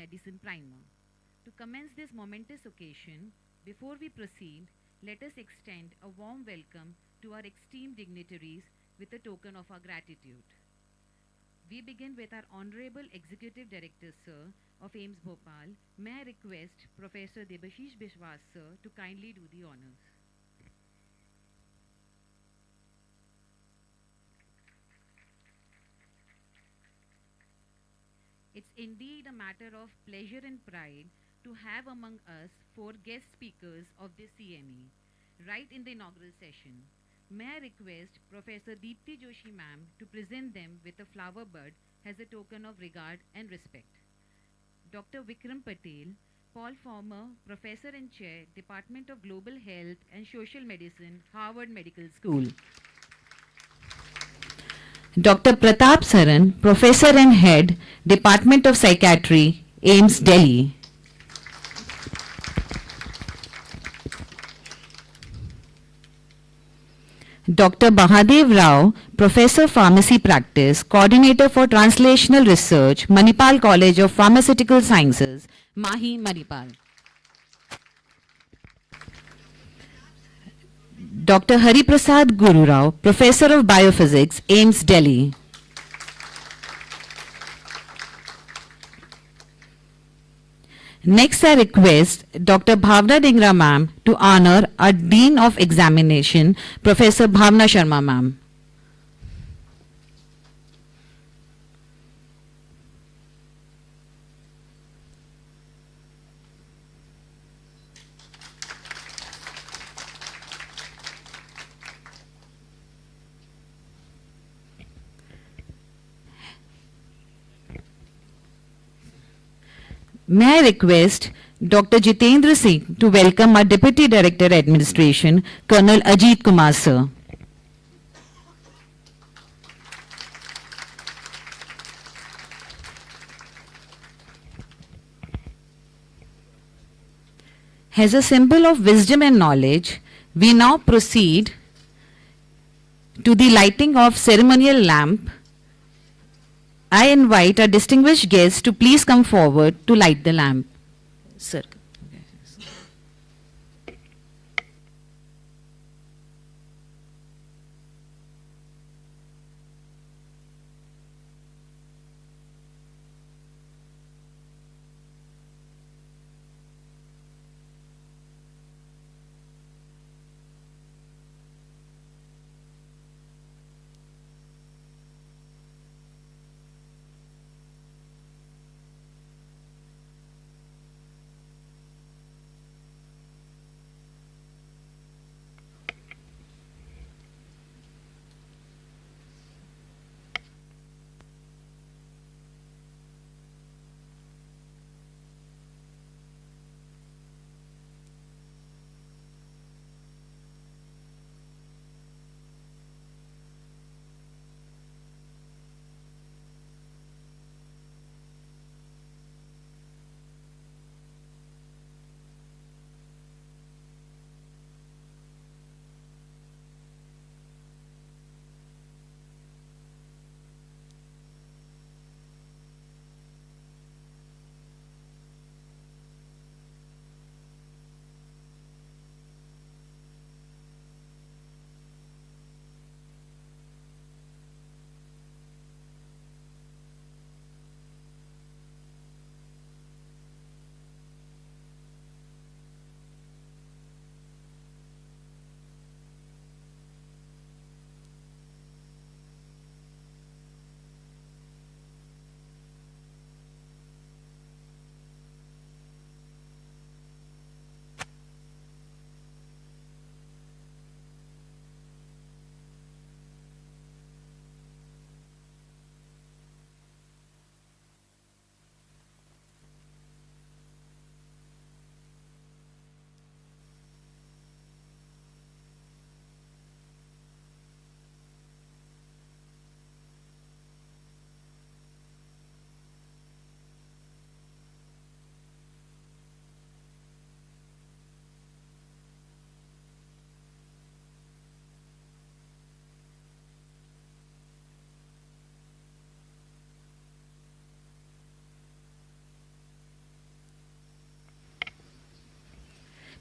Medicine Primer. To commence this momentous occasion, before we proceed, let us extend a warm welcome to our esteemed dignitaries with a token of our gratitude. We begin with our Honorable Executive Director, Sir, of AIIMS Bhopal. May I request Professor Debashish Biswas, Sir, to kindly do the honors. It's indeed a matter of pleasure and pride to have among us four guest speakers of this CME, right in the inaugural session. May I request Professor Deepti Joshi ma'am to present them with a flower bud as a token of regard and respect. Dr. Vikram Patel, Paul Former, Professor and Chair, Department of Global Health and Social Medicine, Harvard Medical School. Dr. Pratap Saran, Professor and Head, Department of Psychiatry, AIIMS Delhi. Dr. Bahadev Rao, Professor Pharmacy Practice, Coordinator for Translational Research, Manipal College of Pharmaceutical Sciences, Mahi, Manipal. Dr. Hari Prasad Guru Rao, Professor of Biophysics, AIIMS Delhi. Next, I request Dr. Bhavna Dingra ma'am to honor our Dean of Examination, Professor Bhavna Sharma ma'am. May I request Dr. Jitendra Singh to welcome our Deputy Director Administration, Colonel Ajit Kumar sir. As a symbol of wisdom and knowledge, we now proceed to the lighting of ceremonial lamp. I invite our distinguished guests to please come forward to light the lamp. Sir.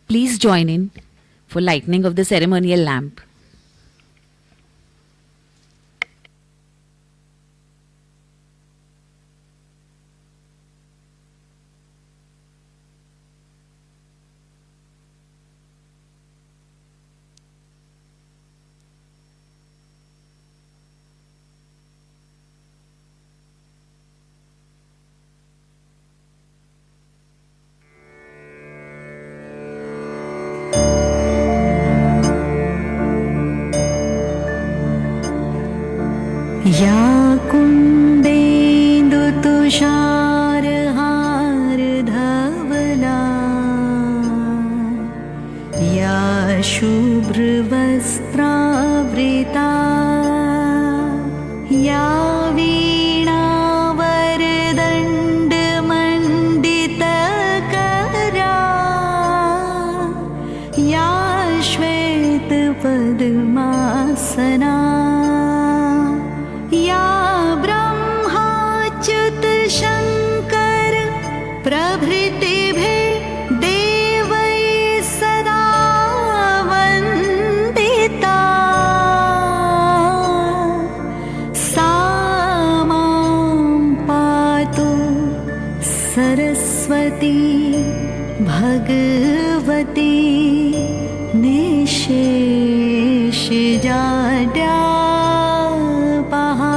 Please join in for lighting of the ceremonial lamp. या कुन्देन्दुतुषारहारधवला या शुभ्रवस्त्रावृता या वीणावरदण्डमण्डितकरा या श्वेतपद्मासना या ब्रह्माच्युत शङ्कर प्रभृतिभिः देवैः सदा वन्दिता सा मां पातु Saraswati Bhagwati निशेषजाड्यापहा।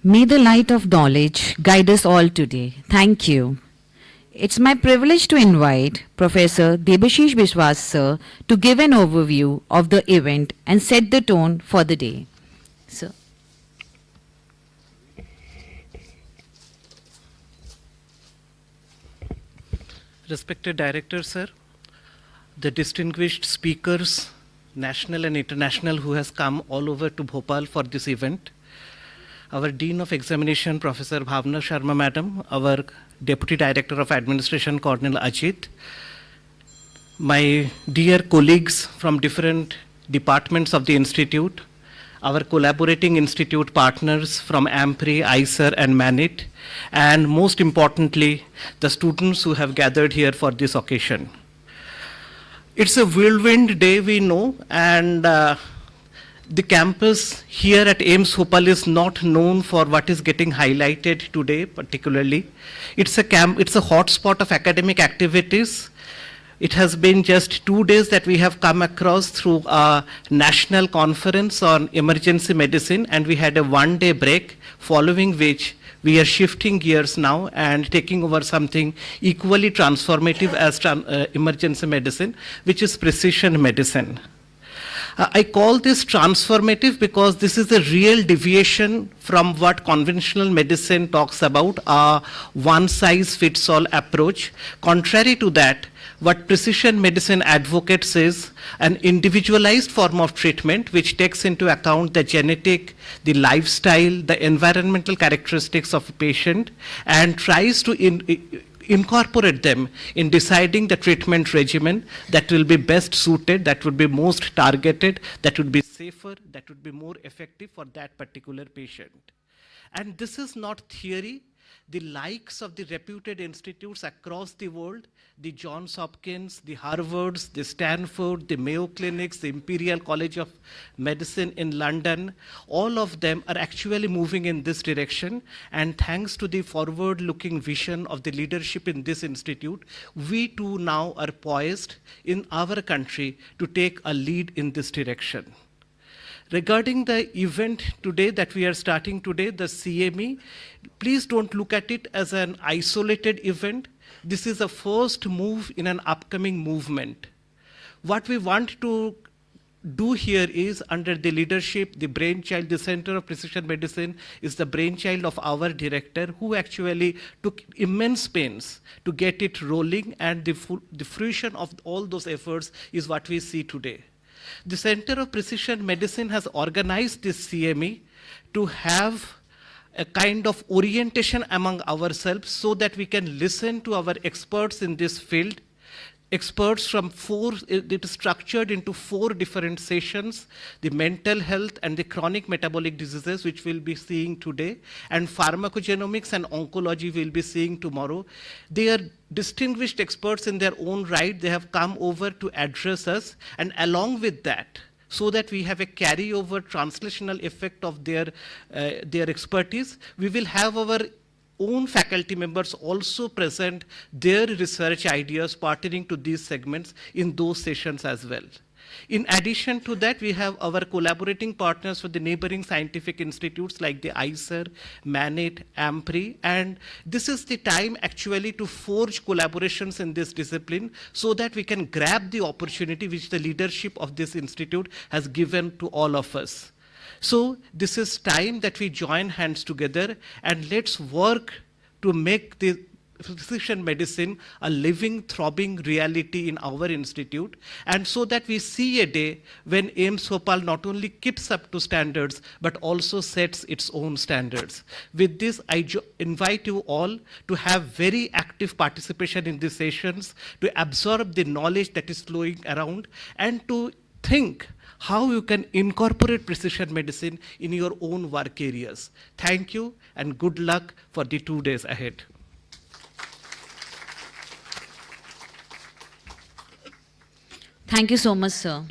May the light of knowledge guide us all today. Thank you. It's my privilege to invite Professor Debashish Biswas sir to give an overview of the event and set the tone for the day. Sir. Respected Director, sir, the distinguished speakers, national and international, who has come all over to Bhopal for this event, our Dean of Examination, Professor Bhavna Sharma Madam, our Deputy Director of Administration, Colonel Ajit, my dear colleagues from different departments of the Institute, our collaborating institute partners from AMPRI, ICER and MANIT, and most importantly, the students who have gathered here for this occasion. It's a whirlwind day, we know, and the campus here at AIIMS Bhopal is not known for what is getting highlighted today particularly. It's a hotspot of academic activities. It has been just 2 days that we have come across through a national conference on emergency medicine, and we had a 1-day break, following which we are shifting gears now and taking over something equally transformative as emergency medicine, which is precision medicine. I call this transformative because this is a real deviation from what conventional medicine talks about, a one-size-fits-all approach. Contrary to that, what precision medicine advocates is an individualized form of treatment which takes into account the genetic, the lifestyle, the environmental characteristics of a patient, and tries to incorporate them in deciding the treatment regimen that will be best suited, that would be most targeted, that would be safer, that would be more effective for that particular patient. And this is not theory. The likes of the reputed institutes across the world, the Johns Hopkins, the Harvards, the Stanford, the Mayo Clinics, the Imperial College of Medicine in London, all of them are actually moving in this direction. And thanks to the forward-looking vision of the leadership in this institute, we too now are poised in our country to take a lead in this direction. Regarding the event today that we are starting today, the CME, please don't look at it as an isolated event. This is a first move in an upcoming movement. What we want to do here is, under the leadership, the brainchild, the Center of Precision Medicine is the brainchild of our director, who actually took immense pains to get it rolling, and the fruition of all those efforts is what we see today. The Center of Precision Medicine has organized this CME to have a kind of orientation among ourselves so that we can listen to our experts in this field, experts from it is structured into 4 different sessions: the mental health and the chronic metabolic diseases, which we'll be seeing today, and pharmacogenomics and oncology we'll be seeing tomorrow. They are distinguished experts in their own right. They have come over to address us, and along with that, so that we have a carryover translational effect of their expertise, we will have our own faculty members also present their research ideas pertaining to these segments in those sessions as well. In addition to that, we have our collaborating partners with the neighboring scientific institutes like the ICER, MANET, AMPRI, and this is the time actually to forge collaborations in this discipline so that we can grab the opportunity which the leadership of this institute has given to all of us. So this is time that we join hands together and let's work to make the precision medicine a living, throbbing reality in our institute, and so that we see a day when AIIMS Bhopal not only keeps up to standards, but also sets its own standards. With this, I invite you all to have very active participation in these sessions, to absorb the knowledge that is flowing around, and to think how you can incorporate precision medicine in your own work areas. Thank you and good luck for the 2 days ahead. Thank you so much, sir.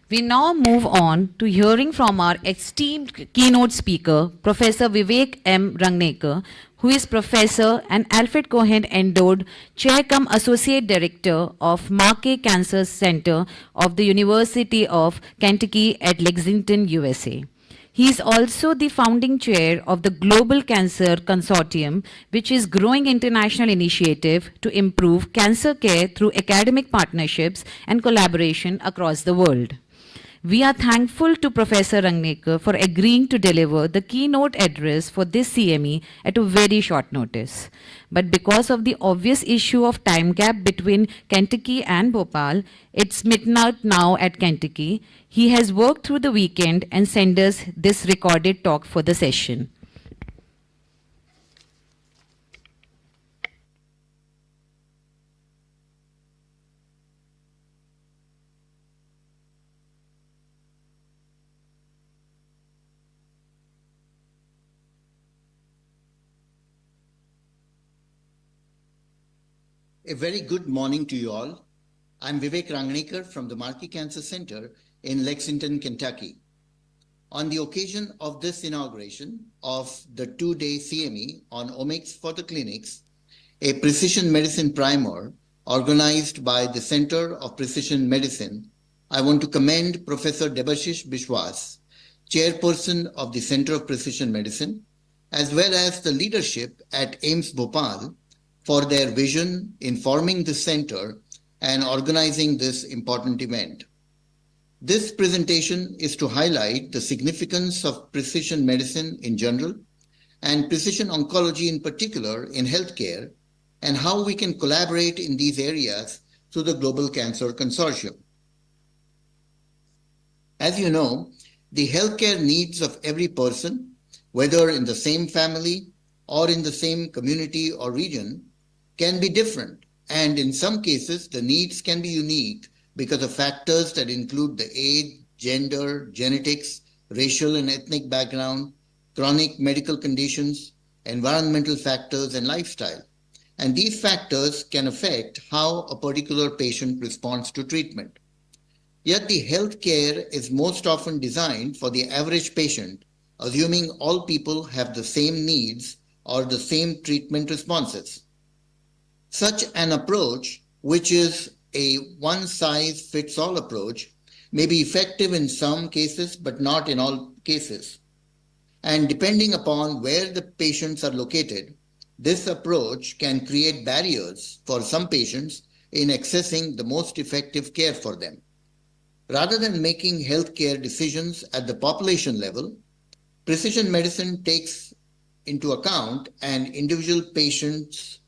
We now move on to hearing from our esteemed keynote speaker, Professor Vivek M. Rangnekar, who is Professor and Alfred Cohen Endowed Chair cum Associate Director of Markey Cancer Center of the University of Kentucky at Lexington, USA. He is also the founding chair of the Global Cancer Consortium, which is a growing international initiative to improve cancer care through academic partnerships and collaboration across the world. We are thankful to Professor Rangnekar for agreeing to deliver the keynote address for this CME at a very short notice. But because of the obvious issue of time gap between Kentucky and Bhopal, it's midnight now at Kentucky. He has worked through the weekend and sent us this recorded talk for the session. A very good morning to you all. I'm Vivek Rangnekar from the Markey Cancer Center in Lexington, Kentucky. On the occasion of this inauguration of the 2-day CME on omics for the clinics, a precision medicine primer organized by the Center of Precision Medicine, I want to commend Professor Debashish Bishwas, chairperson of the Center of Precision Medicine, as well as the leadership at AIIMS Bhopal for their vision in forming the center and organizing this important event. This presentation is to highlight the significance of precision medicine in general and precision oncology in particular in healthcare, and how we can collaborate in these areas through the Global Cancer Consortium. As you know, the healthcare needs of every person, whether in the same family or in the same community or region, can be different, and in some cases the needs can be unique because of factors that include the age, gender, genetics, racial and ethnic background, chronic medical conditions, environmental factors, and lifestyle. And these factors can affect how a particular patient responds to treatment. Yet the healthcare is most often designed for the average patient, assuming all people have the same needs or the same treatment responses. Such an approach, which is a one-size-fits-all approach, may be effective in some cases, but not in all cases. And depending upon where the patients are located, this approach can create barriers for some patients in accessing the most effective care for them. Rather than making healthcare decisions at the population level, precision medicine takes into account an individual patient's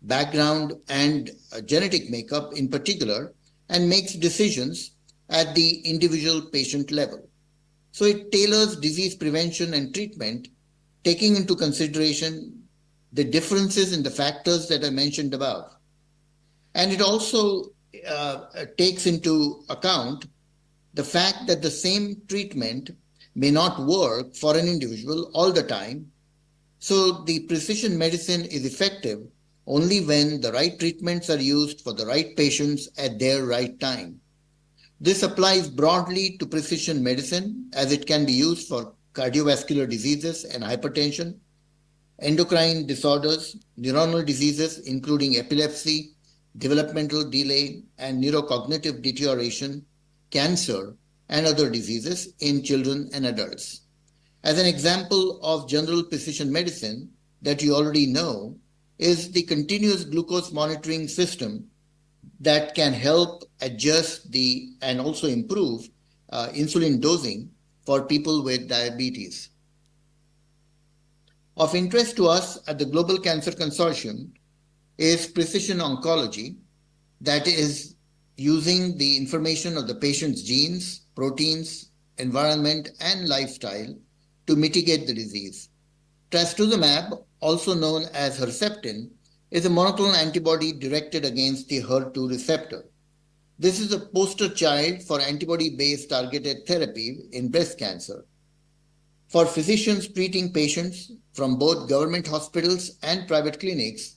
background and genetic makeup in particular, and makes decisions at the individual patient level. So it tailors disease prevention and treatment, taking into consideration the differences in the factors that I mentioned above. And it also takes into account the fact that the same treatment may not work for an individual all the time. So the precision medicine is effective only when the right treatments are used for the right patients at their right time. This applies broadly to precision medicine as it can be used for cardiovascular diseases and hypertension, endocrine disorders, neuronal diseases including epilepsy, developmental delay, and neurocognitive deterioration, cancer, and other diseases in children and adults. As an example of general precision medicine that you already know is the continuous glucose monitoring system that can help adjust and also improve insulin dosing for people with diabetes. Of interest to us at the Global Cancer Consortium is precision oncology, that is using the information of the patient's genes, proteins, environment, and lifestyle to mitigate the disease. Trastuzumab, also known as Herceptin, is a monoclonal antibody directed against the HER2 receptor. This is a poster child for antibody-based targeted therapy in breast cancer. For physicians treating patients from both government hospitals and private clinics,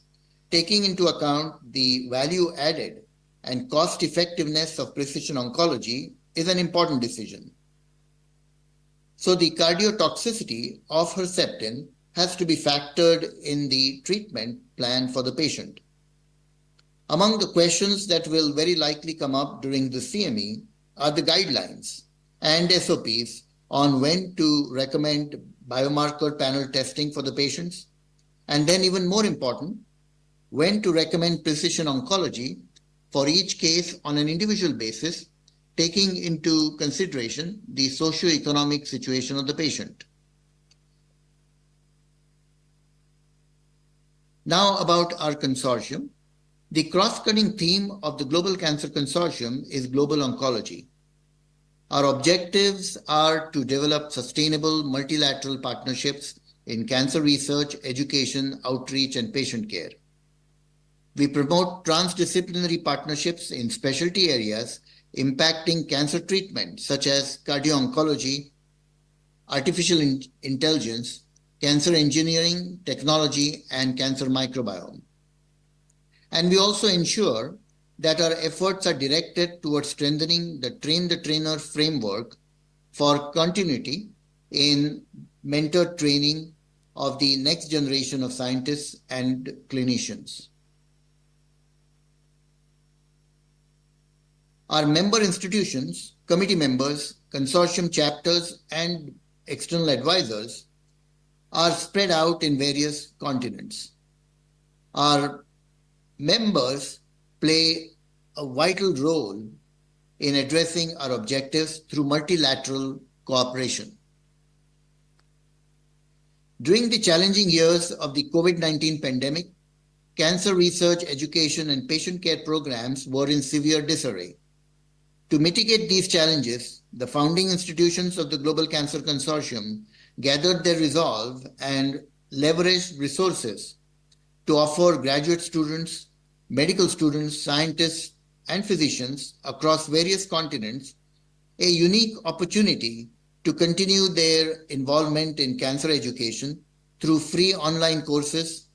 taking into account the value added and cost effectiveness of precision oncology is an important decision. So the cardiotoxicity of Herceptin has to be factored in the treatment plan for the patient. Among the questions that will very likely come up during the CME are the guidelines and SOPs on when to recommend biomarker panel testing for the patients, and then even more important, when to recommend precision oncology for each case on an individual basis, taking into consideration the socioeconomic situation of the patient. Now about our consortium. The cross-cutting theme of the Global Cancer Consortium is global oncology. Our objectives are to develop sustainable multilateral partnerships in cancer research, education, outreach, and patient care. We promote transdisciplinary partnerships in specialty areas impacting cancer treatment, such as cardio-oncology, artificial intelligence, cancer engineering, technology, and cancer microbiome. And we also ensure that our efforts are directed towards strengthening the train-the-trainer framework for continuity in mentor training of the next generation of scientists and clinicians. Our member institutions, committee members, consortium chapters, and external advisors are spread out in various continents. Our members play a vital role in addressing our objectives through multilateral cooperation. During the challenging years of the COVID-19 pandemic, cancer research, education, and patient care programs were in severe disarray. To mitigate these challenges, the founding institutions of the Global Cancer Consortium gathered their resolve and leveraged resources to offer graduate students, medical students, scientists, and physicians across various continents a unique opportunity to continue their involvement in cancer education through free online courses,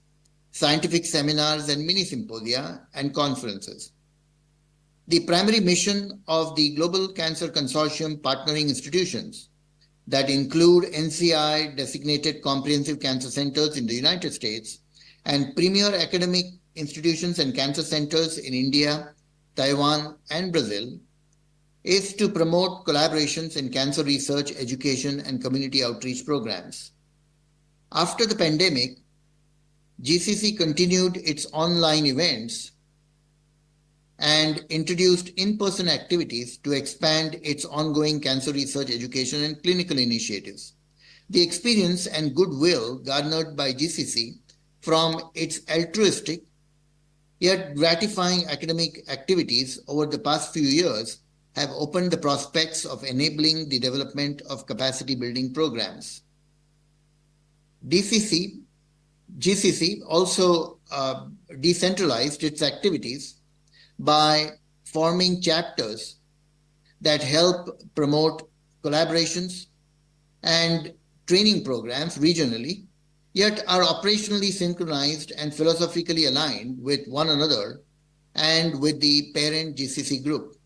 scientific seminars, and mini symposia and conferences. The primary mission of the Global Cancer Consortium partnering institutions that include NCI designated comprehensive cancer centers in the United States and premier academic institutions and cancer centers in India, Taiwan, and Brazil is to promote collaborations in cancer research, education, and community outreach programs. After the pandemic, GCC continued its online events and introduced in-person activities to expand its ongoing cancer research, education, and clinical initiatives. The experience and goodwill garnered by GCC from its altruistic yet gratifying academic activities over the past few years have opened the prospects of enabling the development of capacity building programs. GCC also decentralized its activities by forming chapters that help promote collaborations and training programs regionally, yet are operationally synchronized and philosophically aligned with one another and with the parent GCC group.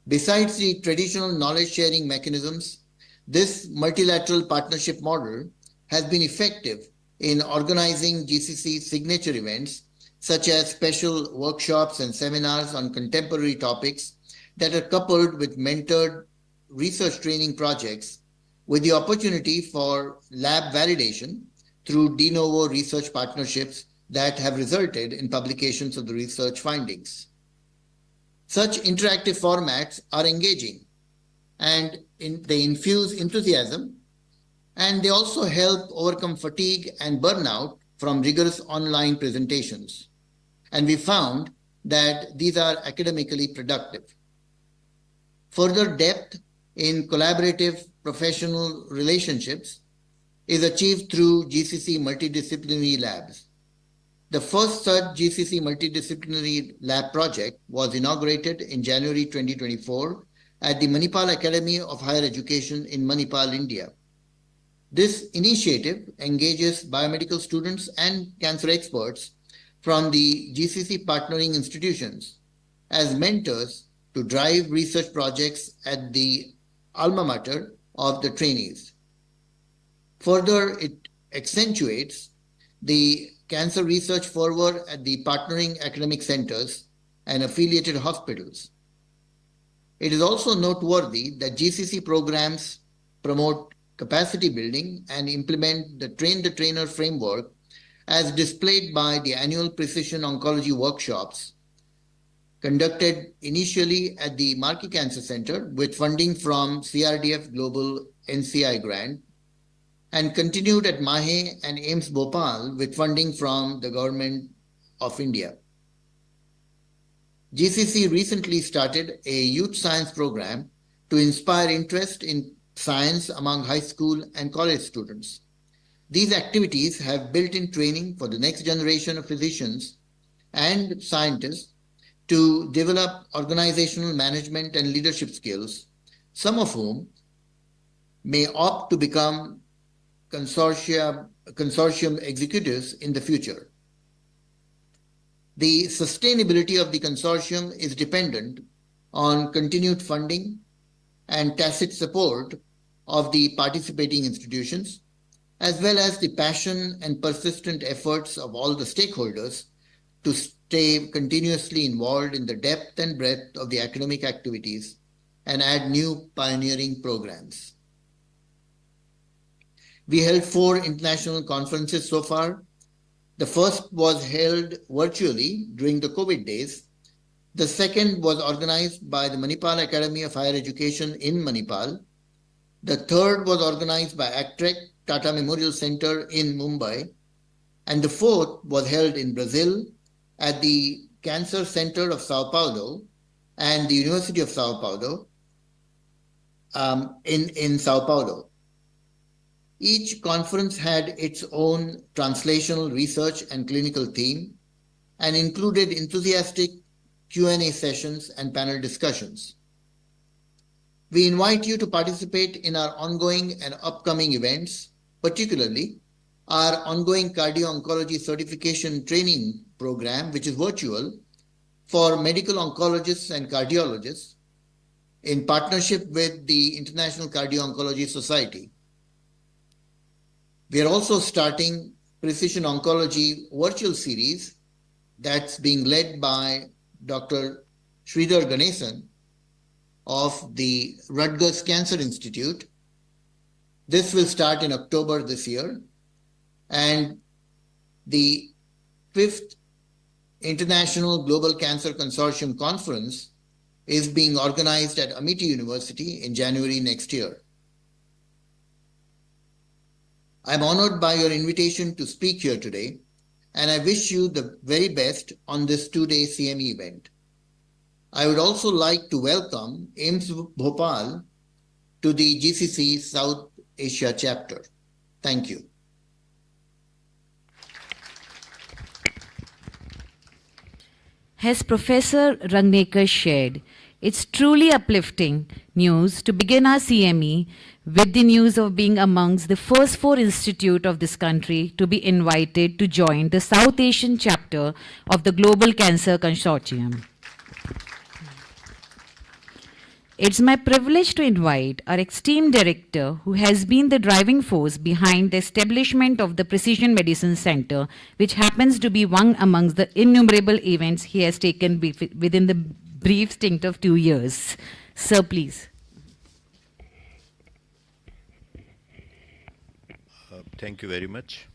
Besides the traditional knowledge sharing mechanisms, this multilateral partnership model has been effective in organizing GCC signature events such as special workshops and seminars on contemporary topics that are coupled with mentored research training projects with the opportunity for lab validation through de novo research partnerships that have resulted in publications of the research findings. Such interactive formats are engaging and they infuse enthusiasm, and they also help overcome fatigue and burnout from rigorous online presentations. And we found that these are academically productive. Further depth in collaborative professional relationships is achieved through GCC multidisciplinary labs. The first such GCC multidisciplinary lab project was inaugurated in January 2024 at the Manipal Academy of Higher Education in Manipal, India. This initiative engages biomedical students and cancer experts from the GCC partnering institutions as mentors to drive research projects at the alma mater of the trainees. Further, it accentuates the cancer research fervor at the partnering academic centers and affiliated hospitals. It is also noteworthy that GCC programs promote capacity building and implement the train the trainer framework as displayed by the annual precision oncology workshops conducted initially at the Markey Cancer Center with funding from CRDF Global NCI grant and continued at Mahe and AIIMS Bhopal with funding from the Government of India. GCC recently started a youth science program to inspire interest in science among high school and college students. These activities have built-in training for the next generation of physicians and scientists to develop organizational management and leadership skills, some of whom may opt to become consortium executives in the future. The sustainability of the consortium is dependent on continued funding and tacit support of the participating institutions, as well as the passion and persistent efforts of all the stakeholders to stay continuously involved in the depth and breadth of the academic activities and add new pioneering programs. We held 4 international conferences so far. The first was held virtually during the COVID days. The second was organized by the Manipal Academy of Higher Education in Manipal. The third was organized by ACTREC, Tata Memorial Center in Mumbai. And the fourth was held in Brazil at the Cancer Center of Sao Paulo and the University of Sao Paulo in Sao Paulo. Each conference had its own translational research and clinical theme and included enthusiastic Q&A sessions and panel discussions. We invite you to participate in our ongoing and upcoming events, particularly our ongoing cardio-oncology certification training program, which is virtual, for medical oncologists and cardiologists in partnership with the International Cardio-Oncology Society. We are also starting Precision Oncology virtual series that's being led by Dr. Sridhar Ganesan of the Rutgers Cancer Institute. This will start in October this year, and the 5th International Global Cancer Consortium Conference is being organized at Amity University in January next year. I'm honored by your invitation to speak here today, and I wish you the very best on this 2-day CME event. I would also like to welcome AIIMS Bhopal to the GCC South Asia chapter. Thank you. has Professor Rangnekar shared. It's truly uplifting news to begin our CME with the news of being amongst the first 4 institutes of this country to be invited to join the South Asian chapter of the Global Cancer Consortium. It's my privilege to invite our esteemed director, who has been the driving force behind the establishment of the Precision Medicine Center, which happens to be one amongst the innumerable events he has taken within the brief stint of 2 years. Sir, please. Thank you very much.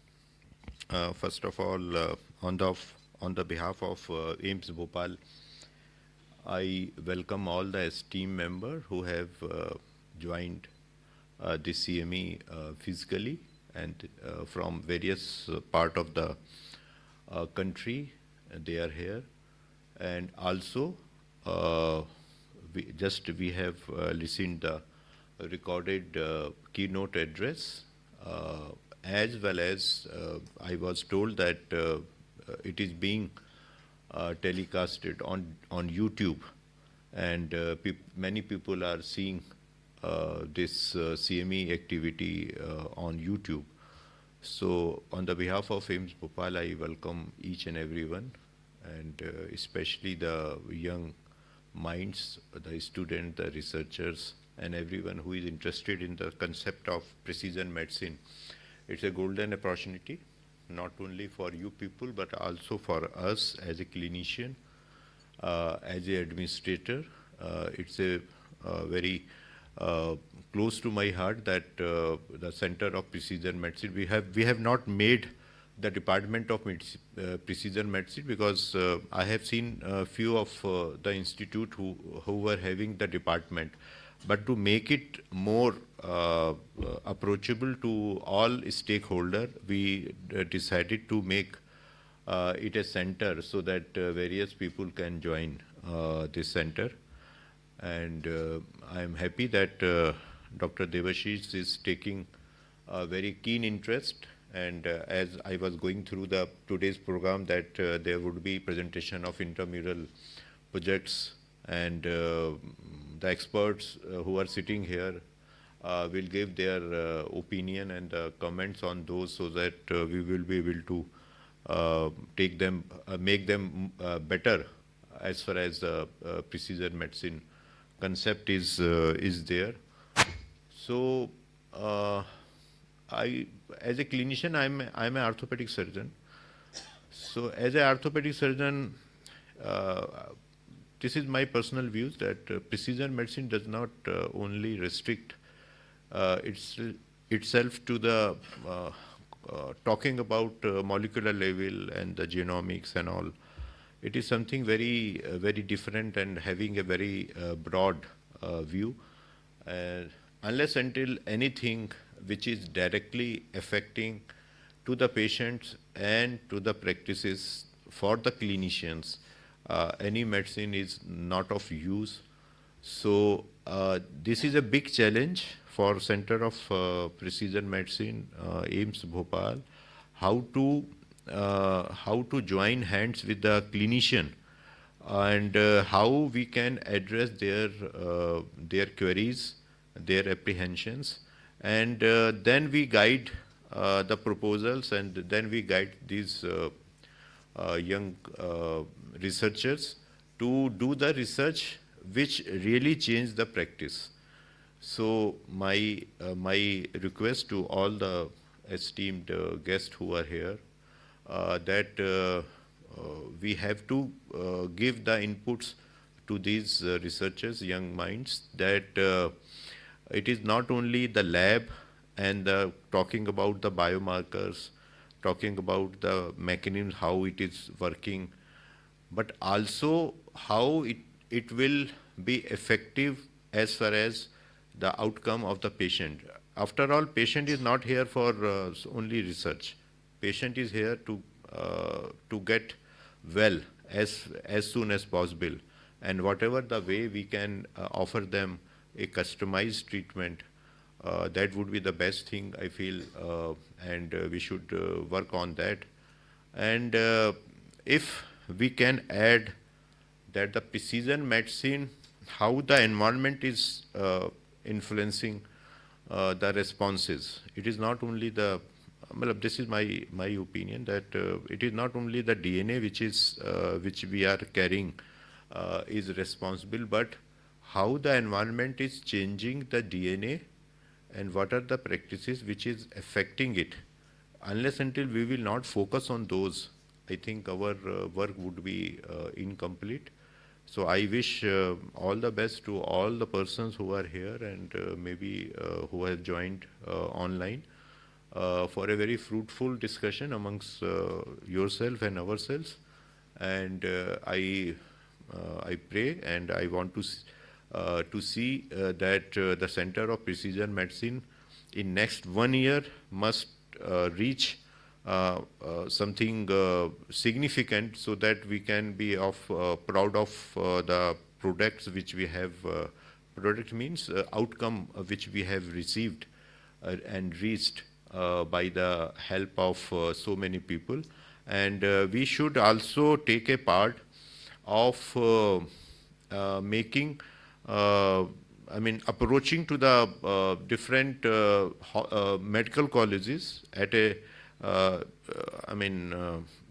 First of all, on the behalf of AIIMS Bhopal, I welcome all the esteemed members who have joined this CME physically and from various part of the country. They are here, and also we have listened the recorded keynote address, as well as I was told that it is being telecasted on YouTube, and many people are seeing this CME activity on YouTube. So on the behalf of AIIMS Bhopal, I welcome each and everyone, and especially the young minds, the students, the researchers, and everyone who is interested in the concept of precision medicine. It's a golden opportunity, not only for you people, but also for us as a clinician, as an administrator. It's a very close to my heart that the Center of Precision Medicine, we have not made the Department of Precision Medicine, because I have seen a few of the institute who were having the department. But to make it more approachable to all stakeholders, we decided to make it a center so that various people can join this center. And I am happy that Dr. Devashish is taking a very keen interest. And as I was going through today's program, that there would be presentation of intramural projects, and the experts who are sitting here will give their opinion and comments on those, so that we will be able to take them, make them better as far as the precision medicine concept is there. So as a clinician, I'm an orthopedic surgeon. So as an orthopedic surgeon, this is my personal views, that precision medicine does not only restrict itself to the talking about molecular level and the genomics and all. It is something very, very different and having a very broad view. Unless until anything which is directly affecting to the patients and to the practices for the clinicians, any medicine is not of use. So this is a big challenge for Center of Precision Medicine, AIIMS Bhopal, how to join hands with the clinician, and how we can address their queries, their apprehensions, and then we guide the proposals, and then we guide these young researchers to do the research which really change the practice. So my request to all the esteemed guests who are here, that we have to give the inputs to these researchers, young minds, that it is not only the lab and talking about the biomarkers, talking about the mechanisms, how it is working, but also how it will be effective as far as the outcome of the patient. After all, patient is not here for only research. Patient is here to get well as soon as possible, and whatever the way we can offer them a customized treatment, that would be the best thing, I feel, and we should work on that. And if we can add that the precision medicine, how the environment is influencing the responses. It is not only the, well, this is my opinion, that it is not only the DNA which we are carrying is responsible, but how the environment is changing the DNA and what are the practices which is affecting it. Unless until we will not focus on those, I think our work would be incomplete. So I wish all the best to all the persons who are here and maybe who have joined online for a very fruitful discussion amongst yourself and ourselves. And I pray and I want to see that the Center of Precision Medicine in next 1 year must reach something significant, so that we can be proud of the products which we have. Product means outcome which we have received and reached by the help of so many people. And we should also take a part of making, approaching to the different medical colleges at a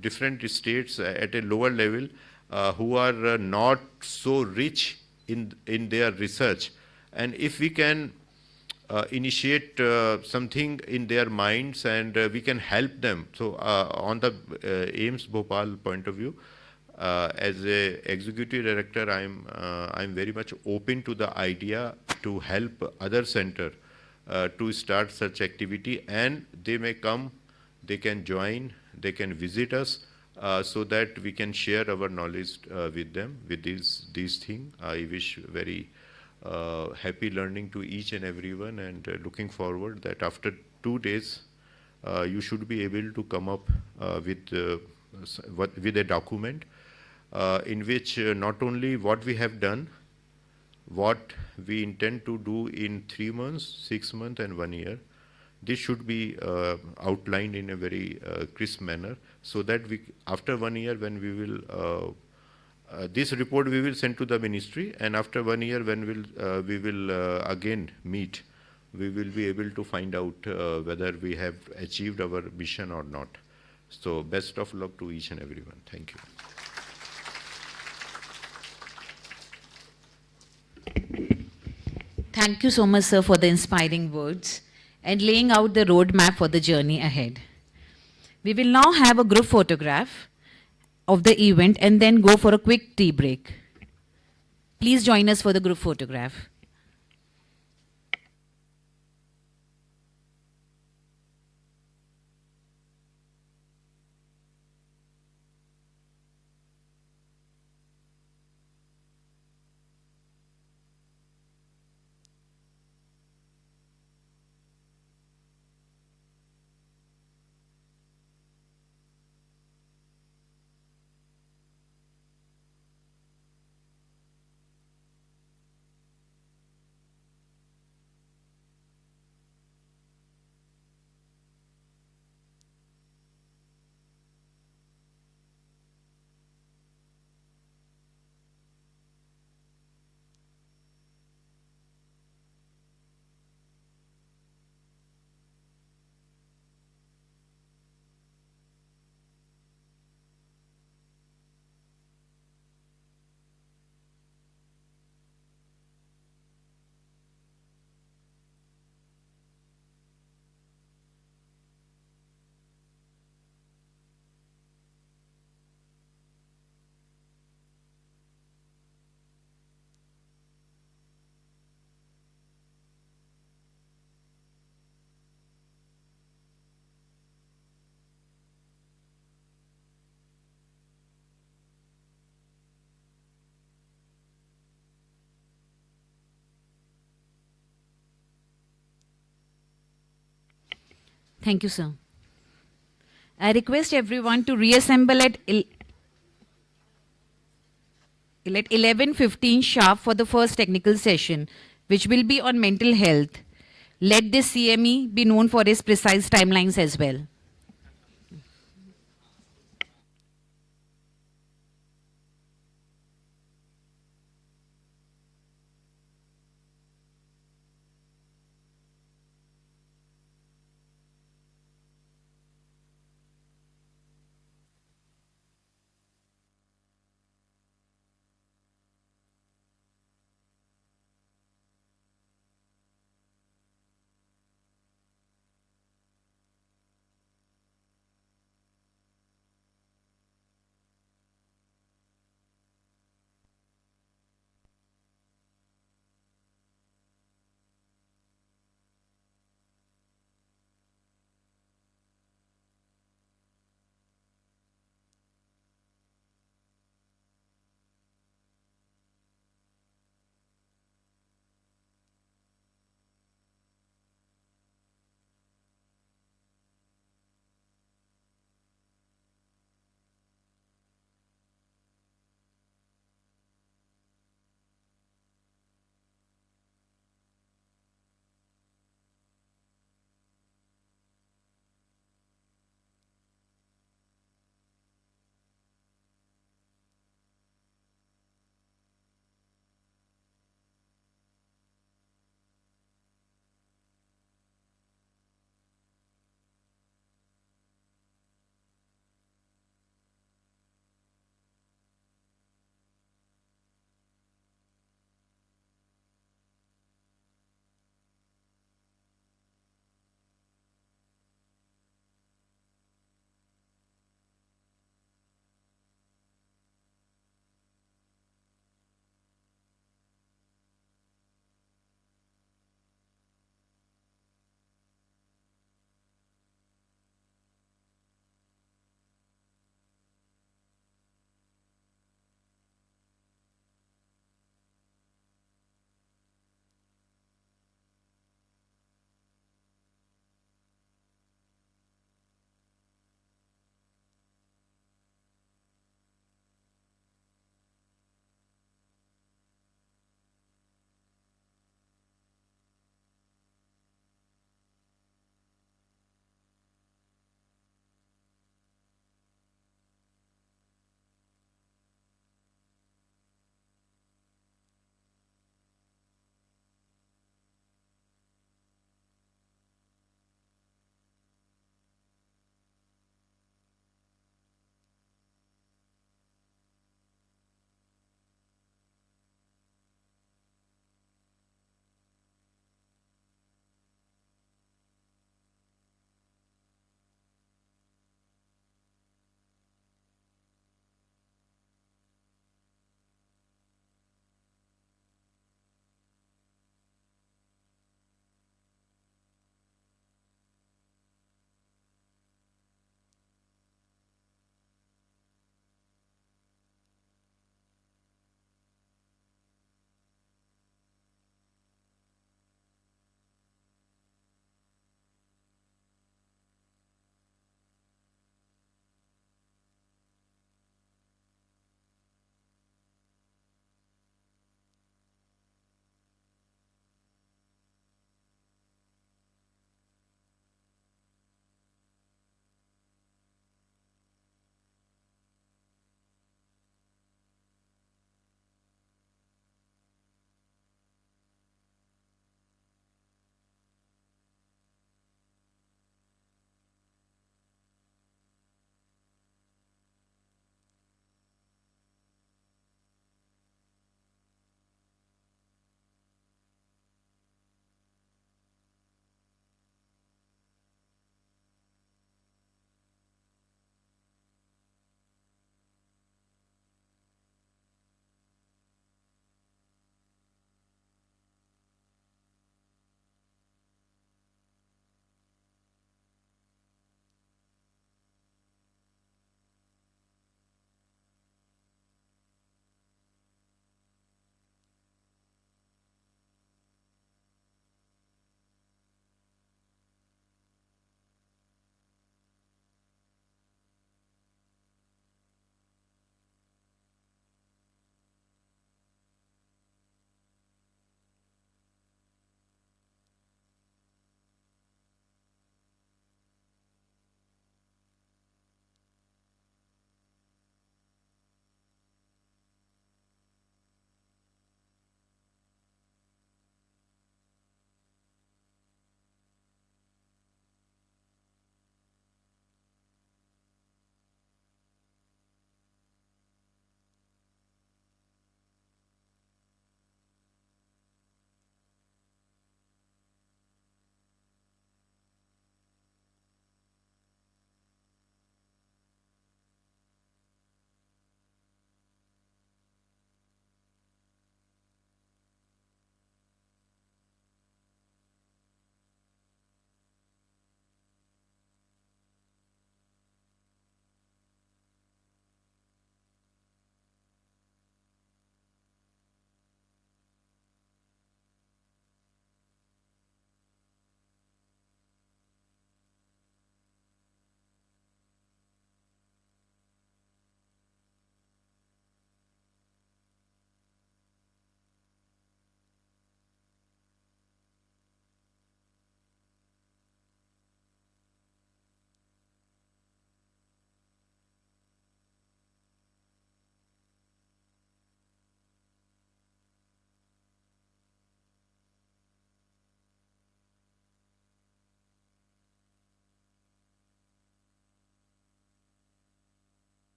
different states at a lower level who are not so rich in their research. And if we can initiate something in their minds and we can help them. So on the AIIMS Bhopal point of view, as a executive director, I'm very much open to the idea to help other center to start such activity, and they may come, they can join, they can visit us, so that we can share our knowledge with them with these things. I wish very happy learning to each and everyone, and looking forward that after 2 days you should be able to come up with a document in which not only what we have done, what we intend to do in 3 months, 6 months and 1 year. This should be outlined in a very crisp manner, so that we, after 1 year, when we will this report we will send to the ministry, and after 1 year when we will again meet, we will be able to find out whether we have achieved our mission or not. So best of luck to each and everyone. Thank you. Thank you so much, sir, for the inspiring words and laying out the roadmap for the journey ahead. We will now have a group photograph of the event and then go for a quick tea break. Please join us for the group photograph. Thank you, sir. I request everyone to reassemble at 11:15 sharp for the first technical session, which will be on mental health. Let this CME be known for its precise timelines as well.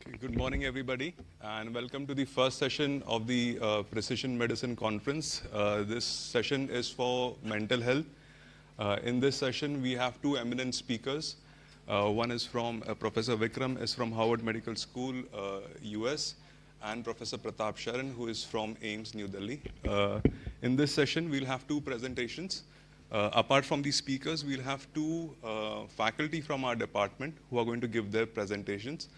Okay, good morning, everybody, and welcome to the first session of the Precision Medicine Conference. This session is for mental health. In this session, we have two eminent speakers. One is from Professor Vikram, is from Harvard Medical School, US, and Professor Pratap Sharan, who is from AIIMS, New Delhi. In this session, we'll have two presentations. Apart from the speakers, we'll have two faculty from our department who are going to give their presentations.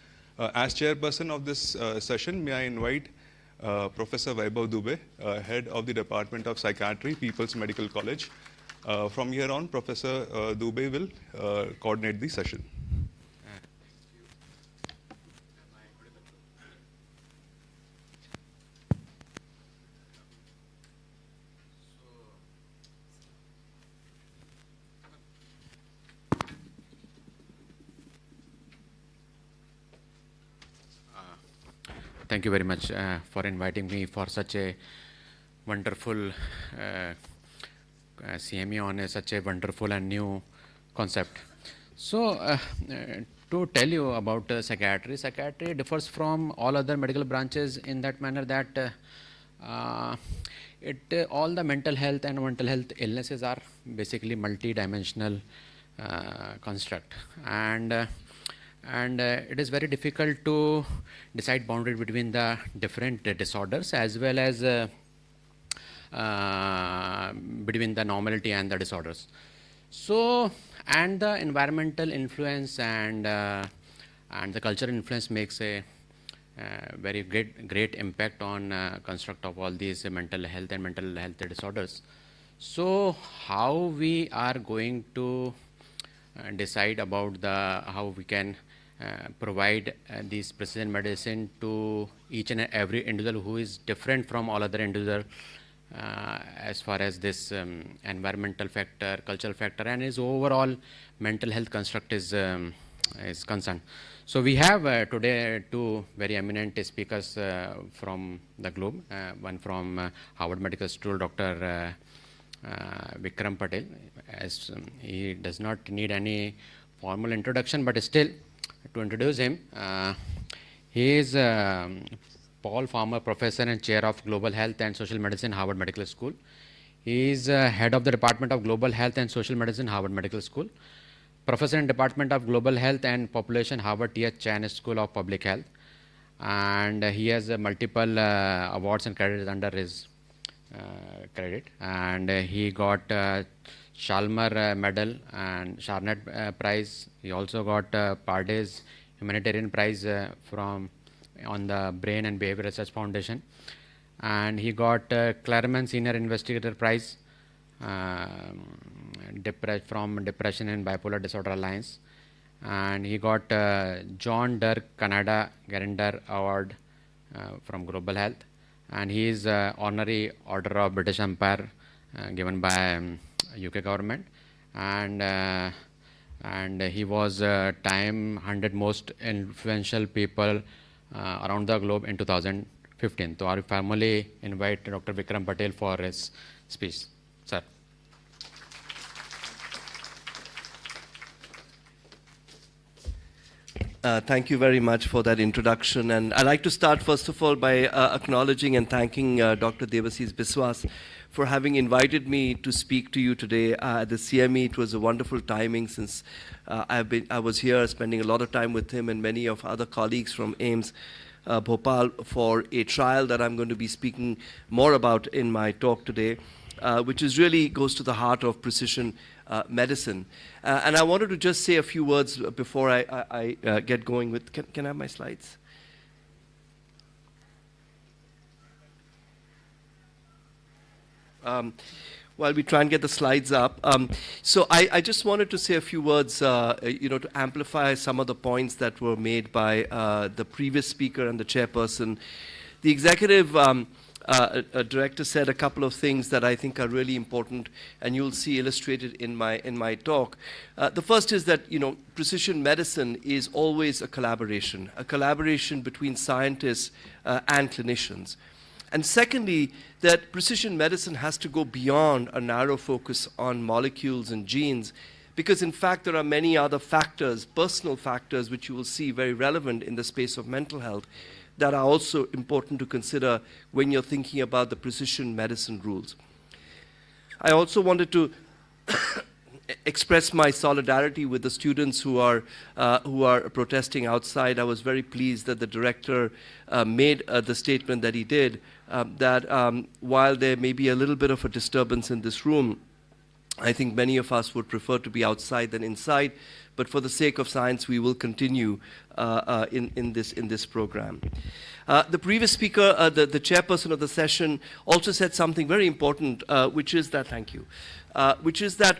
As chairperson of this session, may I invite Professor Vaibhav Dubey, head of the Department of Psychiatry, People's Medical College. From here on, Professor Dubey will coordinate the session. Thank you very much for inviting me for such a wonderful CME on such a wonderful and new concept. So, to tell you about psychiatry, psychiatry differs from all other medical branches in that manner that all the mental health and mental health illnesses are basically multi-dimensional construct, and it is very difficult to decide boundary between the different disorders as well as between the normality and the disorders. So, and the environmental influence and the cultural influence makes a very great impact on construct of all these mental health and mental health disorders. So, how we are going to decide about how we can provide this precision medicine to each and every individual who is different from all other individuals as far as this environmental factor, cultural factor, and his overall mental health construct is concerned. So we have today two very eminent speakers from the globe. One from Harvard Medical School, Dr. Vikram Patel. As he does not need any formal introduction, but still to introduce him, he is Paul Farmer Professor and Chair of Global Health and Social Medicine, Harvard Medical School. He is Head of the Department of Global Health and Social Medicine, Harvard Medical School. Professor in Department of Global Health and Population, Harvard T.H. Chan School of Public Health. And he has multiple awards and credits under his credit. And he got Shalmer Medal and Charnet Prize. He also got Parday's Humanitarian Prize on the Brain and Behavior Research Foundation. And he got Claremont Senior Investigator Prize from Depression and Bipolar Disorder Alliance. And he got John Dirk Canada Garinder Award from Global Health. And he is Honorary Order of British Empire given by UK government, and he was Time 100 most influential people around the globe in 2015. So I formally invite Dr. Vikram Patel for his speech. Sir. Thank you very much for that introduction. And I'd like to start, first of all, by acknowledging and thanking Dr. Devasis Biswas for having invited me to speak to you today at the CME. It was a wonderful timing since I was here spending a lot of time with him and many of other colleagues from AIIMS Bhopal for a trial that I'm going to be speaking more about in my talk today, which is really goes to the heart of precision medicine. And I wanted to just say a few words before I get going with, can I have my slides? While we try and get the slides up. So I just wanted to say a few words, to amplify some of the points that were made by the previous speaker and the chairperson. The executive director said a couple of things that I think are really important, and you'll see illustrated in my talk. The first is that precision medicine is always a collaboration between scientists and clinicians. And secondly, that precision medicine has to go beyond a narrow focus on molecules and genes, because in fact there are many other factors, personal factors, which you will see very relevant in the space of mental health, that are also important to consider when you're thinking about the precision medicine rules. I also wanted to express my solidarity with the students who are protesting outside. I was very pleased that the director made the statement that he did, that while there may be a little bit of a disturbance in this room, I think many of us would prefer to be outside than inside, but for the sake of science, we will continue in this program. The previous speaker, the chairperson of the session, also said something very important, which is that, thank you, which is that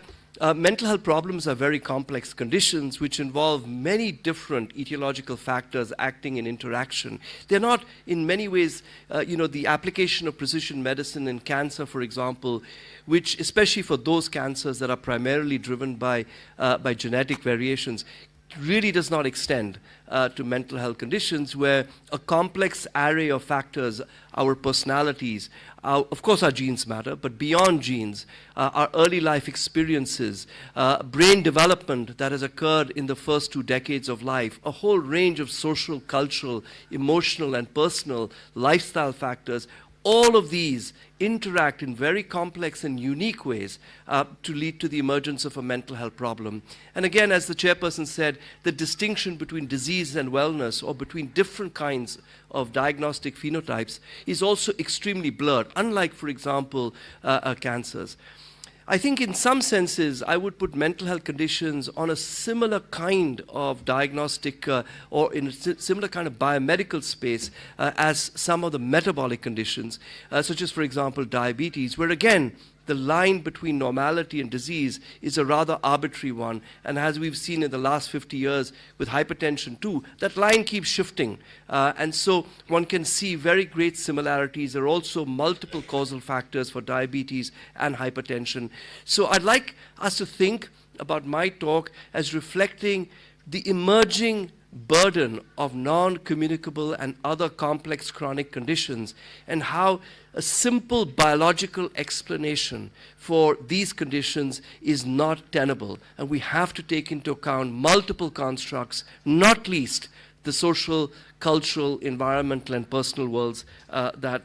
mental health problems are very complex conditions which involve many different etiological factors acting in interaction. They're not, in many ways, the application of precision medicine in cancer, for example, which, especially for those cancers that are primarily driven by genetic variations, really does not extend to mental health conditions where a complex array of factors, our personalities, of course our genes matter, but beyond genes, our early life experiences, brain development that has occurred in the first 2 decades of life, a whole range of social, cultural, emotional, and personal lifestyle factors, all of these interact in very complex and unique ways to lead to the emergence of a mental health problem. And again, as the chairperson said, the distinction between disease and wellness, or between different kinds of diagnostic phenotypes, is also extremely blurred, unlike, for example, cancers. I think in some senses, I would put mental health conditions on a similar kind of diagnostic or in a similar kind of biomedical space as some of the metabolic conditions, such as, for example, diabetes, where again, the line between normality and disease is a rather arbitrary one. And as we've seen in the last 50 years with hypertension too, that line keeps shifting. And so one can see very great similarities. There are also multiple causal factors for diabetes and hypertension. So I'd like us to think about my talk as reflecting the emerging burden of non-communicable and other complex chronic conditions, and how a simple biological explanation for these conditions is not tenable. And we have to take into account multiple constructs, not least the social, cultural, environmental, and personal worlds that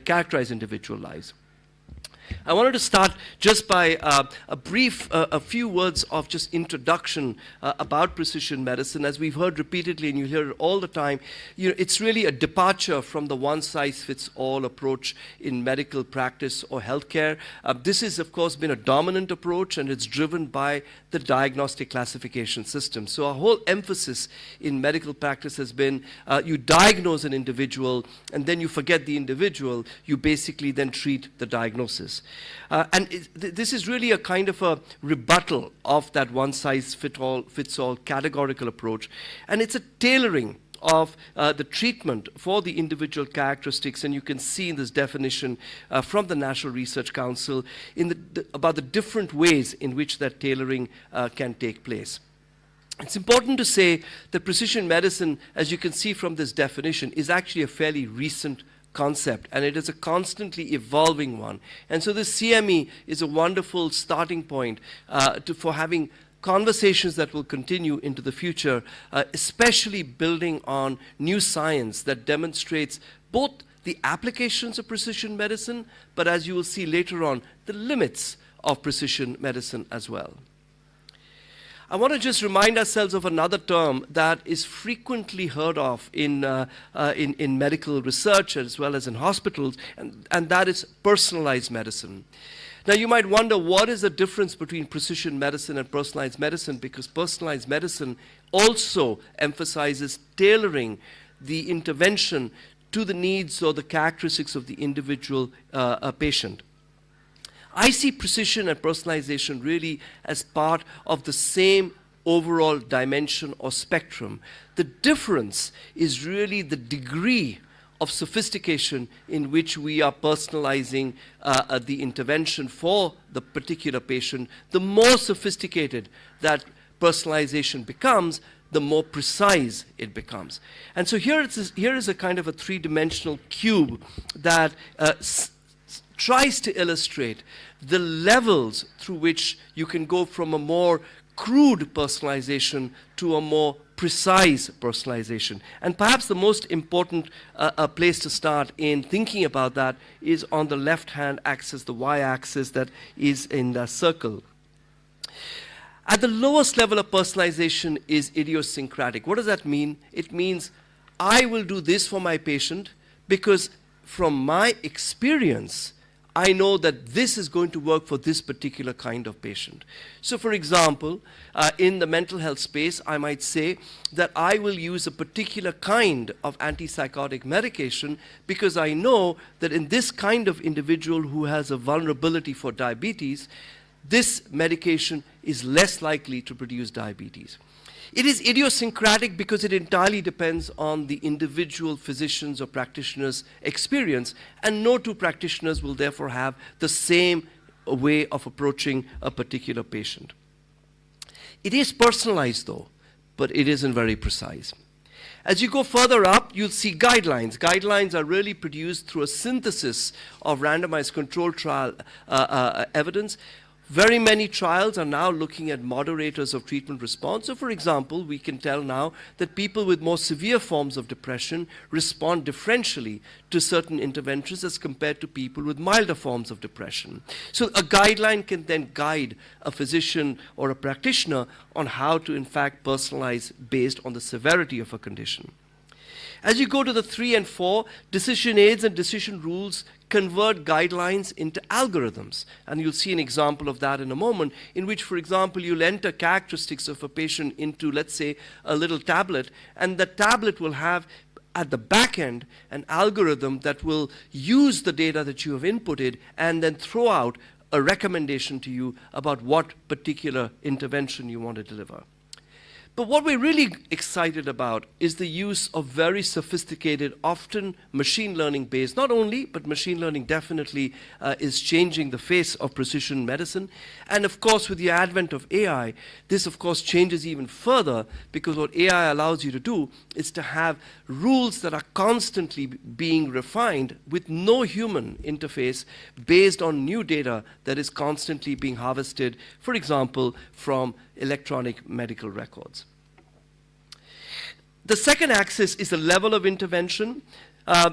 characterize individual lives. I wanted to start just by a few words of just introduction about precision medicine. As we've heard repeatedly, and you hear it all the time, it's really a departure from the one-size-fits-all approach in medical practice or healthcare. This has, of course, been a dominant approach, and it's driven by the diagnostic classification system. So our whole emphasis in medical practice has been you diagnose an individual, and then you forget the individual. You basically then treat the diagnosis. This is really a kind of a rebuttal of that one-size-fits-all categorical approach. And it's a tailoring of the treatment for the individual characteristics, and you can see in this definition from the National Research Council about the different ways in which that tailoring can take place. It's important to say that precision medicine, as you can see from this definition, is actually a fairly recent concept, and it is a constantly evolving one. And so this CME is a wonderful starting point for having conversations that will continue into the future, especially building on new science that demonstrates both the applications of precision medicine, but as you will see later on, the limits of precision medicine as well. I want to just remind ourselves of another term that is frequently heard of in medical research as well as in hospitals, and that is personalized medicine. Now you might wonder, what is the difference between precision medicine and personalized medicine? Because personalized medicine also emphasizes tailoring the intervention to the needs or the characteristics of the individual patient. I see precision and personalization really as part of the same overall dimension or spectrum. The difference is really the degree of sophistication in which we are personalizing the intervention for the particular patient. The more sophisticated that personalization becomes, the more precise it becomes. And so here is a kind of a three-dimensional cube that tries to illustrate the levels through which you can go from a more crude personalization to a more precise personalization. And perhaps the most important place to start in thinking about that is on the left-hand axis, the y-axis that is in the circle. At the lowest level of personalization is idiosyncratic. What does that mean? It means I will do this for my patient because from my experience, I know that this is going to work for this particular kind of patient. So for example, in the mental health space, I might say that I will use a particular kind of antipsychotic medication because I know that in this kind of individual who has a vulnerability for diabetes, this medication is less likely to produce diabetes. It is idiosyncratic because it entirely depends on the individual physician's or practitioner's experience, and no two practitioners will therefore have the same way of approaching a particular patient. It is personalized though, but it isn't very precise. As you go further up, you'll see guidelines. Guidelines are really produced through a synthesis of randomized control trial evidence. Very many trials are now looking at moderators of treatment response. So for example, we can tell now that people with more severe forms of depression respond differentially to certain interventions as compared to people with milder forms of depression. So a guideline can then guide a physician or a practitioner on how to in fact personalize based on the severity of a condition. As you go to the 3 and 4, decision aids and decision rules convert guidelines into algorithms. And you'll see an example of that in a moment, in which, for example, you'll enter characteristics of a patient into, let's say, a little tablet, and the tablet will have at the back end an algorithm that will use the data that you have inputted and then throw out a recommendation to you about what particular intervention you want to deliver. But what we're really excited about is the use of very sophisticated, often machine learning based, not only, but machine learning definitely is changing the face of precision medicine. And of course, with the advent of AI, this of course changes even further, because what AI allows you to do is to have rules that are constantly being refined with no human interface based on new data that is constantly being harvested, for example, from electronic medical records. The second axis is the level of intervention.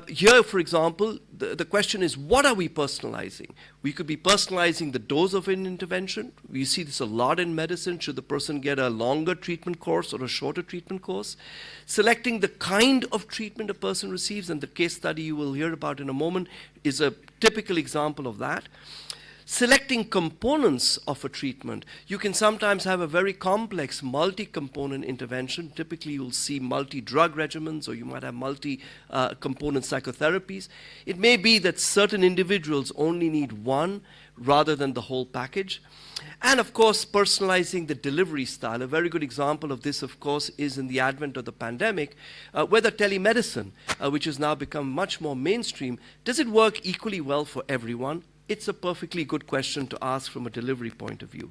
Here, for example, the question is, what are we personalizing? We could be personalizing the dose of an intervention. We see this a lot in medicine. Should the person get a longer treatment course or a shorter treatment course? Selecting the kind of treatment a person receives, and the case study you will hear about in a moment is a typical example of that. Selecting components of a treatment. You can sometimes have a very complex multi-component intervention. Typically, you'll see multi-drug regimens, or you might have multi-component psychotherapies. It may be that certain individuals only need one rather than the whole package. And of course, personalizing the delivery style. A very good example of this, of course, is in the advent of the pandemic, whether telemedicine, which has now become much more mainstream, does it work equally well for everyone? It's a perfectly good question to ask from a delivery point of view.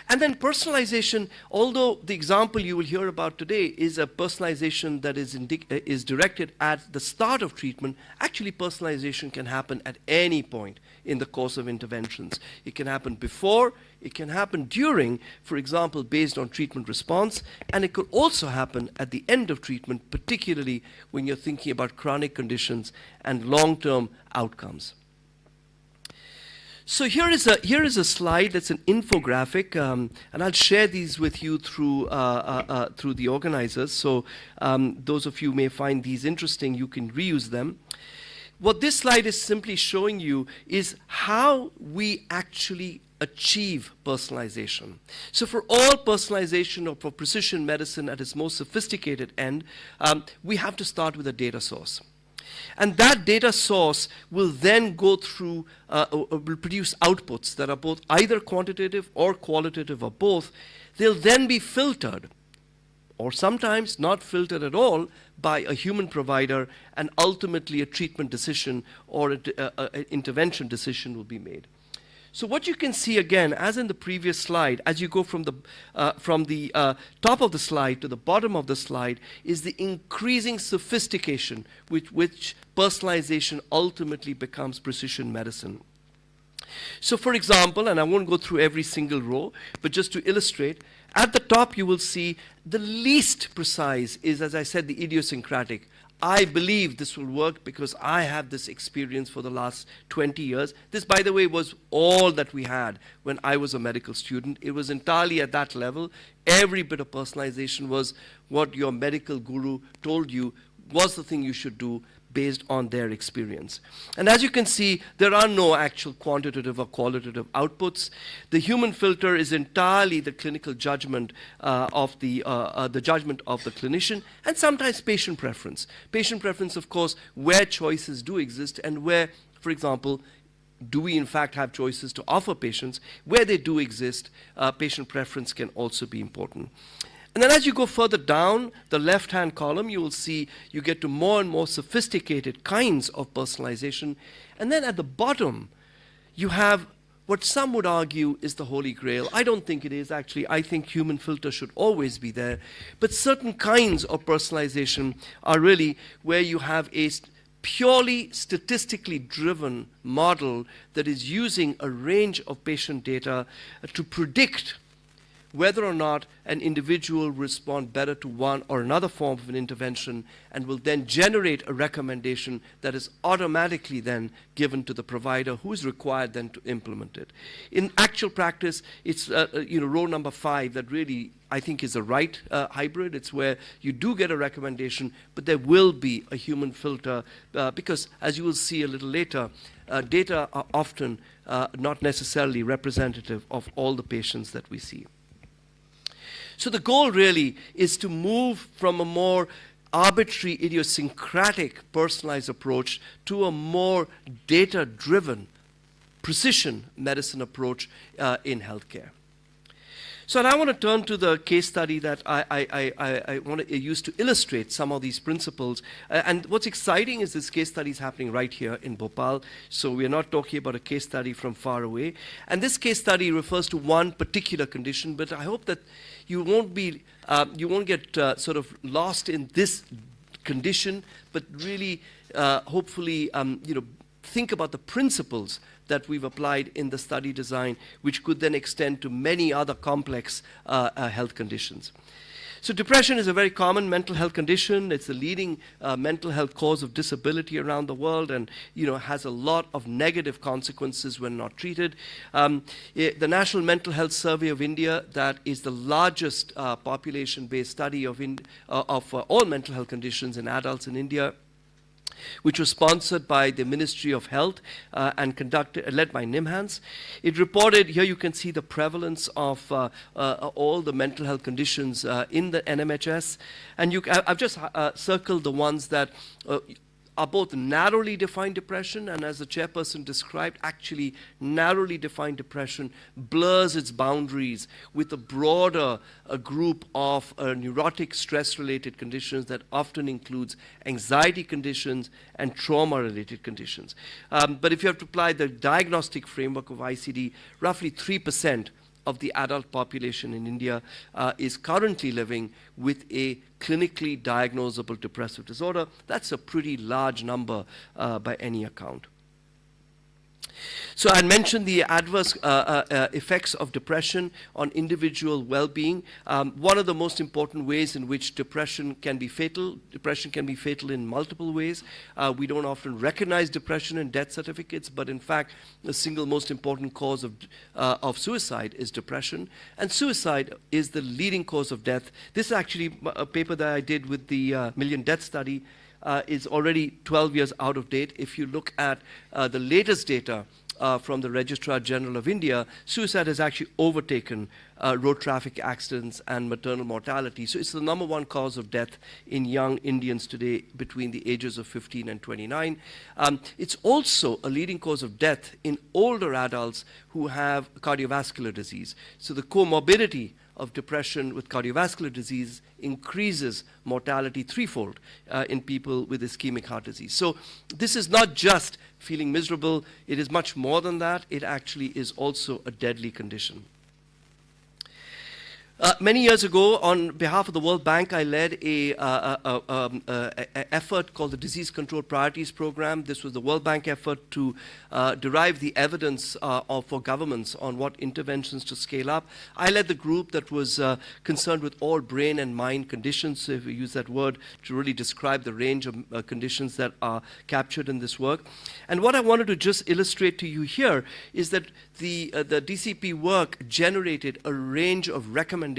And then personalization, although the example you will hear about today is a personalization that is directed at the start of treatment, actually personalization can happen at any point in the course of interventions. It can happen before, it can happen during, for example, based on treatment response, and it could also happen at the end of treatment, particularly when you're thinking about chronic conditions and long-term outcomes. So here is a slide that's an infographic, and I'll share these with you through the organizers. So those of you who may find these interesting, you can reuse them. What this slide is simply showing you is how we actually achieve personalization. So for all personalization or for precision medicine at its most sophisticated end, we have to start with a data source. And that data source will then go through, will produce outputs that are both either quantitative or qualitative or both. They'll then be filtered, or sometimes not filtered at all, by a human provider, and ultimately a treatment decision or an intervention decision will be made. So what you can see again, as in the previous slide, as you go from the top of the slide to the bottom of the slide, is the increasing sophistication with which personalization ultimately becomes precision medicine. So for example, and I won't go through every single row, but just to illustrate, at the top you will see the least precise is, as I said, the idiosyncratic. I believe this will work because I have this experience for the last 20 years. This, by the way, was all that we had when I was a medical student. It was entirely at that level. Every bit of personalization was what your medical guru told you was the thing you should do based on their experience. And as you can see, there are no actual quantitative or qualitative outputs. The human filter is entirely the clinical judgment of the judgment of the clinician, and sometimes patient preference. Patient preference, of course, where choices do exist and where, for example, do we in fact have choices to offer patients? Where they do exist, patient preference can also be important. And then as you go further down the left-hand column, you will see you get to more and more sophisticated kinds of personalization. And then at the bottom, you have what some would argue is the holy grail. I don't think it is, actually. I think human filter should always be there. But certain kinds of personalization are really where you have a purely statistically driven model that is using a range of patient data to predict whether or not an individual will respond better to one or another form of an intervention, and will then generate a recommendation that is automatically then given to the provider who is required then to implement it. In actual practice, it's row number 5 that really I think is the right hybrid. It's where you do get a recommendation, but there will be a human filter because, as you will see a little later, data are often not necessarily representative of all the patients that we see. So the goal really is to move from a more arbitrary, idiosyncratic, personalized approach to a more data-driven, precision medicine approach in healthcare. So now I want to turn to the case study that I want to use to illustrate some of these principles. And what's exciting is this case study is happening right here in Bhopal. So we're not talking about a case study from far away. And this case study refers to one particular condition, but I hope that you won't get sort of lost in this condition, but really, hopefully, think about the principles that we've applied in the study design, which could then extend to many other complex health conditions. So depression is a very common mental health condition. It's the leading mental health cause of disability around the world, and has a lot of negative consequences when not treated. The National Mental Health Survey of India, that is the largest population-based study of all mental health conditions in adults in India, which was sponsored by the Ministry of Health and led by NIMHANS. It reported, here you can see the prevalence of all the mental health conditions in the NMHS. And I've just circled the ones that are both narrowly defined depression, and as the chairperson described, actually narrowly defined depression blurs its boundaries with a broader group of neurotic stress-related conditions that often includes anxiety conditions and trauma-related conditions. But if you have to apply the diagnostic framework of ICD, roughly 3% of the adult population in India is currently living with a clinically diagnosable depressive disorder. That's a pretty large number by any account. So I mentioned the adverse effects of depression on individual well-being. One of the most important ways in which depression can be fatal in multiple ways. We don't often recognize depression in death certificates, but in fact, the single most important cause of suicide is depression. And suicide is the leading cause of death. This is actually a paper that I did with the Million Death Study. Is already 12 years out of date. If you look at the latest data from the Registrar General of India, suicide has actually overtaken road traffic accidents and maternal mortality. So it's the #1 cause of death in young Indians today between the ages of 15 and 29. It's also a leading cause of death in older adults who have cardiovascular disease. So the comorbidity of depression with cardiovascular disease increases mortality threefold in people with ischemic heart disease. So this is not just feeling miserable, it is much more than that. It actually is also a deadly condition. Many years ago, on behalf of the World Bank, I led a effort called the Disease Control Priorities Program. This was the World Bank effort to derive the evidence for governments on what interventions to scale up. I led the group that was concerned with all brain and mind conditions, so if we use that word to really describe the range of conditions that are captured in this work. And what I wanted to just illustrate to you here is that the DCP work generated a range of recommendations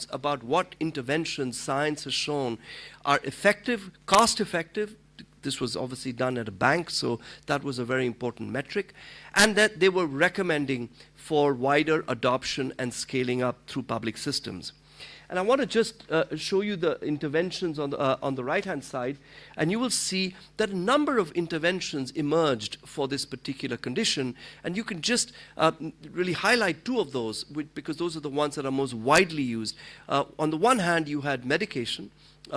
about what interventions science has shown are effective, cost-effective. This was obviously done at a bank, so that was a very important metric, and that they were recommending for wider adoption and scaling up through public systems. And I want to just show you the interventions on the right-hand side, and you will see that a number of interventions emerged for this particular condition, and you can just really highlight two of those, because those are the ones that are most widely used. On the one hand, you had medication,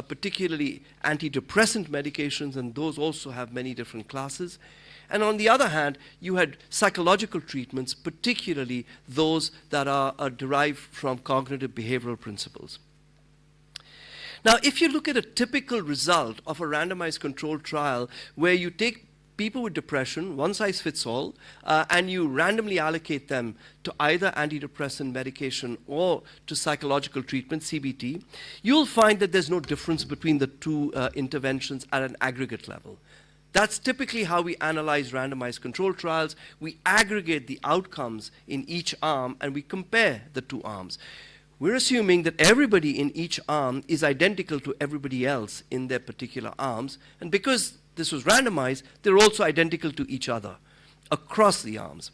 particularly antidepressant medications, and those also have many different classes. And on the other hand, you had psychological treatments, particularly those that are derived from cognitive behavioral principles. Now, if you look at a typical result of a randomized controlled trial where you take people with depression, one size fits all, and you randomly allocate them to either antidepressant medication or to psychological treatment, CBT, you'll find that there's no difference between the two interventions at an aggregate level. That's typically how we analyze randomized controlled trials. We aggregate the outcomes in each arm and we compare the two arms. We're assuming that everybody in each arm is identical to everybody else in their particular arms, and because this was randomized, they're also identical to each other across the arms.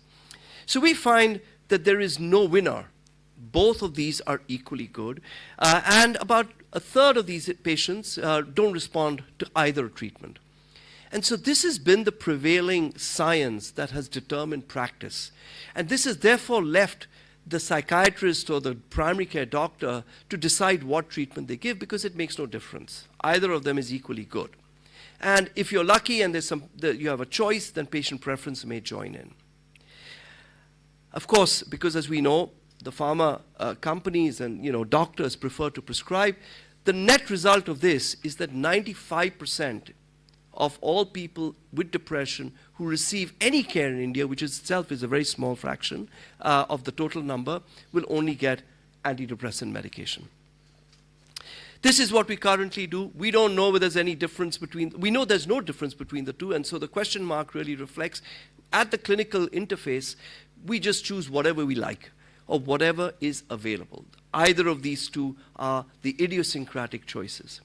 So we find that there is no winner. Both of these are equally good, and about a third of these patients don't respond to either treatment. And so this has been the prevailing science that has determined practice. And this has therefore left the psychiatrist or the primary care doctor to decide what treatment they give, because it makes no difference. Either of them is equally good. And if you're lucky and you have a choice, then patient preference may join in. Of course, because as we know, the pharma companies and doctors prefer to prescribe, the net result of this is that 95% of all people with depression who receive any care in India, which itself is a very small fraction of the total number, will only get antidepressant medication. This is what we currently do. We don't know whether there's any difference we know there's no difference between the two, and so the question mark really reflects, at the clinical interface, we just choose whatever we like, or whatever is available. Either of these two are the idiosyncratic choices.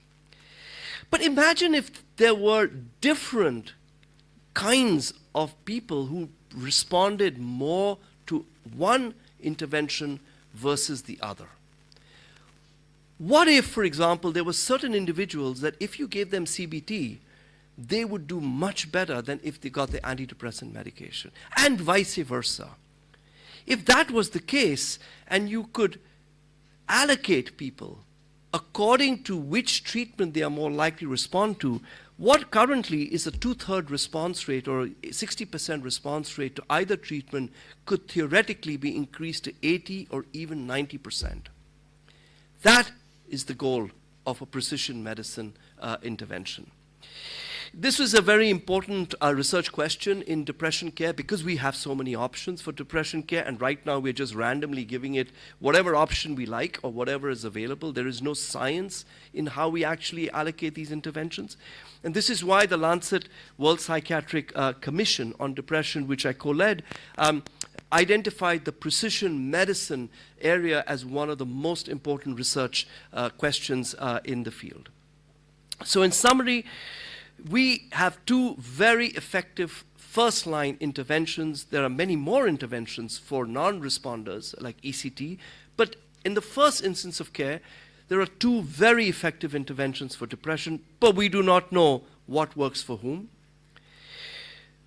But imagine if there were different kinds of people who responded more to one intervention versus the other. What if, for example, there were certain individuals that if you gave them CBT, they would do much better than if they got the antidepressant medication, and vice versa? If that was the case, and you could allocate people according to which treatment they are more likely to respond to, what currently is a 2/3 response rate or 60% response rate to either treatment could theoretically be increased to 80 or even 90%. That is the goal of a precision medicine intervention. This was a very important research question in depression care, because we have so many options for depression care, and right now we're just randomly giving it whatever option we like or whatever is available. There is no science in how we actually allocate these interventions. And this is why the Lancet World Psychiatric Commission on Depression, which I co-led, identified the precision medicine area as one of the most important research questions in the field. So in summary, we have two very effective first-line interventions. There are many more interventions for non-responders, like ECT, but in the first instance of care, there are two very effective interventions for depression, but we do not know what works for whom.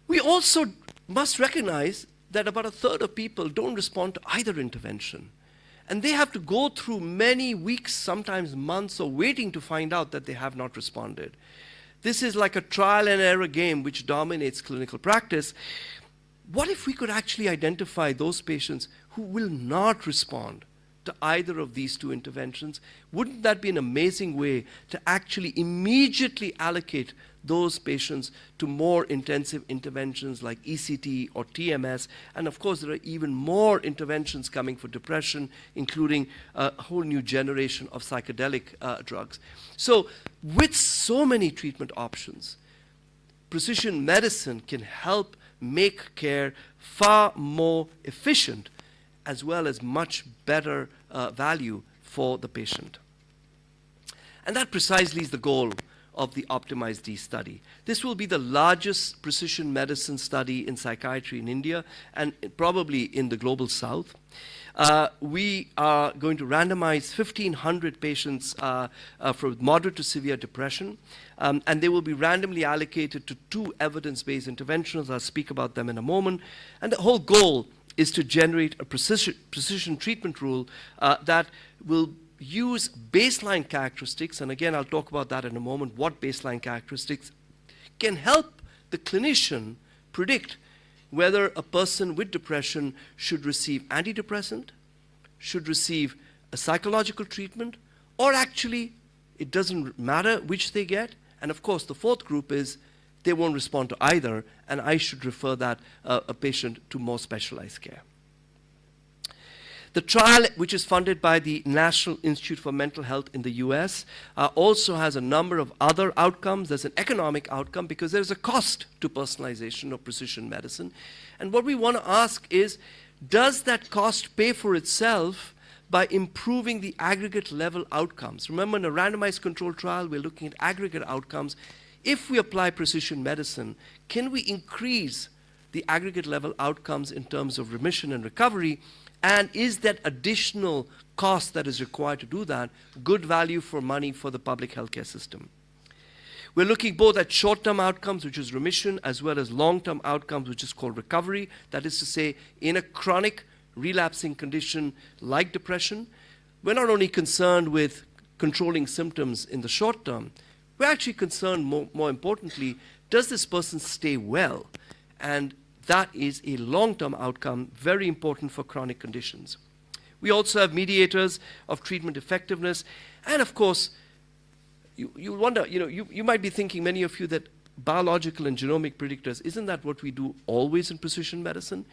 We also must recognize that about a third of people don't respond to either intervention. And they have to go through many weeks, sometimes months, of waiting to find out that they have not responded. This is like a trial and error game which dominates clinical practice. What if we could actually identify those patients who will not respond to either of these two interventions? Wouldn't that be an amazing way to actually immediately allocate those patients to more intensive interventions like ECT or TMS? And of course, there are even more interventions coming for depression, including a whole new generation of psychedelic drugs. So with so many treatment options, precision medicine can help make care far more efficient, as well as much better value for the patient. And that precisely is the goal of the OPTIMIZE-D study. This will be the largest precision medicine study in psychiatry in India and probably in the global south. We are going to randomize 1,500 patients for moderate to severe depression, and they will be randomly allocated to 2 evidence-based interventions. I'll speak about them in a moment. And the whole goal is to generate a precision treatment rule that will use baseline characteristics, and again I'll talk about that in a moment, what baseline characteristics can help the clinician predict whether a person with depression should receive antidepressant, should receive a psychological treatment, or actually it doesn't matter which they get. And of course the fourth group is they won't respond to either, and I should refer that a patient to more specialized care. The trial, which is funded by the National Institute for Mental Health in the US, also has a number of other outcomes. There's an economic outcome because there's a cost to personalization of precision medicine. And what we want to ask is, does that cost pay for itself by improving the aggregate level outcomes? Remember, in a randomized controlled trial, we're looking at aggregate outcomes. If we apply precision medicine, can we increase the aggregate level outcomes in terms of remission and recovery? And is that additional cost that is required to do that good value for money for the public healthcare system? We're looking both at short-term outcomes, which is remission, as well as long-term outcomes, which is called recovery. That is to say, in a chronic relapsing condition like depression, we're not only concerned with controlling symptoms in the short term, we're actually concerned, more importantly, does this person stay well? And that is a long-term outcome, very important for chronic conditions. We also have mediators of treatment effectiveness. And of course, you wonder, you might be thinking, many of you, that biological and genomic predictors, isn't that what we do always in precision medicine?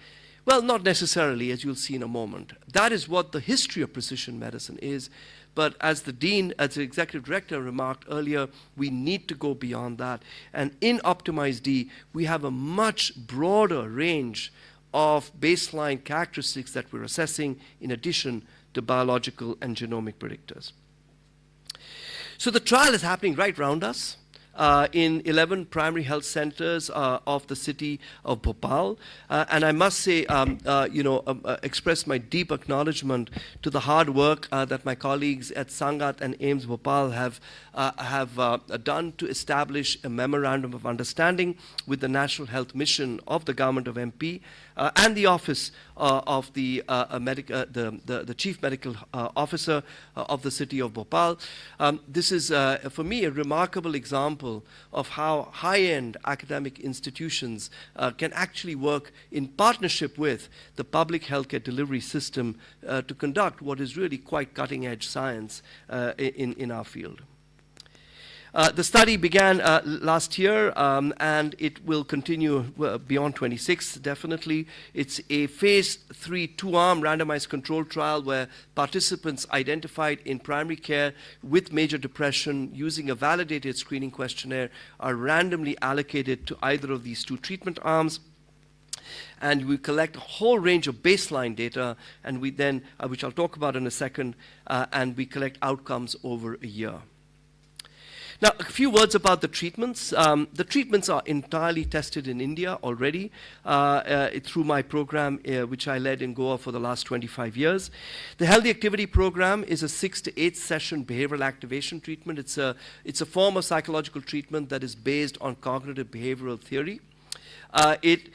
Well, not necessarily, as you'll see in a moment. That is what the history of precision medicine is. But as the dean, as the executive director remarked earlier, we need to go beyond that. And in OPTIMIZE-D, we have a much broader range of baseline characteristics that we're assessing in addition to biological and genomic predictors. So the trial is happening right around us. In 11 primary health centers of the city of Bhopal. And I must say, express my deep acknowledgement to the hard work that my colleagues at Sangat and AIIMS Bhopal have done to establish a memorandum of understanding with the National Health Mission of the Government of MP and the Office of the Chief Medical Officer of the city of Bhopal. This is, for me, a remarkable example of how high-end academic institutions can actually work in partnership with the public healthcare delivery system to conduct what is really quite cutting-edge science in our field. The study began last year, and it will continue beyond 26, definitely. It's a phase 3 2-arm randomized controlled trial where participants identified in primary care with major depression using a validated screening questionnaire are randomly allocated to either of these 2 treatment arms. And we collect a whole range of baseline data, and we then, which I'll talk about in a second, and we collect outcomes over a year. Now, a few words about the treatments. The treatments are entirely tested in India already through my program, which I led in Goa for the last 25 years. The Healthy Activity Program is a 6 to 8 session behavioral activation treatment. It's a form of psychological treatment that is based on cognitive behavioral theory. It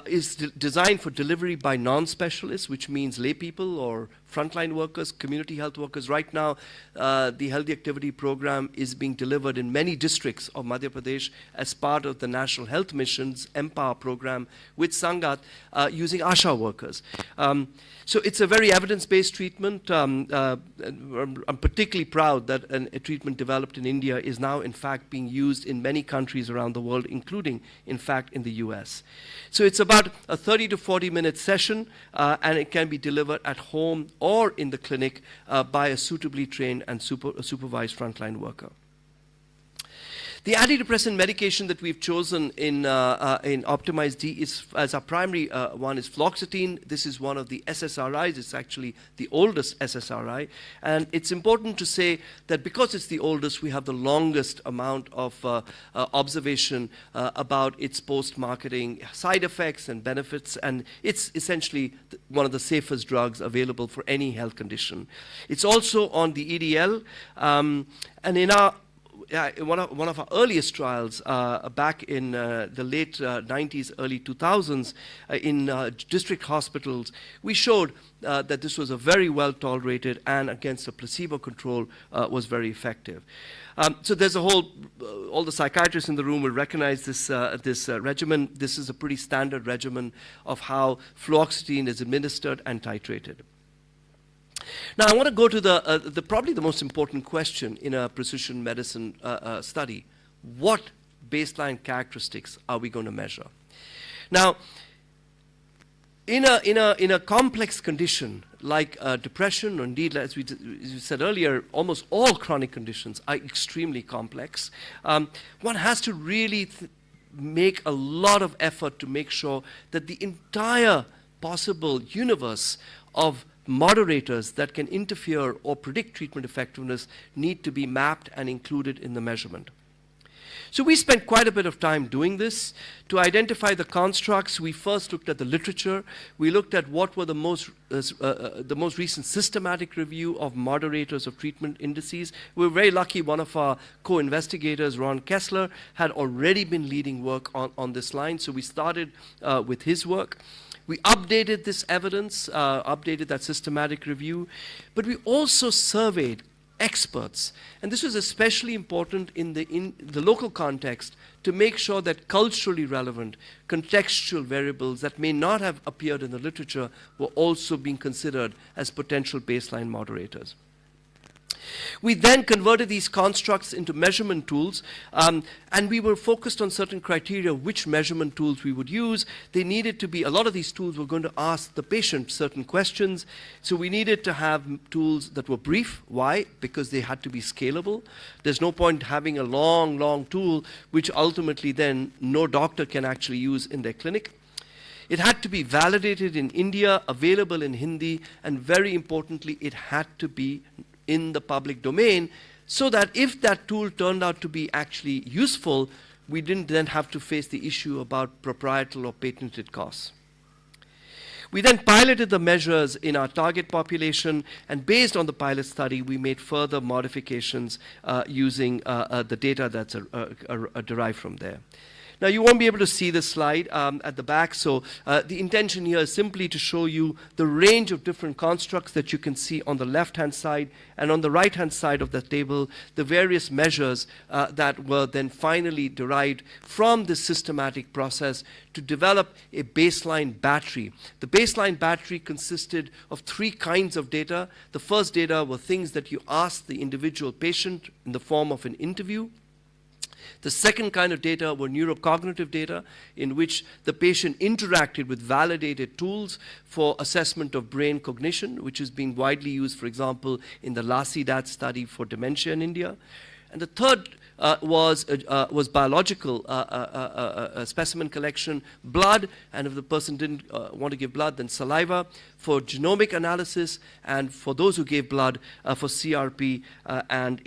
is designed for delivery by non-specialists, which means lay people or frontline workers, community health workers. Right now, the Healthy Activity Program is being delivered in many districts of Madhya Pradesh as part of the National Health Mission's Empower program with Sangat using ASHA workers. So it's a very evidence-based treatment. I'm particularly proud that a treatment developed in India is now, in fact, being used in many countries around the world, including, in fact, in the US. So it's about a 30 to 40-minute session, and it can be delivered at home or in the clinic by a suitably trained and supervised frontline worker. The antidepressant medication that we've chosen in Optimize D is, as our primary one, is fluoxetine. This is one of the SSRIs. It's actually the oldest SSRI. And it's important to say that because it's the oldest, we have the longest amount of observation about its post-marketing side effects and benefits. And it's essentially one of the safest drugs available for any health condition. It's also on the EDL. And in one of our earliest trials back in the late 90s, early 2000s, in district hospitals, we showed that this was a very well tolerated and against a placebo control was very effective. So there's a whole, all the psychiatrists in the room will recognize this, regimen. This is a pretty standard regimen of how fluoxetine is administered and titrated. Now, I want to go to the probably the most important question in a precision medicine study. What baseline characteristics are we going to measure? Now, in a complex condition like depression, or indeed, as we said earlier, almost all chronic conditions are extremely complex. One has to really make a lot of effort to make sure that the entire possible universe of moderators that can interfere or predict treatment effectiveness need to be mapped and included in the measurement. So we spent quite a bit of time doing this. To identify the constructs, we first looked at the literature. We looked at what were the most recent systematic review of moderators of treatment indices. We were very lucky one of our co-investigators, Ron Kessler, had already been leading work on this line, so we started with his work. We updated this evidence, updated that systematic review, but we also surveyed experts. And this was especially important in the local context to make sure that culturally relevant, contextual variables that may not have appeared in the literature were also being considered as potential baseline moderators. We then converted these constructs into measurement tools, and we were focused on certain criteria which measurement tools we would use. They needed to be, a lot of these tools were going to ask the patient certain questions, so we needed to have tools that were brief. Why? Because they had to be scalable. There's no point having a long tool which ultimately then no doctor can actually use in their clinic. It had to be validated in India, available in Hindi, and very importantly, it had to be in the public domain, so that if that tool turned out to be actually useful, we didn't then have to face the issue about proprietary or patented costs. We then piloted the measures in our target population, and based on the pilot study, we made further modifications using the data that's derived from there. Now, you won't be able to see this slide at the back, so the intention here is simply to show you the range of different constructs that you can see on the left-hand side, and on the right-hand side of the table, the various measures that were then finally derived from this systematic process to develop a baseline battery. The baseline battery consisted of 3 kinds of data. The first data were things that you asked the individual patient in the form of an interview. The second kind of data were neurocognitive data, in which the patient interacted with validated tools for assessment of brain cognition, which is being widely used, for example, in the LASIDAT study for dementia in India. And the third was biological specimen collection, blood, and if the person didn't want to give blood, then saliva, for genomic analysis, and for those who gave blood, for CRP and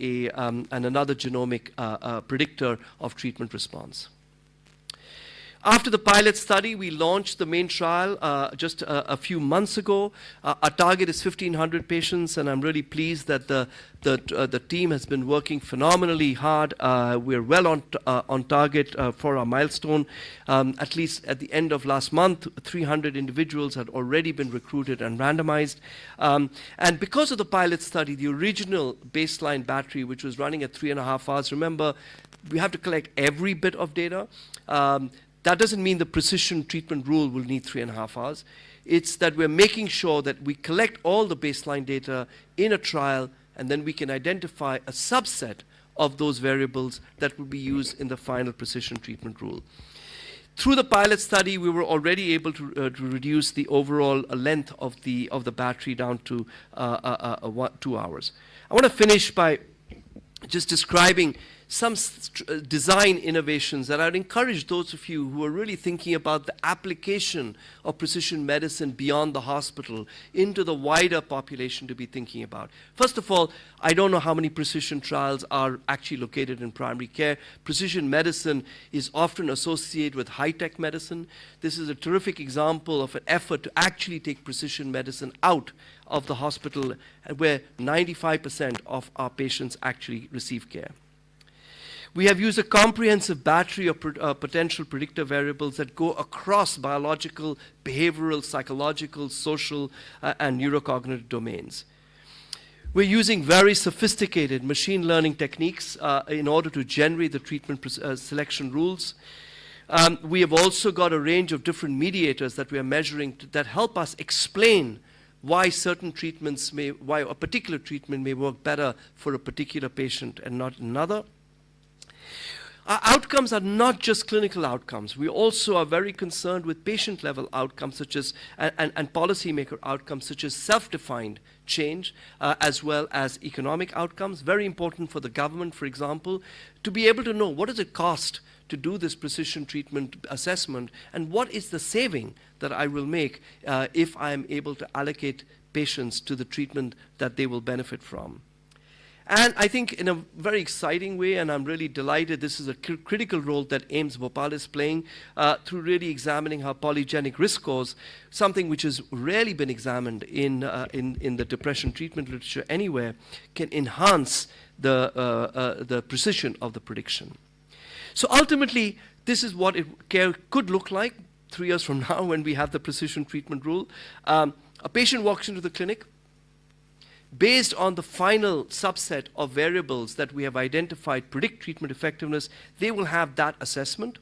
another genomic predictor of treatment response. After the pilot study, we launched the main trial just a few months ago. Our target is 1,500 patients, and I'm really pleased that the team has been working phenomenally hard. We're well on target for our milestone. At least at the end of last month, 300 individuals had already been recruited and randomized. And because of the pilot study, the original baseline battery, which was running at 3.5 hours, remember, we have to collect every bit of data. That doesn't mean the precision treatment rule will need 3.5 hours. It's that we're making sure that we collect all the baseline data in a trial, and then we can identify a subset of those variables that will be used in the final precision treatment rule. Through the pilot study, we were already able to reduce the overall length of the battery down to 2 hours. I want to finish by just describing some design innovations that I'd encourage those of you who are really thinking about the application of precision medicine beyond the hospital into the wider population to be thinking about. First of all, I don't know how many precision trials are actually located in primary care. Precision medicine is often associated with high-tech medicine. This is a terrific example of an effort to actually take precision medicine out of the hospital, where 95% of our patients actually receive care. We have used a comprehensive battery of potential predictor variables that go across biological, behavioral, psychological, social, and neurocognitive domains. We're using very sophisticated machine learning techniques in order to generate the treatment selection rules. We have also got a range of different mediators that we are measuring that help us explain why certain treatments why a particular treatment may work better for a particular patient and not another. Our outcomes are not just clinical outcomes. We also are very concerned with patient-level outcomes such as, and policymaker outcomes such as self-defined change, as well as economic outcomes. Very important for the government, for example, to be able to know what does it cost to do this precision treatment assessment, and what is the saving that I will make if I am able to allocate patients to the treatment that they will benefit from. And I think in a very exciting way, and I'm really delighted, this is a critical role that AIIMS Bhopal is playing through really examining how polygenic risk scores, something which has rarely been examined in the depression treatment literature anywhere, can enhance the precision of the prediction. So ultimately, this is what care could look like 3 years from now when we have the precision treatment rule. A patient walks into the clinic. Based on the final subset of variables that we have identified predict treatment effectiveness, they will have that assessment.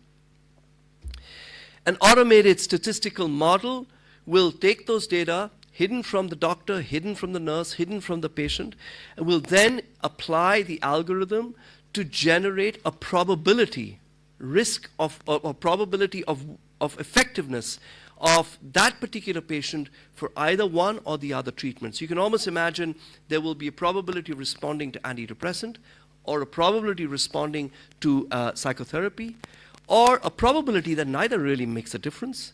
An automated statistical model will take those data, hidden from the doctor, hidden from the nurse, hidden from the patient, and will then apply the algorithm to generate a probability probability of effectiveness of that particular patient for either one or the other treatments. You can almost imagine there will be a probability of responding to antidepressant, or a probability of responding to psychotherapy, or a probability that neither really makes a difference,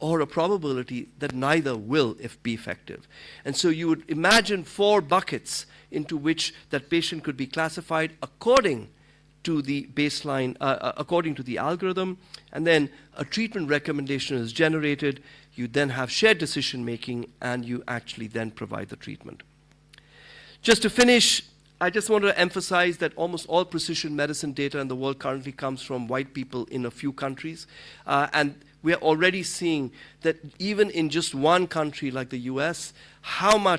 or a probability that neither will be effective. And so you would imagine 4 buckets into which that patient could be classified according to the baseline, according to the algorithm, and then a treatment recommendation is generated. You then have shared decision making, and you actually then provide the treatment. Just to finish, I just want to emphasize that almost all precision medicine data in the world currently comes from white people in a few countries, and we are already seeing that even in just one country like the US, how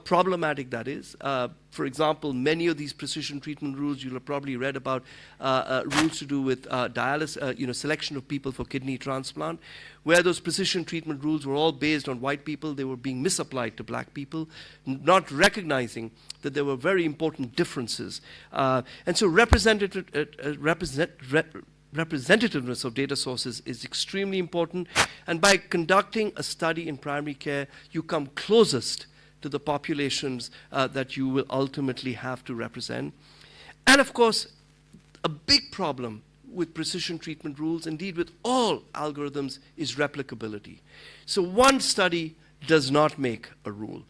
problematic that is. For example, many of these precision treatment rules, you'll have probably read about rules to do with dialysis, selection of people for kidney transplant, where those precision treatment rules were all based on white people. They were being misapplied to black people, not recognizing that there were very important differences. And so representativeness of data sources is extremely important. And by conducting a study in primary care, you come closest to the populations that you will ultimately have to represent. And of course, a big problem with precision treatment rules, indeed with all algorithms, is replicability. So one study does not make a rule.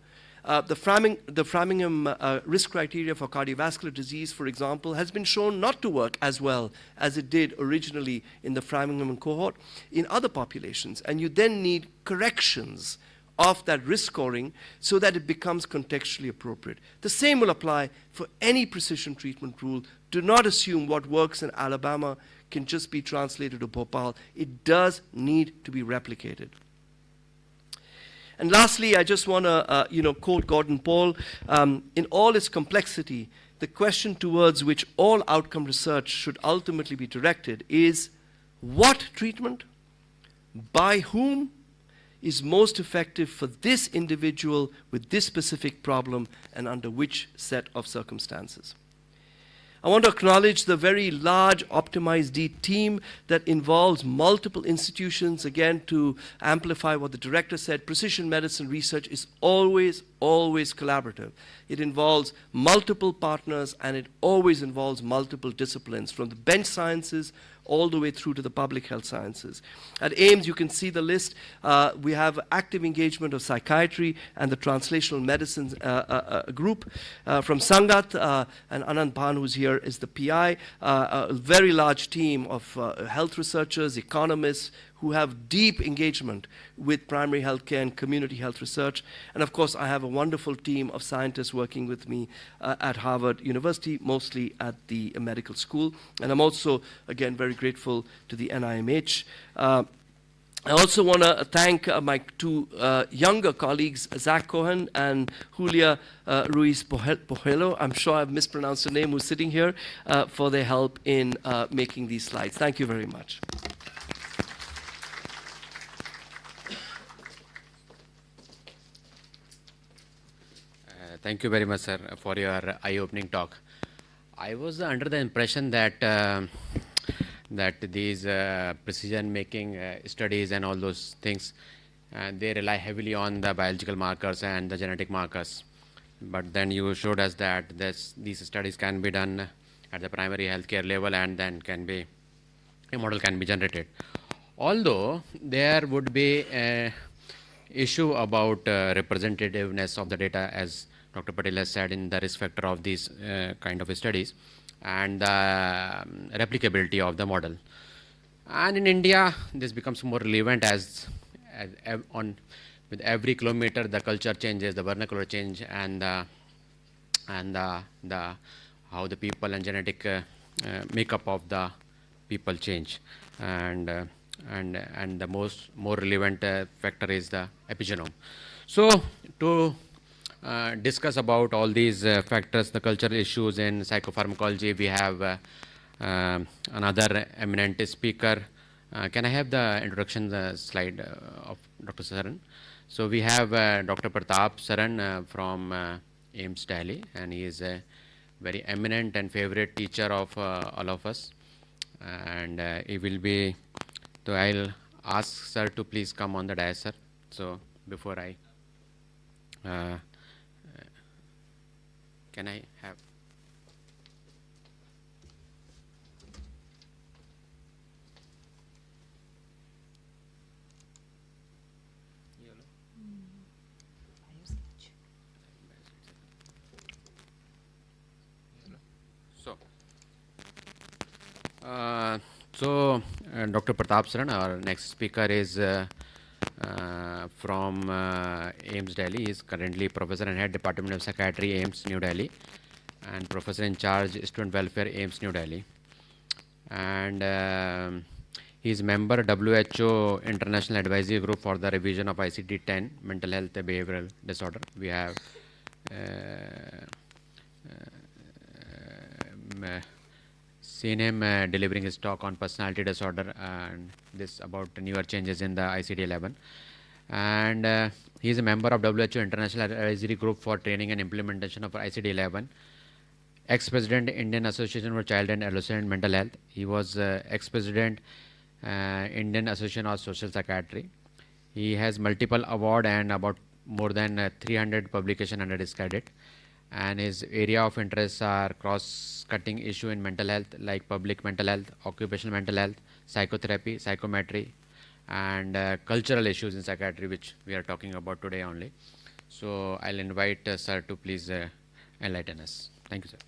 The Framingham risk criteria for cardiovascular disease, for example, has been shown not to work as well as it did originally in the Framingham cohort in other populations. And you then need corrections of that risk scoring so that it becomes contextually appropriate. The same will apply for any precision treatment rule. Do not assume what works in Alabama can just be translated to Bhopal. It does need to be replicated. And lastly, I just want to quote Gordon Paul. In all its complexity, the question towards which all outcome research should ultimately be directed is what treatment, by whom, is most effective for this individual with this specific problem and under which set of circumstances. I want to acknowledge the very large OptimizeD team that involves multiple institutions. Again, to amplify what the director said, precision medicine research is always collaborative. It involves multiple partners and it always involves multiple disciplines, from the bench sciences all the way through to the public health sciences. At AIIMS, you can see the list. We have active engagement of psychiatry and the translational medicine group. From Sangat, and Anand Bhan, who's here, is the PI. A very large team of health researchers, economists, who have deep engagement with primary healthcare and community health research. And of course, I have a wonderful team of scientists working with me at Harvard University, mostly at the medical school. And I'm also, again, very grateful to the NIMH. I also want to thank my two younger colleagues, Zach Cohen and Julia Ruiz Pojelo. I'm sure I've mispronounced her name, who's sitting here, for their help in making these slides. Thank you very much. Thank you very much, sir, for your eye-opening talk. I was under the impression that that these precision-making studies and all those things, they rely heavily on the biological markers and the genetic markers. But then you showed us that these studies can be done at the primary healthcare level, and then a model can be generated. Although there would be an issue about representativeness of the data, as Dr. Patel has said, in the risk factor of these kind of studies, and the replicability of the model. And in India, this becomes more relevant as with every kilometer the culture changes, the vernacular change, and how the people and genetic makeup of the people change, and the more relevant factor is the epigenome. So to discuss about all these factors, the cultural issues in psychopharmacology, we have another eminent speaker. Can I have the introduction slide of Dr. Saran? So we have Dr. Pratap Saran from AIIMS Delhi, and he is a very eminent and favorite teacher of all of us. And he will be, so I'll ask sir to please come on the dais, sir. So before I, can I have? So, Dr. Pratap Saran, our next speaker, is from AIIMS Delhi. He is currently Professor and Head Department of Psychiatry, AIIMS New Delhi, and Professor in Charge Student Welfare, AIIMS New Delhi. And he is member WHO International Advisory Group for the revision of ICD-10 Mental Health Behavioral Disorder. We have seen him delivering his talk on personality disorder and this about newer changes in the ICD-11. And he is a member of WHO International Advisory Group for training and implementation of ICD-11. Ex-President Indian Association for Child and Adolescent Mental Health. He was ex-President Indian Association of Social Psychiatry. He has multiple award and about more than 300 publication under his credit. And his area of interests are cross-cutting issue in mental health, like public mental health, occupational mental health, psychotherapy, psychometry, and cultural issues in psychiatry, which we are talking about today only. So I'll invite sir to please enlighten us. Thank you, sir.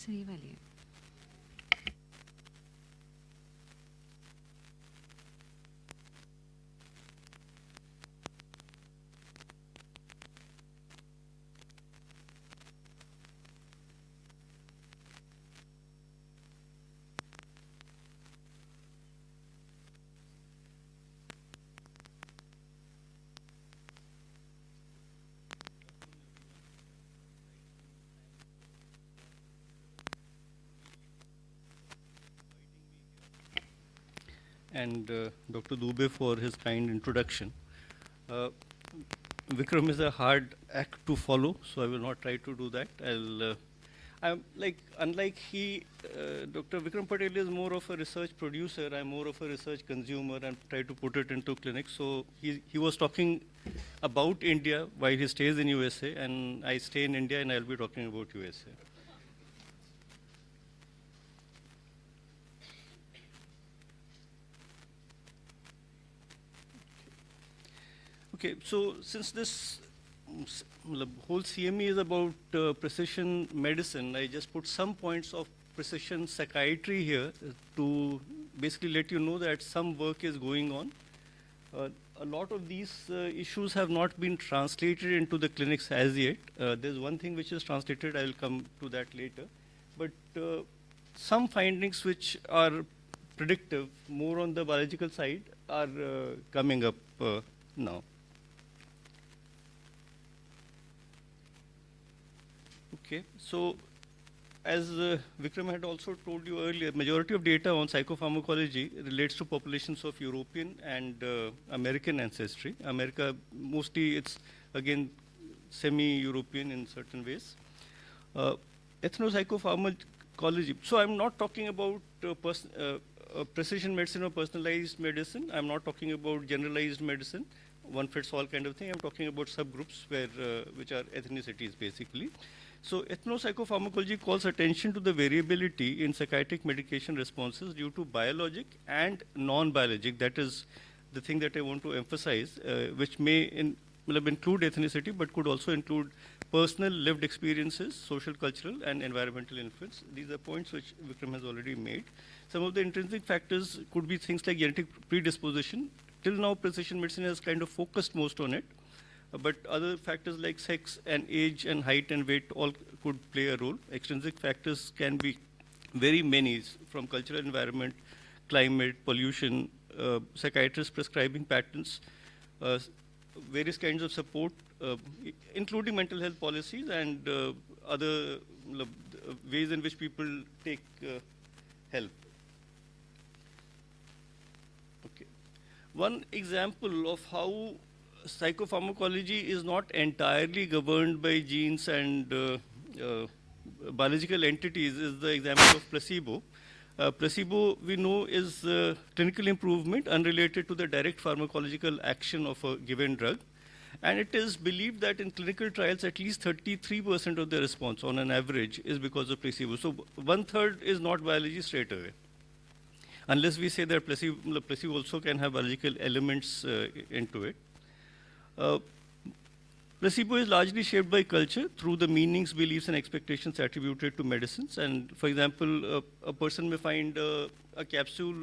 सही वाली है. and Dr. Dubey for his kind introduction. Vikram is a hard act to follow, so I will not try to do that. I'm like, unlike he, Dr. Vikram Patel is more of a research producer. I'm more of a research consumer and try to put it into clinics. So he was talking about India while he stays in USA, and I stay in India and I'll be talking about USA. Okay, so since this whole CME is about precision medicine, I just put some points of precision psychiatry here to basically let you know that some work is going on. A lot of these issues have not been translated into the clinics as yet. There's one thing which is translated, I will come to that later. But some findings which are predictive, more on the biological side, are coming up now. Okay, so as Vikram had also told you earlier, majority of data on psychopharmacology relates to populations of European and American ancestry. America, mostly it's again semi-European in certain ways. Ethnopsychopharmacology, so I'm not talking about precision medicine or personalized medicine. I'm not talking about generalized medicine, one fits all kind of thing. I'm talking about subgroups where, which are ethnicities basically. So ethnopsychopharmacology calls attention to the variability in psychiatric medication responses due to biologic and non-biologic. That is the thing that I want to emphasize, which may include ethnicity, but could also include personal lived experiences, social, cultural, and environmental influence. These are points which Vikram has already made. Some of the intrinsic factors could be things like genetic predisposition. Till now, precision medicine has kind of focused most on it. But other factors like sex and age and height and weight all could play a role. Extrinsic factors can be very many, from cultural environment, climate, pollution, psychiatrist prescribing patterns, various kinds of support, including mental health policies and other ways in which people take help. Okay. One example of how psychopharmacology is not entirely governed by genes and biological entities is the example of placebo. Placebo, we know, is clinical improvement unrelated to the direct pharmacological action of a given drug. And it is believed that in clinical trials, at least 33% of the response on an average is because of placebo. So 1/3 is not biology straight away. Unless we say that placebo also can have biological elements into it. Placebo is largely shaped by culture through the meanings, beliefs, and expectations attributed to medicines. And for example, a person may find a capsule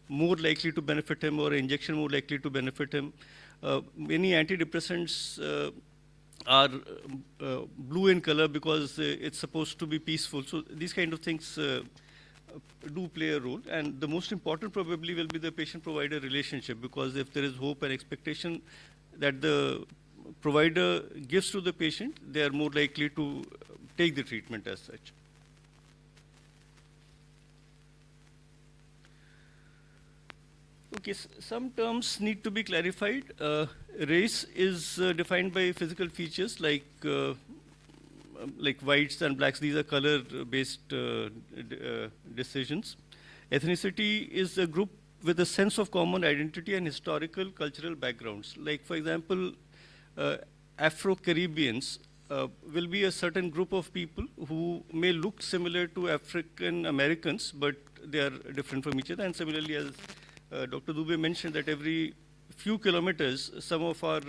more likely to benefit him or an injection more likely to benefit him. Many antidepressants are blue in color because it's supposed to be peaceful. So these kind of things do play a role. And the most important probably will be the patient-provider relationship, because if there is hope and expectation that the provider gives to the patient, they are more likely to take the treatment as such. Okay, some terms need to be clarified. Race is defined by physical features like whites and blacks. These are color-based decisions. Ethnicity is a group with a sense of common identity and historical cultural backgrounds. Like, for example, Afro-Caribbeans will be a certain group of people who may look similar to African Americans, but they are different from each other. And similarly, as Dr. Dubey mentioned, that every few kilometers, some of our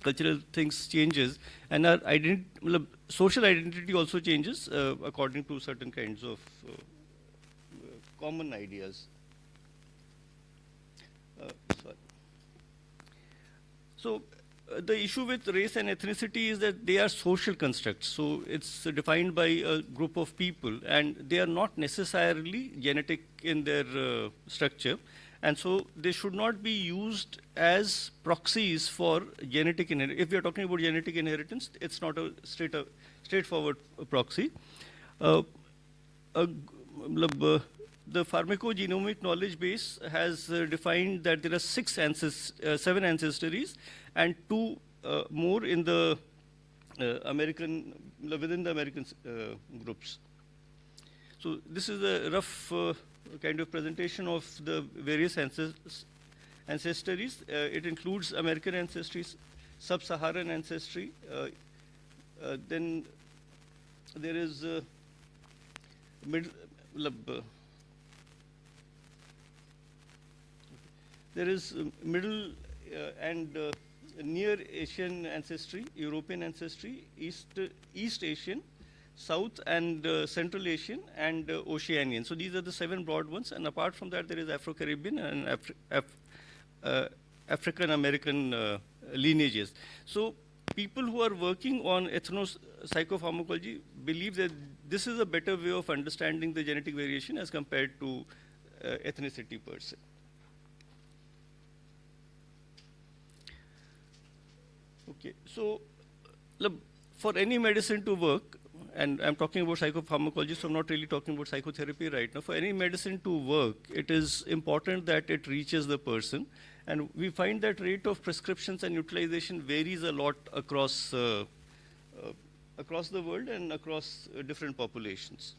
cultural things changes, and our social identity also changes according to certain kinds of common ideas. So the issue with race and ethnicity is that they are social constructs. So it's defined by a group of people, and they are not necessarily genetic in their structure. And so they should not be used as proxies for genetic inheritance. If we are talking about genetic inheritance, it's not a straightforward proxy. The pharmacogenomic knowledge base has defined that there are 7 ancestries and 2 more in the within the American groups. So this is a rough kind of presentation of the various ancestries. It includes American ancestry, sub-Saharan ancestry. Then there is Middle and Near Asian ancestry, European ancestry, East Asian, South and Central Asian, and Oceanian. So these are the 7 broad ones. And apart from that, there is Afro-Caribbean and African-American lineages. So people who are working on ethno-psychopharmacology believe that this is a better way of understanding the genetic variation as compared to ethnicity per se. Okay, so for any medicine to work, and I'm talking about psychopharmacology, so I'm not really talking about psychotherapy right now. For any medicine to work, it is important that it reaches the person. And we find that rate of prescriptions and utilization varies a lot across the world and across different populations.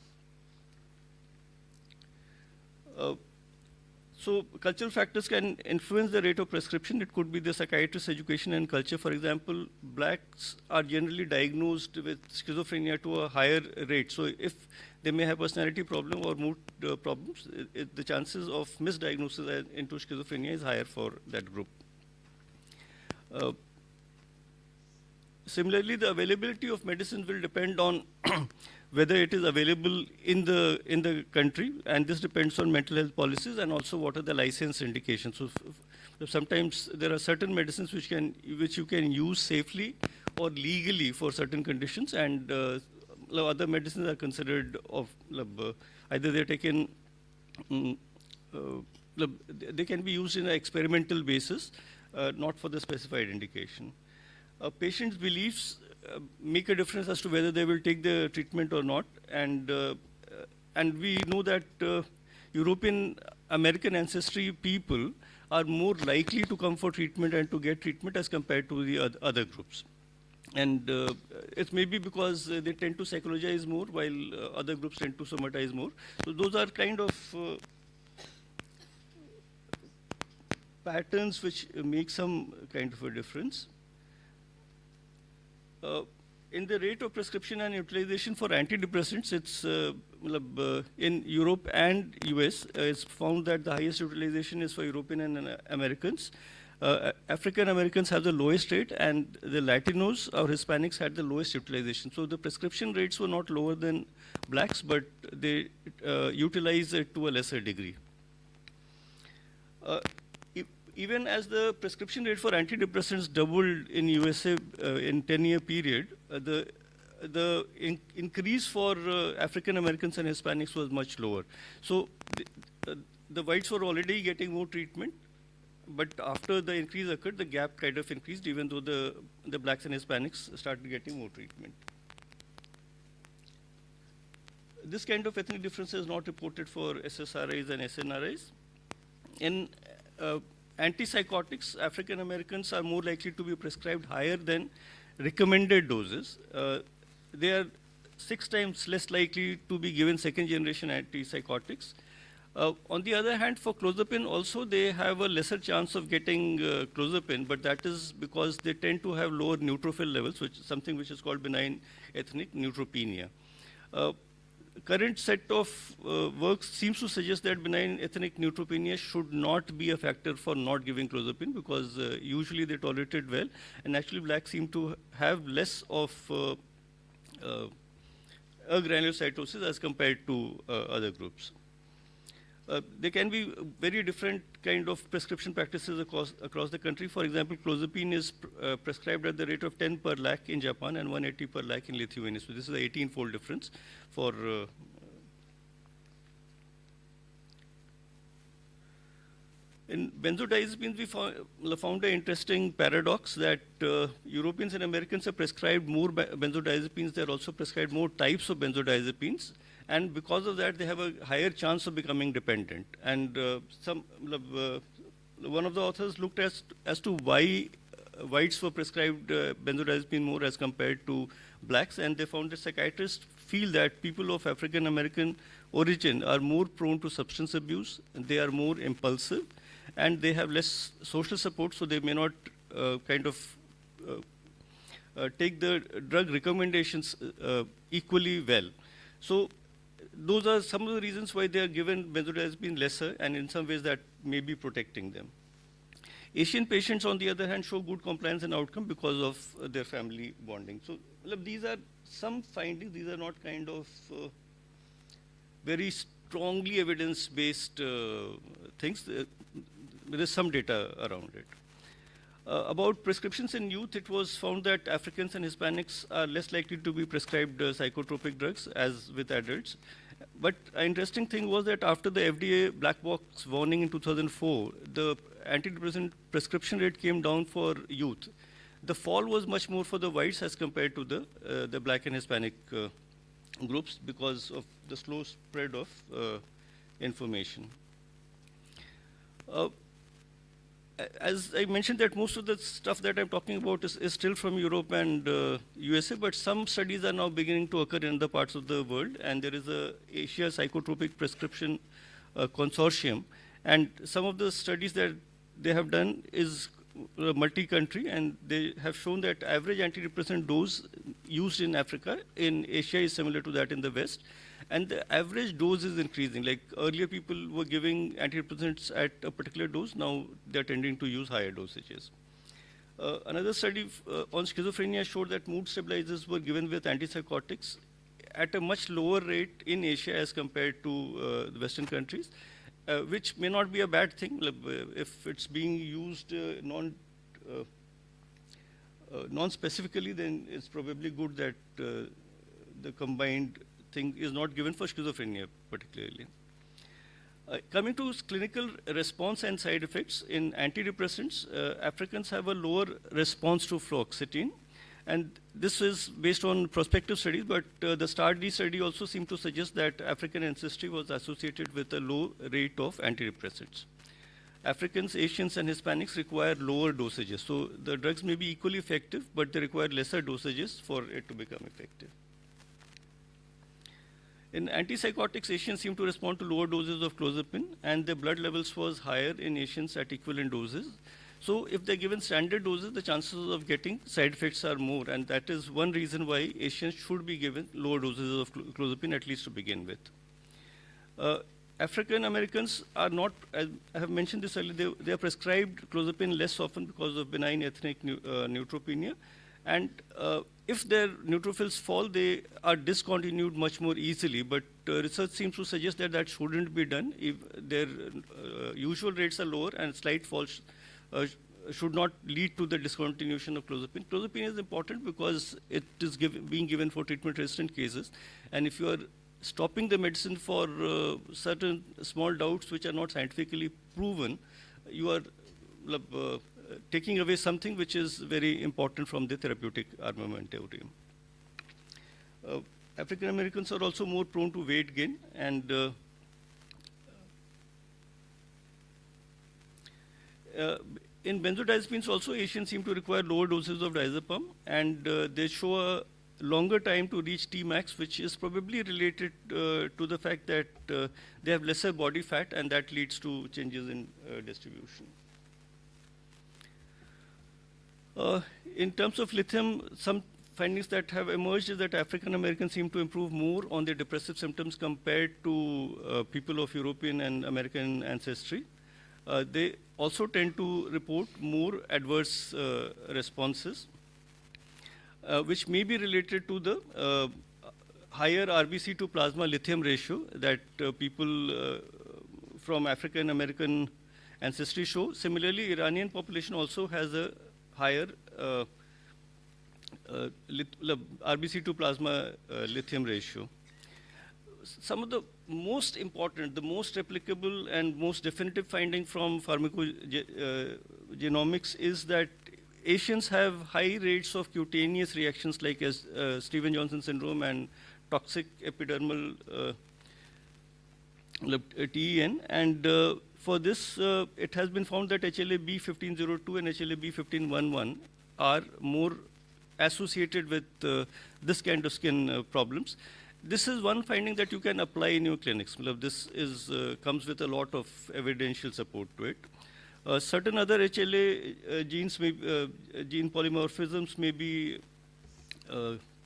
So cultural factors can influence the rate of prescription. It could be the psychiatrist's education and culture. For example, blacks are generally diagnosed with schizophrenia to a higher rate. So if they may have personality problem or mood problems, the chances of misdiagnosis into schizophrenia is higher for that group. Similarly, the availability of medicines will depend on whether it is available in the country, and this depends on mental health policies and also what are the license indications. So sometimes there are certain medicines which you can use safely or legally for certain conditions, and other medicines are considered either they're taken, they can be used in an experimental basis, not for the specified indication. Patients' beliefs make a difference as to whether they will take the treatment or not, and we know that European American ancestry people are more likely to come for treatment and to get treatment as compared to the other groups. And it may be because they tend to psychologize more while other groups tend to somatize more. So those are kind of patterns which make some kind of a difference. In the rate of prescription and utilization for antidepressants, it's in Europe and US, it's found that the highest utilization is for European and Americans. African Americans have the lowest rate, and the Latinos or Hispanics had the lowest utilization. So the prescription rates were not lower than blacks, but they utilize it to a lesser degree. Even as the prescription rate for antidepressants doubled in USA in 10-year period, the increase for African Americans and Hispanics was much lower. So the whites were already getting more treatment, but after the increase occurred, the gap kind of increased, even though the blacks and Hispanics started getting more treatment. This kind of ethnic difference is not reported for SSRIs and SNRIs. In antipsychotics, African Americans are more likely to be prescribed higher than recommended doses. They are 6 times less likely to be given second generation antipsychotics. On the other hand, for clozapine also, they have a lesser chance of getting clozapine, but that is because they tend to have lower neutrophil levels, which is something which is called benign ethnic neutropenia. Current set of works seems to suggest that benign ethnic neutropenia should not be a factor for not giving clozapine, because usually they tolerate it well, and actually blacks seem to have less of agranulocytosis as compared to other groups. There can be very different kind of prescription practices across the country. For example, clozapine is prescribed at the rate of 10 per lakh in Japan and 180 per lakh in Lithuania. So this is an 18-fold difference for in benzodiazepines, we found an interesting paradox that Europeans and Americans are prescribed more benzodiazepines. They're also prescribed more types of benzodiazepines. And because of that, they have a higher chance of becoming dependent. And one of the authors looked as to why whites were prescribed benzodiazepine more as compared to blacks, and they found that psychiatrists feel that people of African American origin are more prone to substance abuse, and they are more impulsive, and they have less social support, so they may not take the drug recommendations equally well. So those are some of the reasons why they are given benzodiazepine lesser, and in some ways that may be protecting them. Asian patients, on the other hand, show good compliance and outcome because of their family bonding. So these are some findings. These are not kind of very strongly evidence-based things. There is some data around it. About prescriptions in youth, it was found that Africans and Hispanics are less likely to be prescribed psychotropic drugs as with adults. But an interesting thing was that after the FDA black box warning in 2004, the antidepressant prescription rate came down for youth. The fall was much more for the whites as compared to the black and Hispanic groups because of the slow spread of information. As I mentioned, that most of the stuff that I'm talking about is still from Europe and USA, but some studies are now beginning to occur in other parts of the world, and there is a Asia Psychotropic Prescription Consortium, and some of the studies that they have done is multi-country, and they have shown that average antidepressant dose used in Africa, in Asia is similar to that in the West, and the average dose is increasing. Like earlier people were giving antidepressants at a particular dose, now they're tending to use higher dosages. Another study on schizophrenia showed that mood stabilizers were given with antipsychotics at a much lower rate in Asia as compared to the Western countries, which may not be a bad thing if it's being used non-specifically, then it's probably good that the combined thing is not given for schizophrenia particularly. Coming to clinical response and side effects, in antidepressants, Africans have a lower response to fluoxetine, and this is based on prospective studies, but the STAR-D study also seemed to suggest that African ancestry was associated with a low rate of antidepressants. Africans, Asians, and Hispanics require lower dosages, so the drugs may be equally effective, but they require lesser dosages for it to become effective. In antipsychotics, Asians seem to respond to lower doses of clozapine, and their blood levels was higher in Asians at equivalent doses. So if they're given standard doses, the chances of getting side effects are more, and that is one reason why Asians should be given lower doses of clozapine, at least to begin with. African Americans are not, as I have mentioned this earlier, they are prescribed clozapine less often because of benign ethnic neutropenia, and if their neutrophils fall, they are discontinued much more easily, but research seems to suggest that that shouldn't be done. If their usual rates are lower and slight falls should not lead to the discontinuation of clozapine. Clozapine is important because it is being given for treatment-resistant cases, and if you are stopping the medicine for certain small doubts which are not scientifically proven, you are taking away something which is very important from the therapeutic armamentarium. African Americans are also more prone to weight gain, and in benzodiazepines also, Asians seem to require lower doses of diazepam, and they show a longer time to reach Tmax, which is probably related to the fact that they have lesser body fat, and that leads to changes in distribution. In terms of lithium, some findings that have emerged is that African Americans seem to improve more on their depressive symptoms compared to people of European and American ancestry. They also tend to report more adverse responses, which may be related to the higher RBC to plasma lithium ratio that people from African American ancestry show. Similarly, Iranian population also has a higher RBC to plasma lithium ratio. Some of the most important, the most replicable and most definitive finding from pharmacogenomics is that Asians have high rates of cutaneous reactions like as Stevens-Johnson syndrome and toxic epidermal TEN, and for this it has been found that HLA-B1502 and HLA-B1511 are more associated with this kind of skin problems. This is one finding that you can apply in your clinics. This is comes with a lot of evidential support to it. Certain other HLA genes, gene polymorphisms may be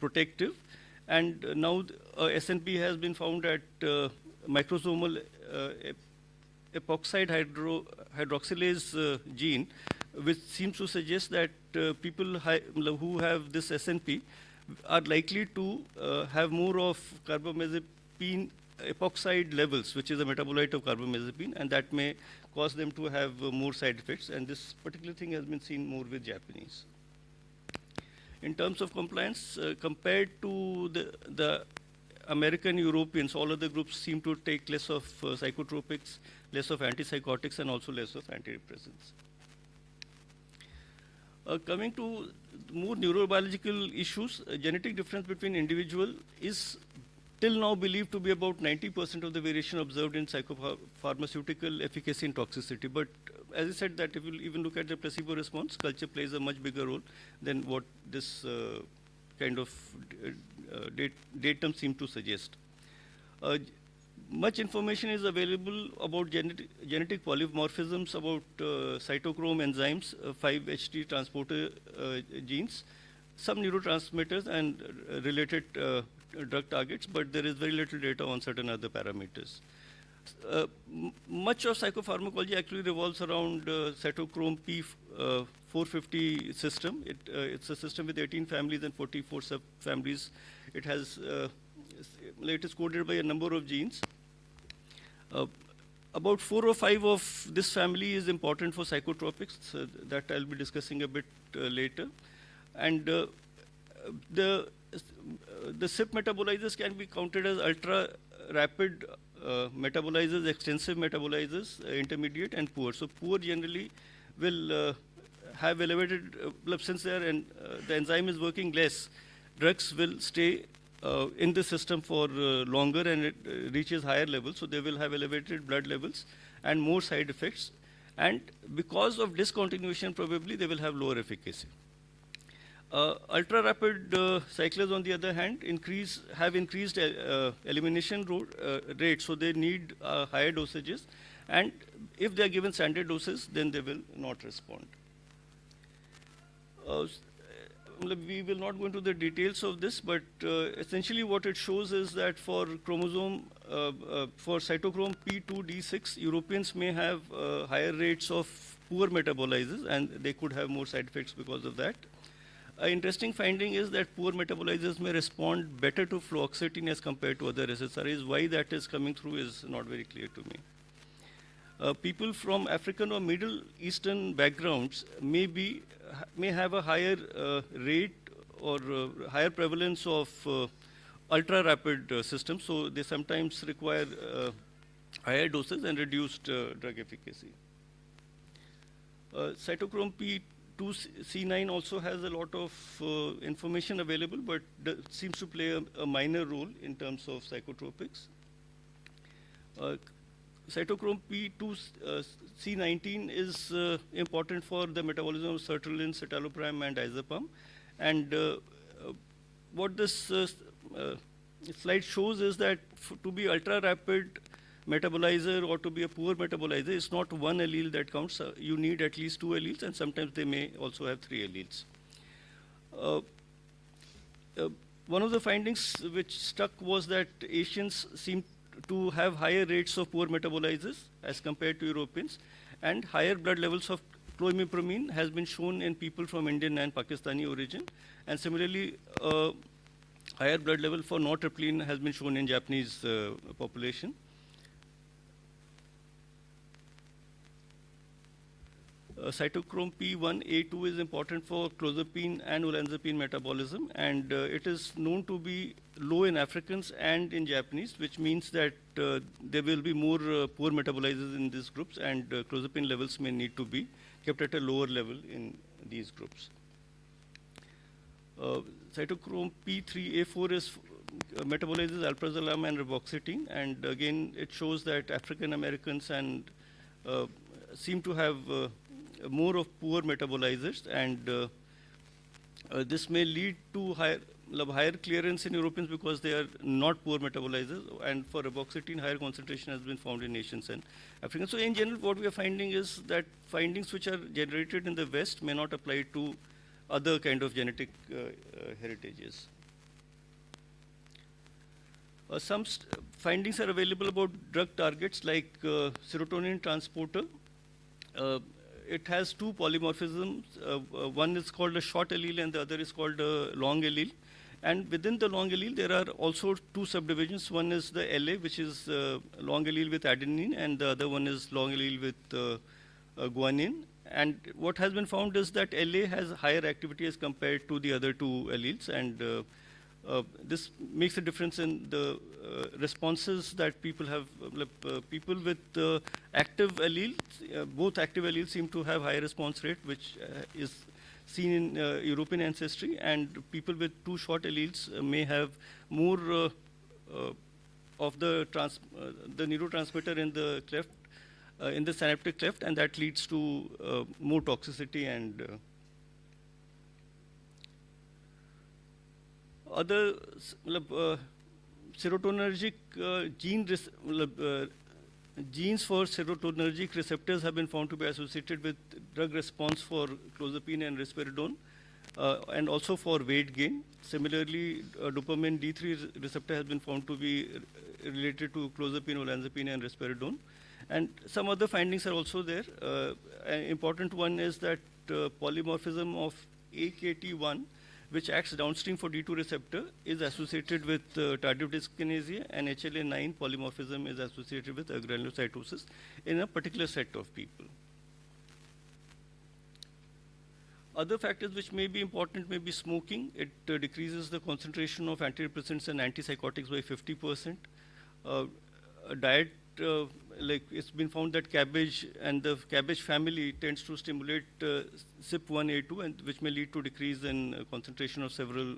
protective, and now SNP has been found at microsomal epoxide hydroxylase gene, which seems to suggest that people who have this SNP are likely to have more of carbamazepine epoxide levels, which is a metabolite of carbamazepine, and that may cause them to have more side effects, and this particular thing has been seen more with Japanese. In terms of compliance, compared to the American Europeans, all other groups seem to take less of psychotropics, less of antipsychotics, and also less of antidepressants. Coming to more neurobiological issues, genetic difference between individuals is till now believed to be about 90% of the variation observed in psychopharmaceutical efficacy and toxicity. But as I said, that if you even look at the placebo response, culture plays a much bigger role than what this kind of datum seem to suggest. Much information is available about genetic polymorphisms, about cytochrome enzymes, 5-HT transporter genes, some neurotransmitters and related drug targets, but there is very little data on certain other parameters. Much of psychopharmacology actually revolves around cytochrome P450 system. It's a system with 18 families and 44 subfamilies. It has it is coded by a number of genes. About 4 or 5 of this family is important for psychotropics, that I'll be discussing a bit later. And the CYP metabolizers can be counted as ultra rapid metabolizers, extensive metabolizers, intermediate, and poor. So poor generally will have elevated, since they are the enzyme is working less, drugs will stay in the system for longer, and it reaches higher levels, so they will have elevated blood levels and more side effects, and because of discontinuation probably they will have lower efficacy. Ultra rapid cyclers on the other hand have increased elimination rate, so they need higher dosages, and if they are given standard doses then they will not respond. We will not go into the details of this, but essentially what it shows is that for chromosome, for cytochrome P2D6, Europeans may have higher rates of poor metabolizers, and they could have more side effects because of that. An interesting finding is that poor metabolizers may respond better to fluoxetine as compared to other SSRIs. Why that is coming through is not very clear to me. People from African or Middle Eastern backgrounds may have a higher rate or higher prevalence of ultra rapid systems, so they sometimes require higher doses and reduced drug efficacy. Cytochrome P2C9 also has a lot of information available, but seems to play a minor role in terms of psychotropics. cytochrome P2C19 is important for the metabolism of sertraline, citalopram, and diazepam. And what this slide shows is that to be ultra-rapid metabolizer or to be a poor metabolizer, it's not one allele that counts. You need at least 2 alleles, and sometimes they may also have 3 alleles. One of the findings which stuck was that Asians seem to have higher rates of poor metabolizers as compared to Europeans, and higher blood levels of cloimipramine has been shown in people from Indian and Pakistani origin, and similarly higher blood level for nortriptyline has been shown in Japanese population. Cytochrome P1A2 is important for clozapine and olanzapine metabolism, and it is known to be low in Africans and in Japanese, which means that there will be more poor metabolizers in these groups, and clozapine levels may need to be kept at a lower level in these groups. Cytochrome P3A4 is metabolizes alprazolam and reboxetine, and again it shows that African Americans and seem to have more of poor metabolizers, and this may lead to higher clearance in Europeans because they are not poor metabolizers, and for reboxetine higher concentration has been found in Asians and Africans. So in general what we are finding is that findings which are generated in the West may not apply to other kind of genetic heritages. Some findings are available about drug targets like serotonin transporter. It has 2 polymorphisms. One is called a short allele and the other is called a long allele. And within the long allele, there are also 2 subdivisions. One is the LA, which is long allele with adenine, and the other one is long allele with guanine. And what has been found is that LA has higher activity as compared to the other 2 alleles, and this makes a difference in the responses that people have. People with active alleles, both active alleles seem to have higher response rate, which is seen in European ancestry, and people with 2 short alleles may have more of the neurotransmitter in the cleft, in the synaptic cleft, and that leads to more toxicity and other serotonergic genes for serotonergic receptors have been found to be associated with drug response for clozapine and risperidone, and also for weight gain. Similarly, dopamine D3 receptor has been found to be related to clozapine, olanzapine, and risperidone. And some other findings are also there. An important one is that polymorphism of AKT1, which acts downstream for D2 receptor, is associated with tardive dyskinesia, and HLA9 polymorphism is associated with granulocytosis in a particular set of people. Other factors which may be important may be smoking. It decreases the concentration of antidepressants and antipsychotics by 50%. Diet, like it's been found that cabbage and the cabbage family tends to stimulate CYP1A2, and which may lead to decrease in concentration of several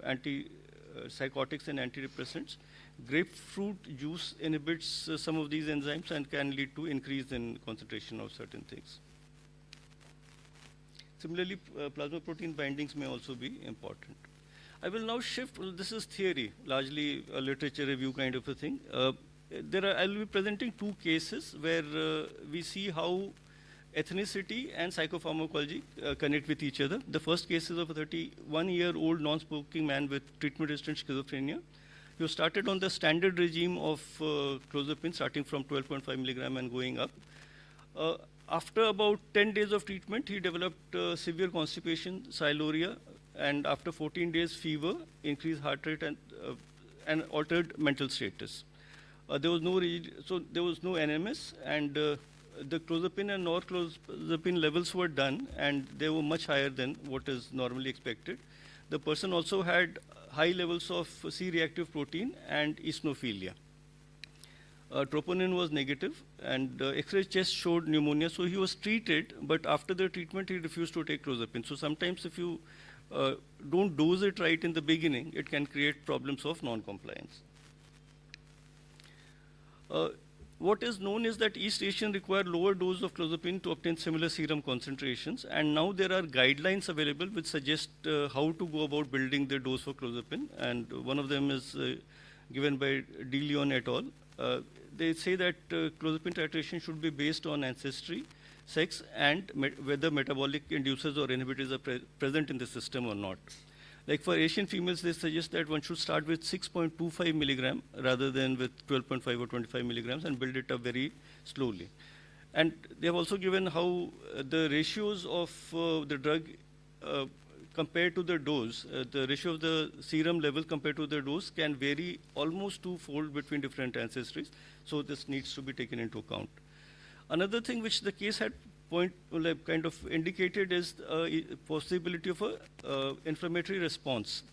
antipsychotics and antidepressants. Grapefruit juice inhibits some of these enzymes and can lead to increase in concentration of certain things. Similarly, plasma protein bindings may also be important. I will now shift. Well, this is theory, largely a literature review kind of a thing. I will be presenting 2 cases where we see how ethnicity and psychopharmacology connect with each other. The first case is of a 31-year-old non-smoking man with treatment-resistant schizophrenia. He was started on the standard regime of clozapine, starting from 12.5 milligram and going up. After about 10 days of treatment, he developed severe constipation, siluria, and after 14 days, fever, increased heart rate, and altered mental status. There was no NMS, and the clozapine and norclozapine levels were done, and they were much higher than what is normally expected. The person also had high levels of C-reactive protein and eosinophilia. Troponin was negative, and X-ray chest showed pneumonia, so he was treated, but after the treatment he refused to take clozapine. So sometimes if you don't dose it right in the beginning, it can create problems of non-compliance. what is known is that East Asians require lower dose of clozapine to obtain similar serum concentrations, and now there are guidelines available which suggest how to go about building the dose for clozapine, and one of them is given by De Leon et al. They say that clozapine titration should be based on ancestry, sex, and whether metabolic inducers or inhibitors are present in the system or not. Like for Asian females, they suggest that one should start with 6.25 milligram rather than with 12.5 or 25 milligrams and build it up very slowly. And they have also given how the ratios of the drug compared to the dose, the ratio of the serum level compared to the dose can vary almost twofold between different ancestries. So this needs to be taken into account. Another thing which the case had kind of indicated is possibility of a inflammatory response.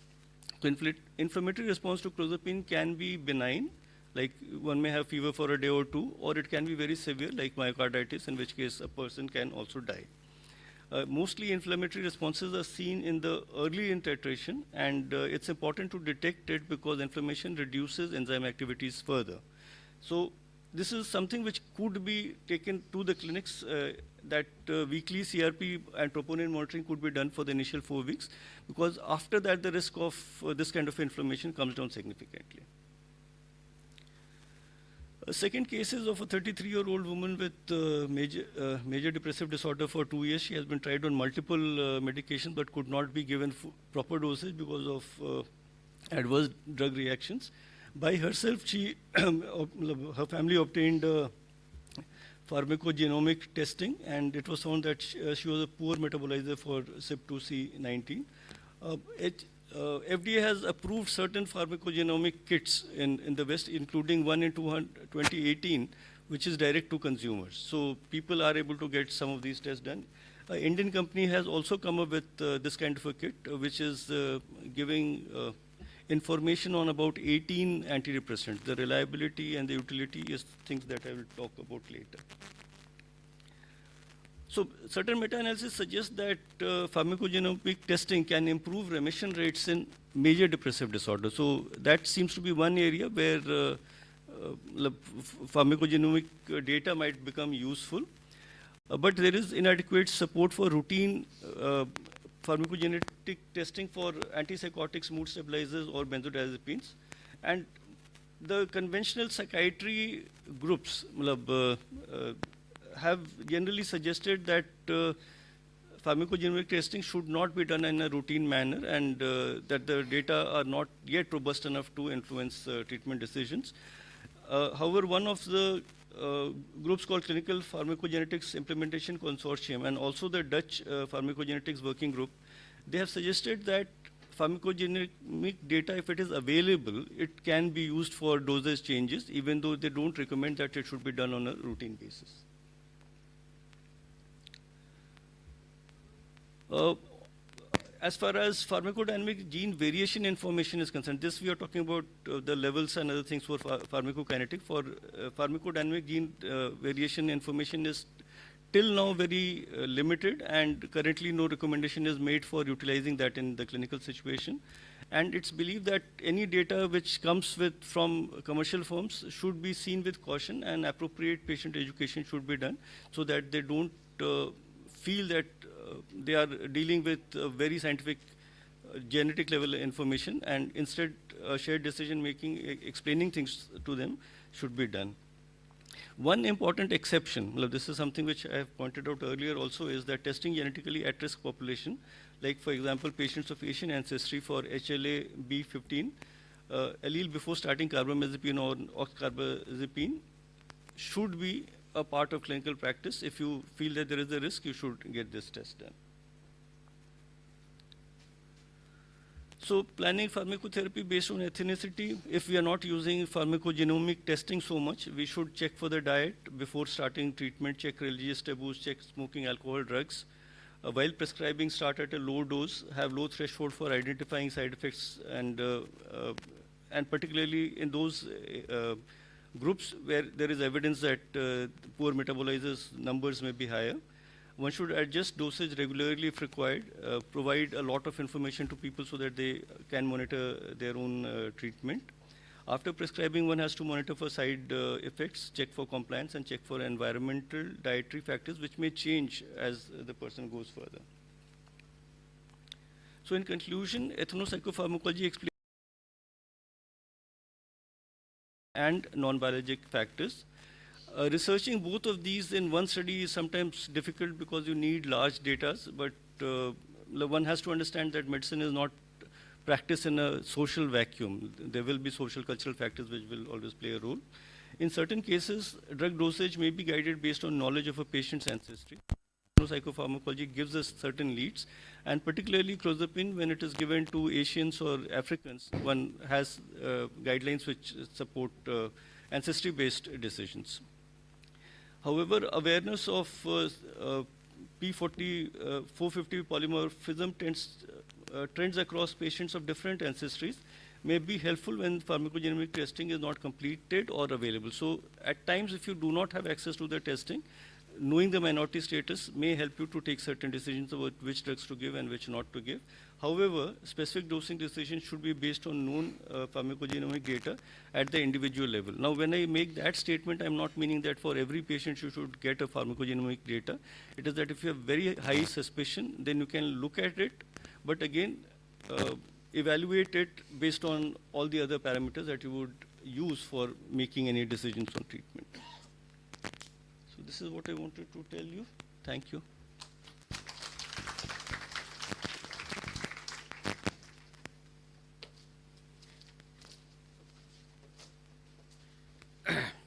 So inflammatory response to clozapine can be benign, like one may have fever for a day or two, or it can be very severe, like myocarditis, in which case a person can also die. Mostly inflammatory responses are seen in the early in titration, and it's important to detect it because inflammation reduces enzyme activities further. So this is something which could be taken to the clinics, that weekly CRP and troponin monitoring could be done for the initial 4 weeks, because after that the risk of this kind of inflammation comes down significantly. A second case is of a 33-year-old woman with major depressive disorder for 2 years. She has been tried on multiple medications but could not be given proper dosage because of adverse drug reactions. By herself, her family obtained pharmacogenomic testing, and it was found that she was a poor metabolizer for CYP2C19. FDA has approved certain pharmacogenomic kits in the West, including one in 2018, which is direct to consumers. So people are able to get some of these tests done. An Indian company has also come up with this kind of a kit, which is giving information on about 18 antidepressants. The reliability and the utility is things that I will talk about later. So certain meta-analysis suggest that pharmacogenomic testing can improve remission rates in major depressive disorder. So that seems to be one area where pharmacogenomic data might become useful. But there is inadequate support for routine pharmacogenetic testing for antipsychotics, mood stabilizers, or benzodiazepines. And the conventional psychiatry groups have generally suggested that pharmacogenomic testing should not be done in a routine manner, and that the data are not yet robust enough to influence treatment decisions. However, one of the groups called Clinical Pharmacogenetics Implementation Consortium and also the Dutch Pharmacogenetics Working Group, they have suggested that pharmacogenomic data, if it is available, it can be used for dosage changes, even though they don't recommend that it should be done on a routine basis. As far as pharmacodynamic gene variation information is concerned, this we are talking about the levels and other things for pharmacokinetic. For pharmacodynamic gene variation information is till now very limited, and currently no recommendation is made for utilizing that in the clinical situation. And it's believed that any data which comes from commercial firms should be seen with caution, and appropriate patient education should be done so that they don't feel that they are dealing with very scientific genetic level information, and instead shared decision making, explaining things to them should be done. One important exception, this is something which I have pointed out earlier also, is that testing genetically at-risk population, like for example patients of Asian ancestry for HLA-B15 allele before starting carbamazepine or oxcarbazepine should be a part of clinical practice. If you feel that there is a risk, you should get this test done. So planning pharmacotherapy based on ethnicity, if we are not using pharmacogenomic testing so much, we should check for the diet before starting treatment, check religious taboos, check smoking, alcohol, drugs. While prescribing, start at a low dose, have low threshold for identifying side effects, and particularly in those groups where there is evidence that poor metabolizers numbers may be higher. One should adjust dosage regularly if required, provide a lot of information to people so that they can monitor their own treatment. After prescribing, one has to monitor for side effects, check for compliance, and check for environmental dietary factors which may change as the person goes further. So in conclusion, ethnopsychopharmacology explains and non-biologic factors. Researching both of these in one study is sometimes difficult because you need large data, but one has to understand that medicine is not practiced in a social vacuum. There will be social cultural factors which will always play a role. In certain cases, drug dosage may be guided based on knowledge of a patient's ancestry. Psychopharmacology gives us certain leads, and particularly clozapine, when it is given to Asians or Africans, one has guidelines which support ancestry-based decisions. However, awareness of P40, 450 polymorphism trends across patients of different ancestries may be helpful when pharmacogenomic testing is not completed or available. So at times, if you do not have access to the testing, knowing the minority status may help you to take certain decisions about which drugs to give and which not to give. However, specific dosing decisions should be based on known pharmacogenomic data at the individual level. Now, when I make that statement, I'm not meaning that for every patient you should get a pharmacogenomic data. It is that if you have very high suspicion, then you can look at it, but again, evaluate it based on all the other parameters that you would use for making any decisions on treatment. So this is what I wanted to tell you. Thank you.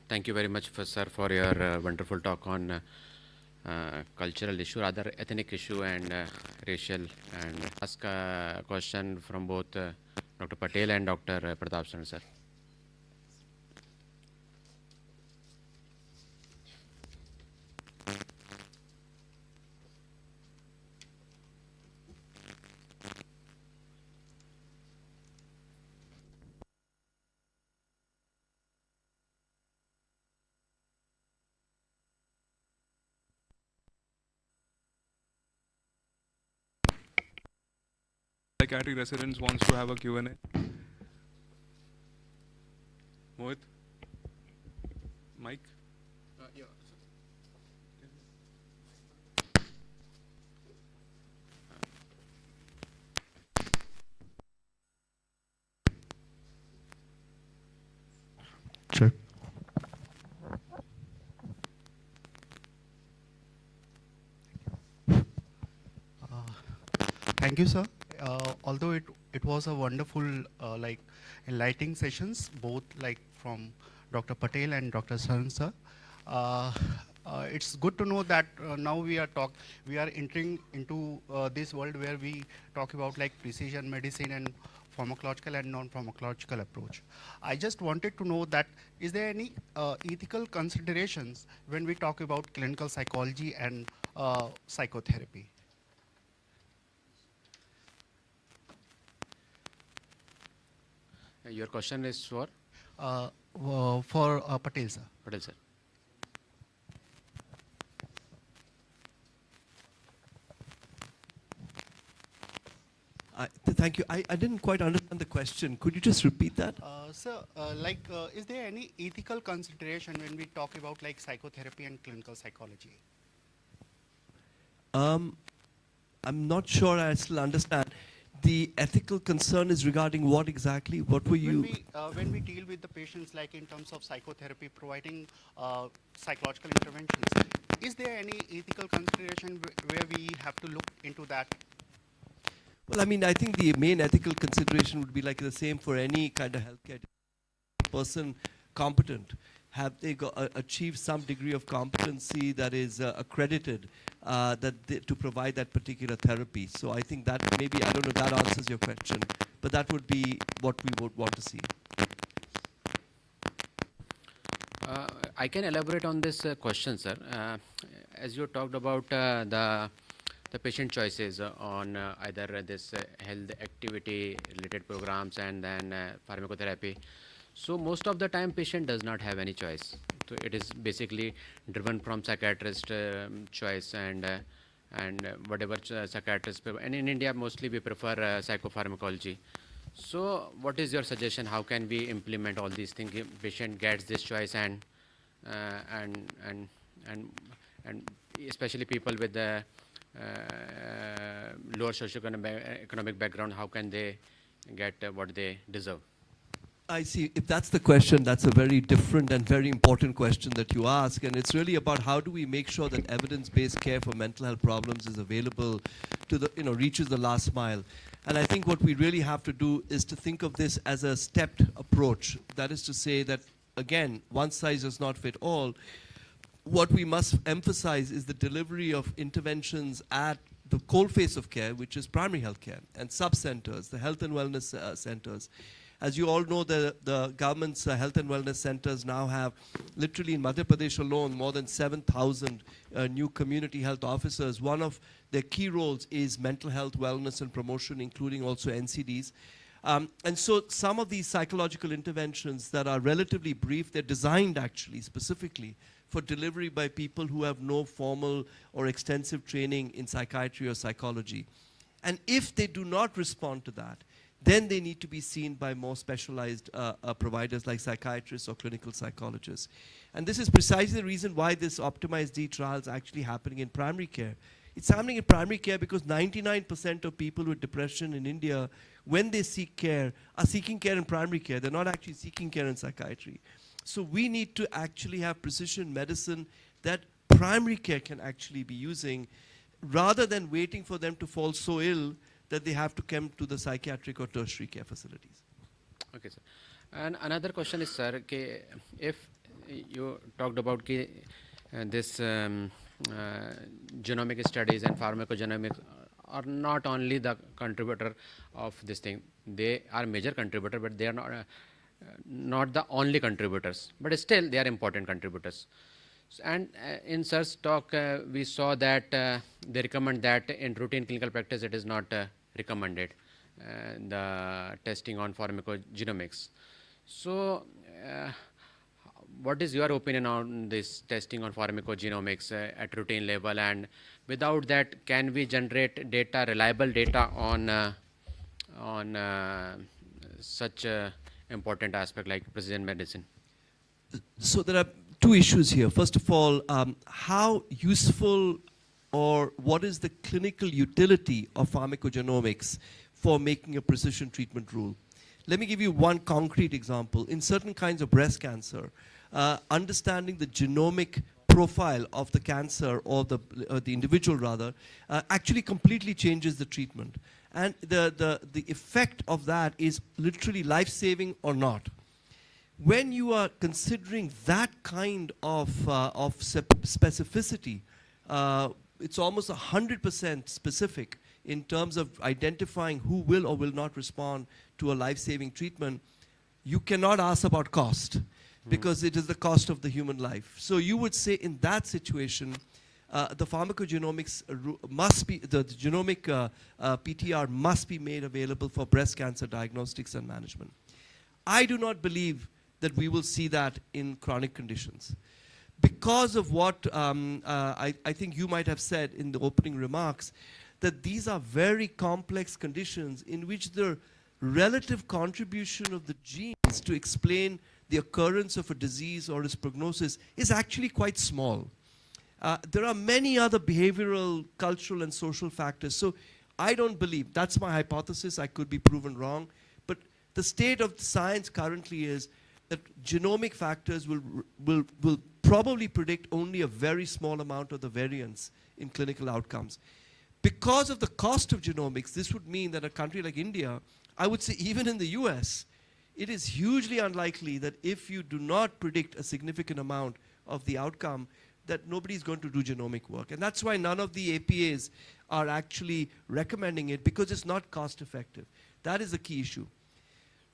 Thank you very much, sir, for your wonderful talk on cultural issue, other ethnic issue, and racial. And ask a question from both Dr. Patel and Dr. Pratap Sir, sir. Psychiatry residents wants to have a Q&A. Mohit? Mike? Yeah. Sure. Thank you, sir. Although it was a wonderful, like enlightening sessions, both like from Dr. Patel and Dr. Saran, sir. It's good to know that now we are entering into this world where we talk about like precision medicine and pharmacological and non-pharmacological approach. I just wanted to know that is there any ethical considerations when we talk about clinical psychology and psychotherapy? Your question is for? For Patel, sir. Patel, sir. Thank you. I didn't quite understand the question. Could you just repeat that? Sir, is there any ethical consideration when we talk about like psychotherapy and clinical psychology? I'm not sure I still understand. The ethical concern is regarding what exactly? What were you? When we deal with the patients, like in terms of psychotherapy, providing psychological interventions, is there any ethical consideration where we have to look into that? Well, I mean, I think the main ethical consideration would be like the same for any kind of healthcare person competent. Have they achieved some degree of competency that is accredited to provide that particular therapy? So I think that maybe, I don't know if that answers your question, but that would be what we would want to see. I can elaborate on this question, sir. As you talked about the patient choices on either this health activity related programs and then pharmacotherapy. So most of the time patient does not have any choice. So it is basically driven from psychiatrist choice and whatever psychiatrist, and in India mostly we prefer psychopharmacology. So what is your suggestion? How can we implement all these things? If patient gets this choice and and especially people with the lower socioeconomic background, how can they get what they deserve? I see. If that's the question, that's a very different and very important question that you ask. And it's really about how do we make sure that evidence-based care for mental health problems is available to the, reaches the last mile. And I think what we really have to do is to think of this as a stepped approach. That is to say that, again, one size does not fit all. What we must emphasize is the delivery of interventions at the coalface of care, which is primary health care, and sub-centers, the health and wellness centers. As you all know, the government's health and wellness centers now have, literally in Madhya Pradesh alone, more than 7,000 new community health officers. One of their key roles is mental health, wellness, and promotion, including also NCDs. And so some of these psychological interventions that are relatively brief, they're designed actually specifically for delivery by people who have no formal or extensive training in psychiatry or psychology. And if they do not respond to that, then they need to be seen by more specialized providers like psychiatrists or clinical psychologists. And this is precisely the reason why this optimized D trial is actually happening in primary care. It's happening in primary care because 99% of people with depression in India, when they seek care, are seeking care in primary care. They're not actually seeking care in psychiatry. So we need to actually have precision medicine that primary care can actually be using, rather than waiting for them to fall so ill that they have to come to the psychiatric or tertiary care facilities. Okay, sir. And another question is, sir, if you talked about this genomic studies and pharmacogenomics are not only the contributor of this thing, they are major contributor, but they are not the only contributors, but still they are important contributors. And in sir's talk, we saw that they recommend that in routine clinical practice it is not recommended, the testing on pharmacogenomics. So what is your opinion on this testing on pharmacogenomics at routine level, and without that can we generate data, reliable data on such important aspect like precision medicine? So there are two issues here. First of all, how useful or what is the clinical utility of pharmacogenomics for making a precision treatment rule? Let me give you one concrete example. In certain kinds of breast cancer, understanding the genomic profile of the cancer or the individual rather, actually completely changes the treatment. And the effect of that is literally life-saving or not. When you are considering that kind of specificity, it's almost 100% specific in terms of identifying who will or will not respond to a life-saving treatment. You cannot ask about cost because it is the cost of the human life. So you would say in that situation, the pharmacogenomics must be, the genomic PTR must be made available for breast cancer diagnostics and management. I do not believe that we will see that in chronic conditions. Because of what I think you might have said in the opening remarks, that these are very complex conditions in which the relative contribution of the genes to explain the occurrence of a disease or its prognosis is actually quite small. There are many other behavioral, cultural, and social factors. So I don't believe, that's my hypothesis, I could be proven wrong, but the state of science currently is that genomic factors will probably predict only a very small amount of the variance in clinical outcomes. Because of the cost of genomics, this would mean that a country like India, I would say even in the US, it is hugely unlikely that if you do not predict a significant amount of the outcome, that nobody's going to do genomic work. And that's why none of the APAs are actually recommending it, because it's not cost effective. That is the key issue.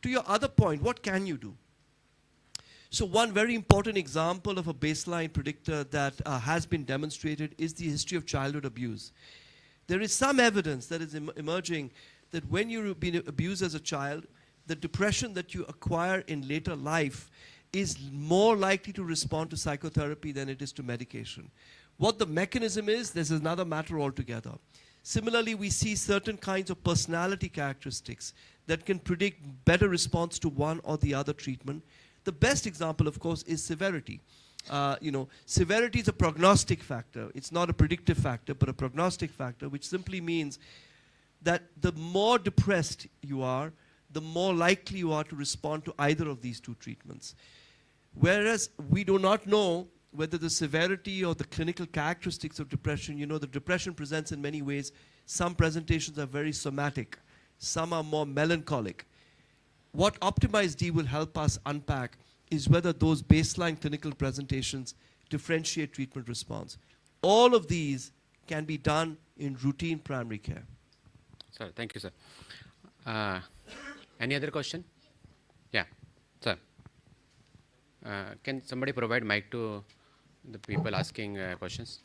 To your other point, what can you do? So one very important example of a baseline predictor that has been demonstrated is the history of childhood abuse. There is some evidence that is emerging that when you've been abused as a child, the depression that you acquire in later life is more likely to respond to psychotherapy than it is to medication. What the mechanism is, this is another matter altogether. Similarly, we see certain kinds of personality characteristics that can predict better response to one or the other treatment. The best example, of course, is severity. Severity is a prognostic factor. It's not a predictive factor, but a prognostic factor, which simply means that the more depressed you are, the more likely you are to respond to either of these two treatments. Whereas we do not know whether the severity or the clinical characteristics of depression, the depression presents in many ways. Some presentations are very somatic. Some are more melancholic. What Optimized D will help us unpack is whether those baseline clinical presentations differentiate treatment response. All of these can be done in routine primary care. Sir, thank you, sir. Any other question? Yeah, sir. Can somebody provide mic to the people asking questions?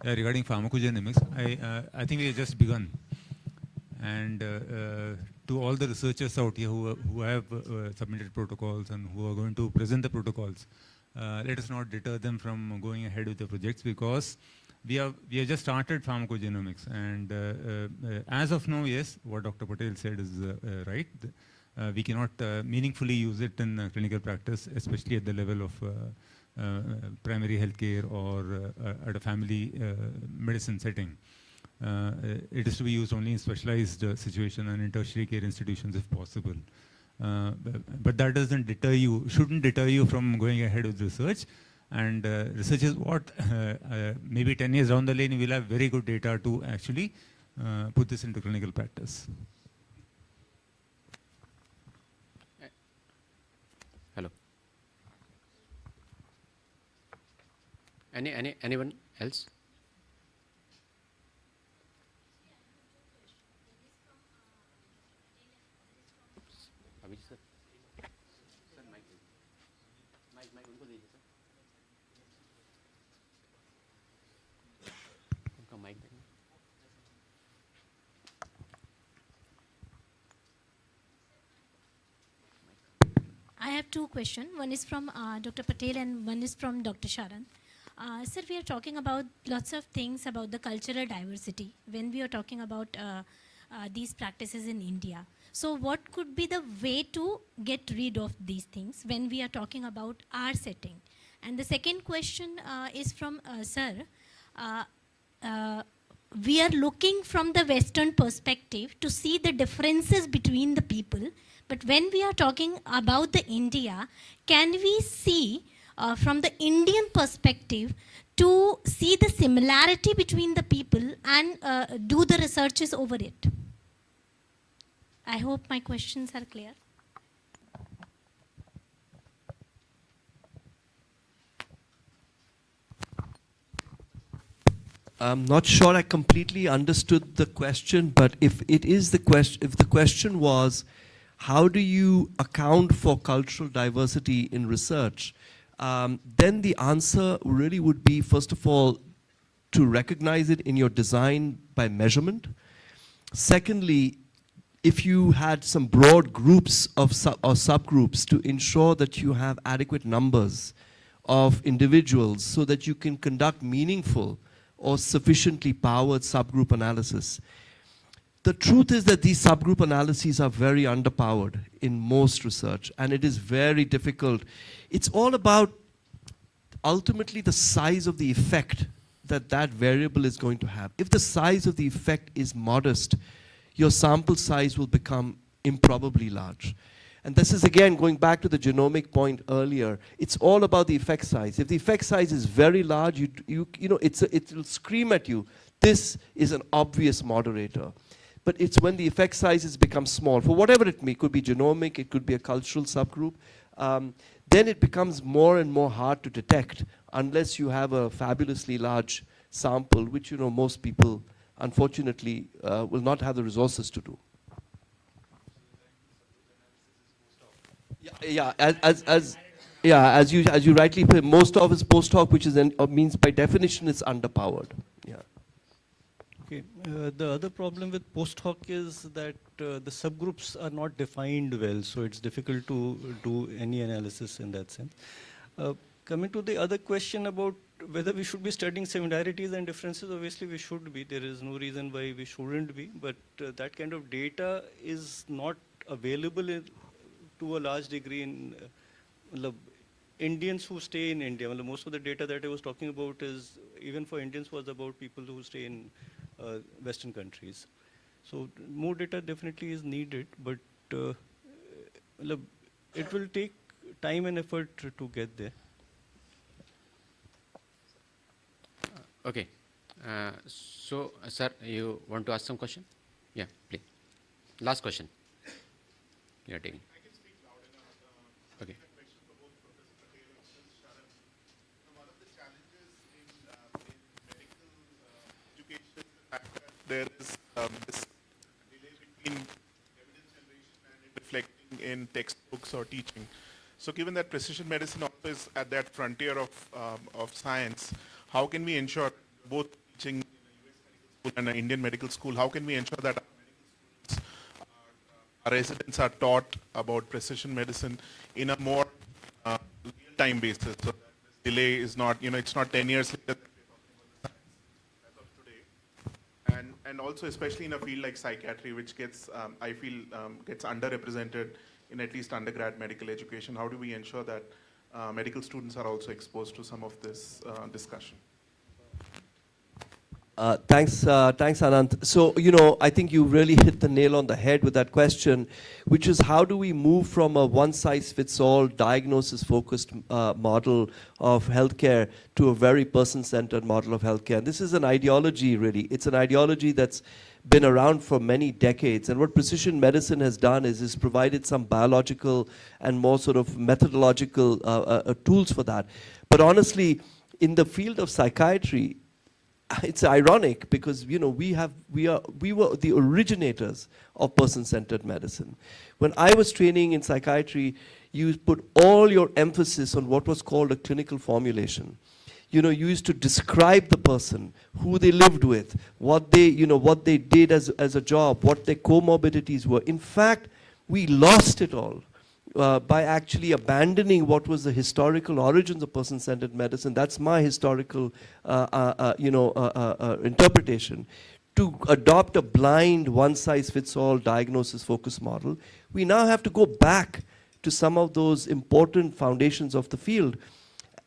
Regarding pharmacogenomics, I think we have just begun. And to all the researchers out here who have submitted protocols and who are going to present the protocols, let us not deter them from going ahead with the projects, because we have just started pharmacogenomics. And as of now, yes, what Dr. Patel said is right. We cannot meaningfully use it in clinical practice, especially at the level of primary healthcare or at a family medicine setting. It is to be used only in specialized situation and in tertiary care institutions if possible. But that doesn't deter you, shouldn't deter you from going ahead with research. And research is what, maybe 10 years down the lane, we'll have very good data to actually put this into clinical practice. Hello. Anyone else? I have two questions. One is from Dr. Patel and one is from Dr. Sharan. Sir, we are talking about lots of things about the cultural diversity when we are talking about these practices in India. So what could be the way to get rid of these things when we are talking about our setting? And the second question is from Sir. We are looking from the Western perspective to see the differences between the people. But when we are talking about the India, can we see from the Indian perspective to see the similarity between the people and do the researches over it? I hope my questions are clear. I'm not sure I completely understood the question, but if the question was, how do you account for cultural diversity in research? Then the answer really would be, first of all, to recognize it in your design by measurement. Secondly, if you had some broad groups of or subgroups, to ensure that you have adequate numbers of individuals so that you can conduct meaningful or sufficiently powered subgroup analysis. The truth is that these subgroup analyses are very underpowered in most research, and it is very difficult. It's all about ultimately the size of the effect that that variable is going to have. If the size of the effect is modest, your sample size will become improbably large. And this is again going back to the genomic point earlier. It's all about the effect size. If the effect size is very large, it'll scream at you. This is an obvious moderator. But it's when the effect sizes become small, for whatever it may, it could be genomic, it could be a cultural subgroup, then it becomes more and more hard to detect unless you have a fabulously large sample, which most people unfortunately, will not have the resources to do. Yeah, as you rightly put, most of is post hoc, which is means by definition it's underpowered. Yeah. Okay. The other problem with post hoc is that the subgroups are not defined well, so it's difficult to do any analysis in that sense. Coming to the other question about whether we should be studying similarities and differences, obviously we should be. There is no reason why we shouldn't be, but that kind of data is not available to a large degree in Indians who stay in India. Well, most of the data that I was talking about is, even for Indians, was about people who stay in Western countries. So more data definitely is needed, but it will take time and effort to get there. Okay. So, sir, you want to ask some question? Yeah, please. Last question. You are taking. Okay. There is this delay between evidence generation and it reflecting in textbooks or teaching. So given that precision medicine also is at that frontier of science, how can we ensure, both teaching in a US medical school and an Indian medical school, how can we ensure that our medical students, our residents are taught about precision medicine in a more real-time basis, so that this delay is not, it's not 10 years later that we're talking about the science as of today. And also especially in a field like psychiatry, which gets, I feel, gets underrepresented in at least undergrad medical education. How do we ensure that medical students are also exposed to some of this discussion? Thanks, Anant. So, I think you really hit the nail on the head with that question, which is how do we move from a one-size-fits-all diagnosis-focused model of healthcare to a very person-centered model of healthcare. And this is an ideology, really. It's an ideology that's been around for many decades. And what precision medicine has done is provided some biological and more sort of methodological tools for that. But honestly, in the field of psychiatry, it's ironic because we were the originators of person-centered medicine. When I was training in psychiatry, you put all your emphasis on what was called a clinical formulation. You used to describe the person, who they lived with, what they did as a job, what their comorbidities were. In fact, we lost it all. By actually abandoning what was the historical origins of person-centered medicine. That's my historical, interpretation. To adopt a blind, one-size-fits-all diagnosis-focused model, we now have to go back to some of those important foundations of the field.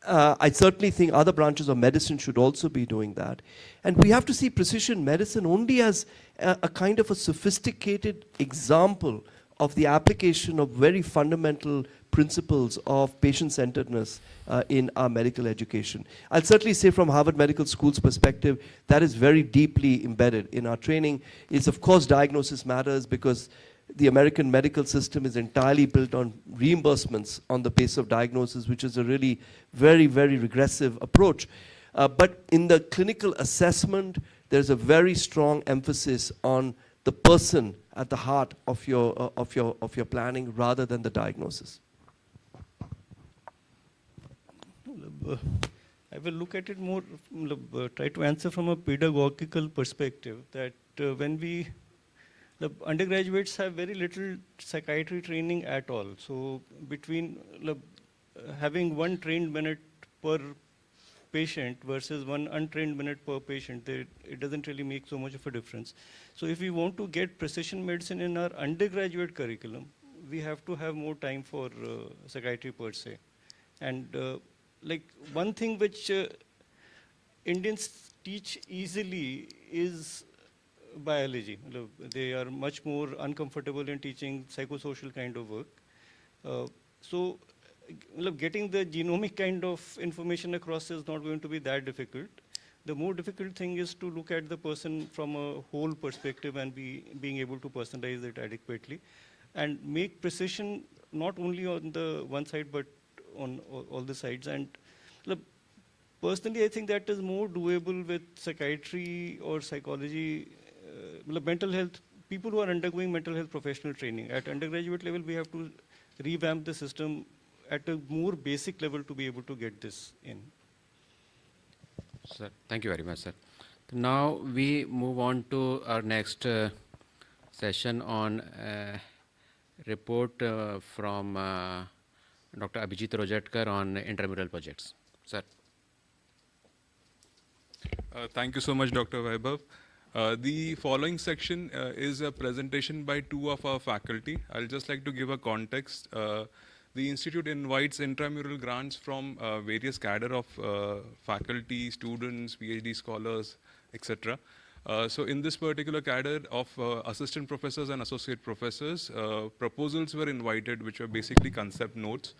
I certainly think other branches of medicine should also be doing that. And we have to see precision medicine only as a kind of a sophisticated example of the application of very fundamental principles of patient-centeredness in our medical education. I'll certainly say from Harvard Medical School's perspective, that is very deeply embedded in our training. Is of course diagnosis matters because the American medical system is entirely built on reimbursements on the basis of diagnosis, which is a really very, very regressive approach. But in the clinical assessment, there's a very strong emphasis on the person at the heart of your planning rather than the diagnosis. I will look at it more, try to answer from a pedagogical perspective, that when the undergraduates have very little psychiatry training at all. So between having one trained minute per patient versus one untrained minute per patient, it doesn't really make so much of a difference. So if we want to get precision medicine in our undergraduate curriculum, we have to have more time for psychiatry per se. And one thing which Indians teach easily is biology. They are much more uncomfortable in teaching psychosocial kind of work. So getting the genomic kind of information across is not going to be that difficult. The more difficult thing is to look at the person from a whole perspective and being able to personalize it adequately and make precision not only on the one side but on all the sides. And personally, I think that is more doable with psychiatry or psychology, mental health, people who are undergoing mental health professional training. At undergraduate level, we have to revamp the system at a more basic level to be able to get this in. Sir, thank you very much, sir. Now we move on to our next session on report from Dr. Abhijit Rojatkar on intramural projects. Sir. Thank you so much, Dr. Vaibhav. The following section is a presentation by two of our faculty. I'll just like to give a context. The Institute invites intramural grants from various cadre of faculty, students, PhD scholars, etc. So in this particular cadre of assistant professors and associate professors, proposals were invited, which were basically concept notes.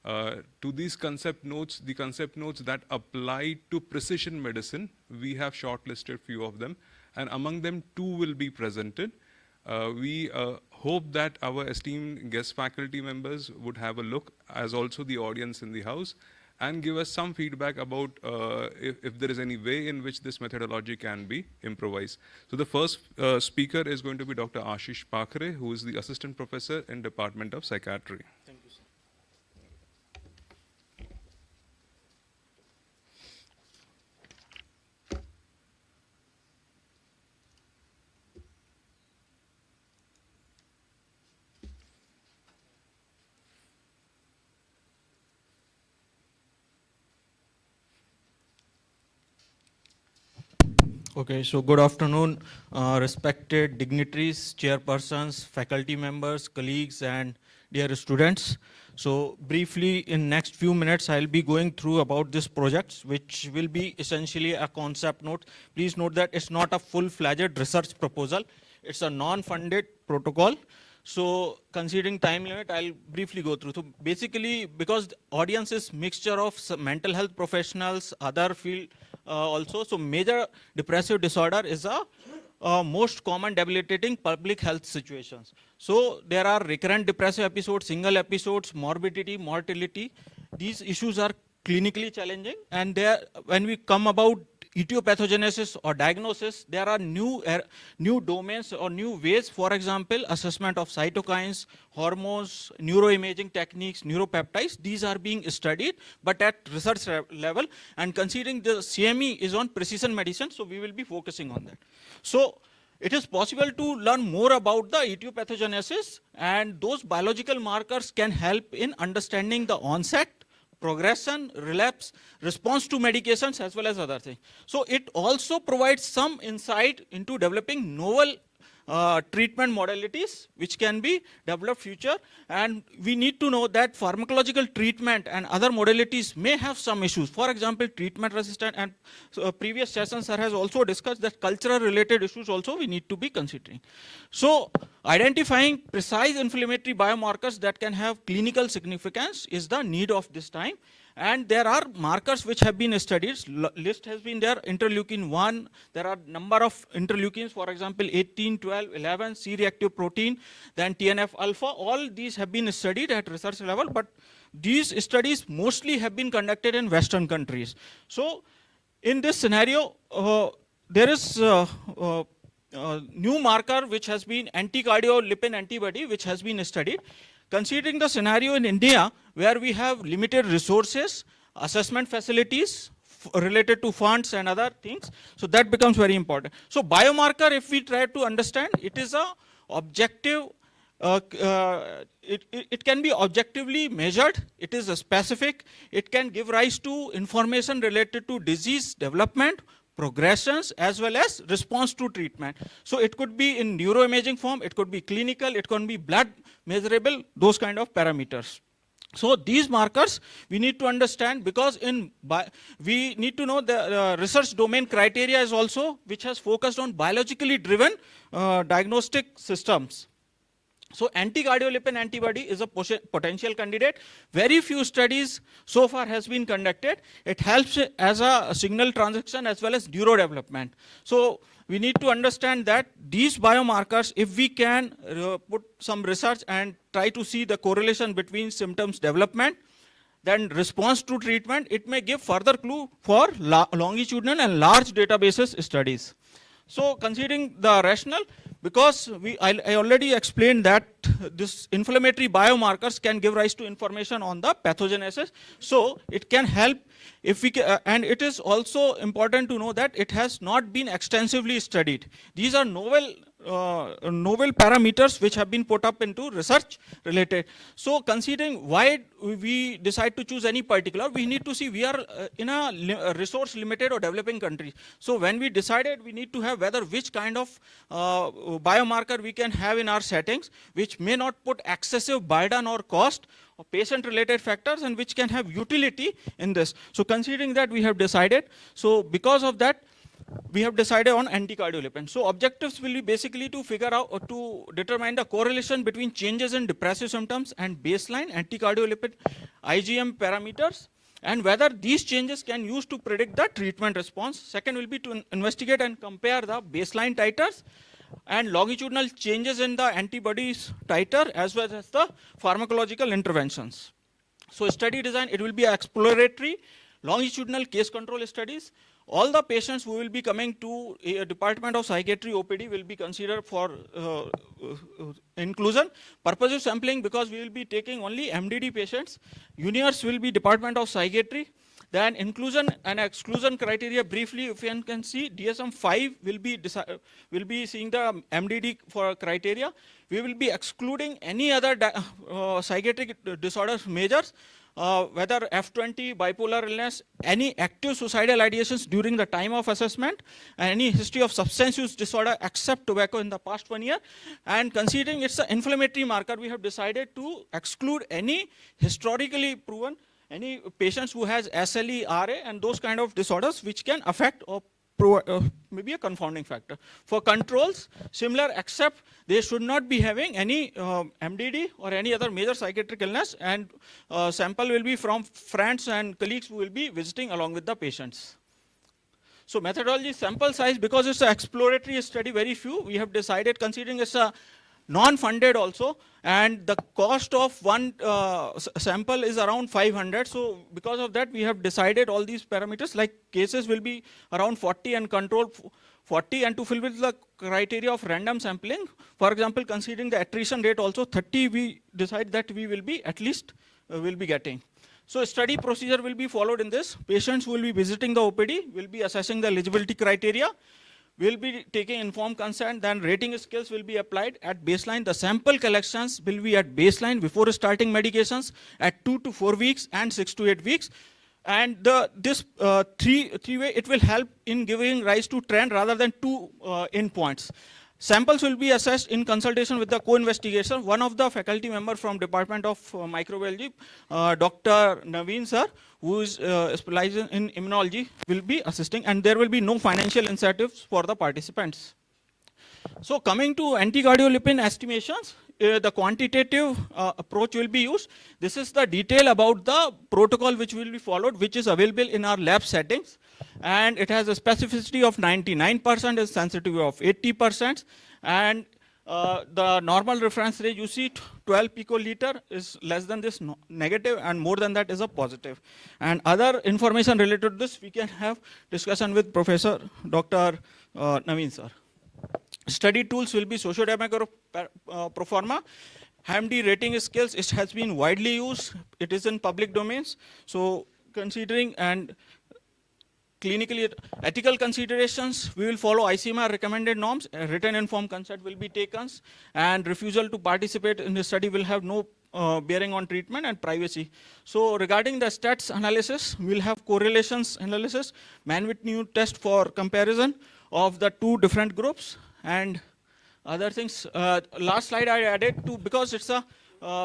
To these concept notes, the concept notes that apply to precision medicine, we have shortlisted few of them, and among them 2 will be presented. We hope that our esteemed guest faculty members would have a look, as also the audience in the house, and give us some feedback about if there is any way in which this methodology can be improvised. So the first speaker is going to be Dr. Ashish Pakhre, who is the assistant professor in Department of Psychiatry. Thank you, sir. Okay, so good afternoon, respected dignitaries, chairpersons, faculty members, colleagues, and dear students. So briefly, in next few minutes, I'll be going through about this project, which will be essentially a concept note. Please note that it's not a full-fledged research proposal. It's a non-funded protocol. So considering time limit, I'll briefly go through. So basically, because the audience is mixture of mental health professionals, other field also, so major depressive disorder is a most common debilitating public health situations. So there are recurrent depressive episodes, single episodes, morbidity, mortality. These issues are clinically challenging, and there, when we come about etiopathogenesis or diagnosis, there are new domains or new ways. For example, assessment of cytokines, hormones, neuroimaging techniques, neuropeptides. These are being studied, but at research level. And considering the CME is on precision medicine, so we will be focusing on that. So it is possible to learn more about the etiopathogenesis, and those biological markers can help in understanding the onset, progression, relapse, response to medications, as well as other things. So it also provides some insight into developing novel treatment modalities which can be developed future. And we need to know that pharmacological treatment and other modalities may have some issues. For example, treatment resistant, and previous sessions sir has also discussed that cultural related issues also we need to be considering. So identifying precise inflammatory biomarkers that can have clinical significance is the need of this time. And there are markers which have been studied. List has been there, interleukin 1. There are number of interleukins, for example, 18, 12, 11, C-reactive protein, then TNF-alpha. All these have been studied at research level, but these studies mostly have been conducted in Western countries. So in this scenario, there is new marker which has been anti-cardiolipin antibody which has been studied. Considering the scenario in India where we have limited resources, assessment facilities related to funds and other things, so that becomes very important. So biomarker, if we try to understand, it is a objective, it can be objectively measured, it is a specific, it can give rise to information related to disease development, progressions, as well as response to treatment. So it could be in neuroimaging form, it could be clinical, it can be blood measurable, those kind of parameters. So these markers we need to understand, because we need to know the research domain criteria is also which has focused on biologically driven diagnostic systems. So anti-cardiolipin antibody is a potential candidate. Very few studies so far has been conducted. It helps as a signal transduction as well as neurodevelopment. So we need to understand that these biomarkers, if we can put some research and try to see the correlation between symptoms development, then response to treatment, it may give further clue for longitudinal and large databases studies. So considering the rationale, because I already explained that this inflammatory biomarkers can give rise to information on the pathogenesis. So it can help if we can, and it is also important to know that it has not been extensively studied. These are novel parameters which have been put up into research related. So considering why we decide to choose any particular, we need to see we are in a resource limited or developing country. So when we decided, we need to have whether which kind of biomarker we can have in our settings, which may not put excessive burden or cost or patient related factors, and which can have utility in this. So considering that, we have decided, so because of that, we have decided on anticardiolipin. So objectives will be basically to figure out or to determine the correlation between changes in depressive symptoms and baseline anticardiolipin IgM parameters, and whether these changes can use to predict the treatment response. Second will be to investigate and compare the baseline titers and longitudinal changes in the antibodies titer as well as the pharmacological interventions. So study design, it will be exploratory longitudinal case control studies. All the patients who will be coming to a Department of Psychiatry OPD will be considered for inclusion. Purposive sampling, because we will be taking only MDD patients. Juniors will be Department of Psychiatry. Then inclusion and exclusion criteria, briefly, if you can see, DSM-5 will be seeing the MDD for criteria. We will be excluding any other psychiatric disorders measures, whether F20, bipolar illness, any active suicidal ideations during the time of assessment, and any history of substance use disorder except tobacco in the past 1 year. And considering it's an inflammatory marker, we have decided to exclude any historically proven, any patients who has SLE, RA, and those kind of disorders which can affect or maybe a confounding factor. For controls, similar, except they should not be having any MDD or any other major psychiatric illness, and sample will be from friends and colleagues who will be visiting along with the patients. So methodology, sample size, because it's an exploratory study, very few, we have decided, considering it's a non-funded also, and the cost of one sample is around 500. So because of that, we have decided all these parameters, like cases will be around 40 and control 40, and to fulfill the criteria of random sampling, for example, considering the attrition rate also 30, we decide that we will be at least will be getting. So study procedure will be followed in this. Patients will be visiting the OPD, will be assessing the eligibility criteria, will be taking informed consent, then rating scales will be applied at baseline. The sample collections will be at baseline before starting medications at 2 to 4 weeks and 6 to 8 weeks. And this three-way, it will help in giving rise to trend rather than two endpoints. Samples will be assessed in consultation with the co-investigator, one of the faculty member from Department of Microbiology, Dr. Naveen sir, who is specialized in immunology, will be assisting, and there will be no financial incentives for the participants. So coming to anticardiolipin estimations, the quantitative approach will be used. This is the detail about the protocol which will be followed, which is available in our lab settings. And it has a specificity of 99%, a sensitivity of 80%. And the normal reference range, you see 12 picoliter is less than this negative, and more than that is a positive. And other information related to this, we can have discussion with Professor Dr. Naveen sir. Study tools will be sociodemographic proforma. HAMD rating scales, it has been widely used. It is in public domains. So considering and clinically ethical considerations, we will follow ICMR recommended norms. Written informed consent will be taken, and refusal to participate in the study will have no bearing on treatment and privacy. So regarding the stats analysis, we'll have correlations analysis, man-with-new test for comparison of the two different groups, and other things. Last slide I added to, because it's a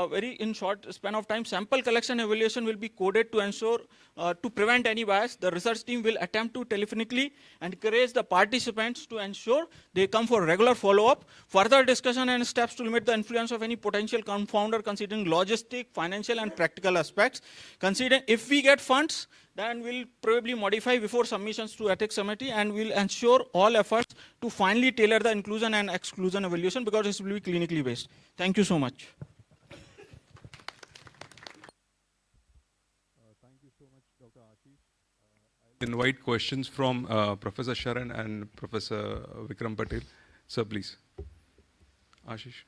very in short span of time, sample collection evaluation will be coded to ensure to prevent any bias. The research team will attempt to telephonically encourage the participants to ensure they come for regular follow-up. Further discussion and steps to limit the influence of any potential confounder, considering logistic, financial, and practical aspects. Considering if we get funds, then we'll probably modify before submissions to ethics committee, and we'll ensure all efforts to finally tailor the inclusion and exclusion evaluation, because this will be clinically based. Thank you so much. invite questions from Professor Sharan and Professor Vikram Patel. Sir, please. Ashish.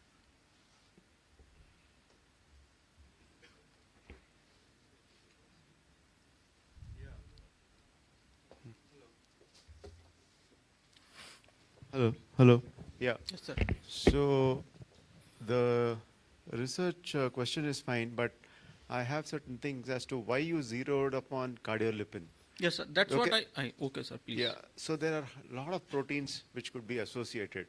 Hello. Yeah. Yes, sir. So the research question is fine, but I have certain things as to why you zeroed upon cardiolipin. Yes, sir. That's Okay. what okay, sir, please. Yeah. So there are a lot of proteins which could be associated.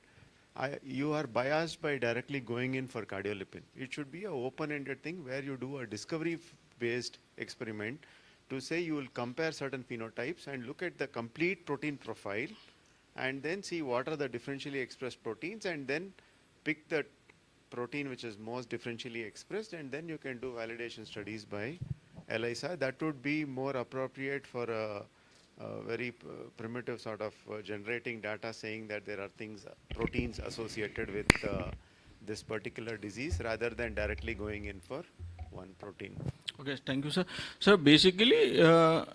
You are biased by directly going in for cardiolipin. It should be an open-ended thing where you do a discovery-based experiment to say you will compare certain phenotypes and look at the complete protein profile and then see what are the differentially expressed proteins and then pick the protein which is most differentially expressed, and then you can do validation studies by ELISA. That would be more appropriate for a very primitive sort of generating data saying that there are things, proteins associated with this particular disease rather than directly going in for one protein. Okay, thank you, sir. So basically,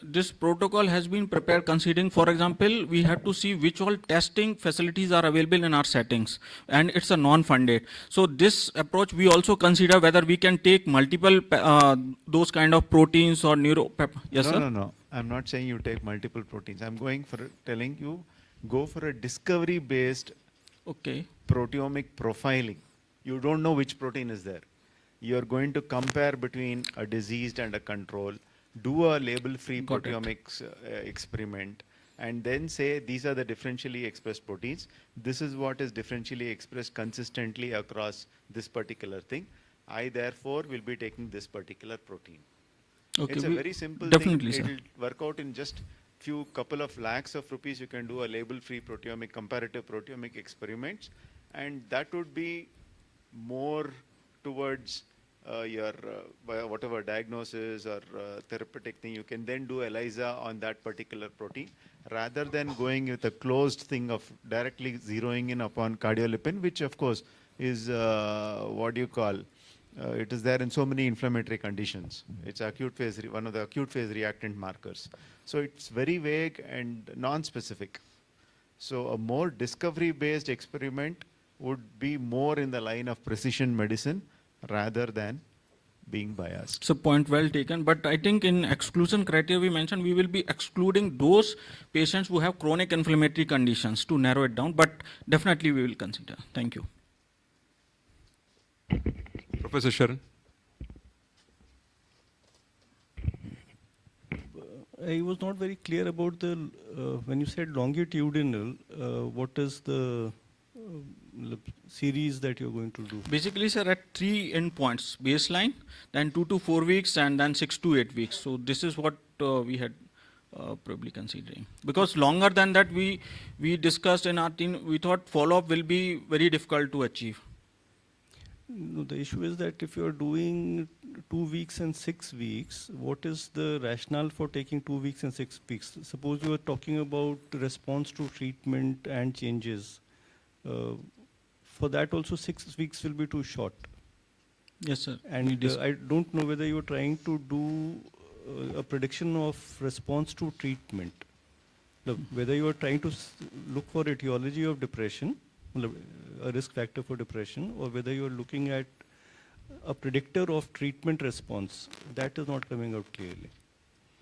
this protocol has been prepared considering, for example, we have to see which all testing facilities are available in our settings, and it's a non-funded. So this approach, we also consider whether we can take multiple those kind of proteins or Yes, no, sir? No. I'm not saying you take multiple proteins. I'm going for telling you go for a discovery-based proteomic profiling. You don't know which protein is there. You're going to compare between a diseased and a control, do a label-free proteomics experiment, and then say these are the differentially expressed proteins. This is what is differentially expressed consistently across this particular thing. I therefore will be taking this particular protein. Okay, It's a very simple definitely, thing. sir. It'll work out in just couple of lakhs of rupees. You can do a label-free proteomic, comparative proteomic experiments, and that would be more towards your whatever diagnosis or therapeutic thing. You can then do ELISA on that particular protein rather than going with a closed thing of directly zeroing in upon cardiolipin, which of course is what do you call? It is there in so many inflammatory conditions. It's acute phase, one of the acute phase reactant markers. So it's very vague and non-specific. So a more discovery-based experiment would be more in the line of precision medicine rather than being biased. So point well taken, but I think in exclusion criteria we mentioned we will be excluding those patients who have chronic inflammatory conditions to narrow it down, but definitely we will consider. Thank you. Professor Sharan. I was not very clear about the, when you said longitudinal, what is the series that you're going to do? Basically, sir, at 3 endpoints, baseline, then 2 to 4 weeks, and then 6 to 8 weeks. So this is what we had probably considering. Because longer than that, we discussed in our team, we thought follow-up will be very difficult to achieve. No, the issue is that if you're doing 2 weeks and 6 weeks, what is the rationale for taking 2 weeks and 6 weeks? Suppose you are talking about response to treatment and changes. For that also 6 weeks will be too short. Yes, sir. And I don't know whether you're trying to do a prediction of response to treatment. Whether you are trying to look for etiology of depression, a risk factor for depression, or whether you're looking at a predictor of treatment response. That is not coming out clearly.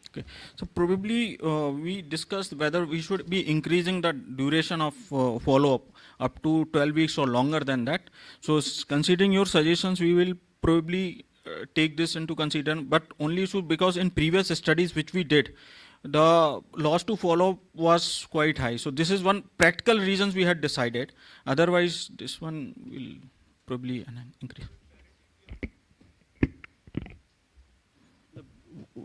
Okay. So probably we discussed whether we should be increasing the duration of follow-up up to 12 weeks or longer than that. So considering your suggestions, we will probably take this into consideration, but only issue because in previous studies which we did, the loss to follow was quite high. So this is one practical reasons we had decided. Otherwise, this one will probably increase.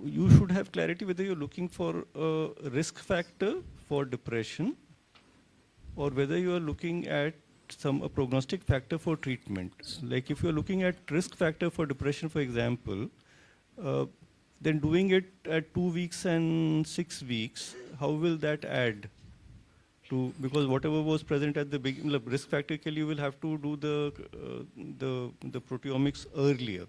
You should have clarity whether you're looking for a risk factor for depression or whether you are looking at a prognostic factor for treatment. Like if you're looking at risk factor for depression, for example, then doing it at 2 weeks and 6 weeks, how will that add to, because whatever was present at the beginning, risk factor, you will have to do the proteomics earlier.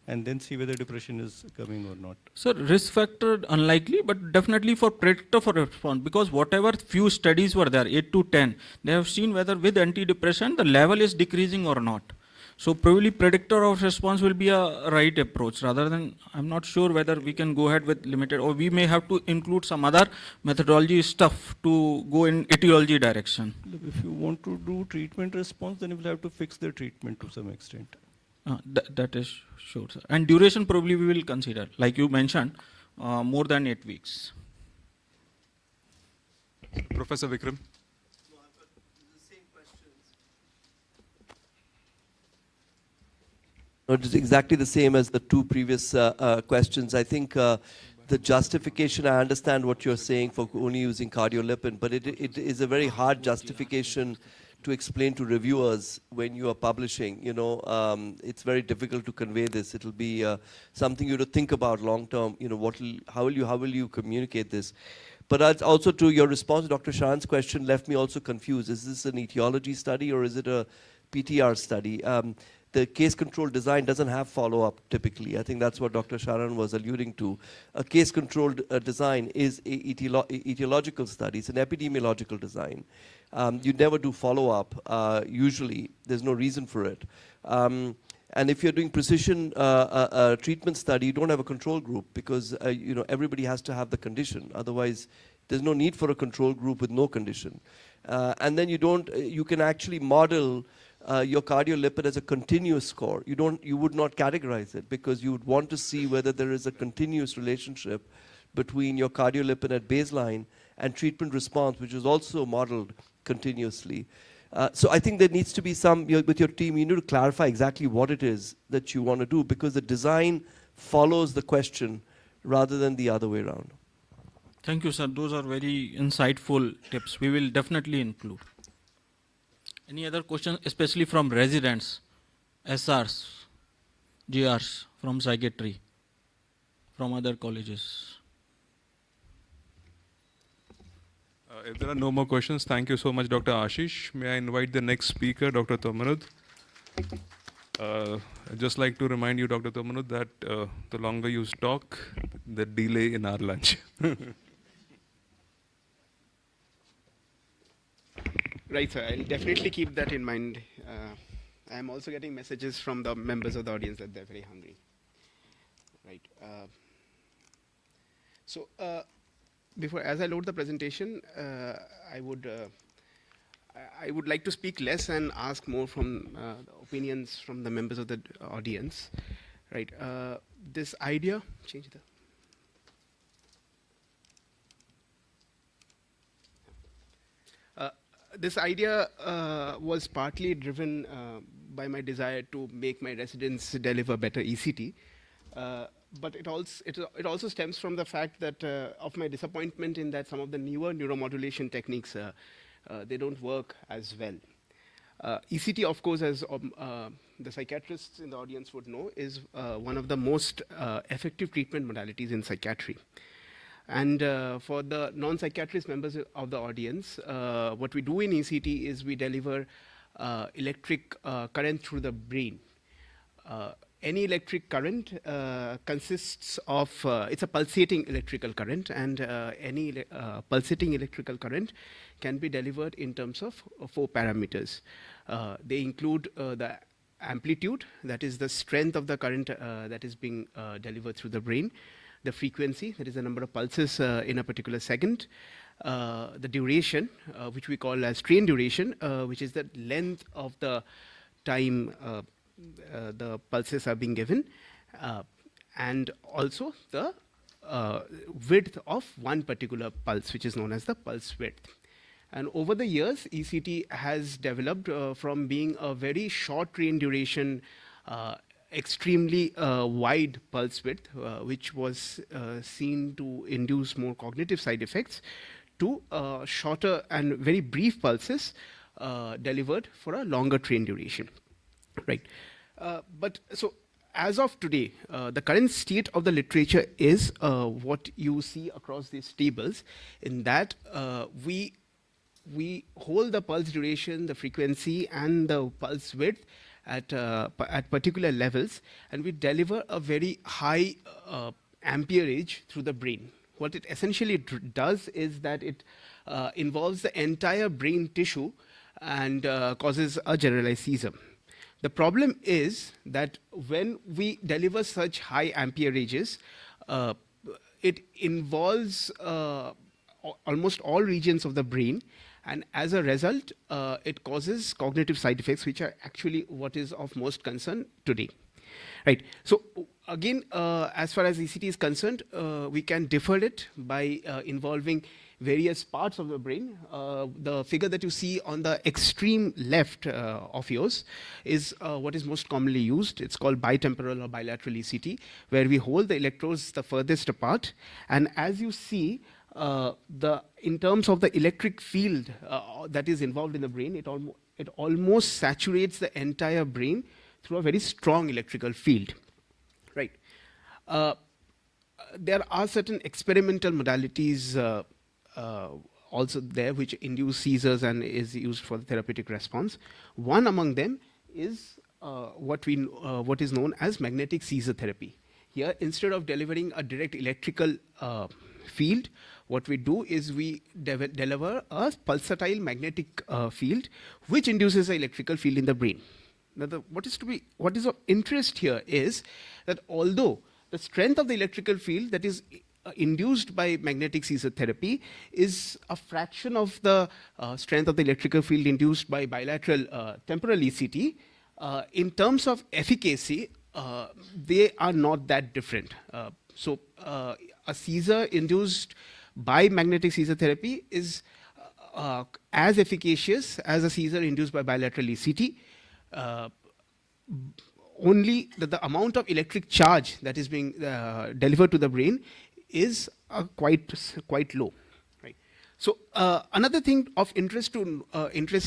and then see whether depression is coming or not. So risk factor unlikely, but definitely for predictor for response, because whatever few studies were there, 8 to 10, they have seen whether with antidepressant the level is decreasing or not. So probably predictor of response will be a right approach rather than, I'm not sure whether we can go ahead with limited, or we may have to include some other methodology stuff to go in etiology direction. If you want to do treatment response, then you will have to fix the treatment to some extent. That is sure, sir. And duration probably we will consider, like you mentioned, more than 8 weeks. Professor Vikram. No, it is exactly the same as the two previous questions. I think the justification, I understand what you're saying for only using cardiolipin, but it is a very hard justification to explain to reviewers when you are publishing. You know, it's very difficult to convey this. It'll be something you have to think about long term. You know, how will you communicate this? But also to your response to Dr. Sharan's question left me also confused. Is this an etiology study or is it a PTR study? The case control design doesn't have follow-up typically. I think that's what Dr. Sharan was alluding to. A case controlled design is a etiological study. It's an epidemiological design. You never do follow-up usually. There's no reason for it. And if you're doing precision treatment study, you don't have a control group because you know, everybody has to have the condition. Otherwise, there's no need for a control group with no condition. And then you can actually model your cardiolipid as a continuous score. You would not categorize it because you would want to see whether there is a continuous relationship between your cardiolipid at baseline and treatment response, which is also modeled continuously. So I think there needs to be with your team, you need to clarify exactly what it is that you want to do because the design follows the question rather than the other way around. Thank you, sir. Those are very insightful tips. We will definitely include. Any other questions, especially from residents, SRs, GRs, from psychiatry, from other colleges? If there are no more questions, thank you so much, Dr. Ashish. May I invite the next speaker, Dr. Tomanud. I'd just like to remind you, Dr. Tomanud, that the longer you talk, the delay in our lunch. Right, sir. I'll definitely keep that in mind. I'm also getting messages from the members of the audience that they're very hungry. Right. So, as I load the presentation, I would like to speak less and ask more from the opinions from the members of the audience. Right. This idea, change the. This idea was partly driven by my desire to make my residents deliver better ECT, but it also stems from the fact that of my disappointment in that some of the newer neuromodulation techniques they don't work as well. ECT, of course, as the psychiatrists in the audience would know, is one of the most effective treatment modalities in psychiatry. And for the non-psychiatrist members of the audience, what we do in ECT is we deliver electric current through the brain. Any electric current consists of, it's a pulsating electrical current, and any pulsating electrical current can be delivered in terms of 4 parameters. They include the amplitude, that is the strength of the current that is being delivered through the brain, the frequency, that is the number of pulses in a particular second, the duration, which we call as strain duration, which is the length of the time the pulses are being given, and also the width of one particular pulse, which is known as the pulse width. And over the years, ECT has developed from being a very short strain duration, extremely wide pulse width, which was seen to induce more cognitive side effects, to shorter and very brief pulses delivered for a longer strain duration. Right. But so as of today, the current state of the literature is what you see across these tables, in that we hold the pulse duration, the frequency, and the pulse width at particular levels, and we deliver a very high amperage through the brain. What it essentially does is that it involves the entire brain tissue and causes a generalized seizure. The problem is that when we deliver such high amperages, it involves almost all regions of the brain, and as a result, it causes cognitive side effects, which are actually what is of most concern today. Right. So again, as far as ECT is concerned, we can defer it by involving various parts of the brain. The figure that you see on the extreme left of yours is what is most commonly used. It's called bitemporal or bilateral ECT, where we hold the electrodes the furthest apart. And as you see, in terms of the electric field that is involved in the brain, it almost saturates the entire brain through a very strong electrical field. Right. There are certain experimental modalities also there which induce seizures and is used for the therapeutic response. One among them is what is known as magnetic seizure therapy. Here, instead of delivering a direct electrical field, what we do is we deliver a pulsatile magnetic field which induces an electrical field in the brain. Now, what is of interest here is that although the strength of the electrical field that is induced by magnetic seizure therapy is a fraction of the strength of the electrical field induced by bilateral temporal ECT, in terms of efficacy, they are not that different. So a seizure induced by magnetic seizure therapy is as efficacious as a seizure induced by bilateral ECT. Only that the amount of electric charge that is being delivered to the brain is quite low. Right. So another thing of interest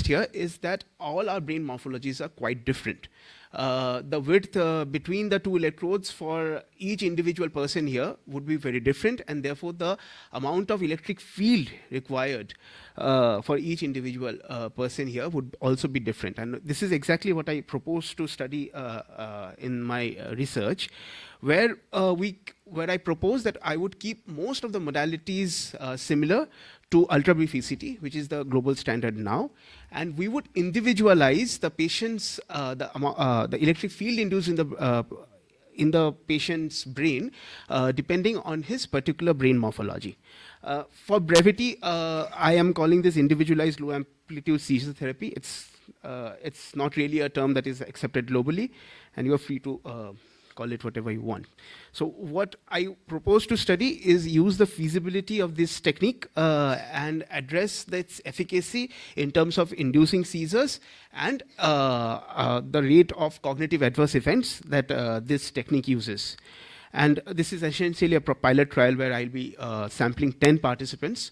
here is that all our brain morphologies are quite different. The width between the two electrodes for each individual person here would be very different, and therefore the amount of electric field required for each individual person here would also be different. And this is exactly what I propose to study in my research, where I propose that I would keep most of the modalities similar to ultra-brief ECT, which is the global standard now, and we would individualize the patient's the electric field induced in the patient's brain depending on his particular brain morphology. For brevity, I am calling this individualized low amplitude seizure therapy. It's not really a term that is accepted globally, and you are free to call it whatever you want. So what I propose to study is use the feasibility of this technique and address its efficacy in terms of inducing seizures and the rate of cognitive adverse events that this technique uses. And this is essentially a pilot trial where I'll be sampling 10 participants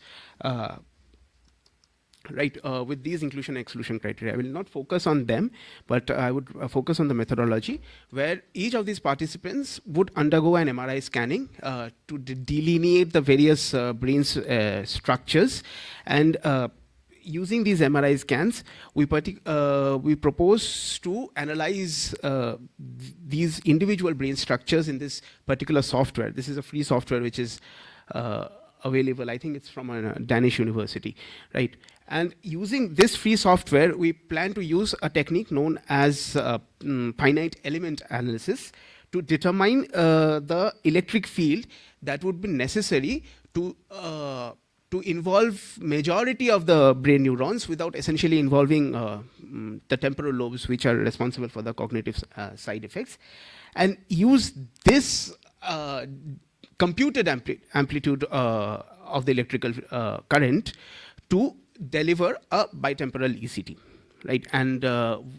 with these inclusion and exclusion criteria. I will not focus on them, but I would focus on the methodology, where each of these participants would undergo an MRI scanning to delineate the various brain structures. And using these MRI scans, we propose to analyze these individual brain structures in this particular software. This is a free software which is available. I think it's from a Danish university, right? And using this free software, we plan to use a technique known as finite element analysis to determine the electric field that would be necessary to involve majority of the brain neurons without essentially involving the temporal lobes, which are responsible for the cognitive side effects, and use this computed amplitude of the electrical current to deliver a bitemporal ECT, right? And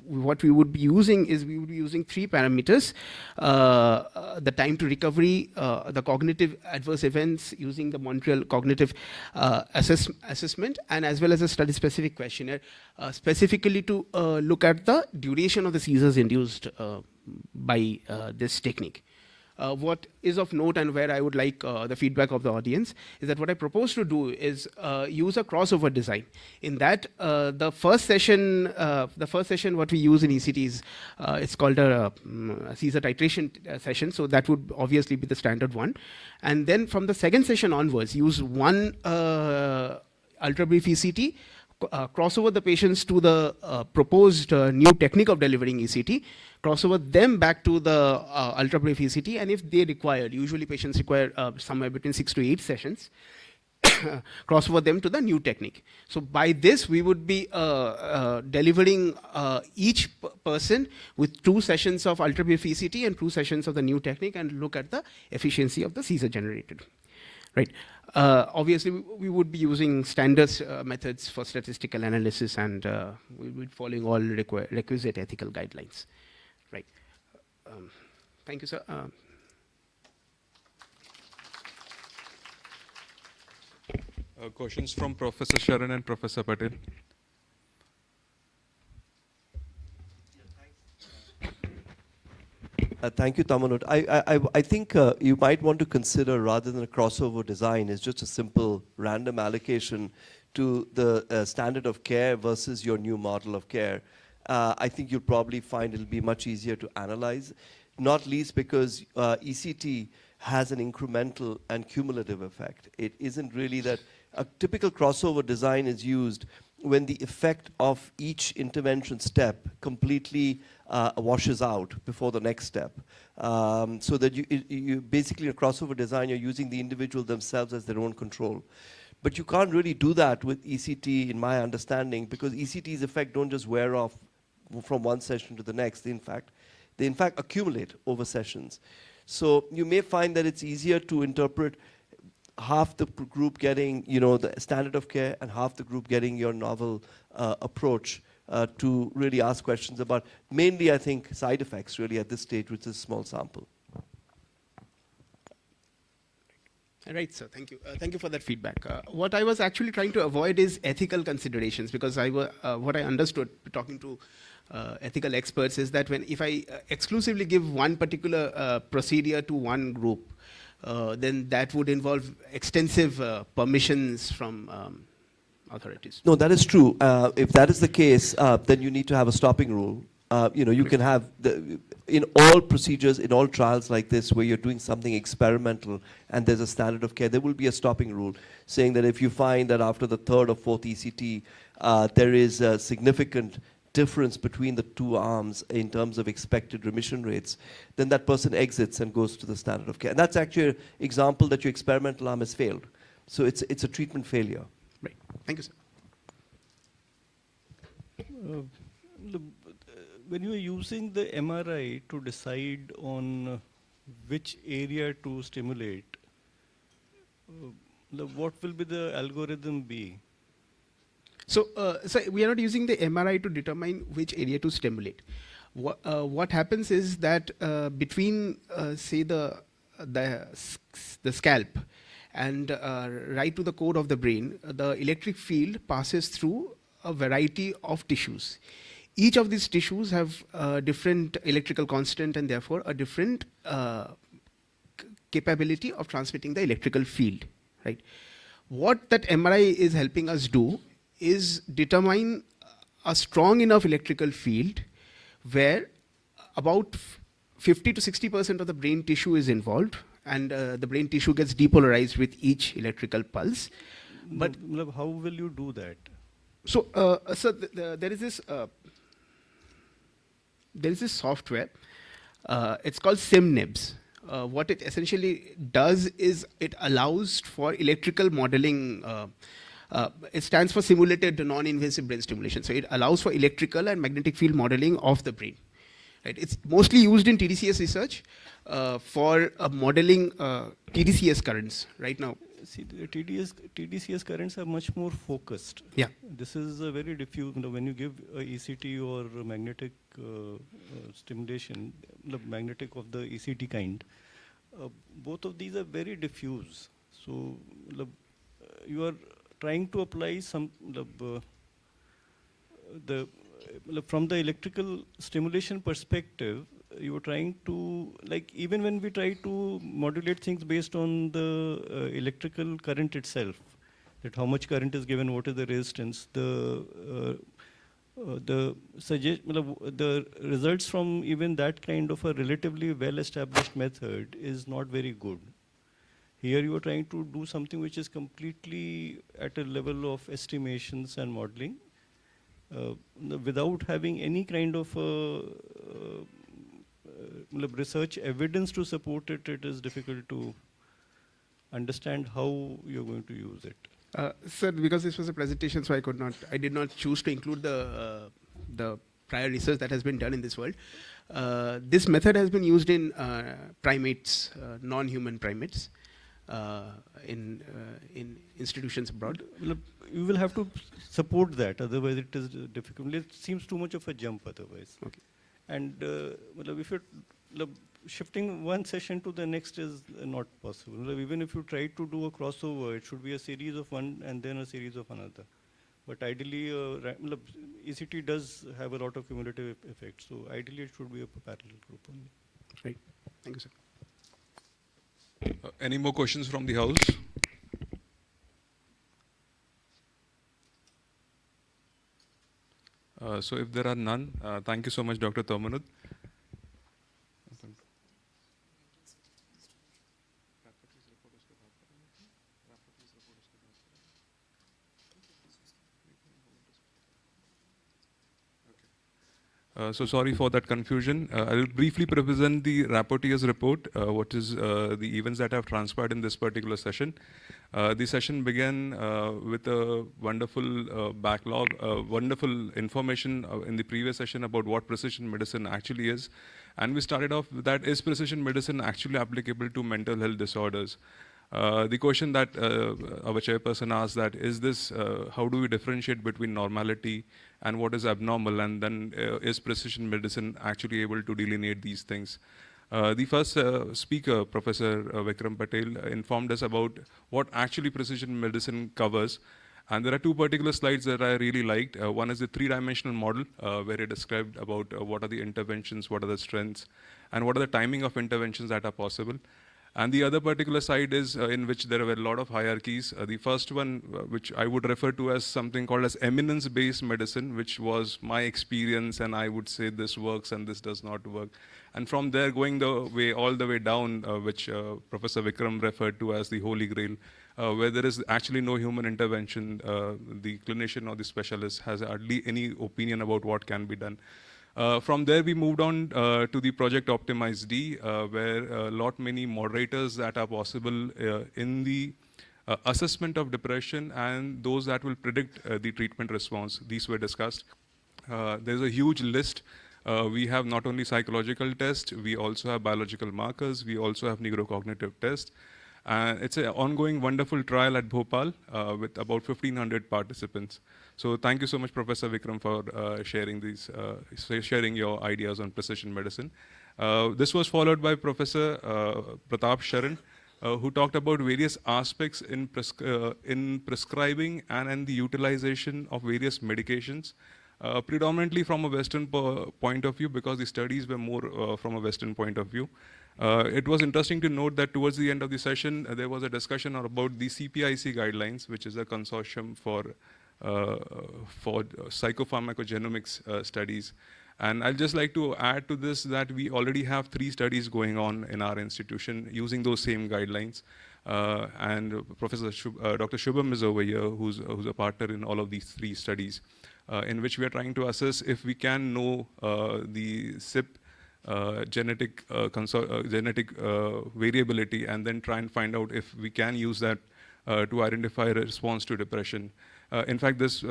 what we would be using is we would be using 3 parameters: the time to recovery, the cognitive adverse events using the Montreal cognitive assessment, and as well as a study-specific questionnaire, specifically to look at the duration of the seizures induced by this technique. what is of note and where I would like the feedback of the audience is that what I propose to do is use a crossover design. In that, the first session what we use in ECT is it's called a Caesar titration session. So that would obviously be the standard one. And then from the second session onwards, use one ultra brief ECT, cross over the patients to the proposed new technique of delivering ECT, cross over them back to the ultra brief ECT, and if they require, usually patients require somewhere between 6 to 8 sessions, cross over them to the new technique. So by this, we would be delivering each person with 2 sessions of ultra brief ECT and 2 sessions of the new technique, and look at the efficiency of the Caesar generated. Right. Obviously, we would be using standard methods for statistical analysis, and we would be following all requisite ethical guidelines. Right. Thank you, sir. Questions from Professor Sharan and Professor Patel. Thank you, Tamanut. I think you might want to consider, rather than a crossover design, is just a simple random allocation to the standard of care versus your new model of care. I think you'll probably find it'll be much easier to analyze, not least because ECT has an incremental and cumulative effect. It isn't really that a typical crossover design is used when the effect of each intervention step completely washes out before the next step. So that you basically, in a crossover design, you're using the individual themselves as their own control. But you can't really do that with ECT, in my understanding, because ECT's effect don't just wear off from one session to the next. They in fact accumulate over sessions. So you may find that it's easier to interpret half the group getting, the standard of care, and half the group getting your novel approach to really ask questions about, mainly, I think, side effects, really, at this stage, which is a small sample. Right, sir. Thank you. Thank you for that feedback. What I was actually trying to avoid is ethical considerations, because what I understood talking to ethical experts is that if I exclusively give one particular procedure to one group, then that would involve extensive permissions from authorities. No, that is true. If that is the case, then you need to have a stopping rule. You can have, in all procedures, in all trials like this, where you're doing something experimental and there's a standard of care, there will be a stopping rule saying that if you find that after the 3rd or 4th ECT, there is a significant difference between the 2 arms in terms of expected remission rates, then that person exits and goes to the standard of care. And that's actually an example that your experimental arm has failed. So it's a treatment failure. Right. Thank you, sir. When you are using the MRI to decide on which area to stimulate, what will be the algorithm be? So we are not using the MRI to determine which area to stimulate. What happens is that between, say, the scalp and right to the core of the brain, the electric field passes through a variety of tissues. Each of these tissues have a different electrical constant and therefore a different capability of transmitting the electrical field. Right? What that MRI is helping us do is determine a strong enough electrical field where about 50 to 60% of the brain tissue is involved, and the brain tissue gets depolarized with each electrical pulse. But how will you do that? So, there is this software. It's called SIMNIBS. What it essentially does is it allows for electrical modeling. It stands for simulated non-invasive brain stimulation. So it allows for electrical and magnetic field modeling of the brain. Right? It's mostly used in TDCS research for modeling TDCS currents right now. See, the TDCS currents are much more focused. Yeah. This is a very diffuse. When you give a ECT or a magnetic stimulation, the magnetic of the ECT kind, both of these are very diffuse. So you are trying to apply some from the electrical stimulation perspective, you were trying to, like, even when we try to modulate things based on the electrical current itself, that how much current is given, what is the resistance, the results from even that kind of a relatively well-established method is not very good. Here you are trying to do something which is completely at a level of estimations and modeling, without having any kind of research evidence to support it. It is difficult to understand how you're going to use it. Sir, because this was a presentation, so I did not choose to include the prior research that has been done in this world. This method has been used in primates, non-human primates, in institutions abroad. You will have to support that, otherwise it is difficult. It seems too much of a jump otherwise. Okay. And if you're shifting one session to the next is not possible. Even if you try to do a crossover, it should be a series of one and then a series of another. But ideally, ECT does have a lot of cumulative effects, so ideally it should be a parallel group only. Right. Thank you, sir. Any more questions from the house? So if there are none, thank you so much, Dr. Thomanud. So sorry for that confusion. I will briefly present the rapporteur's report, what is the events that have transpired in this particular session. The session began with a wonderful backlog, wonderful information in the previous session about what precision medicine actually is. And we started off with that, is precision medicine actually applicable to mental health disorders? The question that our chairperson asked, that is this, how do we differentiate between normality and what is abnormal, and then is precision medicine actually able to delineate these things? The first speaker, Professor Vikram Patel, informed us about what actually precision medicine covers. And there are two particular slides that I really liked. One is the three-dimensional model, where he described about what are the interventions, what are the strengths, and what are the timing of interventions that are possible. And the other particular side is in which there were a lot of hierarchies. The first one, which I would refer to as something called as eminence-based medicine, which was my experience, and I would say this works and this does not work. And from there, going all the way down, which Professor Vikram referred to as the Holy Grail, where there is actually no human intervention. The clinician or the specialist has hardly any opinion about what can be done. From there, we moved on to the project Optimize D, where a lot many moderators that are possible in the assessment of depression and those that will predict the treatment response. These were discussed. There's a huge list. We have not only psychological tests, we also have biological markers, we also have neurocognitive tests. It's an ongoing wonderful trial at Bhopal with about 1,500 participants. So thank you so much, Professor Vikram, for sharing your ideas on precision medicine. This was followed by Professor Pratap Sharan, who talked about various aspects in prescribing and in the utilization of various medications, predominantly from a Western point of view, because the studies were more from a Western point of view. It was interesting to note that towards the end of the session, there was a discussion about the CPIC guidelines, which is a consortium for psychopharmacogenomics studies. And I'd just like to add to this that we already have 3 studies going on in our institution using those same guidelines. And Dr. Shubham is over here, who's a partner in all of these 3 studies, in which we are trying to assess if we can know the SIP genetic variability, and then try and find out if we can use that to identify a response to depression. In fact, this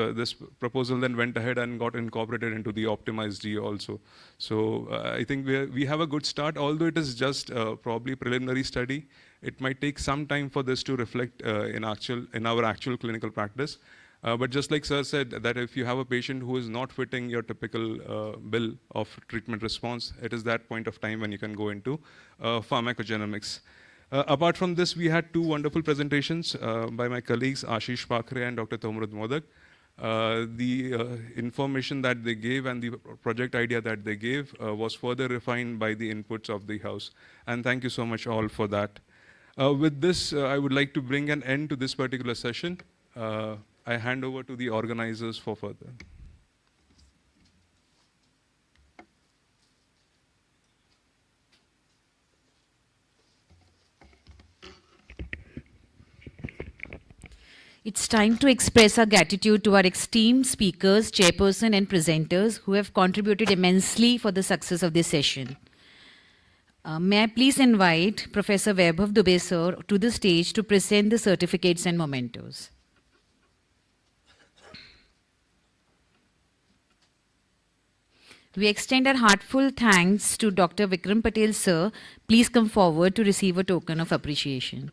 proposal then went ahead and got incorporated into the Optimized D also. So I think we have a good start, although it is just probably a preliminary study. It might take some time for this to reflect in our actual clinical practice. But just like Sir said, that if you have a patient who is not fitting your typical bill of treatment response, it is that point of time when you can go into pharmacogenomics. Apart from this, we had 2 wonderful presentations by my colleagues, Ashish Pakhre and Dr. Tomrud Modak. The information that they gave and the project idea that they gave was further refined by the inputs of the House. And thank you so much all for that. With this, I would like to bring an end to this particular session. I hand over to the organizers for further. It's time to express our gratitude to our esteemed speakers, chairperson, and presenters who have contributed immensely for the success of this session. May I please invite Professor Vaibhav Dubey sir to the stage to present the certificates and mementos. We extend our heartfelt thanks to Dr. Vikram Patel sir. Please come forward to receive a token of appreciation.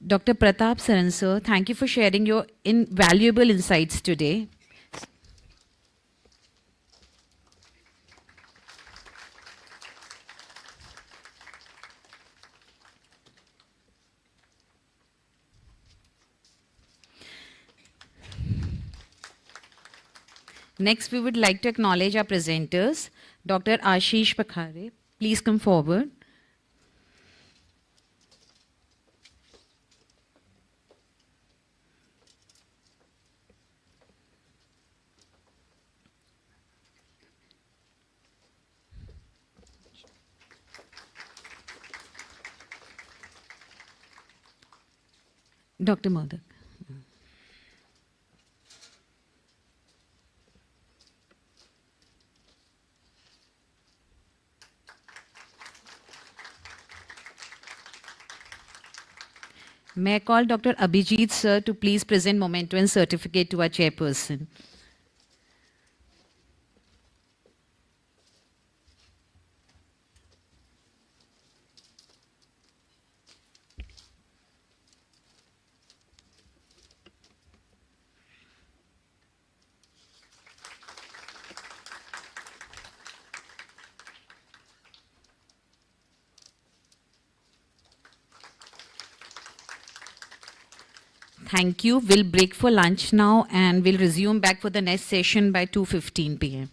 Dr. Pratap Saran sir, thank you for sharing your invaluable insights today. Next, we would like to acknowledge our presenters. Dr. Ashish Pakhare, please come forward. Dr. Modak. May I call Dr. Abhijit sir to please present memento and certificate to our chairperson. Thank you. We'll break for lunch now and we'll resume back for the next session by 2:15 p.m.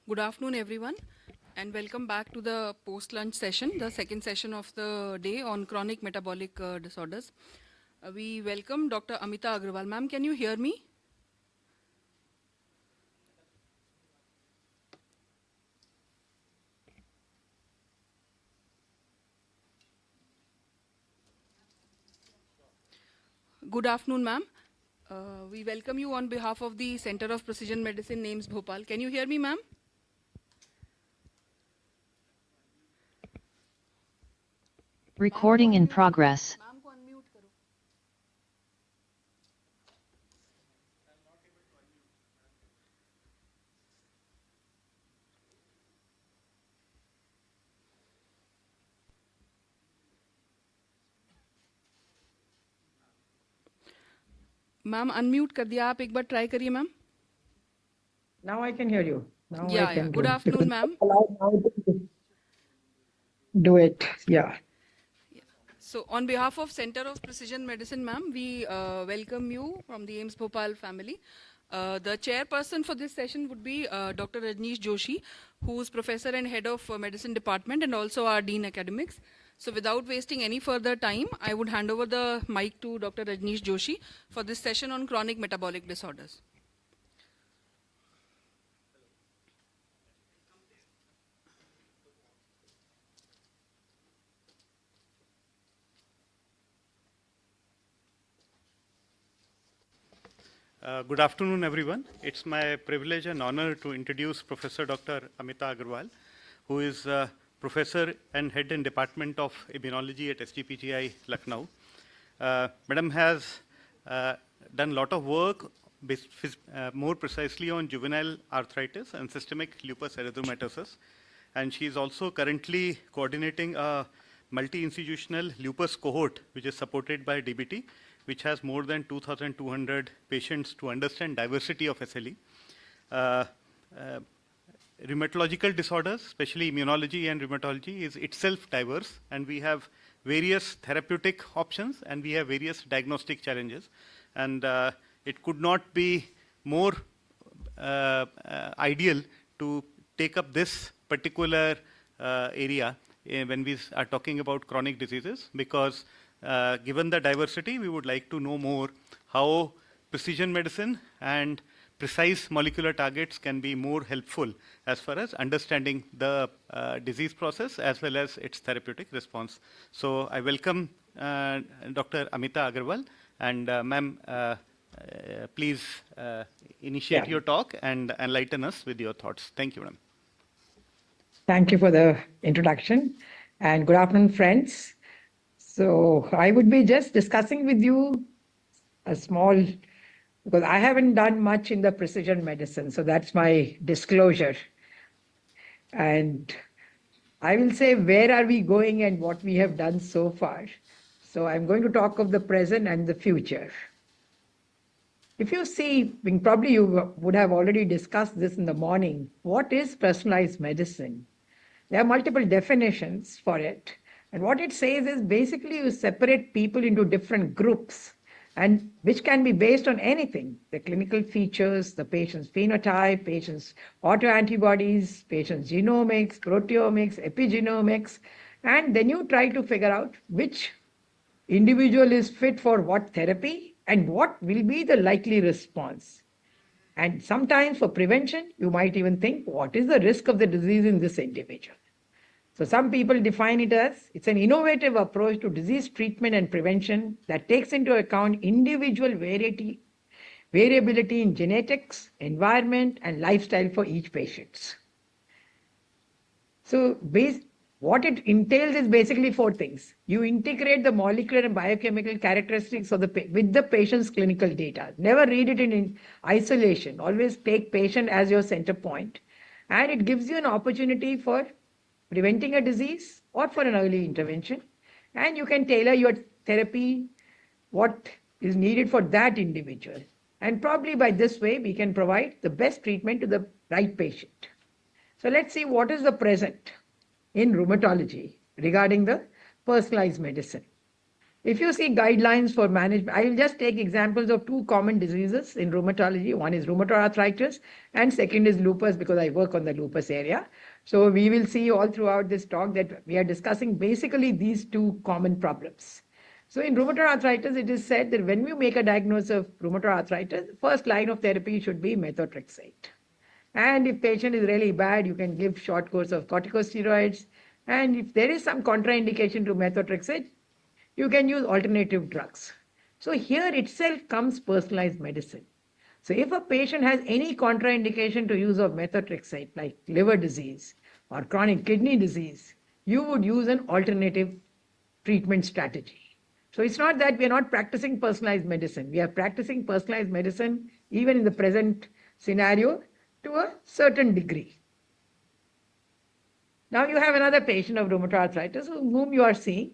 Good afternoon, everyone, and welcome back to the post-lunch session, the second session of the day on chronic metabolic disorders. We welcome Dr. Amita Agrawal. Ma'am, can you hear me? Good afternoon, ma'am. We welcome you on behalf of the Center of Precision Medicine, AIIMS Bhopal. Can you hear me, ma'am? Recording in progress. Ma'am, unmute कर दिया आप एक बार try करिए ma'am. Now I can hear you. Now I Yeah. can Good do. afternoon, ma'am. Do it. Yeah. So on behalf of Center of Precision Medicine, ma'am, we welcome you from the AIIMS Bhopal family. The chairperson for this session would be Dr. Rajneesh Joshi, who is professor and head of medicine department and also our dean academics. So without wasting any further time, I would hand over the mic to Dr. Rajneesh Joshi for this session on chronic metabolic disorders. Good afternoon, everyone. It's my privilege and honor to introduce Professor Dr. Amita Agrawal, who is Professor and Head in Department of Immunology at SGPGI, Lucknow. Madam has done a lot of work, more precisely on juvenile arthritis and systemic lupus erythematosus. And she is also currently coordinating a multi-institutional lupus cohort, which is supported by DBT, which has more than 2,200 patients to understand diversity of SLE. Rheumatological disorders, especially immunology and rheumatology, is itself diverse, and we have various therapeutic options, and we have various diagnostic challenges. And it could not be more ideal to take up this particular area when we are talking about chronic diseases, because given the diversity, we would like to know more how precision medicine and precise molecular targets can be more helpful as far as understanding the disease process as well as its therapeutic response. So I welcome Dr. Amita Agrawal, and ma'am, please initiate your talk and enlighten us with your thoughts. Thank you, ma'am. Thank you for the introduction, and good afternoon, friends. So I would be just discussing with you a small, because I haven't done much in the precision medicine, so that's my disclosure. And I will say where are we going and what we have done so far. So I'm going to talk of the present and the future. If you see, probably you would have already discussed this in the morning, what is personalized medicine? There are multiple definitions for it. And what it says is basically you separate people into different groups, and which can be based on anything, the clinical features, the patient's phenotype, patient's autoantibodies, patient's genomics, proteomics, epigenomics, and then you try to figure out which individual is fit for what therapy and what will be the likely response. And sometimes for prevention, you might even think, what is the risk of the disease in this individual? So some people define it as it's an innovative approach to disease treatment and prevention that takes into account individual variability in genetics, environment, and lifestyle for each patient. So what it entails is basically four things. You integrate the molecular and biochemical characteristics of with the patient's clinical data. Never read it in isolation. Always take patient as your center point. And it gives you an opportunity for preventing a disease or for an early intervention. And you can tailor your therapy, what is needed for that individual. And probably by this way, we can provide the best treatment to the right patient. So let's see what is the present in rheumatology regarding the personalized medicine. If you see guidelines for management, I will just take examples of two common diseases in rheumatology. One is rheumatoid arthritis and second is lupus, because I work on the lupus area. So we will see all throughout this talk that we are discussing basically these two common problems. So in rheumatoid arthritis, it is said that when you make a diagnosis of rheumatoid arthritis, the first line of therapy should be methotrexate. And if patient is really bad, you can give short course of corticosteroids. And if there is some contraindication to methotrexate, you can use alternative drugs. So here itself comes personalized medicine. So if a patient has any contraindication to use of methotrexate, like liver disease or chronic kidney disease, you would use an alternative treatment strategy. So it's not that we are not practicing personalized medicine. We are practicing personalized medicine even in the present scenario to a certain degree. Now you have another patient of rheumatoid arthritis whom you are seeing,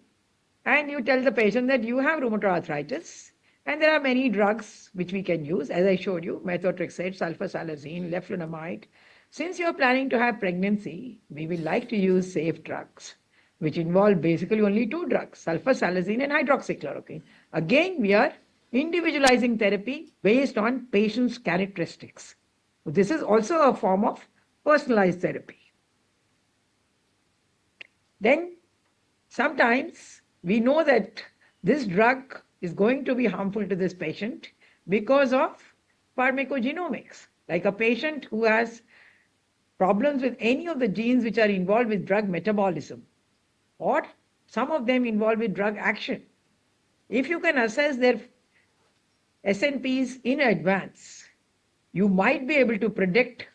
and you tell the patient that you have rheumatoid arthritis and there are many drugs which we can use, as I showed you, methotrexate, sulfasalazine, leflunomide. Since you are planning to have pregnancy, we will like to use safe drugs, which involve basically only two drugs, sulfasalazine and hydroxychloroquine. Again, we are individualizing therapy based on patient's characteristics. This is also a form of personalized therapy. Then sometimes we know that this drug is going to be harmful to this patient because of pharmacogenomics. Like a patient who has problems with any of the genes which are involved with drug metabolism, or some of them involved with drug action. If you can assess their SNPs in advance, you might be able to predict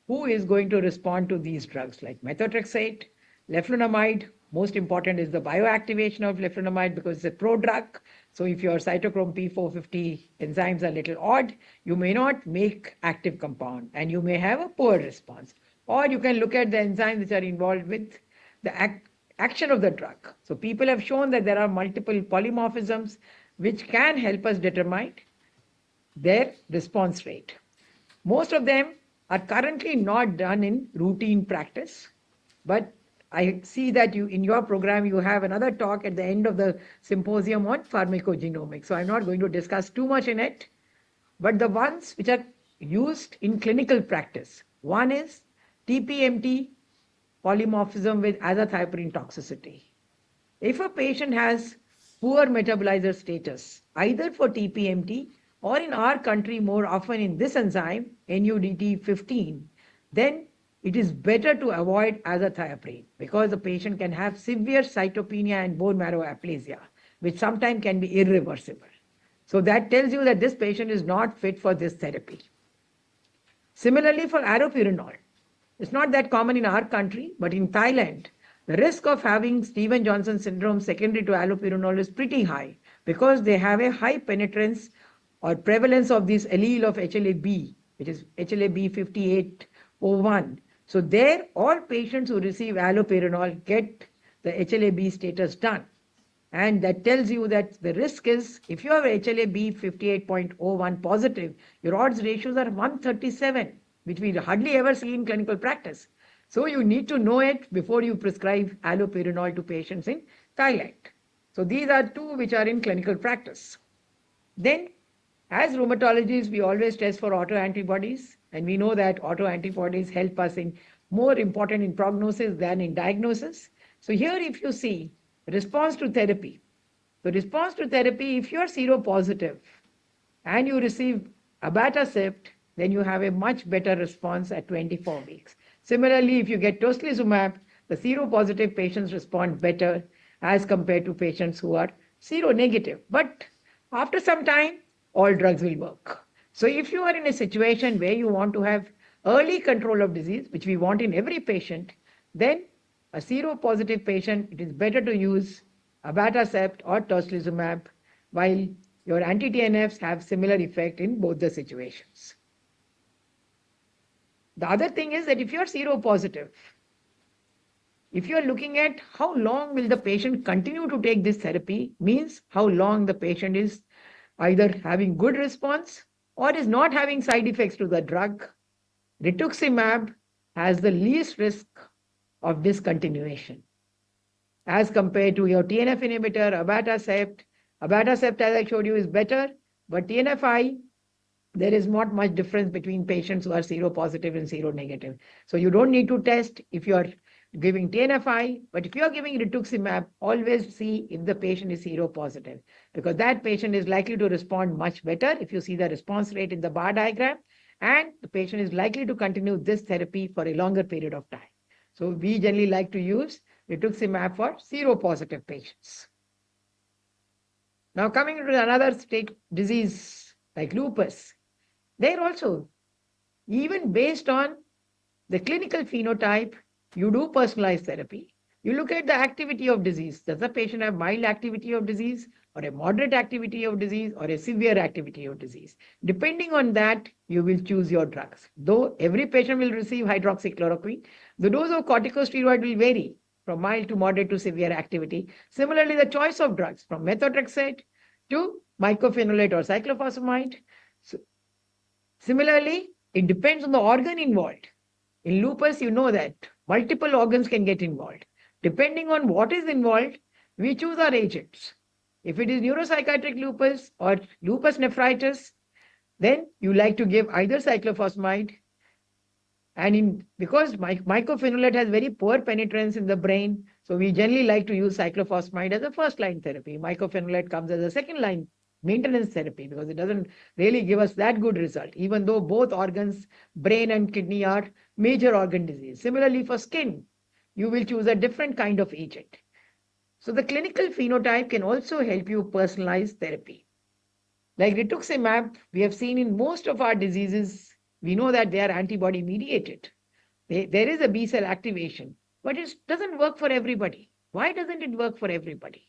who is going to respond to these drugs like methotrexate, leflunomide. Most important is the bioactivation of leflunomide because it's a prodrug. So if your cytochrome P450 enzymes are a little odd, you may not make active compound and you may have a poor response. Or you can look at the enzymes which are involved with the action of the drug. So people have shown that there are multiple polymorphisms which can help us determine their response rate. Most of them are currently not done in routine practice, but I see that you in your program you have another talk at the end of the symposium on pharmacogenomics. So I'm not going to discuss too much in it, but the ones which are used in clinical practice. One is TPMT polymorphism with azathioprine toxicity. If a patient has poor metabolizer status, either for TPMT or in our country more often in this enzyme, NUDT15, then it is better to avoid azathioprine because the patient can have severe cytopenia and bone marrow aplasia, which sometimes can be irreversible. So that tells you that this patient is not fit for this therapy. Similarly for allopurinol, it's not that common in our country, but in Thailand, the risk of having Stevens-Johnson syndrome secondary to allopurinol is pretty high because they have a high penetrance or prevalence of this allele of HLA-B, which is HLA-B5801. So there, all patients who receive allopurinol get the HLA-B status done. And that tells you that the risk is, if you have HLA-B58.01 positive, your odds ratios are 137, which we hardly ever see in clinical practice. So you need to know it before you prescribe allopurinol to patients in Thailand. So these are two which are in clinical practice. Then, as rheumatologists, we always test for autoantibodies, and we know that autoantibodies help us in more important in prognosis than in diagnosis. So here if you see response to therapy. So response to therapy, if you are seropositive and you receive abatacept, then you have a much better response at 24 weeks. Similarly, if you get tocilizumab, the seropositive patients respond better as compared to patients who are seronegative. But after some time, all drugs will work. So if you are in a situation where you want to have early control of disease, which we want in every patient, then a seropositive patient, it is better to use abatacept or tocilizumab, while your anti-TNFs have similar effect in both the situations. The other thing is that if you are seropositive, if you are looking at how long will the patient continue to take this therapy, means how long the patient is either having good response or is not having side effects to the drug, rituximab has the least risk of discontinuation as compared to your TNF inhibitor, abatacept, Abatacept, as I showed you, is better, but TNFI, there is not much difference between patients who are seropositive and seronegative. So you don't need to test if you are giving TNFI, but if you are giving rituximab, always see if the patient is seropositive, because that patient is likely to respond much better if you see the response rate in the bar diagram, and the patient is likely to continue this therapy for a longer period of time. So we generally like to use rituximab for seropositive patients. Now coming to another state disease like lupus, there also, even based on the clinical phenotype, you do personalized therapy. You look at the activity of disease. Does the patient have mild activity of disease, or a moderate activity of disease, or a severe activity of disease? Depending on that, you will choose your drugs. Though every patient will receive hydroxychloroquine, the dose of corticosteroid will vary from mild to moderate to severe activity. Similarly, the choice of drugs from methotrexate to mycophenolate or cyclophosphamide. So, similarly, it depends on the organ involved. In lupus, you know that multiple organs can get involved. Depending on what is involved, we choose our agents. If it is neuropsychiatric lupus or lupus nephritis, then you like to give either cyclophosphamide, and because mycophenolate has very poor penetrance in the brain, so we generally like to use cyclophosphamide as a first-line therapy. Mycophenolate comes as a second-line maintenance therapy because it doesn't really give us that good result, even though both organs, brain and kidney, are major organ disease. Similarly, for skin, you will choose a different kind of agent. So the clinical phenotype can also help you personalize therapy. Like rituximab, we have seen in most of our diseases, we know that they are antibody mediated. There is a B cell activation, but it doesn't work for everybody. Why doesn't it work for everybody?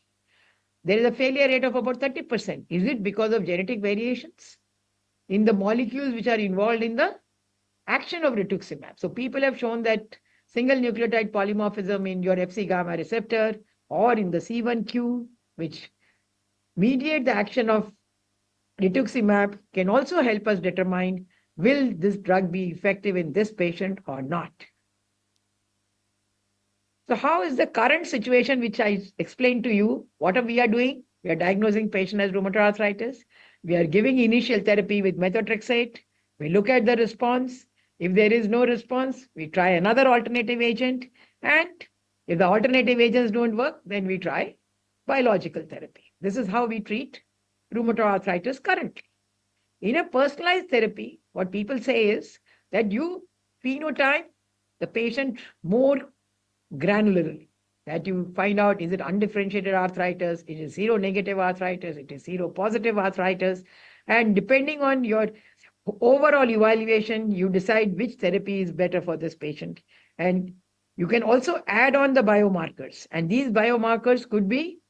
There is a failure rate of about 30%. Is it because of genetic variations in the molecules which are involved in the action of rituximab? So people have shown that single nucleotide polymorphism in your Fc gamma receptor or in the C1q, which mediate the action of rituximab, can also help us determine will this drug be effective in this patient or not. So how is the current situation which I explained to you? What are we doing? We are diagnosing patient as rheumatoid arthritis. We are giving initial therapy with methotrexate. We look at the response. If there is no response, we try another alternative agent. And if the alternative agents don't work, then we try biological therapy. This is how we treat rheumatoid arthritis currently. In a personalized therapy, what people say is that you phenotype the patient more granularly, that you find out, is it undifferentiated arthritis, it is seronegative arthritis, it is seropositive arthritis, and depending on your overall evaluation, you decide which therapy is better for this patient. And you can also add on the biomarkers, and these biomarkers could be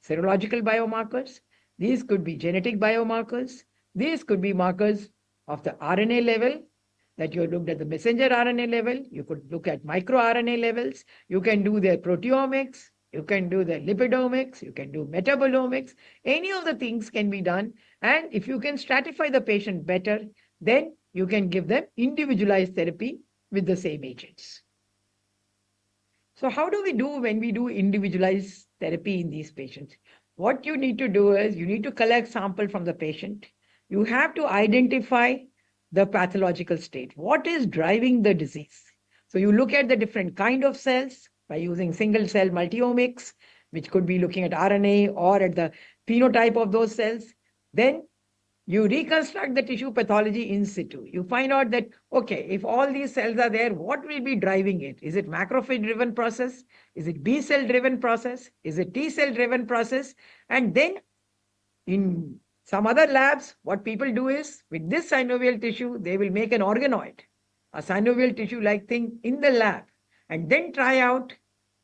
serological biomarkers, these could be genetic biomarkers, these could be markers of the RNA level, that you looked at the messenger RNA level. You could look at microRNA levels. You can do the proteomics. You can do the lipidomics. You can do metabolomics. Any of the things can be done. And if you can stratify the patient better, then you can give them individualized therapy with the same agents. So how do we do when we do individualized therapy in these patients? What you need to do is you need to collect sample from the patient. You have to identify the pathological state. What is driving the disease? So you look at the different kind of cells by using single cell multiomics, which could be looking at RNA or at the phenotype of those cells. Then you reconstruct the tissue pathology in situ. You find out that, okay, if all these cells are there, what will be driving it? Is it macrophage driven process? Is it B cell driven process? Is it T cell driven process? And then in some other labs, what people do is, with this synovial tissue, they will make an organoid, a synovial tissue-like thing in the lab, and then try out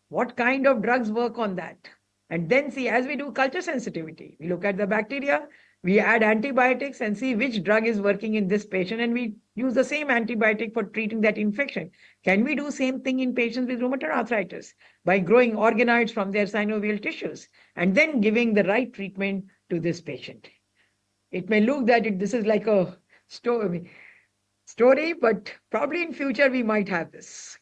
what kind of drugs work on that. And then see, as we do culture sensitivity, we look at the bacteria, we add antibiotics and see which drug is working in this patient, and we use the same antibiotic for treating that infection. Can we do same thing in patients with rheumatoid arthritis by growing organoids from their synovial tissues and then giving the right treatment to this patient? It may look that this is like a story, but probably in future we might have this.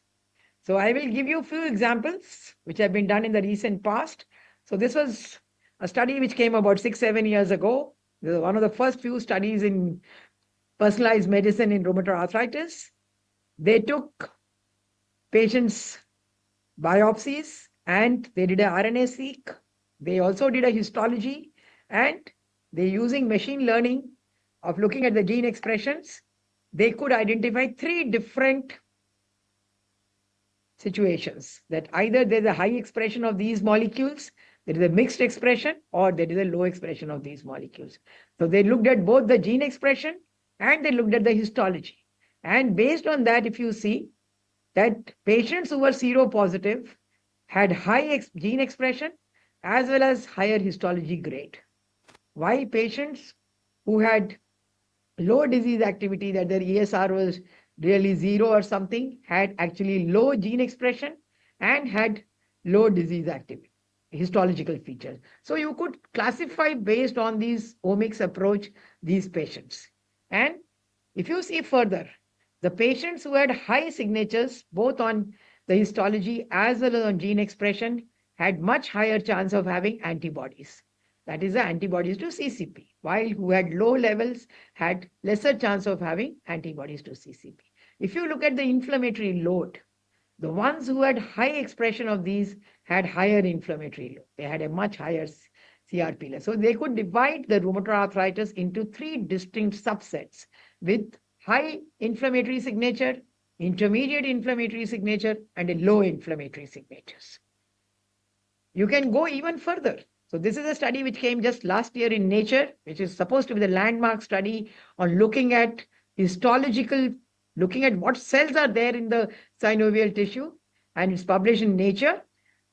So I will give you a few examples which have been done in the recent past. So this was a study which came about 6-7 years ago. This is one of the first few studies in personalized medicine in rheumatoid arthritis. They took patients' biopsies and they did a RNA-seq. They also did a histology, and they using machine learning of looking at the gene expressions, they could identify 3 different situations, that either there's a high expression of these molecules, there is a mixed expression, or there is a low expression of these molecules. So they looked at both the gene expression and they looked at the histology. And based on that, if you see that patients who were seropositive had high gene expression as well as higher histology grade, while patients who had low disease activity, that their ESR was really 0 or something, had actually low gene expression and had low disease activity, histological features. So you could classify based on these omics approach these patients. And if you see further, the patients who had high signatures both on the histology as well as on gene expression had much higher chance of having antibodies. That is the antibodies to CCP, while who had low levels had lesser chance of having antibodies to CCP. If you look at the inflammatory load, the ones who had high expression of these had higher inflammatory load. They had a much higher CRP level. So they could divide the rheumatoid arthritis into 3 distinct subsets with high inflammatory signature, intermediate inflammatory signature, and a low inflammatory signatures. You can go even further. So this is a study which came just last year in Nature, which is supposed to be the landmark study on looking at histological, looking at what cells are there in the synovial tissue, and it's published in Nature.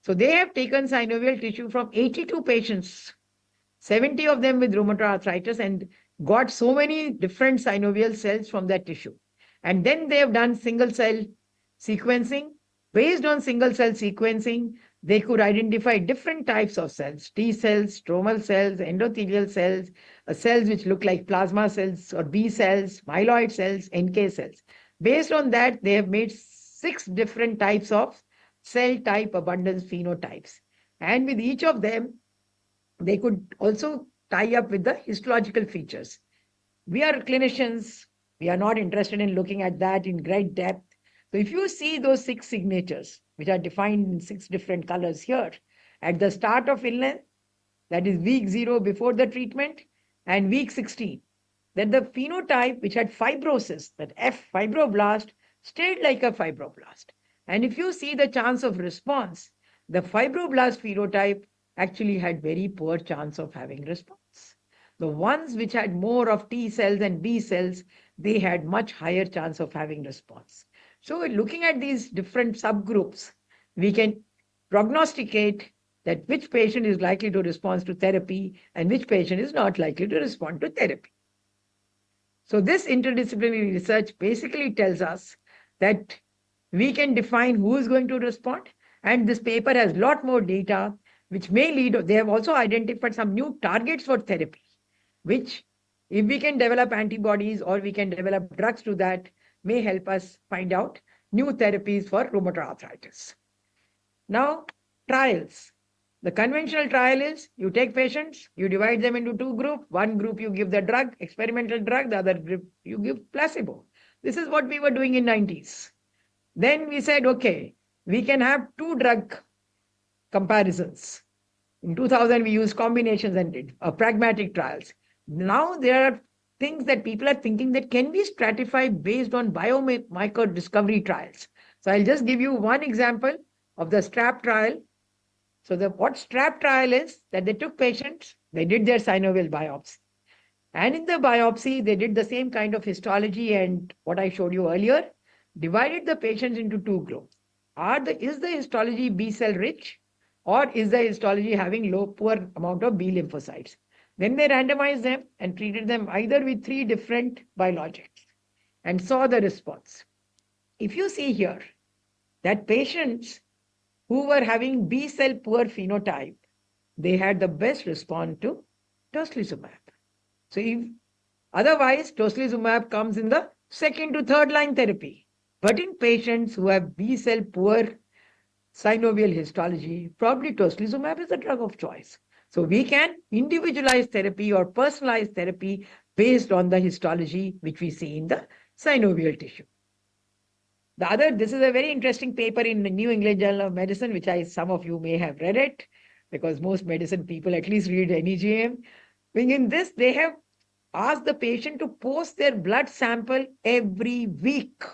So they have taken synovial tissue from 82 patients, 70 of them with rheumatoid arthritis, and got so many different synovial cells from that tissue. And then they have done single cell sequencing. Based on single cell sequencing, they could identify different types of cells: T cells, stromal cells, endothelial cells, cells which look like plasma cells or B cells, myeloid cells, NK cells. Based on that, they have made 6 different types of cell type abundance phenotypes. And with each of them, they could also tie up with the histological features. We are clinicians. We are not interested in looking at that in great depth. So if you see those 6 signatures, which are defined in 6 different colors here, at the start of illness, that is week 0 before the treatment, and week 16, that the phenotype which had fibrosis, that F fibroblast, stayed like a fibroblast. And if you see the chance of response, the fibroblast phenotype actually had very poor chance of having response. The ones which had more of T cells and B cells, they had much higher chance of having response. So looking at these different subgroups, we can prognosticate that which patient is likely to respond to therapy and which patient is not likely to respond to therapy. So this interdisciplinary research basically tells us that we can define who is going to respond, and this paper has a lot more data which may lead. They have also identified some new targets for therapy, which if we can develop antibodies or we can develop drugs to that, may help us find out new therapies for rheumatoid arthritis. Now, trials. The conventional trial is you take patients, you divide them into 2 groups. One group you give the drug, experimental drug, the other group you give placebo. This is what we were doing in 90s. Then we said, okay, we can have 2 drug comparisons. In 2000, we used combinations and did pragmatic trials. Now there are things that people are thinking that can be stratified based on biomarker discovery trials. So I'll just give you one example of the STRAP trial. So what STRAP trial is, that they took patients, they did their synovial biopsy. And in the biopsy, they did the same kind of histology and what I showed you earlier, divided the patients into 2 groups. Is the histology B cell rich, or is the histology having poor amount of B lymphocytes? Then they randomized them and treated them either with 3 different biologics and saw the response. If you see here that patients who were having B cell poor phenotype, they had the best response to tocilizumab. So otherwise, tocilizumab comes in the 2nd to 3rd line therapy. But in patients who have B cell poor synovial histology, probably tocilizumab is the drug of choice. So we can individualize therapy or personalize therapy based on the histology which we see in the synovial tissue. This is a very interesting paper in the New England Journal of Medicine, which some of you may have read it, because most medicine people at least read NEJM. In this, they have asked the patient to post their blood sample every week.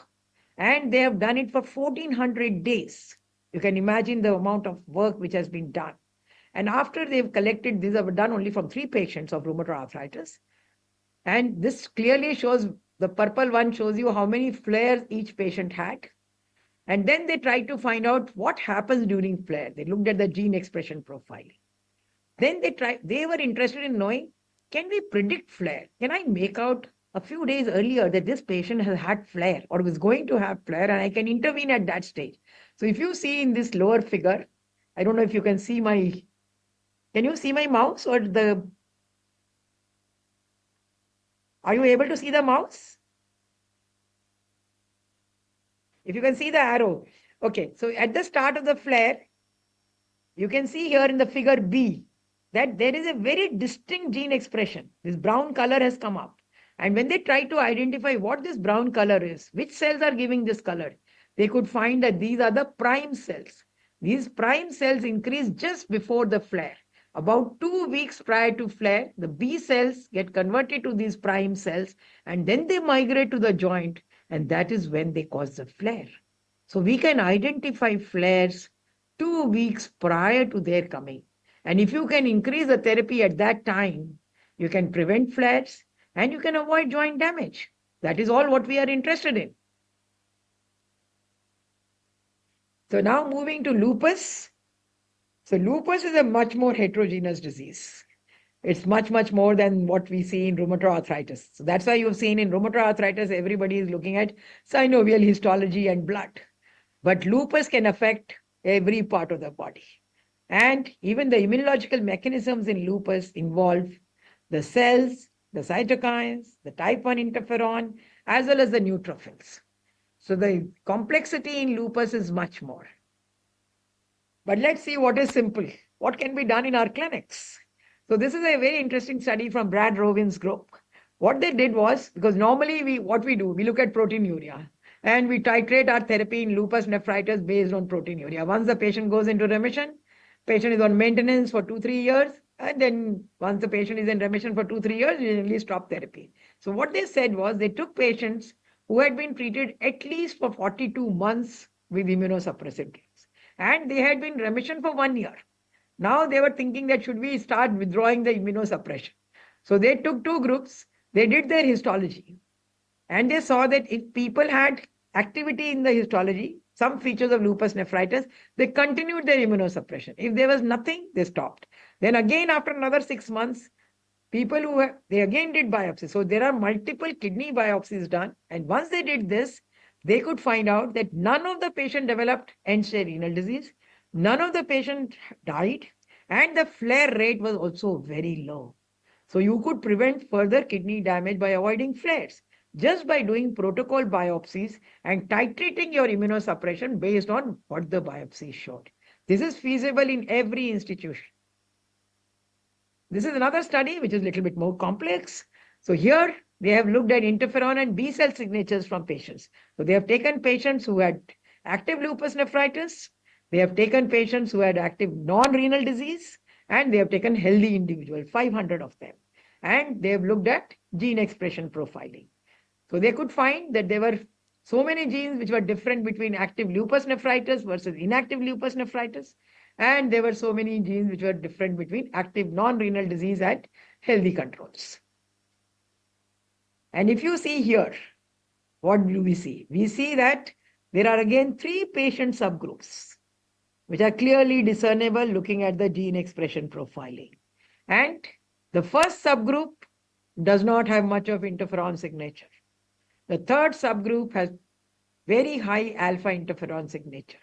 And they have done it for 1400 days. You can imagine the amount of work which has been done. And after they've collected, these are done only from 3 patients of rheumatoid arthritis. And this clearly shows, the purple one shows you how many flares each patient had. And then they tried to find out what happens during flare. They looked at the gene expression profiling. Then they were interested in knowing, can we predict flare? Can I make out a few days earlier that this patient has had flare or was going to have flare, and I can intervene at that stage? So if you see in this lower figure, I don't know if you can see can you see my mouse or are you able to see the mouse? If you can see the arrow. Okay, so at the start of the flare, you can see here in the figure B that there is a very distinct gene expression. This brown color has come up. And when they try to identify what this brown color is, which cells are giving this color, they could find that these are the prime cells. These prime cells increase just before the flare. About 2 weeks prior to flare, the B cells get converted to these prime cells, and then they migrate to the joint, and that is when they cause the flare. So we can identify flares 2 weeks prior to their coming. And if you can increase the therapy at that time, you can prevent flares and you can avoid joint damage. That is all what we are interested in. So now moving to lupus. So lupus is a much more heterogeneous disease. It's much, much more than what we see in rheumatoid arthritis. So that's why you've seen in rheumatoid arthritis, everybody is looking at synovial histology and blood. But lupus can affect every part of the body. And even the immunological mechanisms in lupus involve the cells, the cytokines, the type 1 interferon, as well as the neutrophils. So the complexity in lupus is much more. But let's see what is simple. What can be done in our clinics? So this is a very interesting study from Brad Rovin's group. What they did was, because normally we look at proteinuria and we titrate our therapy in lupus nephritis based on proteinuria. Once the patient goes into remission, patient is on maintenance for 2-3 years, and then once the patient is in remission for 2-3 years, you generally stop therapy. So what they said was they took patients who had been treated at least for 42 months with immunosuppressive drugs, and they had been in remission for 1 year. Now they were thinking that should we start withdrawing the immunosuppression? So they took 2 groups, they did their histology, and they saw that if people had activity in the histology, some features of lupus nephritis, they continued their immunosuppression. If there was nothing, they stopped. Then again, after another 6 months, people they again did biopsies. So there are multiple kidney biopsies done. And once they did this, they could find out that none of the patient developed end-stage renal disease. None of the patient died. And the flare rate was also very low. So you could prevent further kidney damage by avoiding flares, just by doing protocol biopsies and titrating your immunosuppression based on what the biopsy showed. This is feasible in every institution. This is another study which is a little bit more complex. So here they have looked at interferon and B cell signatures from patients. So they have taken patients who had active lupus nephritis, they have taken patients who had active non-renal disease, and they have taken healthy individuals, 500 of them. And they have looked at gene expression profiling. So they could find that there were so many genes which were different between active lupus nephritis versus inactive lupus nephritis. And there were so many genes which were different between active non-renal disease and healthy controls. And if you see here, what do we see? We see that there are again 3 patient subgroups which are clearly discernible looking at the gene expression profiling. And the first subgroup does not have much of interferon signature. The third subgroup has very high alpha interferon signature.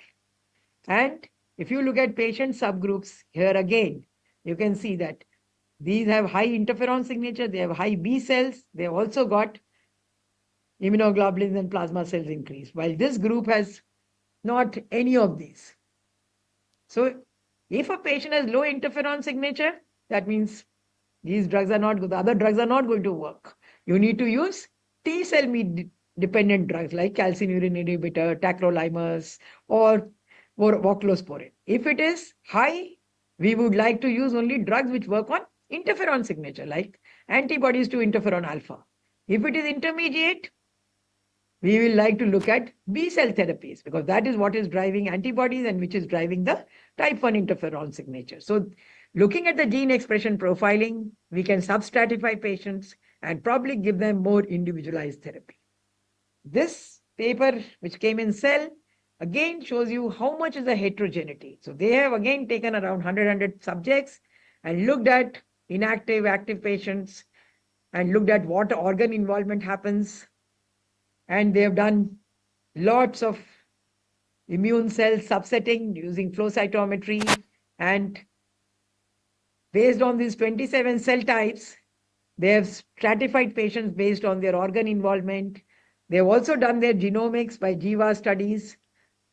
And if you look at patient subgroups, here again, you can see that these have high interferon signature, they have high B cells, they have also got immunoglobulins and plasma cells increase, while this group has not any of these. So if a patient has low interferon signature, that means these drugs are not good, the other drugs are not going to work. You need to use T cell dependent drugs like calcineurin inhibitor, tacrolimus, or voclosporin. If it is high, we would like to use only drugs which work on interferon signature, like antibodies to interferon alpha. If it is intermediate, we will like to look at B cell therapies because that is what is driving antibodies and which is driving the type 1 interferon signature. So looking at the gene expression profiling, we can substratify patients and probably give them more individualized therapy. This paper, which came in Cell, again shows you how much is the heterogeneity. So they have again taken around 100 subjects and looked at inactive, active patients and looked at what organ involvement happens. And they have done lots of immune cell subsetting using flow cytometry. And based on these 27 cell types, they have stratified patients based on their organ involvement. They have also done their genomics by Jiva studies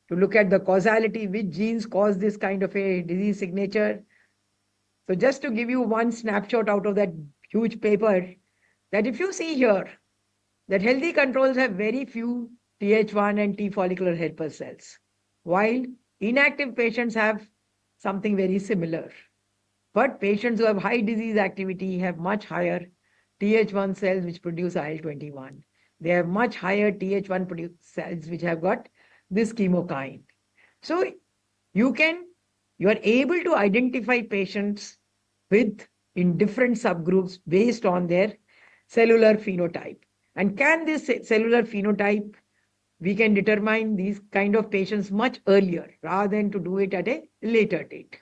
to look at the causality, which genes cause this kind of a disease signature. So just to give you one snapshot out of that huge paper, that if you see here, that healthy controls have very few Th1 and T follicular helper cells, while inactive patients have something very similar. But patients who have high disease activity have much higher Th1 cells which produce IL-21. They have much higher Th1 produced cells which have got this chemokine. So you are able to identify patients in different subgroups based on their cellular phenotype. And can this cellular phenotype, we can determine these kind of patients much earlier rather than to do it at a later date.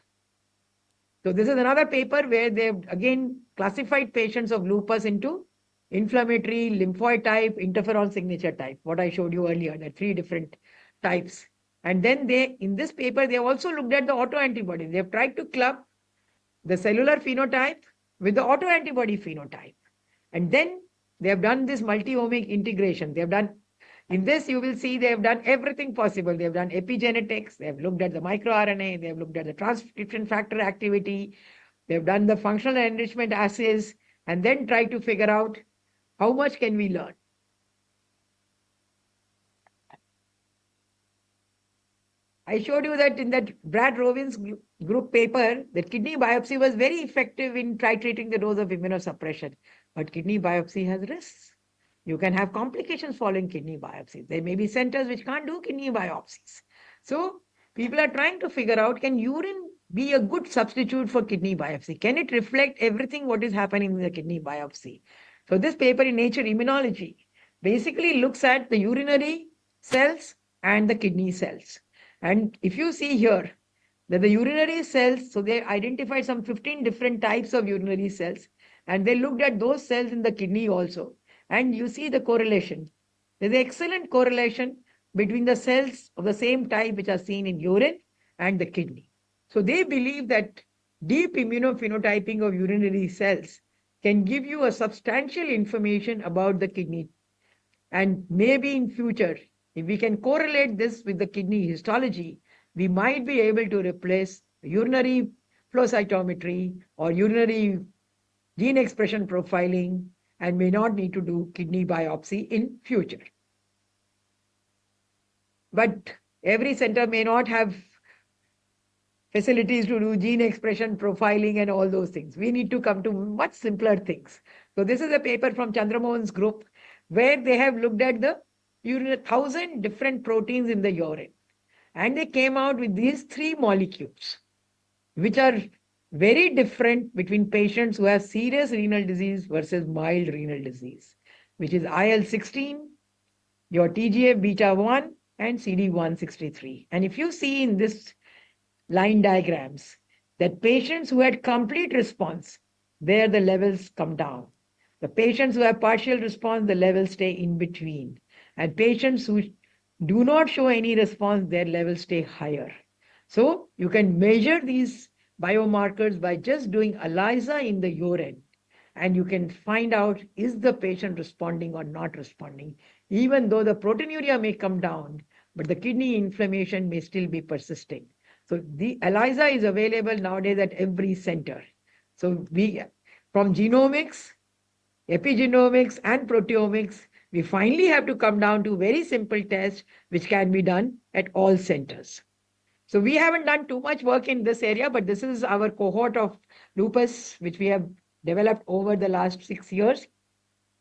So this is another paper where they've again classified patients of lupus into inflammatory, lymphoid type, interferon signature type, what I showed you earlier, the 3 different types. And then in this paper, they also looked at the autoantibodies. They've tried to club the cellular phenotype with the autoantibody phenotype. And then they have done this multi-omic integration. They have done, in this you will see they have done everything possible. They have done epigenetics, they have looked at the microRNA, they have looked at the transcription factor activity, they have done the functional enrichment assays, and then try to figure out how much can we learn. I showed you that in that Brad Rovin's group paper, that kidney biopsy was very effective in titrating the dose of immunosuppression. But kidney biopsy has risks. You can have complications following kidney biopsies. There may be centers which can't do kidney biopsies. So people are trying to figure out, can urine be a good substitute for kidney biopsy? Can it reflect everything what is happening in the kidney biopsy? So this paper in Nature Immunology basically looks at the urinary cells and the kidney cells. And if you see here, that the urinary cells, so they identified some 15 different types of urinary cells, and they looked at those cells in the kidney also. And you see the correlation. There's an excellent correlation between the cells of the same type which are seen in urine and the kidney. So they believe that deep immunophenotyping of urinary cells can give you a substantial information about the kidney. And maybe in future, if we can correlate this with the kidney histology, we might be able to replace urinary flow cytometry or urinary gene expression profiling and may not need to do kidney biopsy in future. But every center may not have facilities to do gene expression profiling and all those things. We need to come to much simpler things. So this is a paper from Chandramohan's group where they have looked at the 1,000 different proteins in the urine. And they came out with these 3 molecules, which are very different between patients who have serious renal disease versus mild renal disease, which is IL-16, your TGF-beta-1, and CD163. And if you see in this line diagrams, that patients who had complete response, there the levels come down. The patients who have partial response, the levels stay in between. And patients who do not show any response, their levels stay higher. So you can measure these biomarkers by just doing ELISA in the urine, and you can find out, is the patient responding or not responding, even though the proteinuria may come down, but the kidney inflammation may still be persisting. So the ELISA is available nowadays at every center. So from genomics, epigenomics, and proteomics, we finally have to come down to very simple tests which can be done at all centers. So we haven't done too much work in this area, but this is our cohort of lupus, which we have developed over the last 6 years,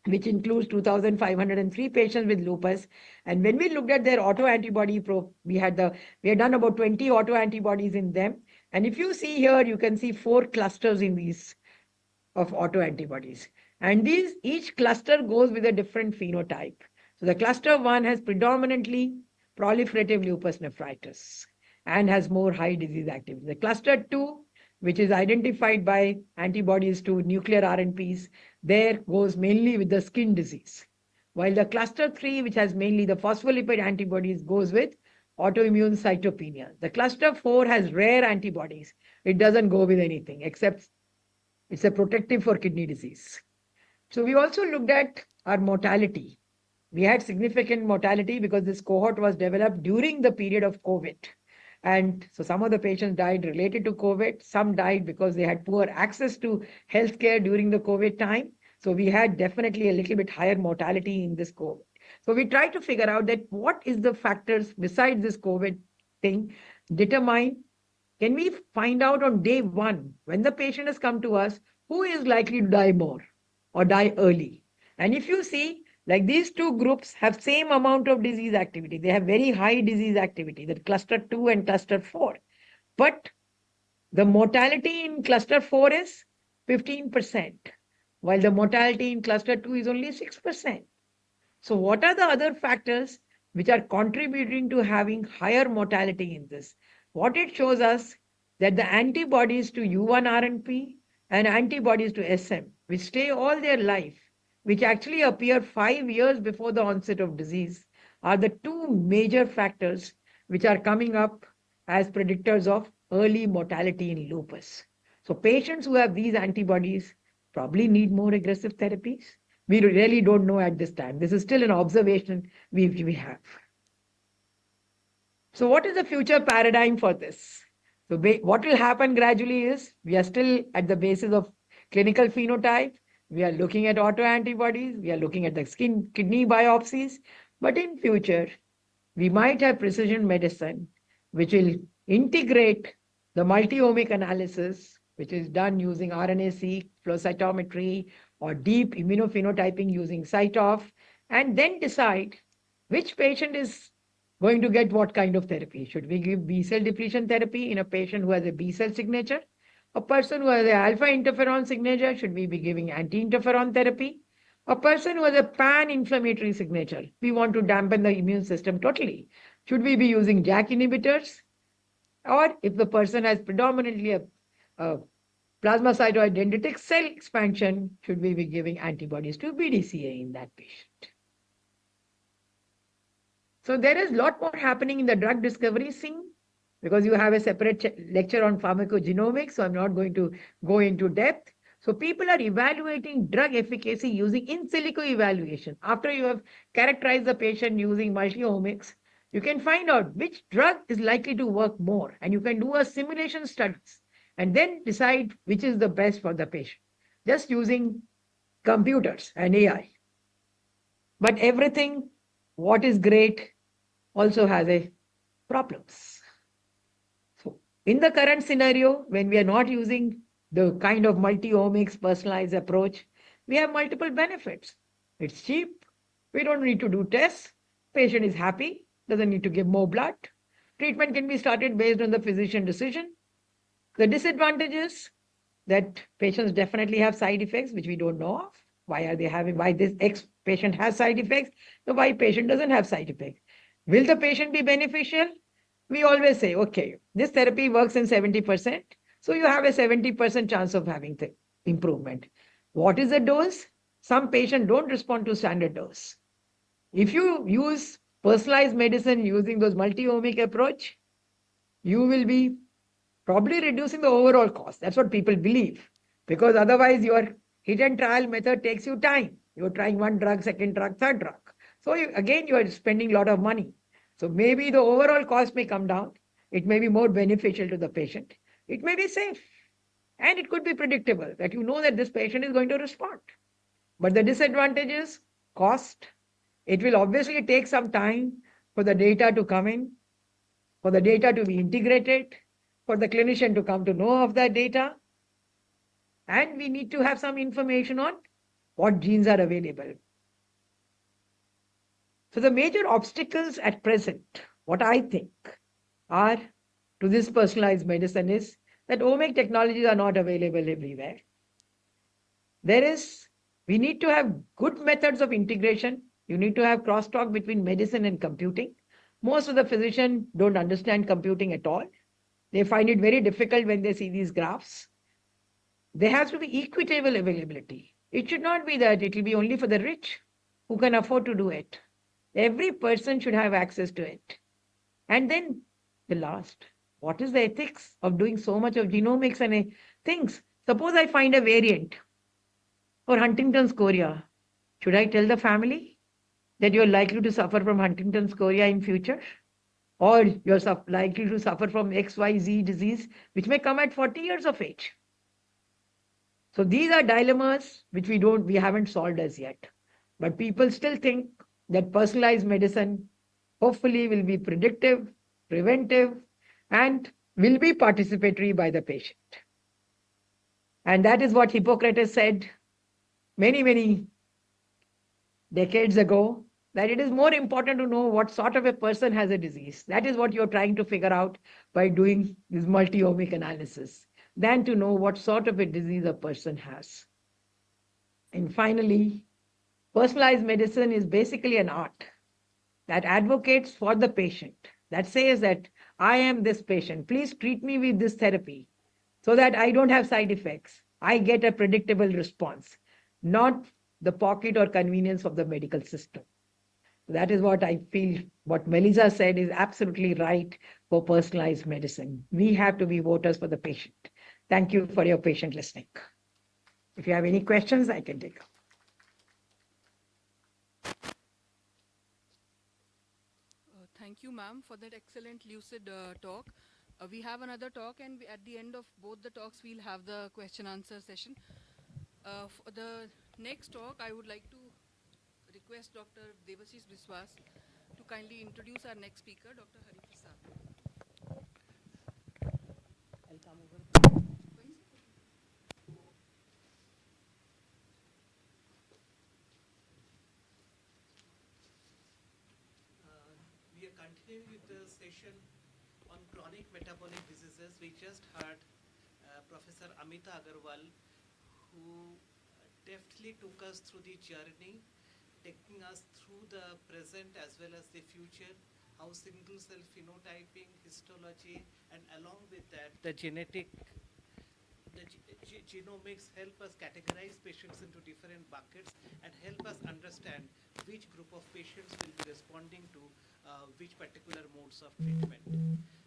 which includes 2,503 patients with lupus. And when we looked at their autoantibody, we had done about 20 autoantibodies in them. And if you see here, you can see 4 clusters in these of autoantibodies. And each cluster goes with a different phenotype. So the cluster 1 has predominantly proliferative lupus nephritis and has more high disease activity. The cluster 2, which is identified by antibodies to nuclear RNPs, there goes mainly with the skin disease. While the cluster 3, which has mainly the phospholipid antibodies, goes with autoimmune cytopenia. The cluster 4 has rare antibodies. It doesn't go with anything except it's a protective for kidney disease. So we also looked at our mortality. We had significant mortality because this cohort was developed during the period of COVID. And so some of the patients died related to COVID. Some died because they had poor access to healthcare during the COVID time. So we had definitely a little bit higher mortality in this COVID. So we tried to figure out that what is the factors besides this COVID thing can we find out on day 1, when the patient has come to us, who is likely to die more or die early? And if you see, like these 2 groups have same amount of disease activity. They have very high disease activity, that cluster 2 and cluster 4. But the mortality in cluster 4 is 15%, while the mortality in cluster 2 is only 6%. So what are the other factors which are contributing to having higher mortality in this? What it shows us that the antibodies to U1 RNP and antibodies to SM, which stay all their life, which actually appear 5 years before the onset of disease, are the 2 major factors which are coming up as predictors of early mortality in lupus. So patients who have these antibodies probably need more aggressive therapies. We really don't know at this time. This is still an observation we have. So what is the future paradigm for this? So what will happen gradually is we are still at the basis of clinical phenotype. We are looking at autoantibodies. We are looking at the kidney biopsies. But in future, we might have precision medicine, which will integrate the multi-omic analysis, which is done using RNA-seq, flow cytometry, or deep immunophenotyping using CyTOF, and then decide which patient is going to get what kind of therapy. Should we give B-cell depletion therapy in a patient who has a B-cell signature? A person who has an alpha interferon signature, should we be giving anti-interferon therapy? A person who has a pan-inflammatory signature, we want to dampen the immune system totally. Should we be using JAK inhibitors? Or if the person has predominantly a plasmacytoid dendritic cell expansion, should we be giving antibodies to BDCA in that patient? So there is a lot more happening in the drug discovery scene because you have a separate lecture on pharmacogenomics, so I'm not going to go into depth. So people are evaluating drug efficacy using in silico evaluation. After you have characterized the patient using multi-omics, you can find out which drug is likely to work more, and you can do a simulation studies and then decide which is the best for the patient, just using computers and AI. But everything, what is great, also has a problems. So in the current scenario, when we are not using the kind of multi-omics personalized approach, we have multiple benefits. It's cheap. We don't need to do tests. Patient is happy, doesn't need to give more blood. Treatment can be started based on the physician decision. The disadvantage is that patients definitely have side effects, which we don't know of. Why this X patient has side effects, the Y patient doesn't have side effects. Will the patient be beneficial? We always say, okay, this therapy works in 70%. So you have a 70% chance of having the improvement. What is the dose? Some patients don't respond to standard dose. If you use personalized medicine using those multi-omic approach, you will be probably reducing the overall cost. That's what people believe. Because otherwise your hit and trial method takes you time. You're trying one drug, second drug, third drug. So again, you are spending a lot of money. So maybe the overall cost may come down. It may be more beneficial to the patient. It may be safe. And it could be predictable that you know that this patient is going to respond. But the disadvantage is cost. It will obviously take some time for the data to come in, for the data to be integrated, for the clinician to come to know of that data. And we need to have some information on what genes are available. So the major obstacles at present, what I think, are to this personalized medicine is that omic technologies are not available everywhere. We need to have good methods of integration. You need to have crosstalk between medicine and computing. Most of the physicians don't understand computing at all. They find it very difficult when they see these graphs. There has to be equitable availability. It should not be that it will be only for the rich who can afford to do it. Every person should have access to it. And then the last, what is the ethics of doing so much of genomics and things? Suppose I find a variant for Huntington's chorea. Should I tell the family that you're likely to suffer from Huntington's chorea in future? Or you're likely to suffer from XYZ disease, which may come at 40 years of age. So these are dilemmas which we haven't solved as yet. But people still think that personalized medicine hopefully will be predictive, preventive, and will be participatory by the patient. And that is what Hippocrates said many, many decades ago, that it is more important to know what sort of a person has a disease. That is what you're trying to figure out by doing this multi-omic analysis, than to know what sort of a disease a person has. And finally, personalized medicine is basically an art that advocates for the patient, that says that I am this patient, please treat me with this therapy so that I don't have side effects. I get a predictable response, not the pocket or convenience of the medical system. That is what I feel, what Melissa said is absolutely right for personalized medicine. We have to be voters for the patient. Thank you for your patient listening. If you have any questions, I can take up. Thank you, ma'am, for that excellent lucid talk. We have another talk, and at the end of both the talks, we'll have the question-answer session. For the next talk, I would like to request Dr. Debashish Biswas to kindly introduce our next speaker, Dr. Hari Prasad. I'll come over. We are continuing with the session on chronic metabolic diseases. We just heard Professor Amita Agarwal, who deftly took us through the journey, taking us through the present as well as the future, how single cell phenotyping, histology, and along with that, the genomics help us categorize patients into different buckets and help us understand which group of patients will be responding to which particular modes of treatment.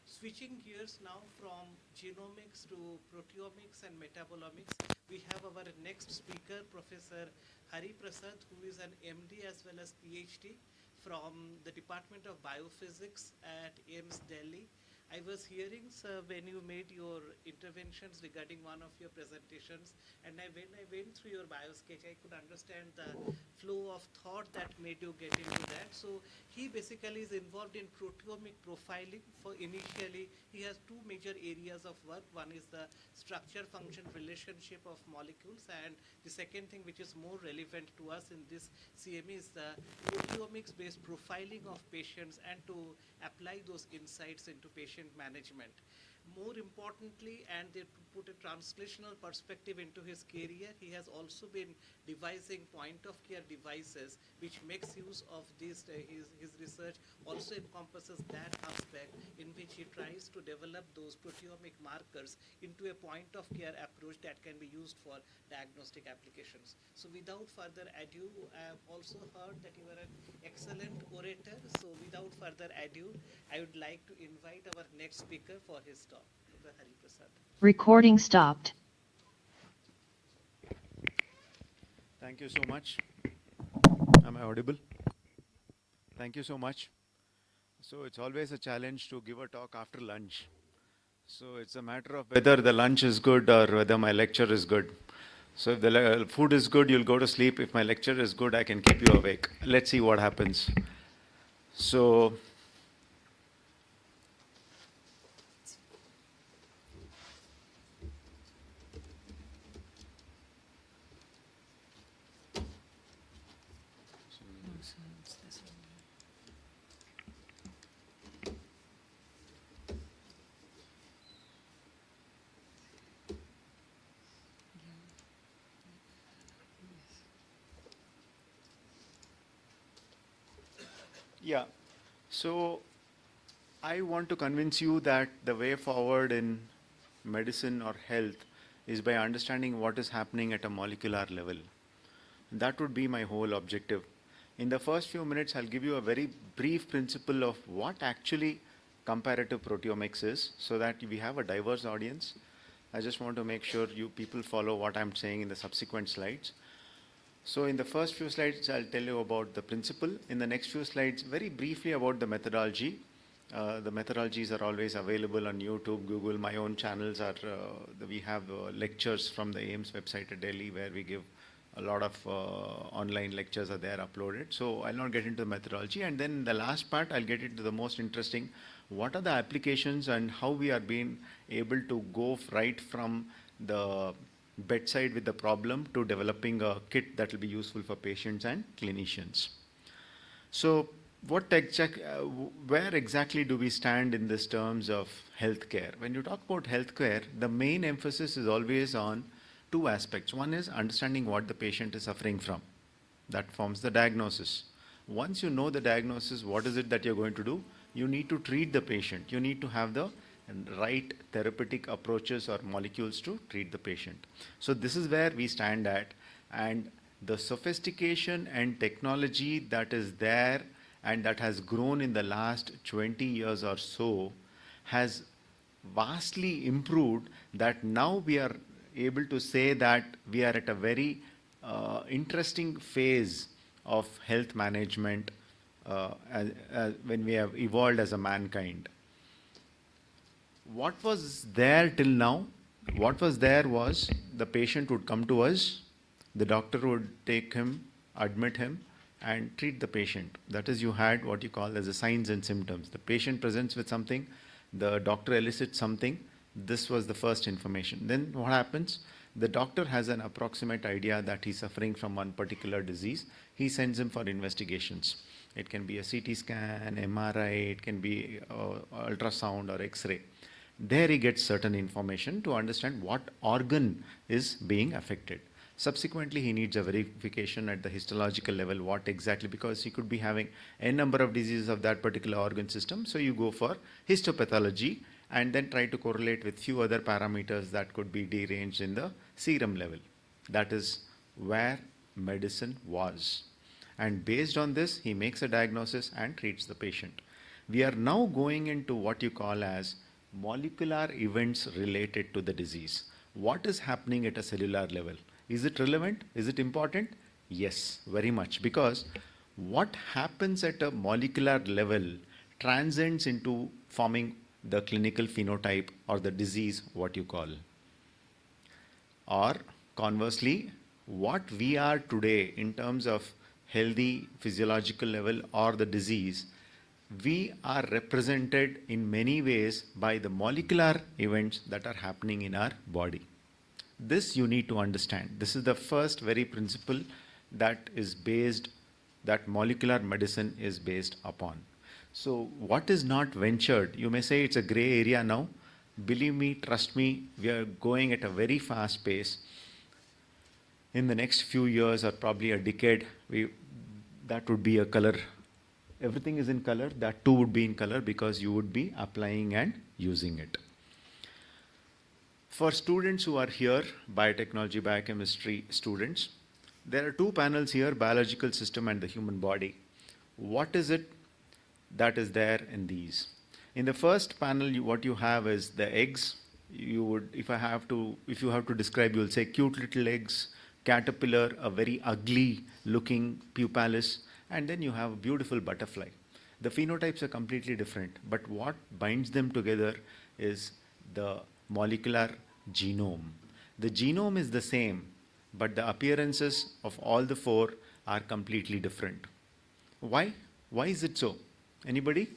Switching gears now from genomics to proteomics and metabolomics, we have our next speaker, Professor Hari Prasad, who is an MD as well as PhD from the Department of Biophysics at AIIMS Delhi. I was hearing, sir, when you made your interventions regarding one of your presentations, and when I went through your biosketch, I could understand the flow of thought that made you get into that. So he basically is involved in proteomic profiling. For initially, he has two major areas of work. One is the structure-function relationship of molecules, and the second thing, which is more relevant to us in this CME, is the proteomics-based profiling of patients and to apply those insights into patient management. More importantly, and they put a translational perspective into his career, he has also been devising point-of-care devices which makes use of this. His research also encompasses that aspect in which he tries to develop those proteomic markers into a point-of-care approach that can be used for diagnostic applications. So without further ado, I have also heard that you are an excellent orator. So without further ado, I would like to invite our next speaker for his talk, Dr. Hari Prasad. Recording stopped. Thank you so much. Am I audible? Thank you so much. So it's always a challenge to give a talk after lunch. So it's a matter of whether the lunch is good or whether my lecture is good. So if the food is good, you'll go to sleep. If my lecture is good, I can keep you awake. Let's see what happens. So yeah, so I want to convince you that the way forward in medicine or health is by understanding what is happening at a molecular level. That would be my whole objective. In the first few minutes, I'll give you a very brief principle of what actually comparative proteomics is, so that we have a diverse audience. I just want to make sure you people follow what I'm saying in the subsequent slides. So in the first few slides, I'll tell you about the principle. In the next few slides, very briefly about the methodology. The methodologies are always available on YouTube, Google. My own channels are, we have lectures from the AIIMS website at Delhi, where we give a lot of online lectures are there uploaded. So I'll not get into the methodology. And then the last part, I'll get into the most interesting. What are the applications and how we are being able to go right from the bedside with the problem to developing a kit that will be useful for patients and clinicians. So where exactly do we stand in this terms of healthcare? When you talk about healthcare, the main emphasis is always on two aspects. One is understanding what the patient is suffering from. That forms the diagnosis. Once you know the diagnosis, what is it that you're going to do? You need to treat the patient. You need to have the right therapeutic approaches or molecules to treat the patient. So this is where we stand at, and the sophistication and technology that is there and that has grown in the last 20 years or so has vastly improved, that now we are able to say that we are at a very interesting phase of health management when we have evolved as a mankind. What was there till now? What was there was the patient would come to us, the doctor would take him, admit him, and treat the patient. That is, you had what you call as the signs and symptoms. The patient presents with something, the doctor elicits something. This was the first information. Then what happens? The doctor has an approximate idea that he's suffering from one particular disease. He sends him for investigations. It can be a CT scan, MRI, it can be ultrasound or X-ray. There he gets certain information to understand what organ is being affected. Subsequently, he needs a verification at the histological level, what exactly, because he could be having a number of diseases of that particular organ system. So you go for histopathology and then try to correlate with few other parameters that could be deranged in the serum level. That is where medicine was. And based on this, he makes a diagnosis and treats the patient. We are now going into what you call as molecular events related to the disease. What is happening at a cellular level? Is it relevant? Is it important? Yes, very much. Because what happens at a molecular level transcends into forming the clinical phenotype or the disease, what you call. Or conversely, what we are today in terms of healthy physiological level or the disease, we are represented in many ways by the molecular events that are happening in our body. This you need to understand. This is the first very principle that is based, that molecular medicine is based upon. So what is not ventured? You may say it's a gray area now. Believe me, trust me, we are going at a very fast pace. In the next few years or probably a decade, that would be a color. Everything is in color, that too would be in color because you would be applying and using it. For students who are here, biotechnology, biochemistry students, there are two panels here, biological system and the human body. What is it that is there in these? In the first panel, what you have is the eggs. You would, if you have to describe, you will say cute little eggs, caterpillar, a very ugly looking pupalis, and then you have a beautiful butterfly. The phenotypes are completely different, but what binds them together is the molecular genome. The genome is the same, but the appearances of all the four are completely different. Why? Why is it so? Anybody?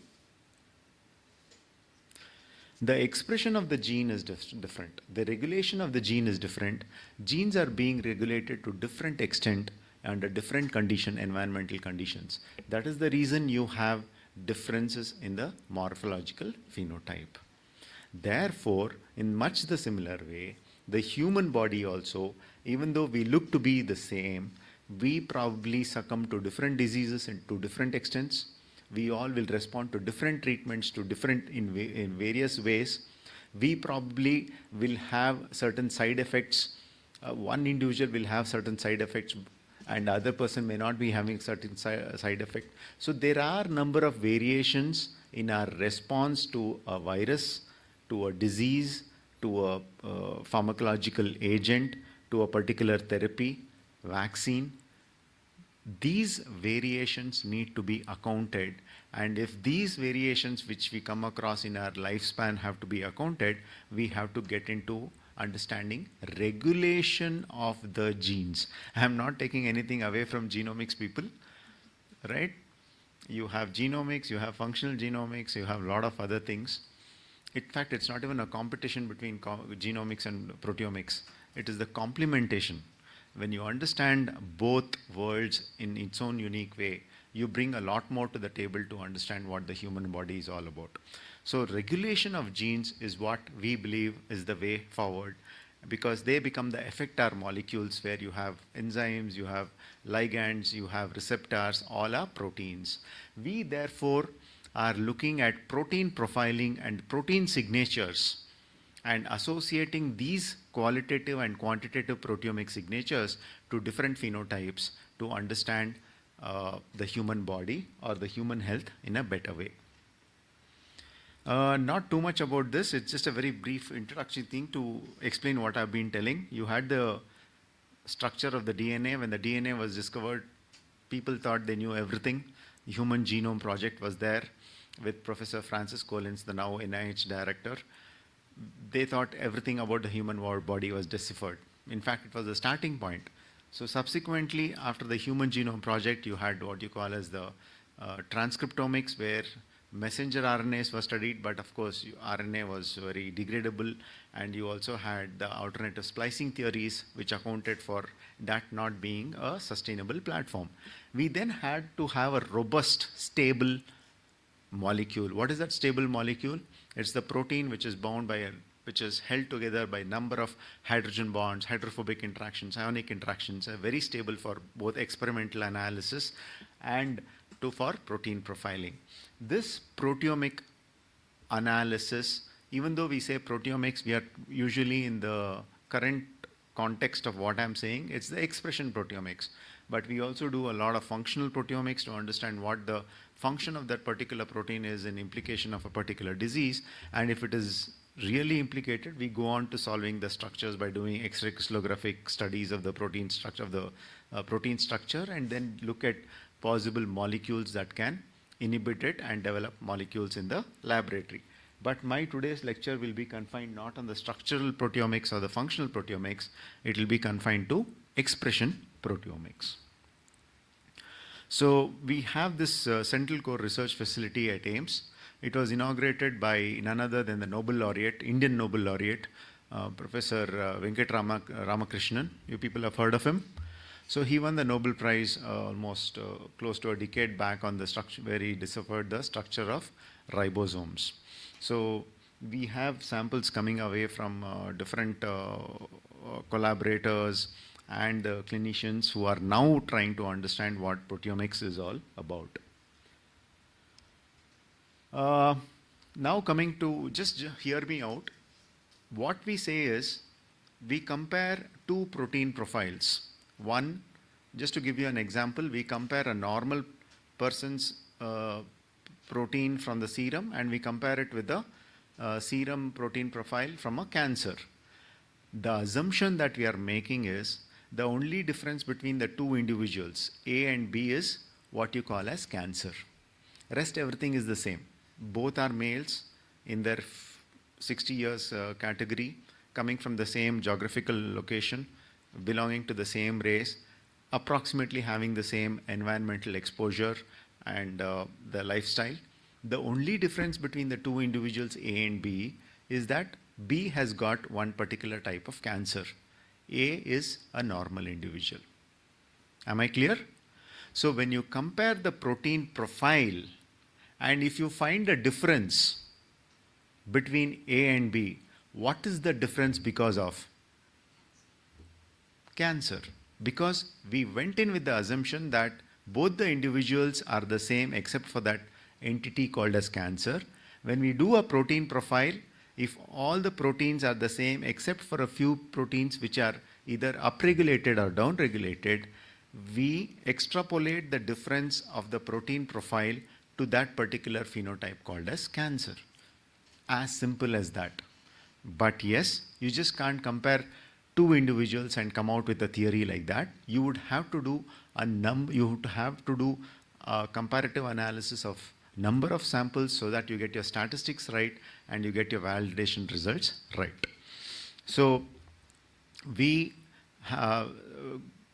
The expression of the gene is different. The regulation of the gene is different. Genes are being regulated to different extent under different environmental conditions. That is the reason you have differences in the morphological phenotype. Therefore, in much the similar way, the human body also, even though we look to be the same, we probably succumb to different diseases and to different extents. We all will respond to different treatments to different in various ways. We probably will have certain side effects. One individual will have certain side effects and the other person may not be having certain side effect. So there are number of variations in our response to a virus, to a disease, to a pharmacological agent, to a particular therapy, vaccine. These variations need to be accounted, and if these variations which we come across in our lifespan have to be accounted, we have to get into understanding regulation of the genes. I am not taking anything away from genomics people, right? You have genomics, you have functional genomics, you have a lot of other things. In fact, it's not even a competition between genomics and proteomics. It is the complementation. When you understand both worlds in its own unique way, you bring a lot more to the table to understand what the human body is all about. So regulation of genes is what we believe is the way forward, because they become the effector molecules where you have enzymes, you have ligands, you have receptors, all are proteins. We therefore are looking at protein profiling and protein signatures and associating these qualitative and quantitative proteomic signatures to different phenotypes to understand the human body or the human health in a better way. Not too much about this, it's just a very brief introductory thing to explain what I've been telling. You had the structure of the DNA. When the DNA was discovered, people thought they knew everything. The Human Genome Project was there with Professor Francis Collins, the now NIH director. They thought everything about the human body was deciphered. In fact, it was the starting point. So subsequently, after the Human Genome Project, you had what you call as the transcriptomics, where messenger RNAs were studied, but of course RNA was very degradable, and you also had the alternative splicing theories which accounted for that not being a sustainable platform. We then had to have a robust, stable molecule. What is that stable molecule? It's the protein which is bound by which is held together by number of hydrogen bonds, hydrophobic interactions, ionic interactions, very stable for both experimental analysis and for protein profiling. This proteomic analysis, even though we say proteomics, we are usually in the current context of what I'm saying, it's the expression proteomics. But we also do a lot of functional proteomics to understand what the function of that particular protein is in implication of a particular disease. And if it is really implicated, we go on to solving the structures by doing X-ray crystallographic studies of the protein structure, and then look at possible molecules that can inhibit it and develop molecules in the laboratory. But my today's lecture will be confined not on the structural proteomics or the functional proteomics, it will be confined to expression proteomics. So we have this Central Core Research Facility at AIIMS. It was inaugurated by none other than the Nobel laureate, Indian Nobel laureate, Professor Venkat Ramakrishnan. You people have heard of him. So he won the Nobel Prize almost close to a decade back on the structure, where he deciphered the structure of ribosomes. So we have samples coming away from different collaborators and clinicians who are now trying to understand what proteomics is all about. Now coming to, just hear me out. What we say is, we compare two protein profiles. One, just to give you an example, we compare a normal person's protein from the serum, and we compare it with the serum protein profile from a cancer. The assumption that we are making is the only difference between the two individuals, A and B, is what you call as cancer. Rest everything is the same. Both are males in their 60 years category, coming from the same geographical location, belonging to the same race, approximately having the same environmental exposure and the lifestyle. The only difference between the two individuals, A and B, is that B has got one particular type of cancer. A is a normal individual. Am I clear? So when you compare the protein profile, and if you find a difference between A and B, what is the difference because of? Cancer. Because we went in with the assumption that both the individuals are the same except for that entity called as cancer. When we do a protein profile, if all the proteins are the same except for a few proteins which are either upregulated or downregulated, we extrapolate the difference of the protein profile to that particular phenotype called as cancer. As simple as that. But yes, you just can't compare two individuals and come out with a theory like that. You would have to do a comparative analysis of number of samples so that you get your statistics right and you get your validation results right. So we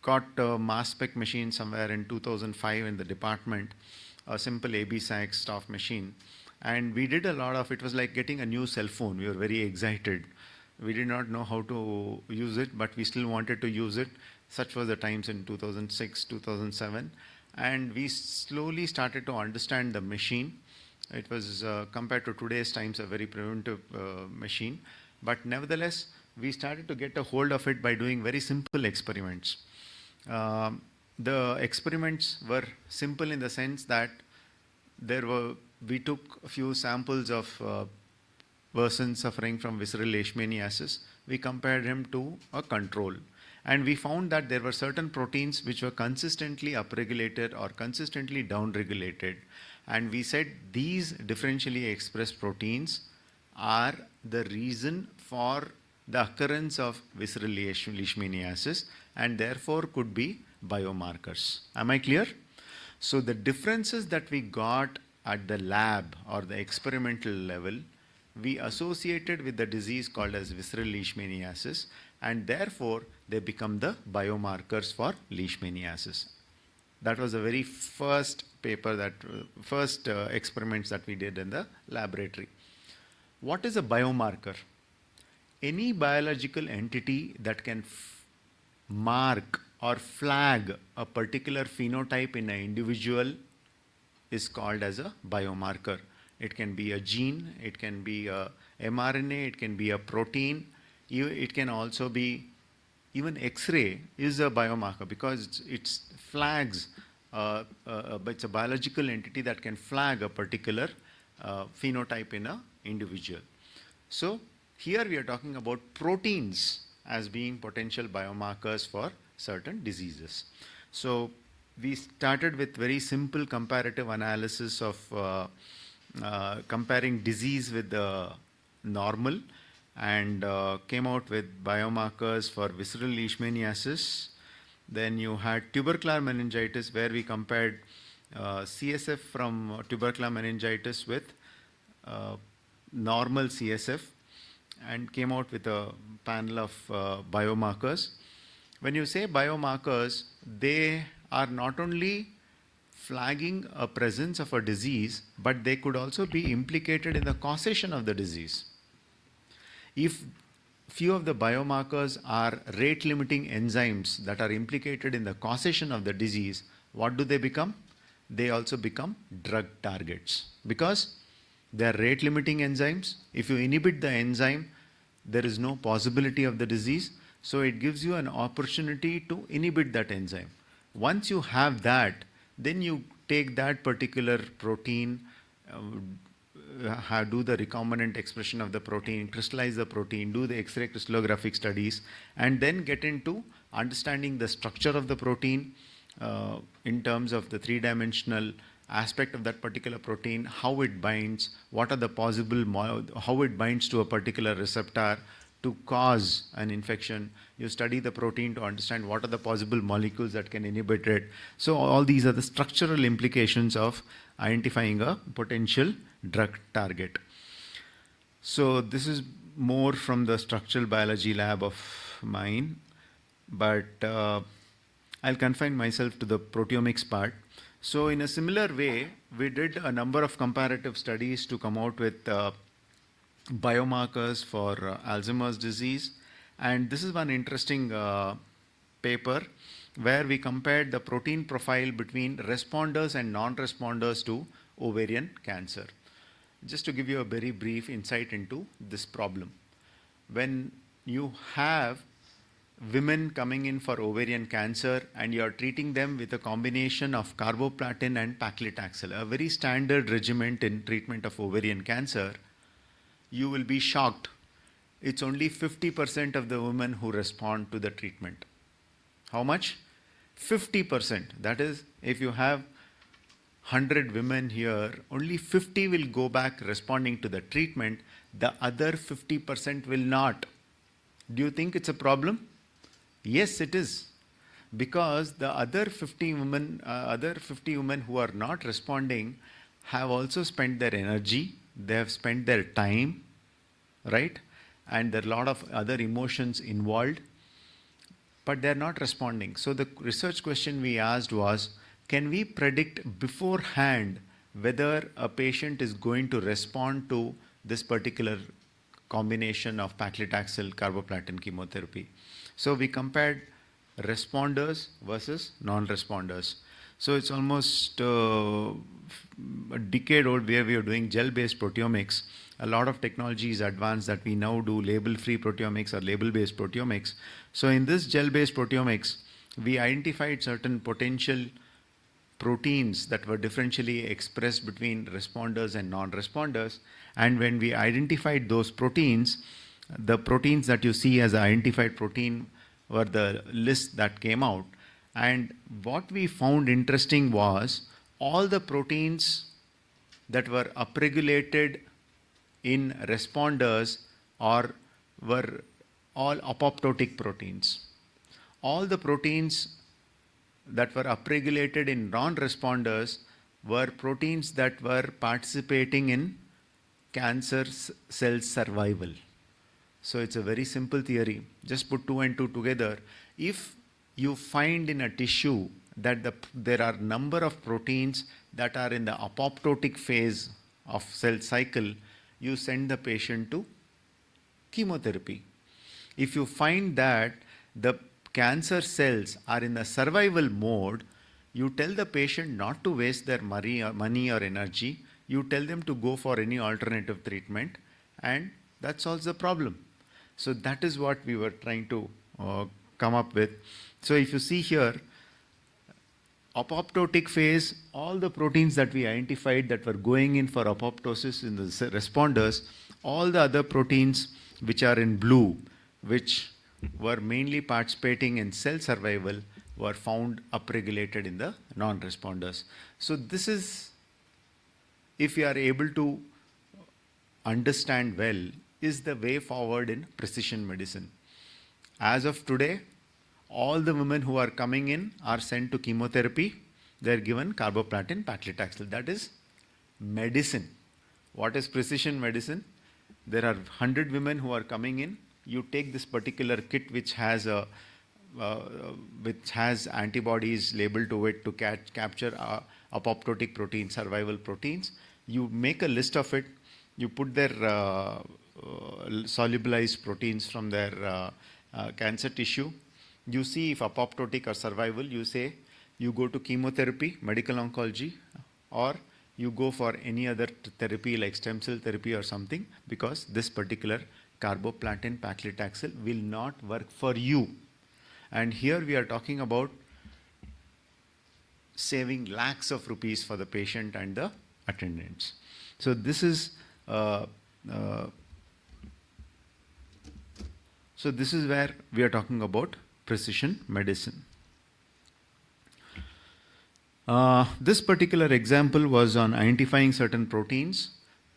got a mass spec machine somewhere in 2005 in the department, a simple AB Sachs staff machine. And we did a lot of, it was like getting a new cell phone. We were very excited. We did not know how to use it, but we still wanted to use it. Such were the times in 2006, 2007. And we slowly started to understand the machine. It was, compared to today's times, a very primitive machine. But nevertheless, we started to get a hold of it by doing very simple experiments. The experiments were simple in the sense that we took a few samples of person suffering from visceral leishmaniasis. We compared him to a control. And we found that there were certain proteins which were consistently upregulated or consistently downregulated. And we said these differentially expressed proteins are the reason for the occurrence of visceral leishmaniasis and therefore could be biomarkers. Am I clear? So the differences that we got at the lab or the experimental level, we associated with the disease called as visceral leishmaniasis, and therefore they become the biomarkers for leishmaniasis. That was the very first paper that, experiments that we did in the laboratory. What is a biomarker? Any biological entity that can mark or flag a particular phenotype in an individual is called as a biomarker. It can be a gene, it can be a mRNA, it can be a protein, it can also be, even X-ray is a biomarker because it flags, it's a biological entity that can flag a particular phenotype in an individual. So here we are talking about proteins as being potential biomarkers for certain diseases. So we started with very simple comparative analysis of comparing disease with the normal and came out with biomarkers for visceral leishmaniasis. Then you had tubercular meningitis where we compared CSF from tubercular meningitis with normal CSF and came out with a panel of biomarkers. When you say biomarkers, they are not only flagging a presence of a disease, but they could also be implicated in the causation of the disease. If few of the biomarkers are rate-limiting enzymes that are implicated in the causation of the disease, what do they become? They also become drug targets because they are rate-limiting enzymes. If you inhibit the enzyme, there is no possibility of the disease, so it gives you an opportunity to inhibit that enzyme. Once you have that, then you take that particular protein, do the recombinant expression of the protein, crystallize the protein, do the X-ray crystallographic studies, and then get into understanding the structure of the protein in terms of the three-dimensional aspect of that particular protein, how it binds, what are the possible, how it binds to a particular receptor to cause an infection. You study the protein to understand what are the possible molecules that can inhibit it. So all these are the structural implications of identifying a potential drug target. So this is more from the structural biology lab of mine, but I'll confine myself to the proteomics part. So in a similar way, we did a number of comparative studies to come out with biomarkers for Alzheimer's disease. And this is one interesting paper where we compared the protein profile between responders and non-responders to ovarian cancer. Just to give you a very brief insight into this problem. When you have women coming in for ovarian cancer and you are treating them with a combination of carboplatin and paclitaxel, a very standard regimen in treatment of ovarian cancer, you will be shocked. It's only 50% of the women who respond to the treatment. How much? 50%. That is, if you have 100 women here, only 50 will go back responding to the treatment. The other 50% will not. Do you think it's a problem? Yes, it is. Because the other 50 women who are not responding have also spent their energy, they have spent their time, right? And there are a lot of other emotions involved, but they are not responding. So the research question we asked was, can we predict beforehand whether a patient is going to respond to this particular combination of paclitaxel carboplatin chemotherapy? So we compared responders versus non-responders. So it's almost a decade old where we are doing gel-based proteomics. A lot of technology is advanced that we now do label-free proteomics or label-based proteomics. So in this gel-based proteomics, we identified certain potential proteins that were differentially expressed between responders and non-responders. And when we identified those proteins, the proteins that you see as identified protein were the list that came out. And what we found interesting was all the proteins that were upregulated in responders were all apoptotic proteins. All the proteins that were upregulated in non-responders were proteins that were participating in cancer cell survival. So it's a very simple theory. Just put 2 and 2 together. If you find in a tissue that there are number of proteins that are in the apoptotic phase of cell cycle, you send the patient to chemotherapy. If you find that the cancer cells are in the survival mode, you tell the patient not to waste their money or energy. You tell them to go for any alternative treatment, and that solves the problem. So that is what we were trying to come up with. So if you see here, apoptotic phase, all the proteins that we identified that were going in for apoptosis in the responders, all the other proteins which are in blue, which were mainly participating in cell survival, were found upregulated in the non-responders. So this is, if you are able to understand well, is the way forward in precision medicine. As of today, all the women who are coming in are sent to chemotherapy. They are given carboplatin, paclitaxel. That is medicine. What is precision medicine? There are 100 women who are coming in. You take this particular kit which has antibodies labeled to it to capture apoptotic proteins, survival proteins. You make a list of it. You put their solubilized proteins from their cancer tissue. You see if apoptotic or survival, you say you go to chemotherapy, medical oncology, or you go for any other therapy like stem cell therapy or something, because this particular carboplatin paclitaxel will not work for you. And here we are talking about saving lakhs of rupees for the patient and the attendants. So this is where we are talking about precision medicine. This particular example was on identifying certain proteins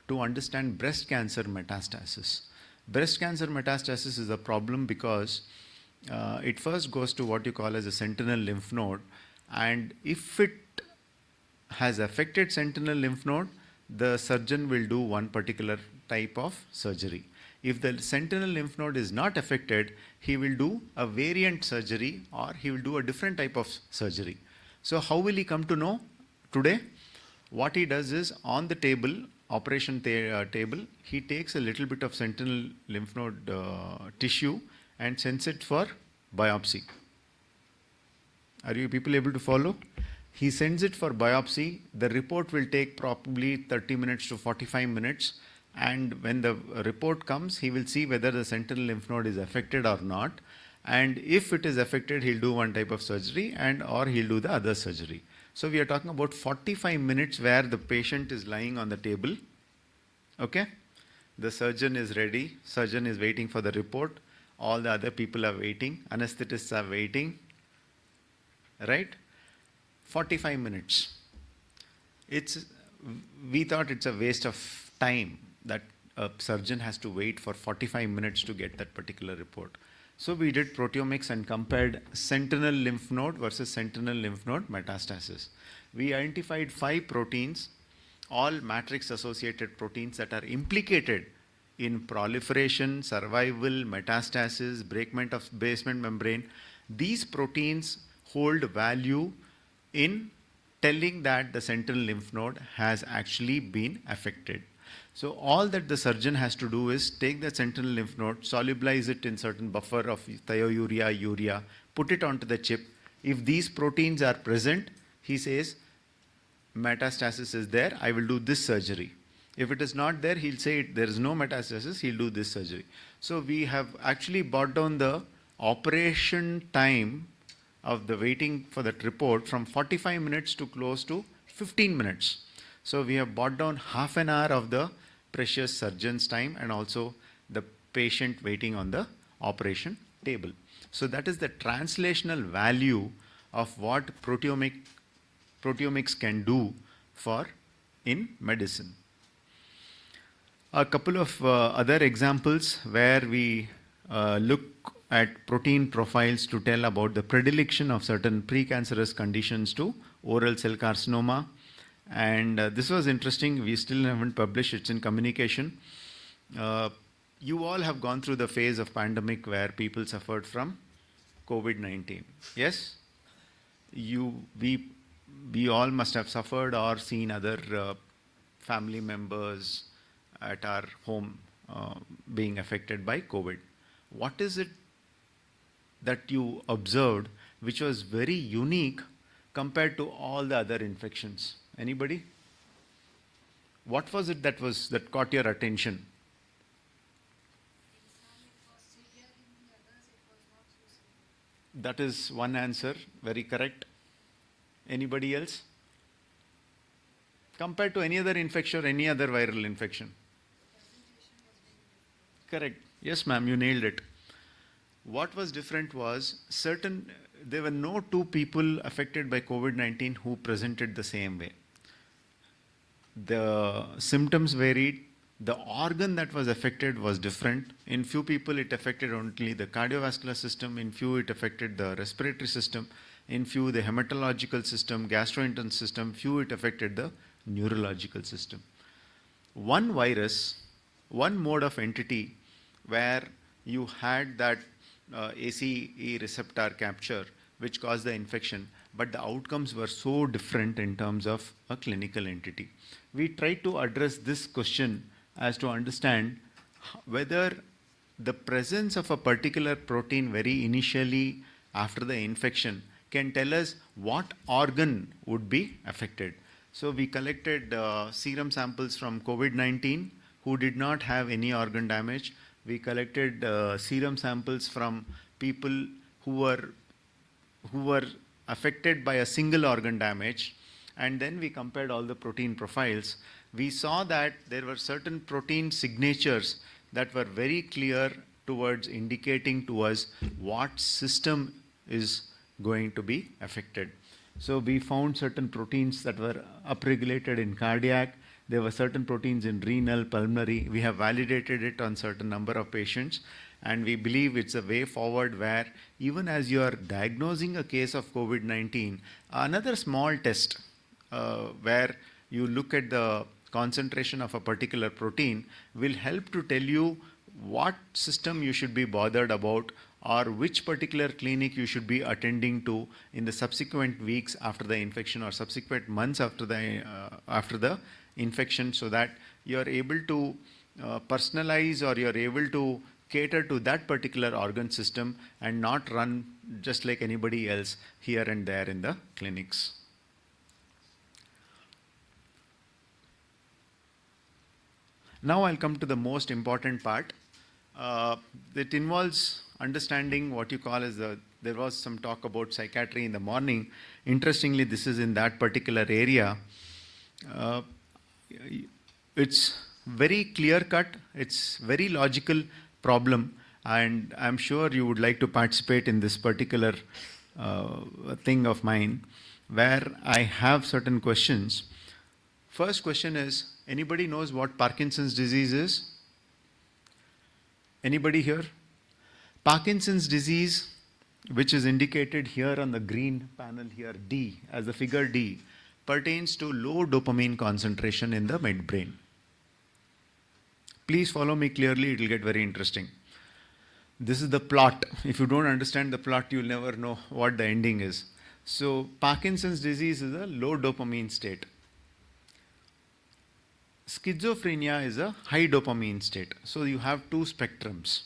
to understand breast cancer metastasis. Breast cancer metastasis is a problem because it first goes to what you call as a sentinel lymph node, and if it has affected sentinel lymph node, the surgeon will do one particular type of surgery. If the sentinel lymph node is not affected, he will do a variant surgery or he will do a different type of surgery. So how will he come to know today? What he does is on the table, operation table, he takes a little bit of sentinel lymph node tissue and sends it for biopsy. Are you people able to follow? He sends it for biopsy. The report will take probably 30 minutes to 45 minutes. And when the report comes, he will see whether the sentinel lymph node is affected or not. And if it is affected, he'll do one type of surgery or he'll do the other surgery. So we are talking about 45 minutes where the patient is lying on the table. Okay? The surgeon is ready. Surgeon is waiting for the report. All the other people are waiting. Anesthetists are waiting. Right? 45 minutes. We thought it's a waste of time that a surgeon has to wait for 45 minutes to get that particular report. So we did proteomics and compared sentinel lymph node versus sentinel lymph node metastasis. We identified 5 proteins, all matrix associated proteins that are implicated in proliferation, survival, metastasis, breakment of basement membrane. These proteins hold value in telling that the sentinel lymph node has actually been affected. So all that the surgeon has to do is take the sentinel lymph node, solubilize it in certain buffer of thiourea, urea, put it onto the chip. If these proteins are present, he says, metastasis is there, I will do this surgery. If it is not there, he'll say there is no metastasis, he'll do this surgery. So we have actually brought down the operation time of the waiting for that report from 45 minutes to close to 15 minutes. So we have brought down half an hour of the precious surgeon's time and also the patient waiting on the operation table. So that is the translational value of what proteomics can do in medicine. A couple of other examples where we look at protein profiles to tell about the predilection of certain precancerous conditions to oral cell carcinoma. And this was interesting. We still haven't published. It's in communication. You all have gone through the phase of pandemic where people suffered from COVID-19. Yes? We all must have suffered or seen other family members at our home being affected by COVID. What is it that you observed which was very unique compared to all the other infections? Anybody? What was it that caught your attention? That is one answer, very correct. Anybody else? Compared to any other infection or any other viral infection? Correct. Yes, ma'am, you nailed it. What was different was there were no 2 people affected by COVID-19 who presented the same way. The symptoms varied. The organ that was affected was different. In few people, it affected only the cardiovascular system. In few, it affected the respiratory system. In few, the hematological system, gastrointestinal system. Few, it affected the neurological system. One virus, one mode of entity where you had that ACE receptor capture, which caused the infection, but the outcomes were so different in terms of a clinical entity. We tried to address this question as to understand whether the presence of a particular protein very initially after the infection can tell us what organ would be affected. So we collected serum samples from COVID-19 who did not have any organ damage. We collected serum samples from people who were affected by a single organ damage, and then we compared all the protein profiles. We saw that there were certain protein signatures that were very clear towards indicating to us what system is going to be affected. So we found certain proteins that were upregulated in cardiac. There were certain proteins in renal, pulmonary. We have validated it on certain number of patients, and we believe it's a way forward where even as you are diagnosing a case of COVID-19, another small test where you look at the concentration of a particular protein will help to tell you what system you should be bothered about or which particular clinic you should be attending to in the subsequent weeks after the infection or subsequent months after the infection, so that you are able to personalize or you are able to cater to that particular organ system and not run just like anybody else here and there in the clinics. Now I'll come to the most important part. It involves understanding what you call as there was some talk about psychiatry in the morning. Interestingly, this is in that particular area. It's very clear cut, it's very logical problem, and I'm sure you would like to participate in this particular thing of mine, where I have certain questions. First question is, anybody knows what Parkinson's disease is? Anybody here? Parkinson's disease, which is indicated here on the green panel here, D, as the figure D, pertains to low dopamine concentration in the midbrain. Please follow me clearly, it will get very interesting. This is the plot. If you don't understand the plot, you'll never know what the ending is. So Parkinson's disease is a low dopamine state. Schizophrenia is a high dopamine state. So you have two spectrums.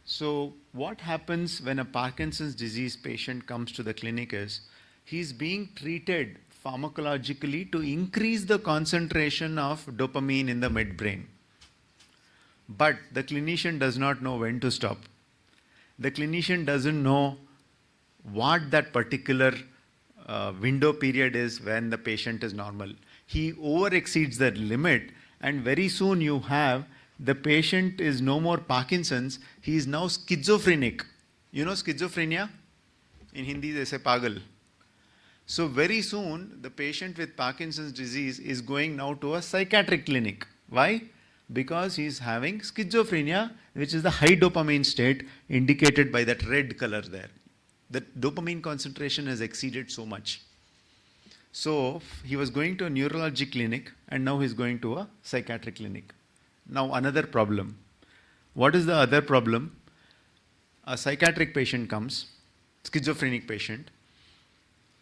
So what happens when a Parkinson's disease patient comes to the clinic is, he's being treated pharmacologically to increase the concentration of dopamine in the midbrain. But the clinician does not know when to stop. The clinician doesn't know what that particular window period is when the patient is normal. He over exceeds that limit, and very soon you have the patient is no more Parkinson's, he is now schizophrenic. You know schizophrenia? In Hindi they say pagal. So very soon the patient with Parkinson's disease is going now to a psychiatric clinic. Why? Because he is having schizophrenia, which is the high dopamine state indicated by that red color there. The dopamine concentration has exceeded so much. So he was going to a neurology clinic and now he's going to a psychiatric clinic. Now another problem. What is the other problem? A psychiatric patient comes, schizophrenic patient.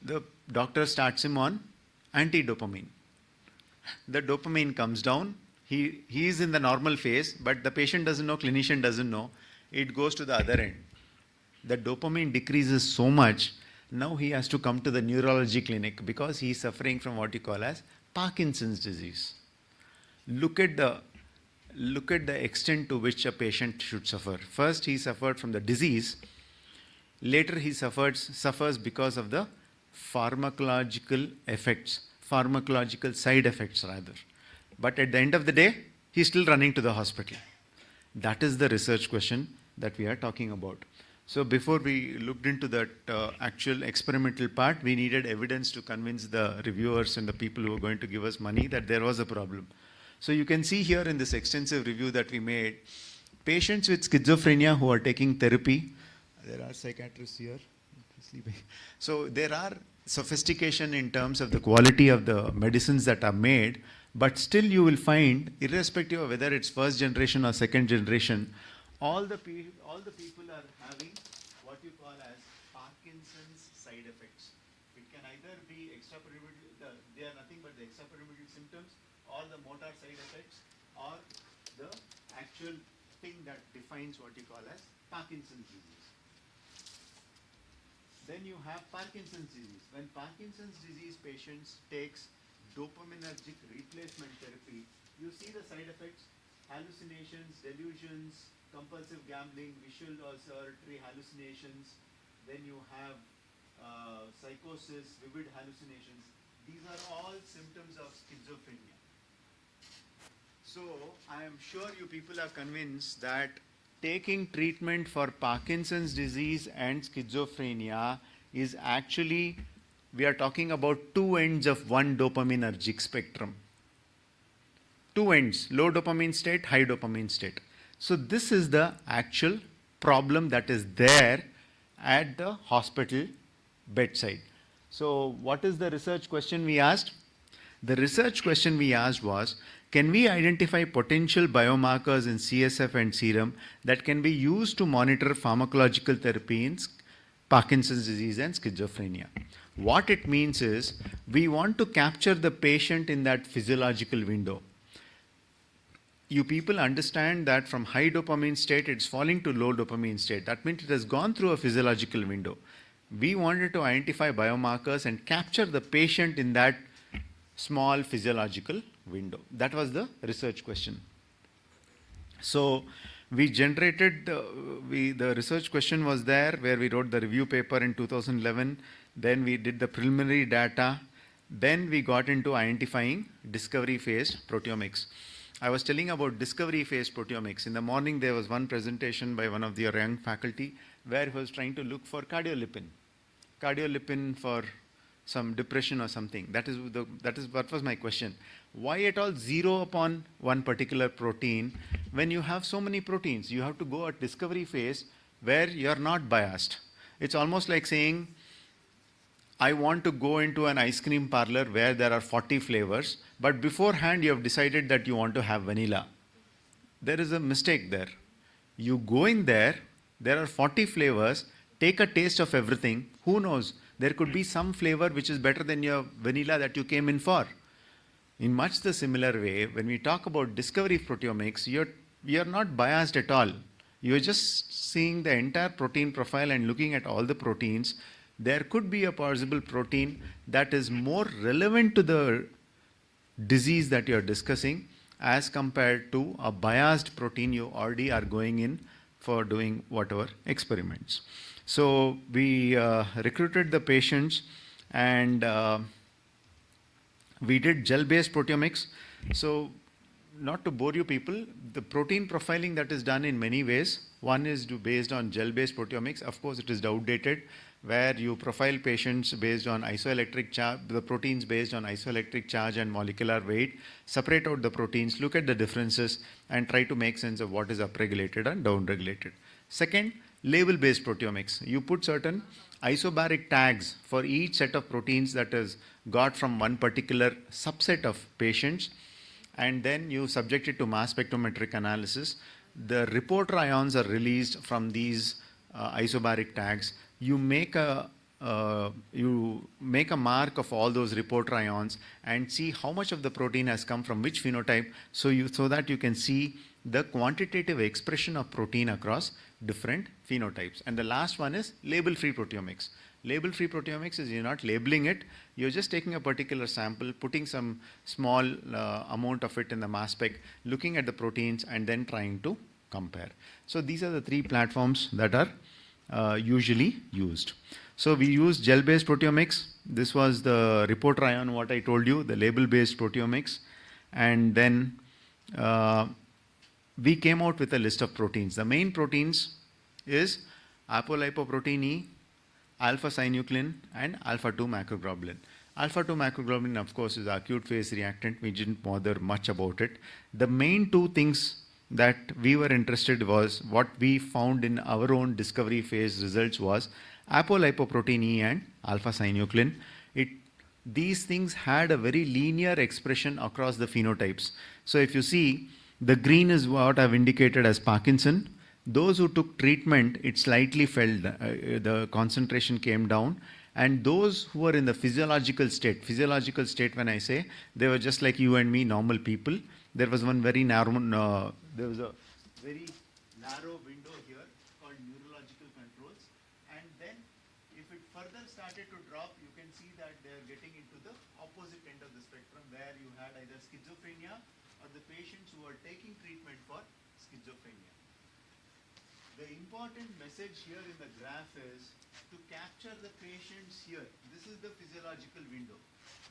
The doctor starts him on anti-dopamine. The dopamine comes down. He is in the normal phase, but the patient doesn't know, clinician doesn't know. It goes to the other end. The dopamine decreases so much, now he has to come to the neurology clinic because he is suffering from what you call as Parkinson's disease. Look at the extent to which a patient should suffer. First, he suffered from the disease. Later, he suffers because of the pharmacological side effects rather. But at the end of the day, he's still running to the hospital. That is the research question that we are talking about. So before we looked into that actual experimental part, we needed evidence to convince the reviewers and the people who were going to give us money that there was a problem. So you can see here in this extensive review that we made, patients with schizophrenia who are taking therapy, there are psychiatrists here. So there are sophistication in terms of the quality of the medicines that are made, but still you will find, irrespective of whether it's first generation or second generation, all the people are having what you call as Parkinson's side effects. It can either be extrapyramidal, they are nothing but the extrapyramidal symptoms, or the motor side effects, or the actual thing that defines what you call as Parkinson's disease. Then you have Parkinson's disease. When Parkinson's disease patients takes dopaminergic replacement therapy, you see the side effects: hallucinations, delusions, compulsive gambling, visual or auditory hallucinations. Then you have psychosis, vivid hallucinations. These are all symptoms of schizophrenia. So I am sure you people are convinced that taking treatment for Parkinson's disease and schizophrenia is actually, we are talking about two ends of one dopaminergic spectrum. Two ends, low dopamine state, high dopamine state. So this is the actual problem that is there at the hospital bedside. So what is the research question we asked? The research question we asked was, can we identify potential biomarkers in CSF and serum that can be used to monitor pharmacological therapy in Parkinson's disease and schizophrenia? What it means is we want to capture the patient in that physiological window. You people understand that from high dopamine state, it's falling to low dopamine state. That means it has gone through a physiological window. We wanted to identify biomarkers and capture the patient in that small physiological window. That was the research question. So we generated, the research question was there where we wrote the review paper in 2011. Then we did the preliminary data. Then we got into identifying discovery phase proteomics. I was telling about discovery phase proteomics. In the morning, there was one presentation by one of the young faculty where he was trying to look for cardiolipin for some depression or something. That is what was my question. Why at all zero upon one particular protein when you have so many proteins? You have to go at discovery phase where you're not biased. It's almost like saying, I want to go into an ice cream parlor where there are 40 flavors, but beforehand you have decided that you want to have vanilla. There is a mistake there. You go in there are 40 flavors, take a taste of everything. Who knows? There could be some flavor which is better than your vanilla that you came in for. In much the similar way, when we talk about discovery proteomics, you're not biased at all. You're just seeing the entire protein profile and looking at all the proteins. There could be a possible protein that is more relevant to the disease that you're discussing as compared to a biased protein you already are going in for doing whatever experiments. So we recruited the patients and we did gel-based proteomics. So not to bore you people, the protein profiling that is done in many ways. One is based on gel-based proteomics. Of course, it is outdated, where you profile patients based on isoelectric charge, the proteins based on isoelectric charge and molecular weight, separate out the proteins, look at the differences, and try to make sense of what is upregulated and downregulated. Second, label-based proteomics. You put certain isobaric tags for each set of proteins that is got from one particular subset of patients, and then you subject it to mass spectrometric analysis. The reporter ions are released from these isobaric tags. You make a mark of all those reporter ions and see how much of the protein has come from which phenotype, so that you can see the quantitative expression of protein across different phenotypes. And the last one is label-free proteomics. Label-free proteomics is you're not labeling it, you're just taking a particular sample, putting some small amount of it in the mass spec, looking at the proteins and then trying to compare. So these are the three platforms that are usually used. So we use gel-based proteomics. This was the reporter ion, what I told you, the label-based proteomics. And then we came out with a list of proteins. The main proteins is apolipoprotein E, alpha-synuclein, and alpha-2 macroglobulin. Alpha-2 macroglobulin, of course, is acute phase reactant. We didn't bother much about it. The main two things that we were interested was what we found in our own discovery phase results was apolipoprotein E and alpha-synuclein. These things had a very linear expression across the phenotypes. So if you see, the green is what I've indicated as Parkinson. Those who took treatment, it slightly fell, the concentration came down. And those who were in the physiological state when I say, they were just like you and me, normal people. There was one very narrow, there was a very narrow window here called neurological controls. And then if it further started to drop, you can see that they are getting into the opposite end of the spectrum where you had either schizophrenia or the patients who are taking treatment for schizophrenia. The important message here in the graph is to capture the patients here. This is the physiological window.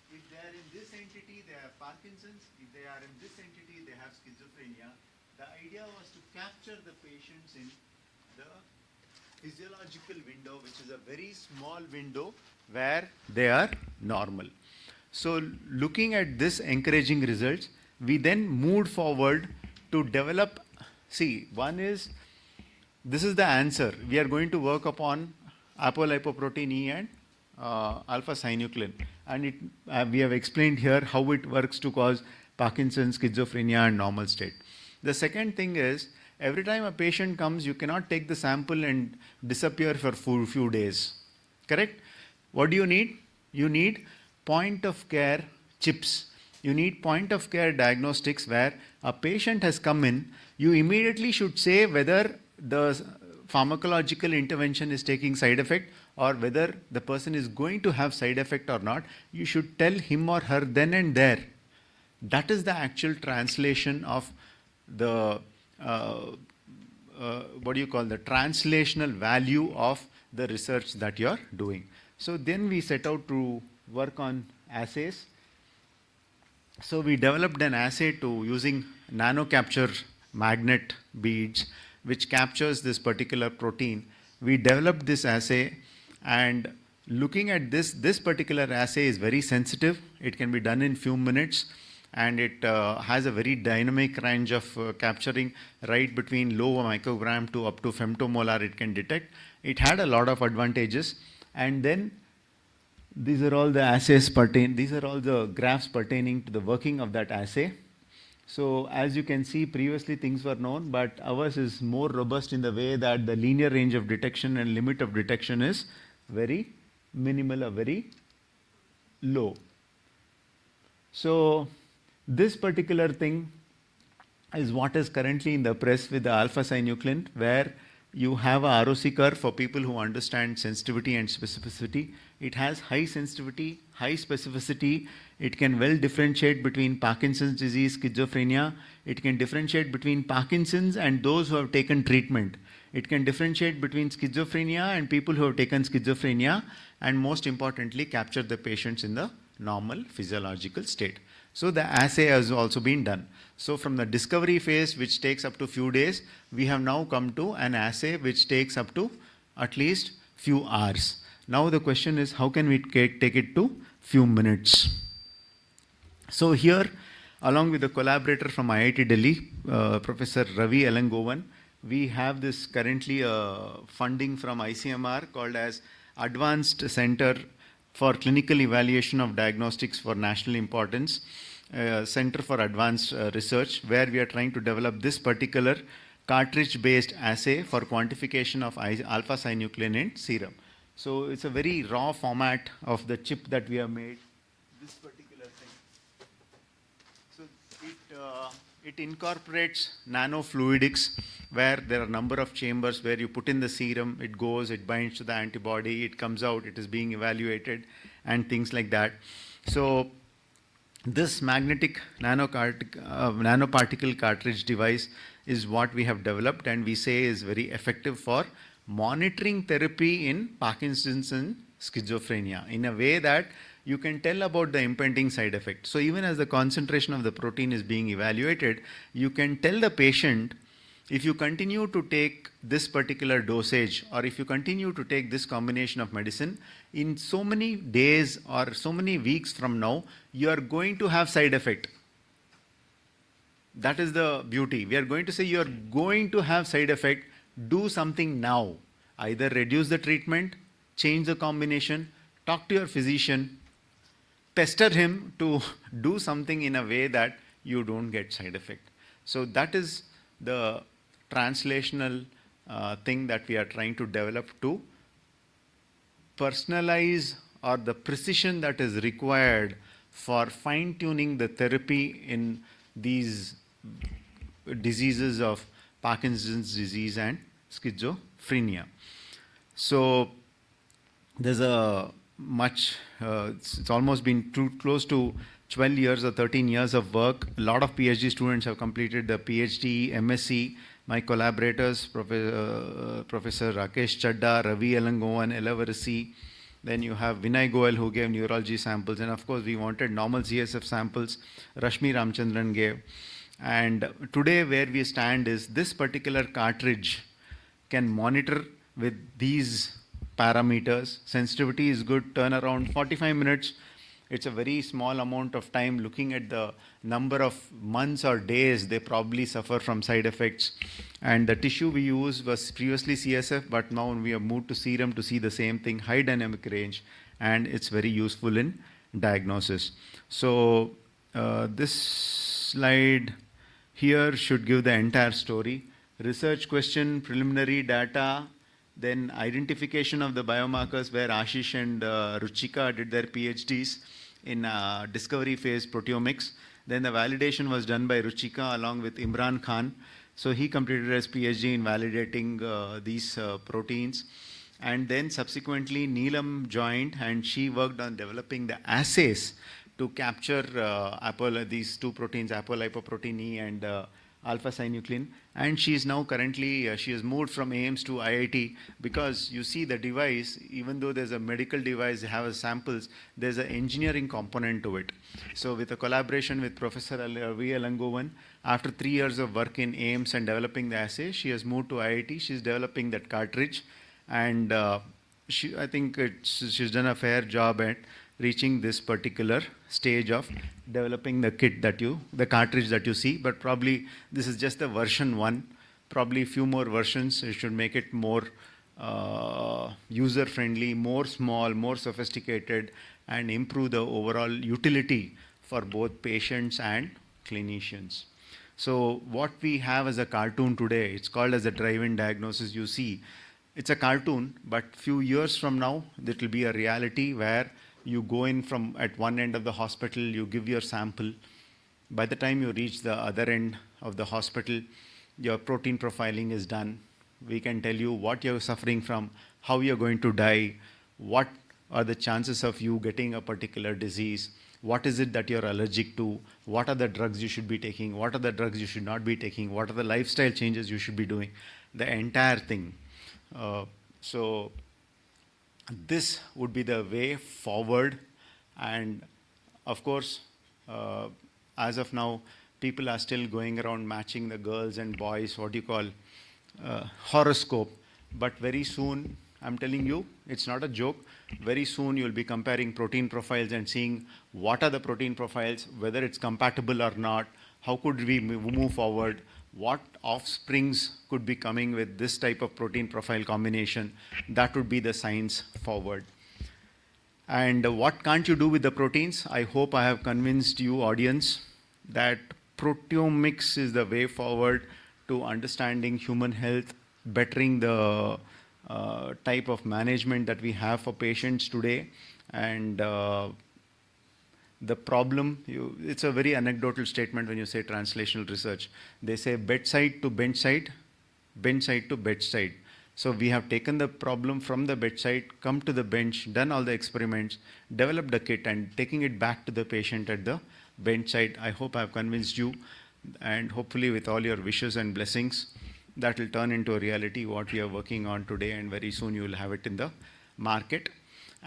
If they are in this entity, they have Parkinson's. If they are in this entity, they have schizophrenia. The idea was to capture the patients in the physiological window, which is a very small window where they are normal. So looking at this encouraging results, we then moved forward to develop, one is, this is the answer. We are going to work upon apolipoprotein E and alpha-synuclein. And we have explained here how it works to cause Parkinson's, schizophrenia, and normal state. The second thing is, every time a patient comes, you cannot take the sample and disappear for few days. Correct? What do you need? You need point of care chips. You need point of care diagnostics where a patient has come in, you immediately should say whether the pharmacological intervention is taking side effect or whether the person is going to have side effect or not. You should tell him or her then and there. That is the actual translation of the what do you call the translational value of the research that you're doing. So then we set out to work on assays. So we developed an assay to using nano capture magnet beads which captures this particular protein. We developed this assay, and looking at this particular assay is very sensitive. It can be done in few minutes, and it has a very dynamic range of capturing right between low microgram to up to femtomolar it can detect. It had a lot of advantages. And then these are all the assays these are all the graphs pertaining to the working of that assay. So as you can see, previously things were known, but ours is more robust in the way that the linear range of detection and limit of detection is very minimal or very low. So this particular thing is what is currently in the press with the alpha-synuclein, where you have a ROC curve for people who understand sensitivity and specificity. It has high sensitivity, high specificity. It can well differentiate between Parkinson's disease, schizophrenia. It can differentiate between Parkinson's and those who have taken treatment. It can differentiate between schizophrenia and people who have taken schizophrenia, and most importantly, capture the patients in the normal physiological state. So the assay has also been done. So from the discovery phase, which takes up to few days, we have now come to an assay which takes up to at least few hours. Now the question is, how can we take it to few minutes? So here, along with the collaborator from IIT Delhi, Professor Ravi Elangovan, we have this currently funding from ICMR called as Advanced Center for Clinical Evaluation of Diagnostics for National Importance, Center for Advanced Research, where we are trying to develop this particular cartridge-based assay for quantification of alpha-synuclein in serum. So it's a very raw format of the chip that we have made, this particular thing. So it incorporates nanofluidics, where there are a number of chambers where you put in the serum, it goes, it binds to the antibody, it comes out, it is being evaluated, and things like that. So this magnetic nanoparticle cartridge device is what we have developed, and we say is very effective for monitoring therapy in Parkinson's and schizophrenia in a way that you can tell about the impending side effect. So even as the concentration of the protein is being evaluated, you can tell the patient, if you continue to take this particular dosage, or if you continue to take this combination of medicine, in so many days or so many weeks from now, you are going to have side effect. That is the beauty. We are going to say you are going to have side effect, do something now. Either reduce the treatment, change the combination, talk to your physician, pester him to do something in a way that you don't get side effect. So that is the translational thing that we are trying to develop to personalize, or the precision that is required for fine-tuning the therapy in these diseases of Parkinson's disease and schizophrenia. So there's a much, it's almost been close to 12 years or 13 years of work. A lot of PhD students have completed the PhD, MSc. My collaborators, Professor Rakesh Chadda, Ravi Elangovan, Elavarasi. Then you have Vinay Goel, who gave neurology samples. And of course, we wanted normal CSF samples. Rashmi Ramchandran gave. And today where we stand is this particular cartridge can monitor with these parameters. Sensitivity is good, turnaround 45 minutes. It's a very small amount of time. Looking at the number of months or days, they probably suffer from side effects. And the tissue we used was previously CSF, but now we have moved to serum to see the same thing, high dynamic range, and it's very useful in diagnosis. So this slide here should give the entire story. Research question, preliminary data, then identification of the biomarkers where Ashish and Ruchika did their PhDs in discovery phase proteomics. Then the validation was done by Ruchika along with Imran Khan. So he completed his PhD in validating these proteins. And then subsequently Neelam joined and she worked on developing the assays to capture these two proteins, apolipoprotein E and alpha-synuclein. And she is now currently, she has moved from AIIMS to IIT because you see the device, even though there's a medical device, they have samples, there's an engineering component to it. So with a collaboration with Professor V. Alangovan, after 3 years of work in AIIMS and developing the assay, she has moved to IIT. She's developing that cartridge. And I think she's done a fair job at reaching this particular stage of developing the kit the cartridge that you see, but probably this is just the version 1. Probably a few more versions, it should make it more user-friendly, more small, more sophisticated, and improve the overall utility for both patients and clinicians. So what we have as a cartoon today, it's called as a drive-in diagnosis. You see, it's a cartoon, but few years from now, it will be a reality where you go in from at one end of the hospital, you give your sample. By the time you reach the other end of the hospital, your protein profiling is done. We can tell you what you're suffering from, how you're going to die, what are the chances of you getting a particular disease, what is it that you're allergic to, what are the drugs you should be taking, what are the drugs you should not be taking, what are the lifestyle changes you should be doing, the entire thing. So this would be the way forward. And of course, as of now, people are still going around matching the girls and boys, what you call horoscope. But very soon, I'm telling you, it's not a joke. Very soon you'll be comparing protein profiles and seeing what are the protein profiles, whether it's compatible or not, how could we move forward, what offsprings could be coming with this type of protein profile combination. That would be the science forward. And what can't you do with the proteins? I hope I have convinced you, audience, that proteomics is the way forward to understanding human health, bettering the type of management that we have for patients today. And the problem, it's a very anecdotal statement when you say translational research. They say bedside to benchside, benchside to bedside. So we have taken the problem from the bedside, come to the bench, done all the experiments, developed the kit and taking it back to the patient at the benchside. I hope I have convinced you, and hopefully with all your wishes and blessings, that will turn into a reality what we are working on today, and very soon you will have it in the market.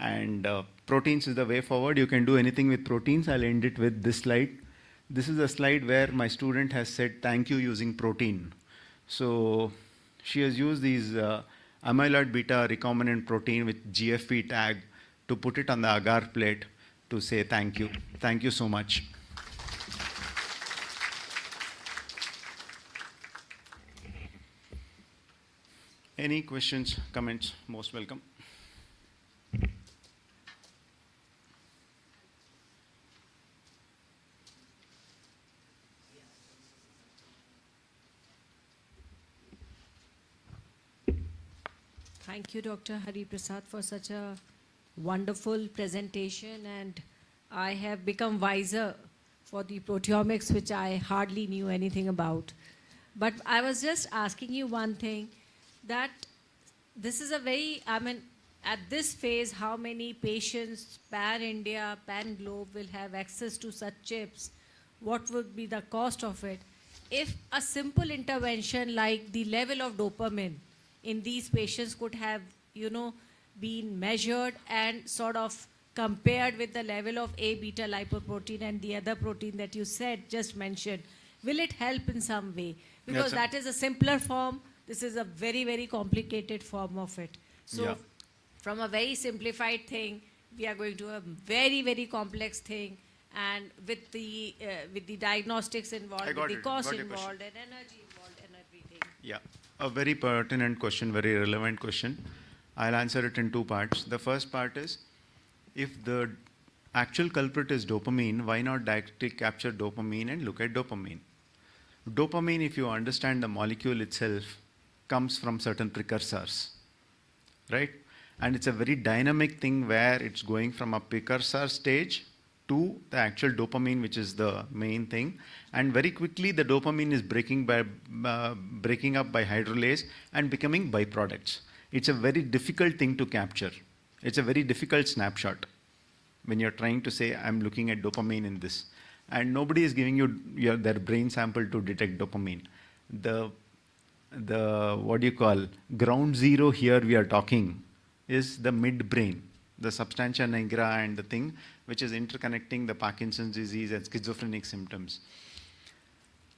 And proteins is the way forward. You can do anything with proteins. I'll end it with this slide. This is a slide where my student has said thank you using protein. So she has used these amyloid beta recombinant protein with GFP tag to put it on the agar plate to say thank you. Thank you so much. Any questions, comments? Most welcome. Thank you, Dr. Hari Prasad, for such a wonderful presentation, and I have become wiser for the proteomics, which I hardly knew anything about. But I was just asking you one thing, that this is a very, at this phase, how many patients pan-India, pan-globe will have access to such chips? What would be the cost of it? If a simple intervention like the level of dopamine in these patients could have, been measured and sort of compared with the level of A-beta lipoprotein and the other protein that you just mentioned, will it help in some way? Because that is a simpler form. This is a very, very complicated form of it. So from a very simplified thing, we are going to a very, very complex thing, and with the diagnostics involved, with the cost involved, and energy involved, and everything. Yeah, a very pertinent question, very relevant question. I'll answer it in two parts. The first part is, if the actual culprit is dopamine, why not directly capture dopamine and look at dopamine? Dopamine, if you understand the molecule itself, comes from certain precursors, right? And it's a very dynamic thing where it's going from a precursor stage to the actual dopamine, which is the main thing. And very quickly, the dopamine is breaking up by hydrolase and becoming byproducts. It's a very difficult thing to capture. It's a very difficult snapshot when you're trying to say, I'm looking at dopamine in this. And nobody is giving you their brain sample to detect dopamine. The what do you call, ground zero here we are talking is the midbrain, the substantia nigra and the thing which is interconnecting the Parkinson's disease and schizophrenic symptoms.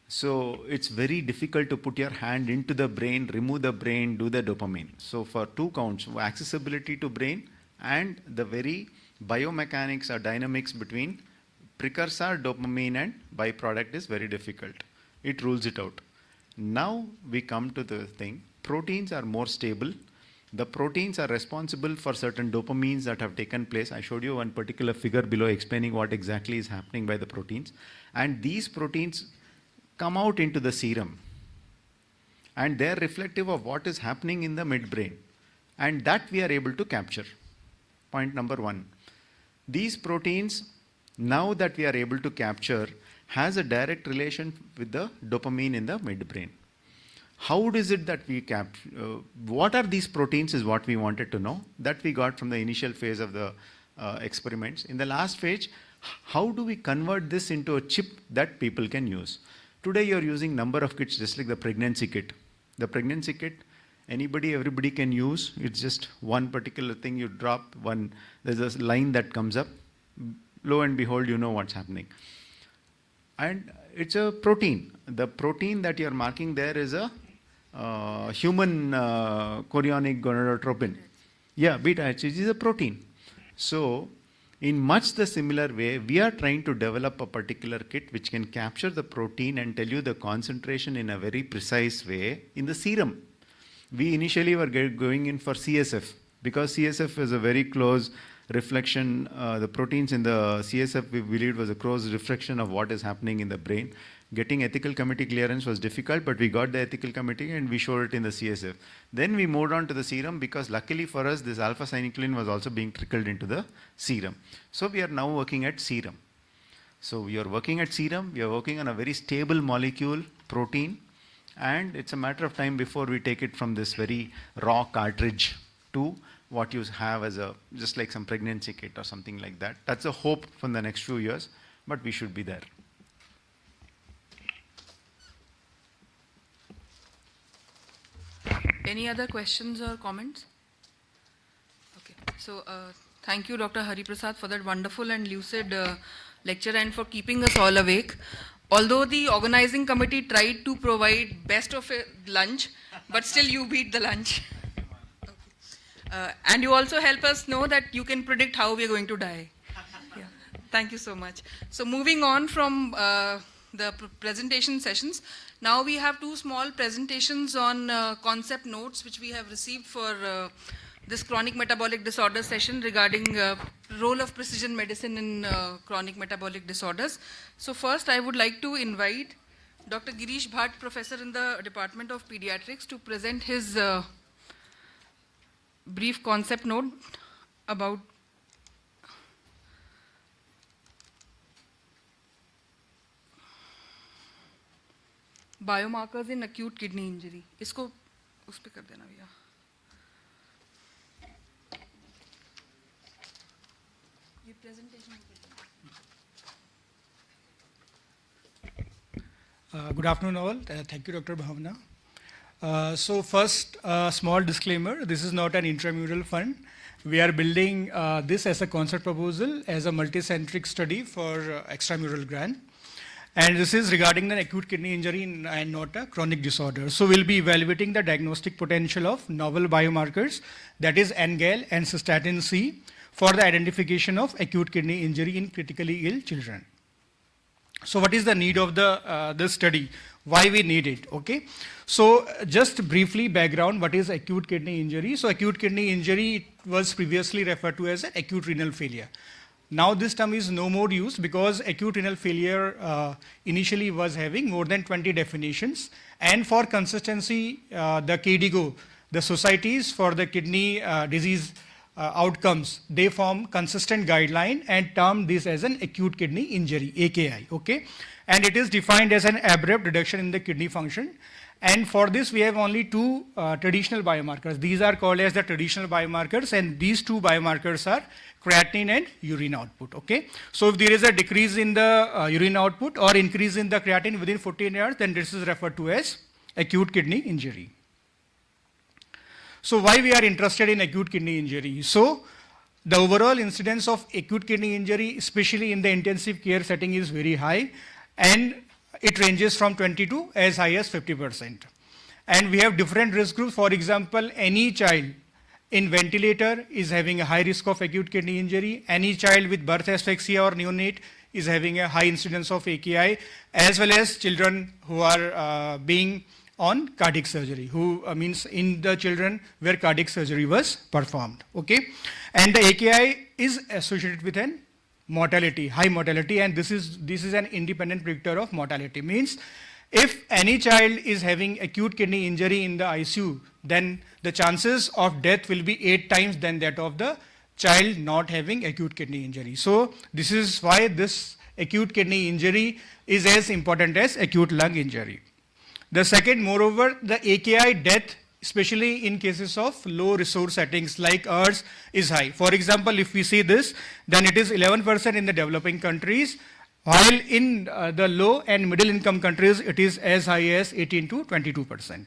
So it's very difficult to put your hand into the brain, remove the brain, do the dopamine. So for two counts, accessibility to brain and the very biomechanics or dynamics between precursor dopamine and byproduct is very difficult. It rules it out. Now we come to the thing, proteins are more stable. The proteins are responsible for certain dopamines that have taken place. I showed you one particular figure below explaining what exactly is happening by the proteins. And these proteins come out into the serum. And they're reflective of what is happening in the midbrain. And that we are able to capture. Point number one. These proteins, now that we are able to capture, has a direct relation with the dopamine in the midbrain. How is it that we capture? What are these proteins is what we wanted to know. That we got from the initial phase of the experiments. In the last phase, how do we convert this into a chip that people can use? Today you're using number of kits just like the pregnancy kit. The pregnancy kit, everybody can use. It's just one particular thing you drop, there's a line that comes up. Lo and behold, you know what's happening. And it's a protein. The protein that you're marking there is a human chorionic gonadotropin. Yeah, beta HCG is a protein. So, in much the similar way, we are trying to develop a particular kit which can capture the protein and tell you the concentration in a very precise way in the serum. We initially were going in for CSF because CSF is a very close reflection. The proteins in the CSF we believed was a close reflection of what is happening in the brain. Getting ethical committee clearance was difficult, but we got the ethical committee and we showed it in the CSF. Then we moved on to the serum because luckily for us, this alpha-synuclein was also being trickled into the serum. So we are now working at serum. So we are working at serum, we are working on a very stable molecule, protein, and it's a matter of time before we take it from this very raw cartridge to what you have as a, just like some pregnancy kit or something like that. That's a hope from the next few years, but we should be there. Any other questions or comments? Okay, so thank you, Dr. Hari Prasad, for that wonderful and lucid lecture and for keeping us all awake. Although the organizing committee tried to provide best of a lunch, but still you beat the lunch. And you also help us know that you can predict how we are going to die. Yeah. Thank you so much. So moving on from the presentation sessions, now we have two small presentations on concept notes which we have received for this chronic metabolic disorder session regarding role of precision medicine in chronic metabolic disorders. So first I would like to invite Dr. Girish Bhatt, professor in the Department of Pediatrics, to present his brief concept note about biomarkers in acute kidney injury. इसको उस पे कर देना भैया. ये presentation Good afternoon all. Thank you, Dr. Bhavna. So first, small disclaimer, this is not an intramural fund. We are building this as a concept proposal as a multicentric study for extramural grant. And this is regarding the acute kidney injury and not a chronic disorder. So we'll be evaluating the diagnostic potential of novel biomarkers, that is NGAL and cystatin C, for the identification of acute kidney injury in critically ill children. So what is the need of this study? Why we need it, okay? So just briefly background, what is acute kidney injury? So acute kidney injury was previously referred to as an acute renal failure. Now this term is no more used because acute renal failure initially was having more than 20 definitions. And for consistency, the KDIGO, the Societies for the Kidney Disease Outcomes, they form consistent guideline and term this as an acute kidney injury, AKI, okay? And it is defined as an abrupt reduction in the kidney function. And for this, we have only two traditional biomarkers. These are called as the traditional biomarkers, and these two biomarkers are creatinine and urine output, okay? So if there is a decrease in the urine output or increase in the creatinine within 14 hours, then this is referred to as acute kidney injury. So why we are interested in acute kidney injury? So the overall incidence of acute kidney injury, especially in the intensive care setting, is very high, and it ranges from 20 to as high as 50%. And we have different risk groups. For example, any child in ventilator is having a high risk of acute kidney injury. Any child with birth asphyxia or neonate is having a high incidence of AKI, as well as children who are being on cardiac surgery, who means in the children where cardiac surgery was performed, okay? And the AKI is associated with an mortality, high mortality, and this is an independent predictor of mortality. Means if any child is having acute kidney injury in the ICU, then the chances of death will be 8 times than that of the child not having acute kidney injury. So this is why this acute kidney injury is as important as acute lung injury. The second, moreover, the AKI death, especially in cases of low resource settings like ours, is high. For example, if we see this, then it is 11% in the developing countries, while in the low and middle income countries, it is as high as 18 to 22%.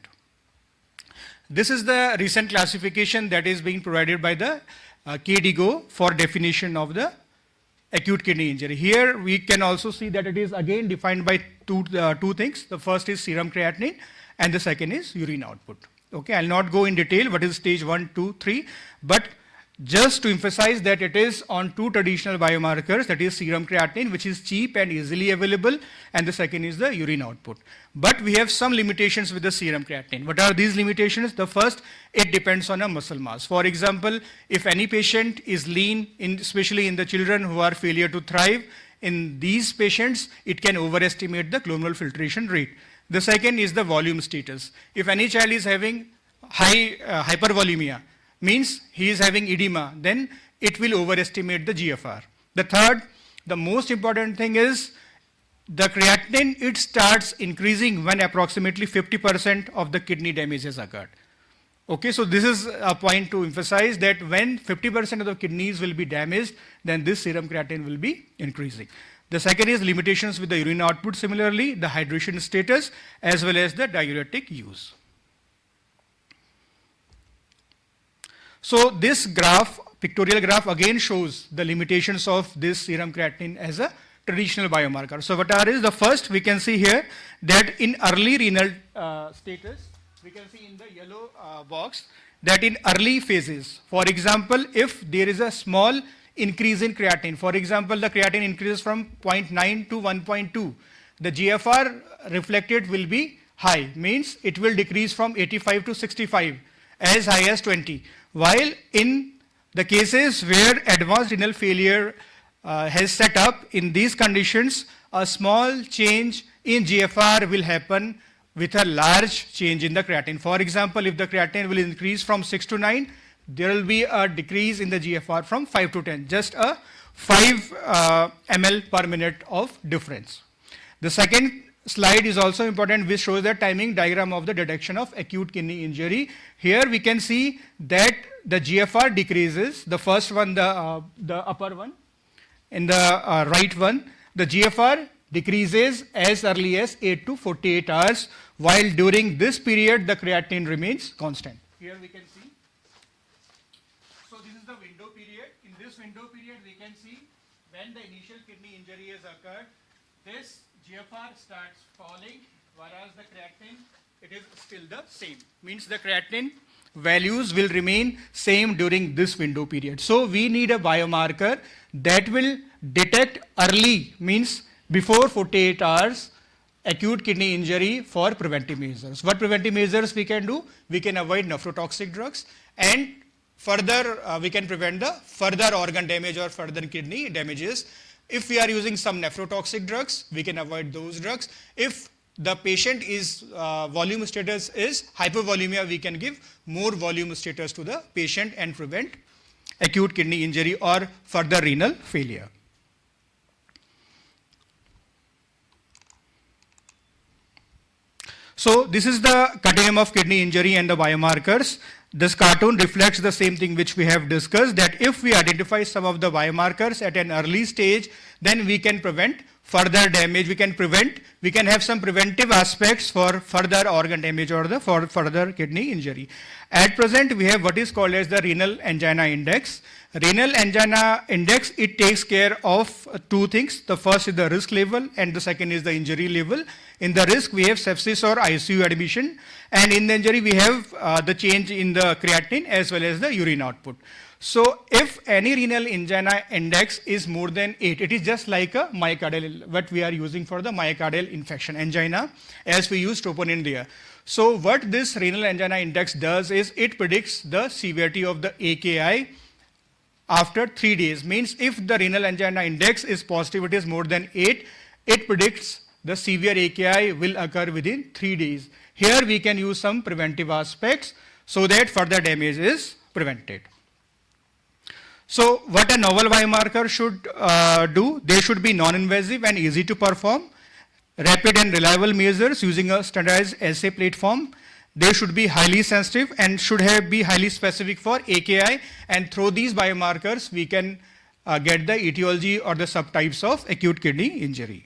This is the recent classification that is being provided by the KDIGO for definition of the acute kidney injury. Here we can also see that it is again defined by two things. The first is serum creatinine and the second is urine output. Okay, I'll not go in detail what is stage 1, 2, 3, but just to emphasize that it is on two traditional biomarkers, that is serum creatinine, which is cheap and easily available, and the second is the urine output. But we have some limitations with the serum creatinine. What are these limitations? The first, it depends on a muscle mass. For example, if any patient is lean, especially in the children who are failure to thrive, in these patients, it can overestimate the glomerular filtration rate. The second is the volume status. If any child is having high hypervolemia, means he is having edema, then it will overestimate the GFR. The third, the most important thing is the creatinine, it starts increasing when approximately 50% of the kidney damage has occurred. Okay, so this is a point to emphasize that when 50% of the kidneys will be damaged, then this serum creatinine will be increasing. The second is limitations with the urine output, similarly, the hydration status, as well as the diuretic use. So this graph, pictorial graph, again shows the limitations of this serum creatinine as a traditional biomarker. So what are is the first, we can see here that in early renal status, we can see in the yellow box that in early phases, for example, if there is a small increase in creatinine, for example, the creatinine increases from 0.9 to 1.2, the GFR reflected will be high, means it will decrease from 85 to 65, as high as 20. While in the cases where advanced renal failure has set up, in these conditions, a small change in GFR will happen with a large change in the creatinine. For example, if the creatinine will increase from 6 to 9, there will be a decrease in the GFR from 5 to 10, just a 5 ml per minute of difference. The second slide is also important, which shows the timing diagram of the detection of acute kidney injury. Here we can see that the GFR decreases, the first one, the upper one, in the right one, the GFR decreases as early as 8 to 48 hours, while during this period the creatinine remains constant. Here we can see. So this is the window period. In this window period we can see when the initial kidney injury has occurred, this GFR starts falling, whereas the creatinine, it is still the same. Means the creatinine values will remain same during this window period. So we need a biomarker that will detect early, means before 48 hours, acute kidney injury for preventive measures. What preventive measures we can do? We can avoid nephrotoxic drugs, and further, we can prevent the further organ damage or further kidney damages. If we are using some nephrotoxic drugs, we can avoid those drugs. If the patient is volume status is hypovolemia, we can give more volume status to the patient and prevent acute kidney injury or further renal failure. So this is the continuum of kidney injury and the biomarkers. This cartoon reflects the same thing which we have discussed, that if we identify some of the biomarkers at an early stage, then we can prevent further damage, we can have some preventive aspects for further organ damage or the for further kidney injury. At present, we have what is called as the renal angina index. Renal angina index, it takes care of two things. The first is the risk level and the second is the injury level. In the risk, we have sepsis or ICU admission, and in the injury, we have the change in the creatinine as well as the urine output. So if any renal angina index is more than 8, it is just like a myocardial, what we are using for the myocardial infection, angina, as we use troponin there. So what this renal angina index does is it predicts the severity of the AKI after 3 days. Means if the renal angina index is positive, it is more than 8, it predicts the severe AKI will occur within 3 days. Here we can use some preventive aspects so that further damage is prevented. So what a novel biomarker should do, they should be non-invasive and easy to perform, rapid and reliable measures using a standardized assay platform. They should be highly sensitive and should be highly specific for AKI, and through these biomarkers we can get the etiology or the subtypes of acute kidney injury.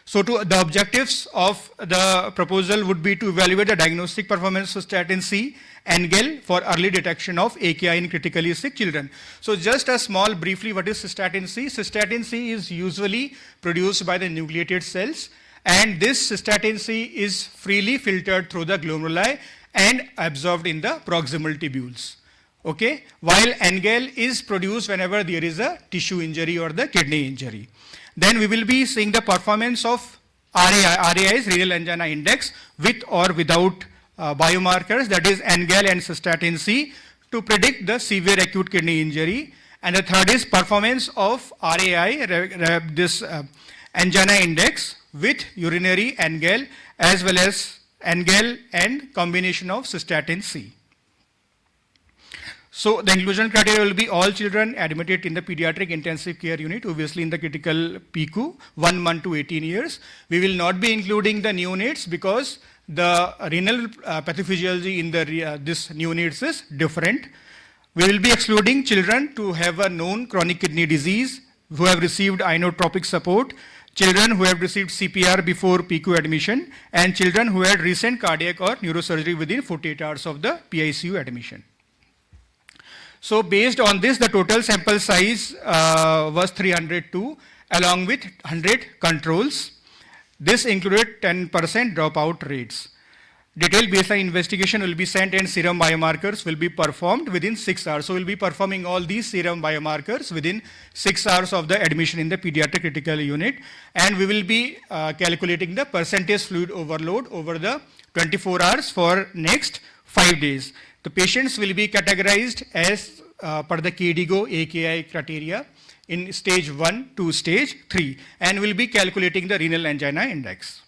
So the objectives of the proposal would be to evaluate the diagnostic performance of statin C and GEL for early detection of AKI in critically sick children. So just a small briefly, what is cystatin C? Cystatin C is usually produced by the nucleated cells, and this cystatin C is freely filtered through the glomeruli and absorbed in the proximal tubules. Okay, while NGEL is produced whenever there is a tissue injury or the kidney injury. Then we will be seeing the performance of RAI. RAI is renal angina index with or without biomarkers, that is NGEL and cystatin C, to predict the severe acute kidney injury. And the third is performance of RAI, this angina index with urinary NGEL as well as NGEL and combination of cystatin C. So the inclusion criteria will be all children admitted in the pediatric intensive care unit, obviously in the critical PICU, 1 month to 18 years. We will not be including the neonates because the renal pathophysiology in the this neonates is different. We will be excluding children to have a known chronic kidney disease, who have received inotropic support, children who have received CPR before PICU admission, and children who had recent cardiac or neurosurgery within 48 hours of the PICU admission. So based on this, the total sample size was 302 along with 100 controls. This included 10% dropout rates. Detailed baseline investigation will be sent and serum biomarkers will be performed within 6 hours. So we'll be performing all these serum biomarkers within 6 hours of the admission in the pediatric critical unit, and we will be calculating the percentage fluid overload over the 24 hours for next 5 days. The patients will be categorized as per the KDIGO AKI criteria in stage 1 to stage 3, and will be calculating the renal angina index.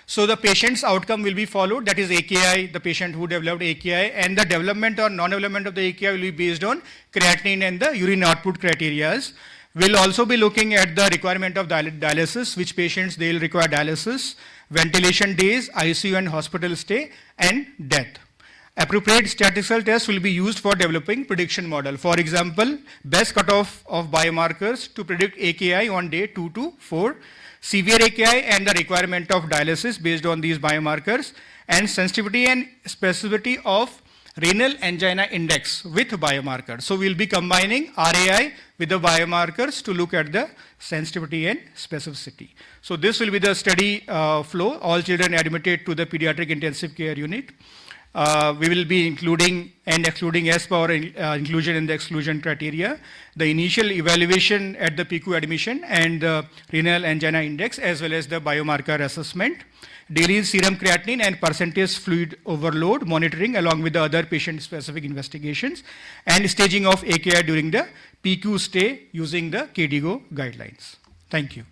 So the patient's outcome will be followed, that is AKI, the patient who developed AKI, and the development or non-development of the AKI will be based on creatinine and the urine output criteria. We'll also be looking at the requirement of dialysis, which patients they will require dialysis, ventilation days, ICU and hospital stay, and death. Appropriate statistical tests will be used for developing prediction model. For example, best cutoff of biomarkers to predict AKI on day 2 to 4, severe AKI and the requirement of dialysis based on these biomarkers, and sensitivity and specificity of renal angina index with biomarkers. So we'll be combining RAI with the biomarkers to look at the sensitivity and specificity. So this will be the study flow. All children admitted to the pediatric intensive care unit. We will be including and excluding as per inclusion in the exclusion criteria, the initial evaluation at the PQ admission and the renal angina index, as well as the biomarker assessment, daily serum creatinine and percentage fluid overload monitoring along with the other patient-specific investigations, and staging of AKI during the PQ stay using the KDIGO guidelines. Thank you.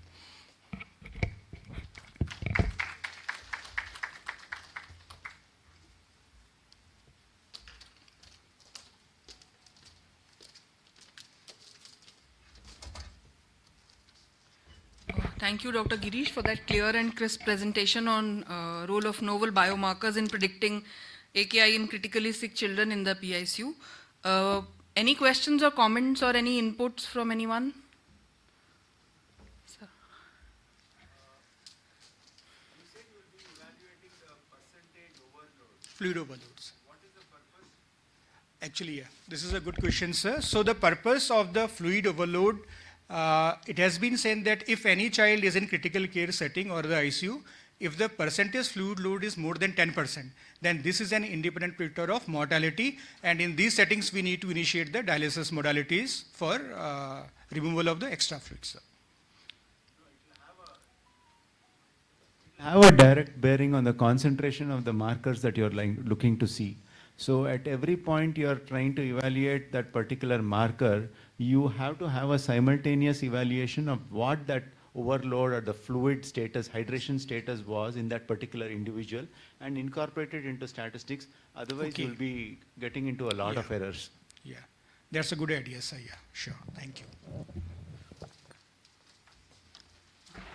Thank you, Dr. Girish, for that clear and crisp presentation on role of novel biomarkers in predicting AKI in critically sick children in the PICU. Any questions or comments or any inputs from anyone? Sir. Fluid overloads. What is the purpose? Actually, yeah, this is a good question, sir. So the purpose of the fluid overload, it has been said that if any child is in critical care setting or the ICU, if the percentage fluid load is more than 10%, then this is an independent predictor of mortality. And in these settings, we need to initiate the dialysis modalities for removal of the extra fluid, sir. Have a direct bearing on the concentration of the markers that you're looking to see. So at every point you're trying to evaluate that particular marker, you have to have a simultaneous evaluation of what that overload or the fluid status, hydration status was in that particular individual and incorporate it into statistics. Otherwise, you'll be getting into a lot of errors. Yeah, that's a good idea, sir. Yeah, sure. Thank you.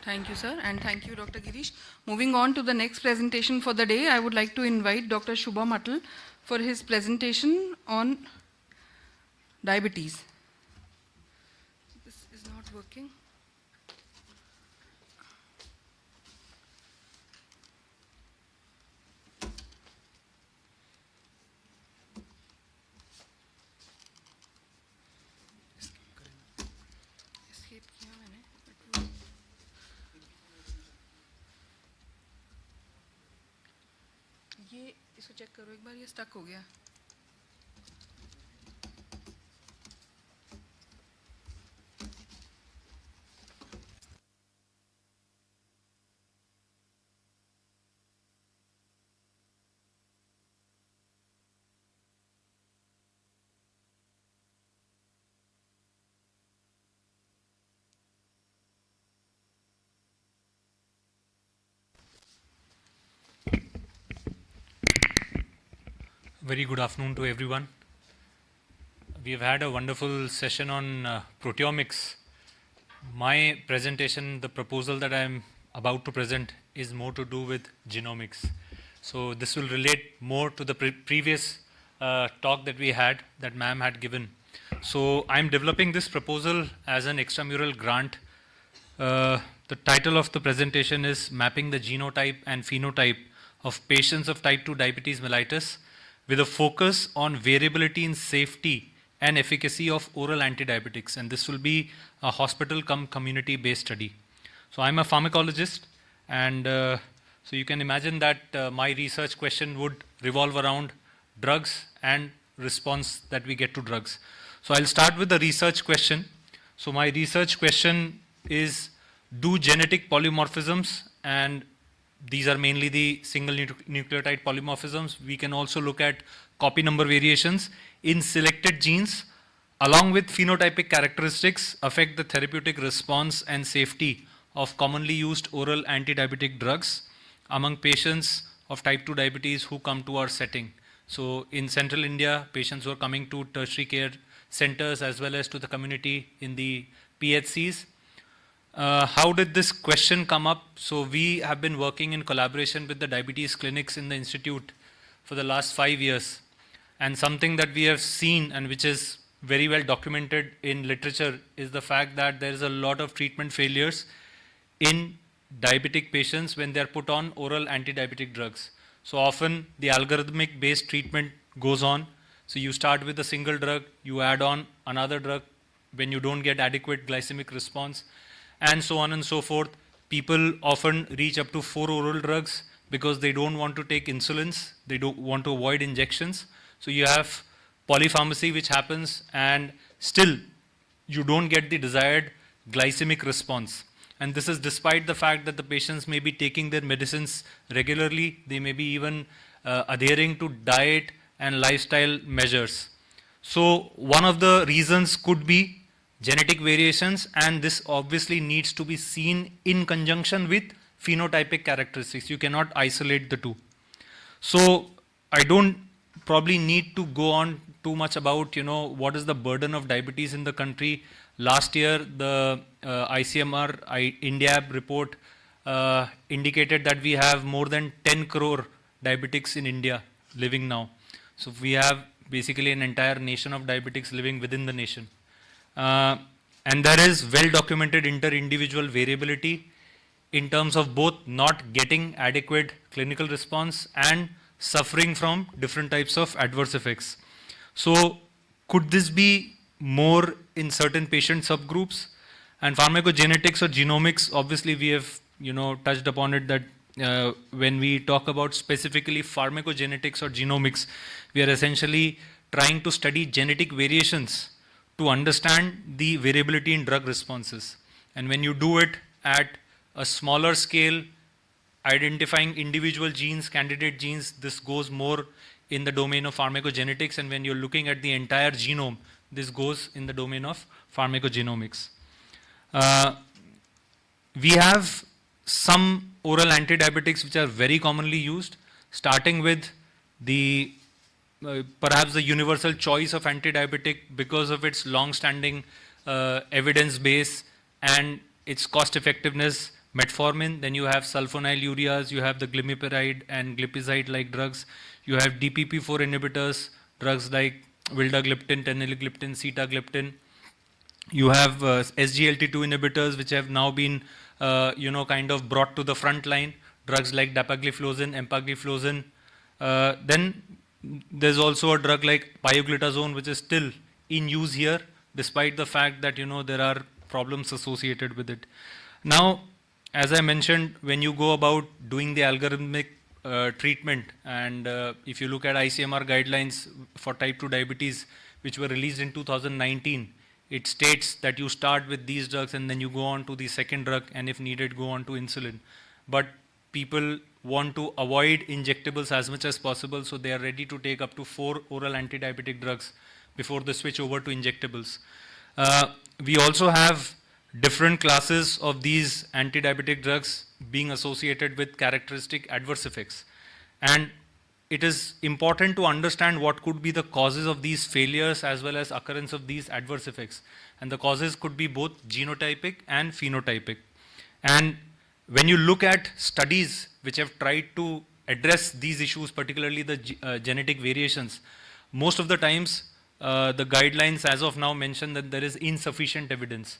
Thank you, sir, and thank you, Dr. Girish. Moving on to the next presentation for the day, I would like to invite Dr. Shubha Matal for his presentation on diabetes. This is not working. ये इसको check करो एक बार, ये stuck हो गया. Very good afternoon to everyone. We have had a wonderful session on proteomics. My presentation, the proposal that I am about to present, is more to do with genomics. So this will relate more to the previous talk that we had, that ma'am had given. So I am developing this proposal as an extramural grant. The title of the presentation is Mapping the Genotype and Phenotype of Patients of Type 2 Diabetes Mellitus, with a focus on variability in safety and efficacy of oral antidiabetics. And this will be a hospital cum community based study. So I'm a pharmacologist, and so you can imagine that my research question would revolve around drugs and response that we get to drugs. So I'll start with the research question. So my research question is, do genetic polymorphisms, and these are mainly the single nucleotide polymorphisms. We can also look at copy number variations in selected genes, along with phenotypic characteristics, affect the therapeutic response and safety of commonly used oral anti-diabetic drugs among patients of type 2 diabetes who come to our setting. So in central India, patients who are coming to tertiary care centers as well as to the community in the PHCs. How did this question come up? So we have been working in collaboration with the diabetes clinics in the institute for the last 5 years. And something that we have seen, and which is very well documented in literature, is the fact that there is a lot of treatment failures in diabetic patients when they are put on oral anti-diabetic drugs. So often the algorithmic based treatment goes on. So you start with a single drug, you add on another drug when you don't get adequate glycemic response, and so on and so forth. People often reach up to 4 oral drugs. because they don't want to take insulins, they don't want to avoid injections. So you have polypharmacy which happens, and still you don't get the desired glycemic response. And this is despite the fact that the patients may be taking their medicines regularly, they may be even adhering to diet and lifestyle measures. So one of the reasons could be genetic variations, and this obviously needs to be seen in conjunction with phenotypic characteristics. You cannot isolate the two. So I don't probably need to go on too much about, what is the burden of diabetes in the country. Last year, the ICMR India report indicated that we have more than 10 crore diabetics in India living now. So we have basically an entire nation of diabetics living within the nation. And there is well-documented inter-individual variability in terms of both not getting adequate clinical response and suffering from different types of adverse effects. So could this be more in certain patient subgroups? And pharmacogenetics or genomics, obviously we have touched upon it, that when we talk about specifically pharmacogenetics or genomics, we are essentially trying to study genetic variations to understand the variability in drug responses. And when you do it at a smaller scale, identifying individual genes, candidate genes, this goes more in the domain of pharmacogenetics. And when you're looking at the entire genome, this goes in the domain of pharmacogenomics. We have some oral antidiabetics which are very commonly used, starting with the perhaps the universal choice of antidiabetic because of its long-standing evidence base and its cost effectiveness, metformin. Then you have sulfonylureas, you have the glimepiride and glipizide-like drugs. You have DPP-4 inhibitors, drugs like vildagliptin, teneligliptin, sitagliptin. You have SGLT2 inhibitors, which have now been, kind of brought to the front line. Drugs like dapagliflozin, empagliflozin. Then there's also a drug like pioglitazone, which is still in use here, despite the fact that there are problems associated with it. Now, as I mentioned, when you go about doing the algorithmic treatment, and if you look at ICMR guidelines for type 2 diabetes, which were released in 2019, it states that you start with these drugs and then you go on to the second drug, and if needed, go on to insulin. But people want to avoid injectables as much as possible, so they are ready to take up to 4 oral anti-diabetic drugs before they switch over to injectables. We also have different classes of these anti-diabetic drugs being associated with characteristic adverse effects. And it is important to understand what could be the causes of these failures as well as occurrence of these adverse effects. And the causes could be both genotypic and phenotypic. And when you look at studies which have tried to address these issues, particularly the genetic variations, most of the times the guidelines as of now mention that there is insufficient evidence.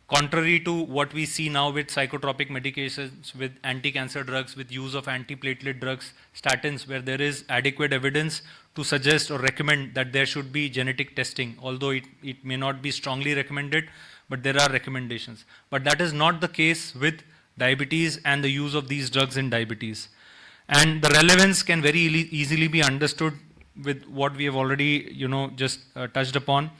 Contrary to what we see now with psychotropic medications, with anti-cancer drugs, with use of antiplatelet drugs, statins, where there is adequate evidence to suggest or recommend that there should be genetic testing, although it may not be strongly recommended, but there are recommendations. But that is not the case with diabetes and the use of these drugs in diabetes. And the relevance can very easily be understood with what we have already, just touched upon.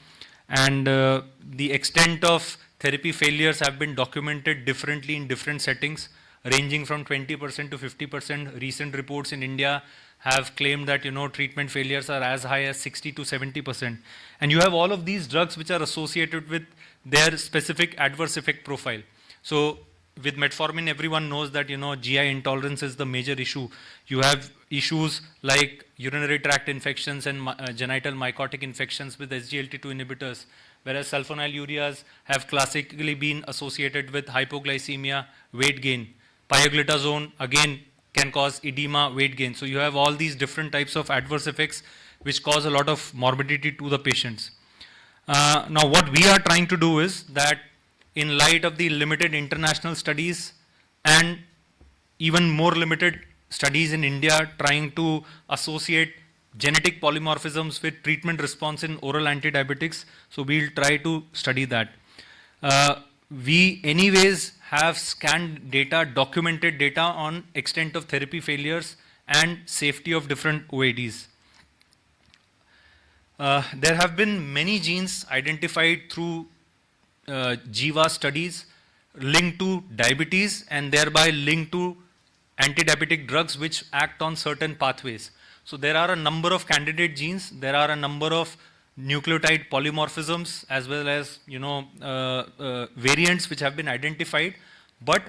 And the extent of therapy failures have been documented differently in different settings, ranging from 20% to 50%. Recent reports in India have claimed that treatment failures are as high as 60 to 70%. And you have all of these drugs which are associated with their specific adverse effect profile. So with metformin, everyone knows that GI intolerance is the major issue. You have issues like urinary tract infections and genital mycotic infections with SGLT2 inhibitors, whereas sulfonylureas have classically been associated with hypoglycemia, weight gain. Pioglitazone, again, can cause edema, weight gain. So you have all these different types of adverse effects which cause a lot of morbidity to the patients. Now, what we are trying to do is that in light of the limited international studies and even more limited studies in India trying to associate genetic polymorphisms with treatment response in oral antidiabetics, so we'll try to study that. We anyways have scanned data, documented data on extent of therapy failures and safety of different OADs. There have been many genes identified through Jiva studies linked to diabetes and thereby linked to anti-diabetic drugs which act on certain pathways. So there are a number of candidate genes, there are a number of nucleotide polymorphisms as well as variants which have been identified, but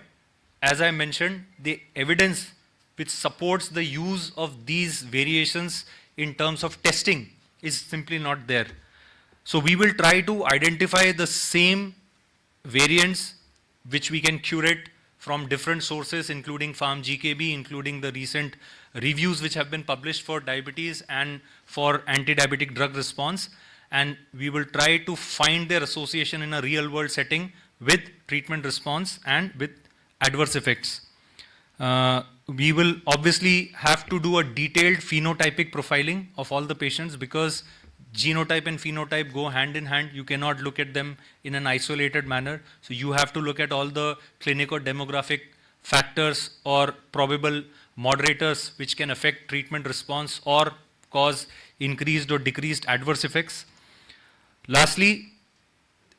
as I mentioned, the evidence which supports the use of these variations in terms of testing is simply not there. So we will try to identify the same variants which we can curate from different sources, including PharmGKB, including the recent reviews which have been published for diabetes and for anti-diabetic drug response. And we will try to find their association in a real world setting with treatment response and with adverse effects. We will obviously have to do a detailed phenotypic profiling of all the patients because genotype and phenotype go hand in hand. You cannot look at them in an isolated manner. So you have to look at all the clinical demographic factors or probable moderators which can affect treatment response or cause increased or decreased adverse effects. Lastly,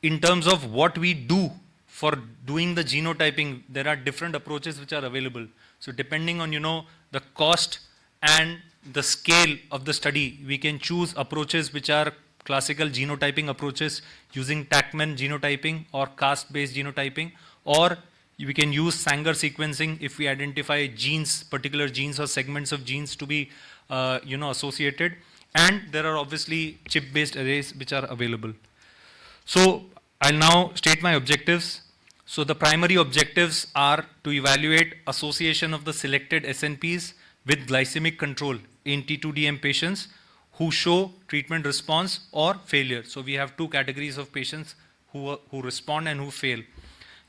in terms of what we do for doing the genotyping, there are different approaches which are available. So depending on the cost and the scale of the study, we can choose approaches which are classical genotyping approaches using Tachman genotyping or caste-based genotyping, or we can use Sanger sequencing if we identify genes, particular genes or segments of genes to be associated. And there are obviously chip-based arrays which are available. So I'll now state my objectives. So the primary objectives are to evaluate association of the selected SNPs with glycemic control in T2DM patients who show treatment response or failure. So we have two categories of patients who respond and who fail.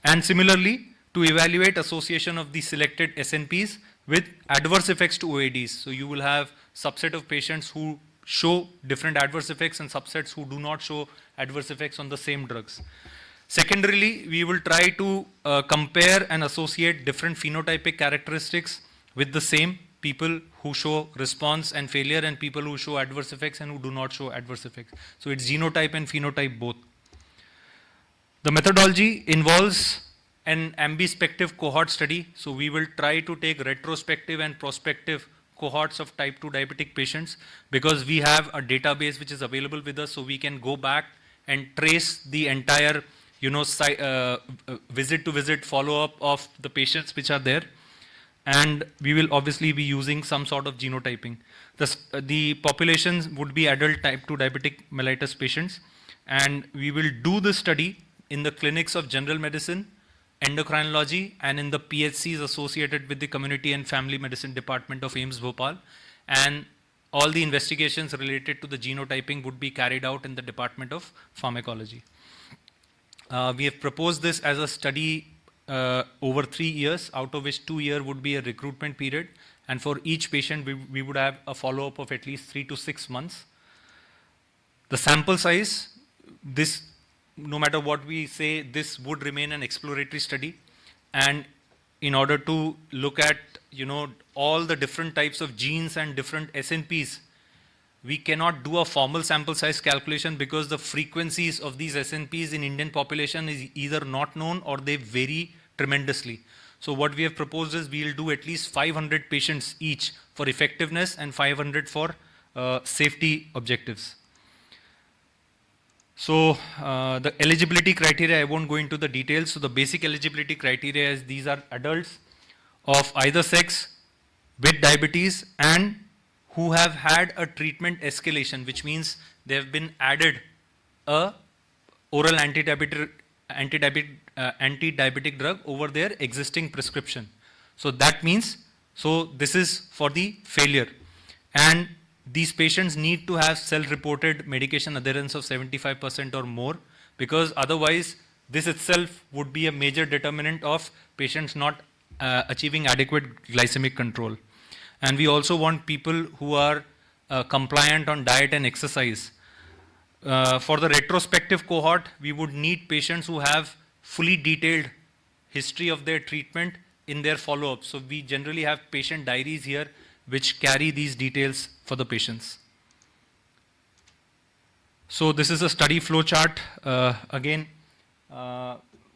And similarly, to evaluate association of the selected SNPs with adverse effects to OADs. So you will have subset of patients who show different adverse effects and subsets who do not show adverse effects on the same drugs. Secondarily, we will try to compare and associate different phenotypic characteristics with the same people who show response and failure and people who show adverse effects and who do not show adverse effects. So it's genotype and phenotype both. The methodology involves an ambispective cohort study. So we will try to take retrospective and prospective cohorts of type 2 diabetic patients because we have a database which is available with us, so we can go back and trace the entire visit to visit follow-up of the patients which are there. And we will obviously be using some sort of genotyping. The populations would be adult type 2 diabetic mellitus patients, and we will do this study in the clinics of general medicine, endocrinology, and in the PHCs associated with the community and family medicine department of AIIMS Bhopal. And all the investigations related to the genotyping would be carried out in the department of pharmacology. We have proposed this as a study over 3 years, out of which 2 years would be a recruitment period. And for each patient, we would have a follow-up of at least 3 to 6 months. The sample size, no matter what we say, this would remain an exploratory study. And in order to look at, all the different types of genes and different SNPs, we cannot do a formal sample size calculation because the frequencies of these SNPs in Indian population is either not known or they vary tremendously. So what we have proposed is we'll do at least 500 patients each for effectiveness and 500 for safety objectives. So the eligibility criteria, I won't go into the details. So the basic eligibility criteria is these are adults of either sex with diabetes and who have had a treatment escalation, which means they have been added a oral anti-diabetic drug over their existing prescription. So that means, this is for the failure. And these patients need to have self-reported medication adherence of 75% or more, because otherwise this itself would be a major determinant of patients not achieving adequate glycemic control. And we also want people who are compliant on diet and exercise. For the retrospective cohort, we would need patients who have fully detailed history of their treatment in their follow-up. So we generally have patient diaries here which carry these details for the patients. So this is a study flow chart. Again,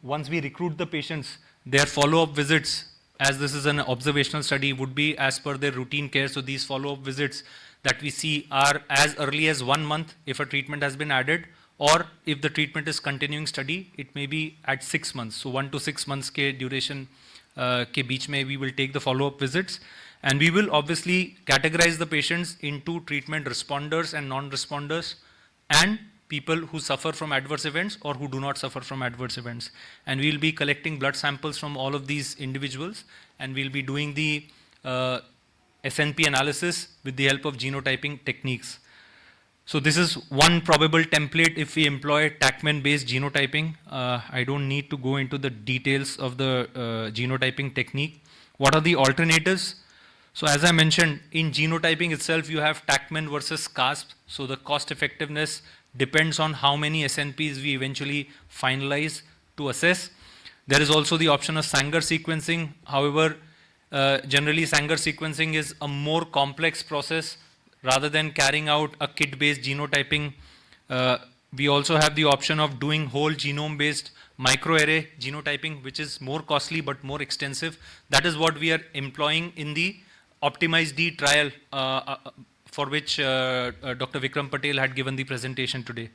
once we recruit the patients, their follow-up visits, as this is an observational study, would be as per their routine care. So these follow-up visits that we see are as early as 1 month if a treatment has been added, or if the treatment is continuing study, it may be at 6 months. So 1 to 6 months ke duration ke beech mein we will take the follow-up visits. And we will obviously categorize the patients into treatment responders and non-responders, and people who suffer from adverse events or who do not suffer from adverse events. And we will be collecting blood samples from all of these individuals, and we'll be doing the SNP analysis with the help of genotyping techniques. So this is one probable template if we employ Tachman-based genotyping. I don't need to go into the details of the genotyping technique. What are the alternatives? So as I mentioned, in genotyping itself, you have Tachman versus CASP. So the cost effectiveness depends on how many SNPs we eventually finalize to assess. There is also the option of Sanger sequencing. However, generally Sanger sequencing is a more complex process rather than carrying out a kit-based genotyping. We also have the option of doing whole genome-based microarray genotyping, which is more costly but more extensive. That is what we are employing in the Optimize D trial for which Dr. Vikram Patel had given the presentation today.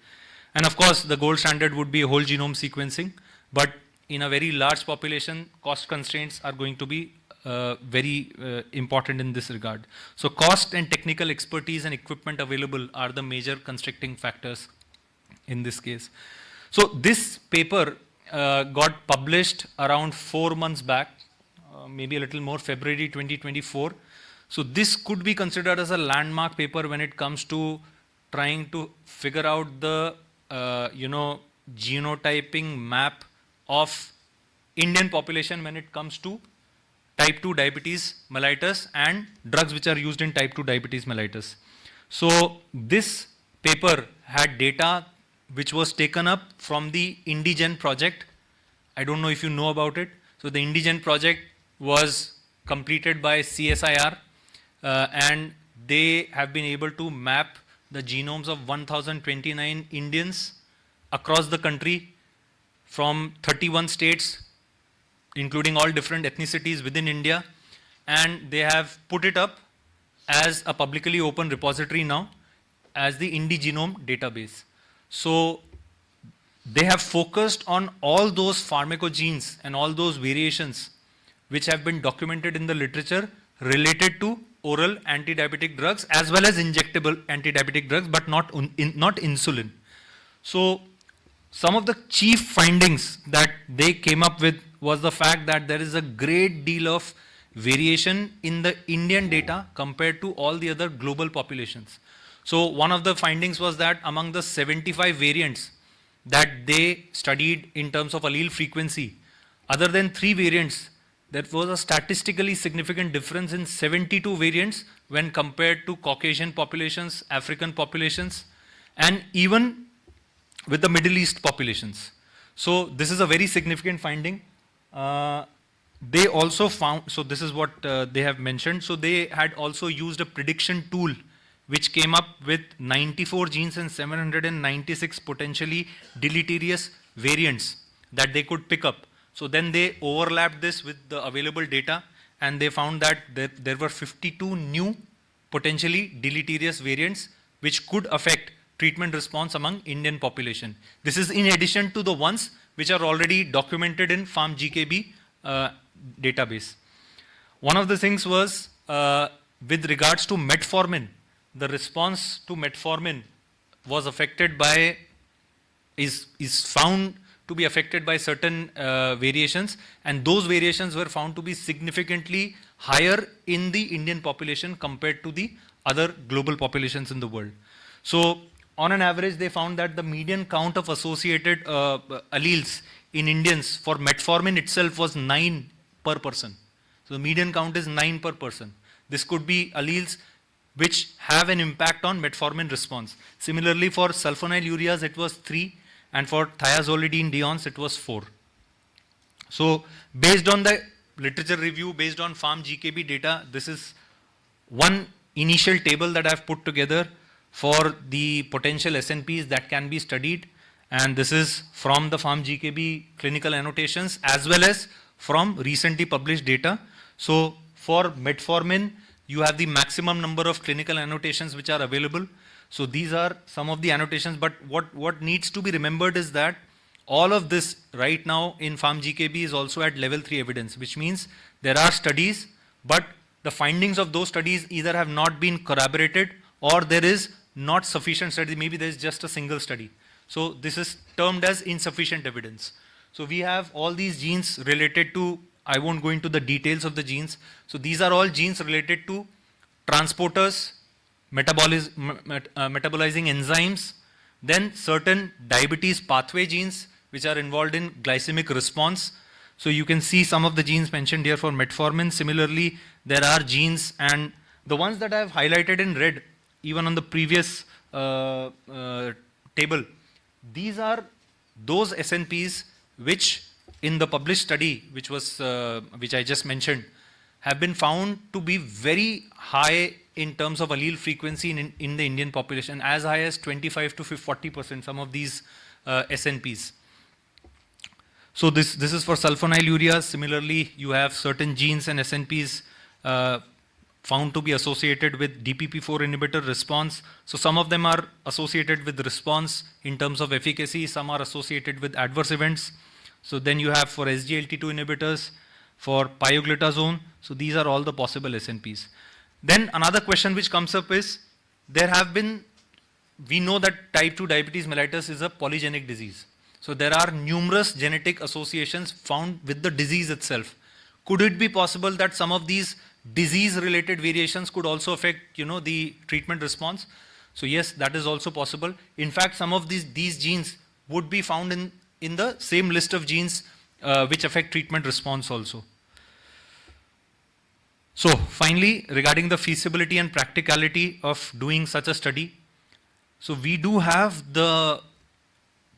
And of course, the gold standard would be whole genome sequencing, but in a very large population, cost constraints are going to be very important in this regard. So cost and technical expertise and equipment available are the major constricting factors in this case. So this paper got published around 4 months back, maybe a little more, February 2024. So this could be considered as a landmark paper when it comes to trying to figure out the genotyping map of Indian population when it comes to type 2 diabetes mellitus and drugs which are used in type 2 diabetes mellitus. So this paper had data which was taken up from the IndiGen project. I don't know if you know about it. So the IndiGen project was completed by CSIR and they have been able to map the genomes of 1029 Indians across the country from 31 states, including all different ethnicities within India, and they have put it up as a publicly open repository now as the IndiGenome database. So they have focused on all those pharmacogenes and all those variations which have been documented in the literature related to oral anti-diabetic drugs as well as injectable anti-diabetic drugs, but not insulin. So some of the chief findings that they came up with was the fact that there is a great deal of variation in the Indian data compared to all the other global populations. So one of the findings was that among the 75 variants that they studied in terms of allele frequency, other than 3 variants, there was a statistically significant difference in 72 variants when compared to Caucasian populations, African populations, and even with the Middle East populations. So this is a very significant finding. They also found, so this is what they have mentioned, so they had also used a prediction tool which came up with 94 genes and 796 potentially deleterious variants that they could pick up. So then they overlapped this with the available data and they found that there were 52 new potentially deleterious variants which could affect treatment response among Indian population. This is in addition to the ones which are already documented in PharmGKB database. One of the things was with regards to metformin, the response to metformin was affected by, is found to be affected by certain variations, and those variations were found to be significantly higher in the Indian population compared to the other global populations in the world. So on an average, they found that the median count of associated alleles in Indians for metformin itself was 9 per person. So the median count is 9 per person. This could be alleles which have an impact on metformin response. Similarly, for sulfonylureas, it was 3, and for thiazolidine diones, it was 4. So based on the literature review, based on farm GKB data, this is one initial table that I've put together for the potential SNPs that can be studied. And this is from the farm GKB clinical annotations as well as from recently published data. So for metformin, you have the maximum number of clinical annotations which are available. So these are some of the annotations, but what needs to be remembered is that all of this right now in farm GKB is also at level 3 evidence, which means there are studies, but the findings of those studies either have not been corroborated or there is not sufficient study, maybe there is just a single study. So this is termed as insufficient evidence. So we have all these genes related to, I won't go into the details of the genes. So these are all genes related to transporters, metabolizing enzymes, then certain diabetes pathway genes which are involved in glycemic response. So you can see some of the genes mentioned here for metformin. Similarly, there are genes, and the ones that I have highlighted in red, even on the previous table, these are those SNPs which in the published study, which I just mentioned, have been found to be very high in terms of allele frequency in the Indian population, as high as 25 to 40%, some of these SNPs. So this is for sulfonylureas. Similarly, you have certain genes and SNPs found to be associated with DPP4 inhibitor response. So some of them are associated with response in terms of efficacy, some are associated with adverse events. So then you have for SGLT2 inhibitors, for pioglitazone. So these are all the possible SNPs. Then another question which comes up is, we know that type 2 diabetes mellitus is a polygenic disease. So there are numerous genetic associations found with the disease itself. Could it be possible that some of these disease-related variations could also affect, the treatment response? So yes, that is also possible. In fact, some of these genes would be found in the same list of genes which affect treatment response also. So finally, regarding the feasibility and practicality of doing such a study, so we do have the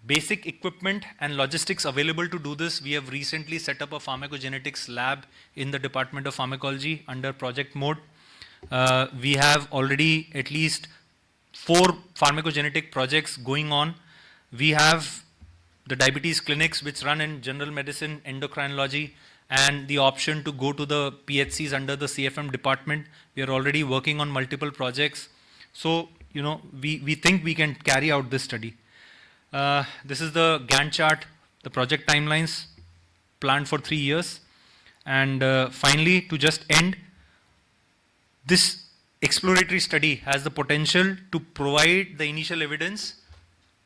basic equipment and logistics available to do this. We have recently set up a pharmacogenetics lab in the Department of Pharmacology under project mode. We have already at least 4 pharmacogenetic projects going on. We have the diabetes clinics which run in general medicine, endocrinology, and the option to go to the PHCs under the CFM department. We are already working on multiple projects. So, we think we can carry out this study. This is the Gantt chart, the project timelines planned for 3 years. And finally, to just end, this exploratory study has the potential to provide the initial evidence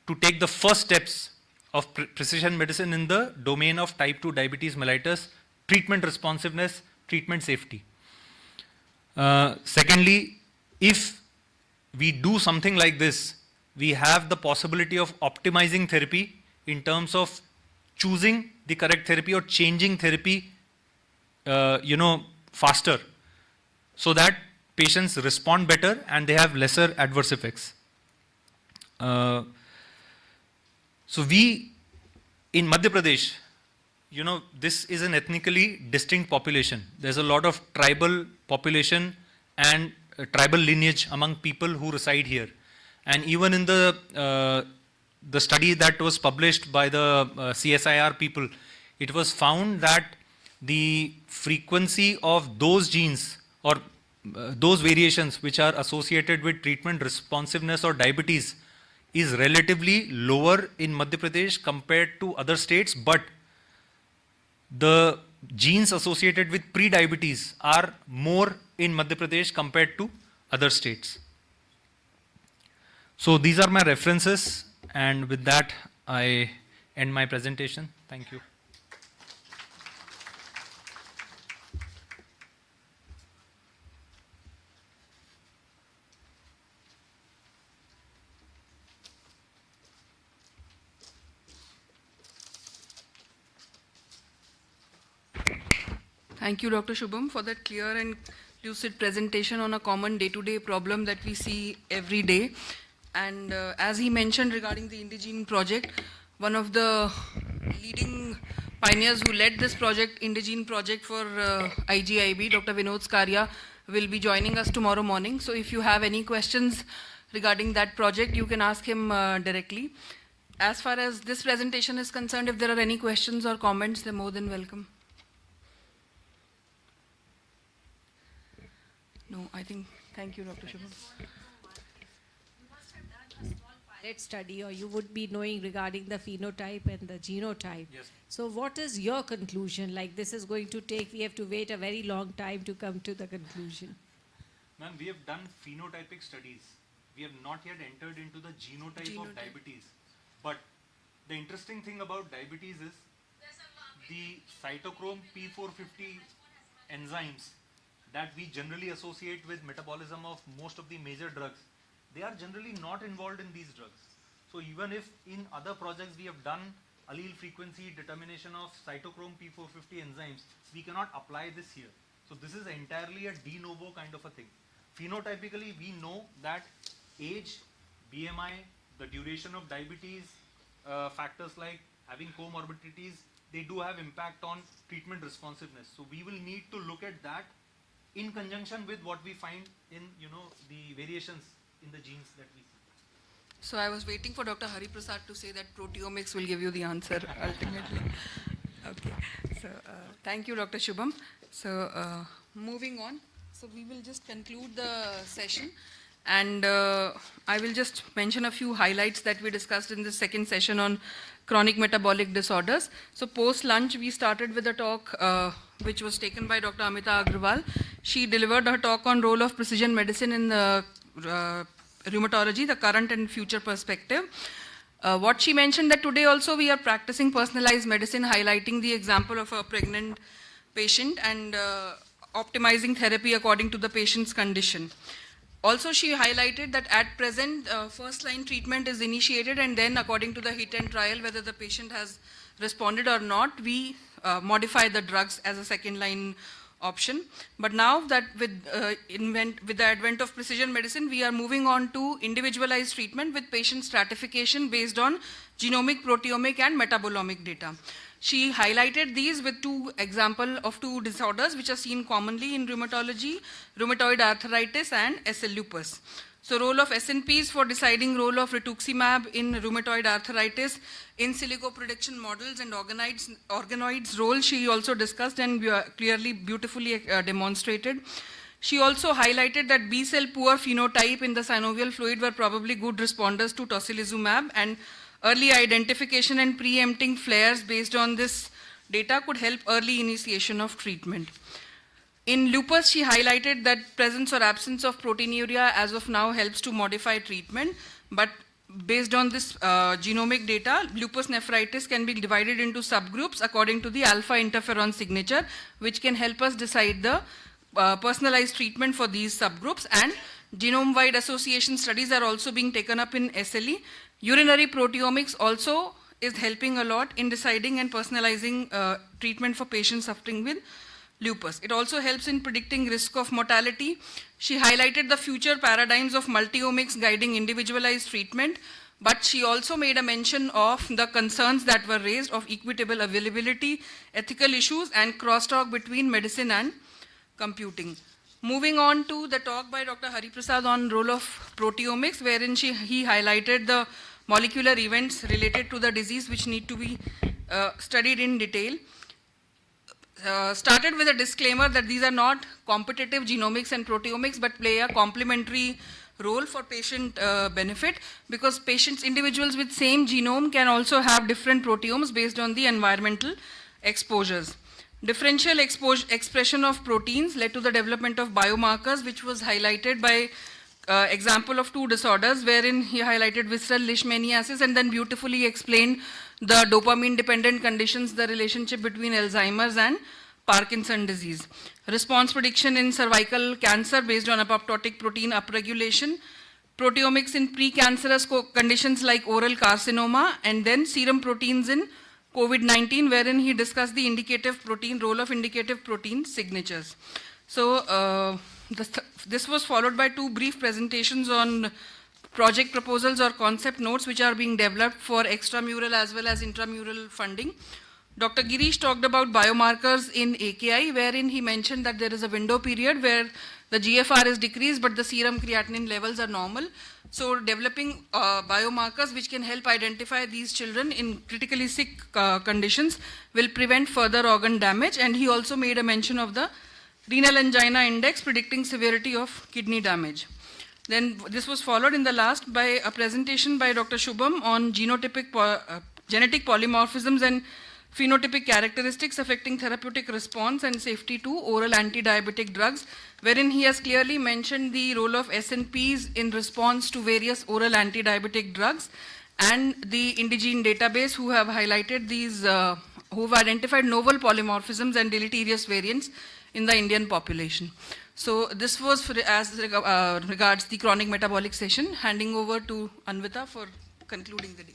to take the first steps of precision medicine in the domain of type 2 diabetes mellitus, treatment responsiveness, treatment safety. Secondly, if we do something like this, we have the possibility of optimizing therapy in terms of choosing the correct therapy or changing therapy, faster, so that patients respond better and they have lesser adverse effects. So we, in Madhya Pradesh, this is an ethnically distinct population. There's a lot of tribal population and tribal lineage among people who reside here. And even in the study that was published by the CSIR people, it was found that the frequency of those genes or those variations which are associated with treatment responsiveness or diabetes is relatively lower in Madhya Pradesh compared to other states, but the genes associated with pre-diabetes are more in Madhya Pradesh compared to other states. So these are my references, and with that I end my presentation. Thank you. Thank you, Dr. Shubham, for that clear and lucid presentation on a common day-to-day problem that we see every day. And as he mentioned regarding the Indigene project, one of the leading pioneers who led this project, Indigene project for IGIB, Dr. Vinod Skaria, will be joining us tomorrow morning. So if you have any questions regarding that project, you can ask him directly. As far as this presentation is concerned, if there are any questions or comments, they're more than welcome. No, I think, thank you, Dr. Shubham. Pilot study, or you would be knowing regarding the phenotype and the genotype. Yes. So what is your conclusion? Like, this is going to take, we have to wait a very long time to come to the conclusion. Ma'am, we have done phenotypic studies. We have not yet entered into the genotype of diabetes. But the interesting thing about diabetes is the cytochrome P450 enzymes that we generally associate with metabolism of most of the major drugs, they are generally not involved in these drugs. So even if in other projects we have done allele frequency determination of cytochrome P450 enzymes, we cannot apply this here. So this is entirely a de novo kind of a thing. Phenotypically, we know that age, BMI, the duration of diabetes, factors like having comorbidities, they do have impact on treatment responsiveness. So we will need to look at that in conjunction with what we find in, the variations in the genes that we see. So I was waiting for Dr. Hari Prasad to say that proteomics will give you the answer ultimately. Okay. So thank you, Dr. Shubham. So moving on. So we will just conclude the session. And I will just mention a few highlights that we discussed in the second session on chronic metabolic disorders. So post-lunch, we started with a talk which was taken by Dr. Amita Agrawal. She delivered her talk on role of precision medicine in the rheumatology, the current and future perspective. What she mentioned that today also we are practicing personalized medicine, highlighting the example of a pregnant patient and optimizing therapy according to the patient's condition. Also, she highlighted that at present, first-line treatment is initiated, and then according to the hit and trial, whether the patient has responded or not, we modify the drugs as a second-line option. But now that with the advent of precision medicine, we are moving on to individualized treatment with patient stratification based on genomic, proteomic, and metabolomic data. She highlighted these with two examples of two disorders which are seen commonly in rheumatology, rheumatoid arthritis and SL lupus. So role of SNPs for deciding role of rituximab in rheumatoid arthritis, in silico prediction models and organoids role she also discussed and clearly beautifully demonstrated. She also highlighted that B cell poor phenotype in the synovial fluid were probably good responders to tocilizumab, and early identification and preempting flares based on this data could help early initiation of treatment. In lupus, she highlighted that presence or absence of proteinuria as of now helps to modify treatment, but based on this genomic data, lupus nephritis can be divided into subgroups according to the alpha interferon signature, which can help us decide the personalized treatment for these subgroups, and genome-wide association studies are also being taken up in SLE. Urinary proteomics also is helping a lot in deciding and personalizing treatment for patients suffering with lupus. It also helps in predicting risk of mortality. She highlighted the future paradigms of multi-omics guiding individualized treatment, but she also made a mention of the concerns that were raised of equitable availability, ethical issues, and crosstalk between medicine and computing. Moving on to the talk by Dr. Hari Prasad on role of proteomics, wherein he highlighted the molecular events related to the disease which need to be studied in detail. Started with a disclaimer that these are not competitive genomics and proteomics, but play a complementary role for patient benefit, because individuals with same genome can also have different proteomes based on the environmental exposures. Differential expression of proteins led to the development of biomarkers, which was highlighted by example of two disorders, wherein he highlighted visceral leishmaniasis and then beautifully explained the dopamine-dependent conditions, the relationship between Alzheimer's and Parkinson disease. Response prediction in cervical cancer based on apoptotic protein upregulation. Proteomics in precancerous conditions like oral carcinoma, and then serum proteins in COVID-19, wherein he discussed the indicative protein, role of indicative protein signatures. So this was followed by two brief presentations on project proposals or concept notes which are being developed for extramural as well as intramural funding. Dr. Girish talked about biomarkers in AKI, wherein he mentioned that there is a window period where the GFR is decreased, but the serum creatinine levels are normal. So developing biomarkers which can help identify these children in critically sick conditions will prevent further organ damage. And he also made a mention of the renal angina index predicting severity of kidney damage. Then this was followed in the last by a presentation by Dr. Shubham on genetic polymorphisms and phenotypic characteristics affecting therapeutic response and safety to oral anti-diabetic drugs, wherein he has clearly mentioned the role of SNPs in response to various oral anti-diabetic drugs, and the Indigene database who have highlighted these, who have identified novel polymorphisms and deleterious variants in the Indian population. So this was for, as regards the chronic metabolic session. Handing over to Anvita for concluding the day.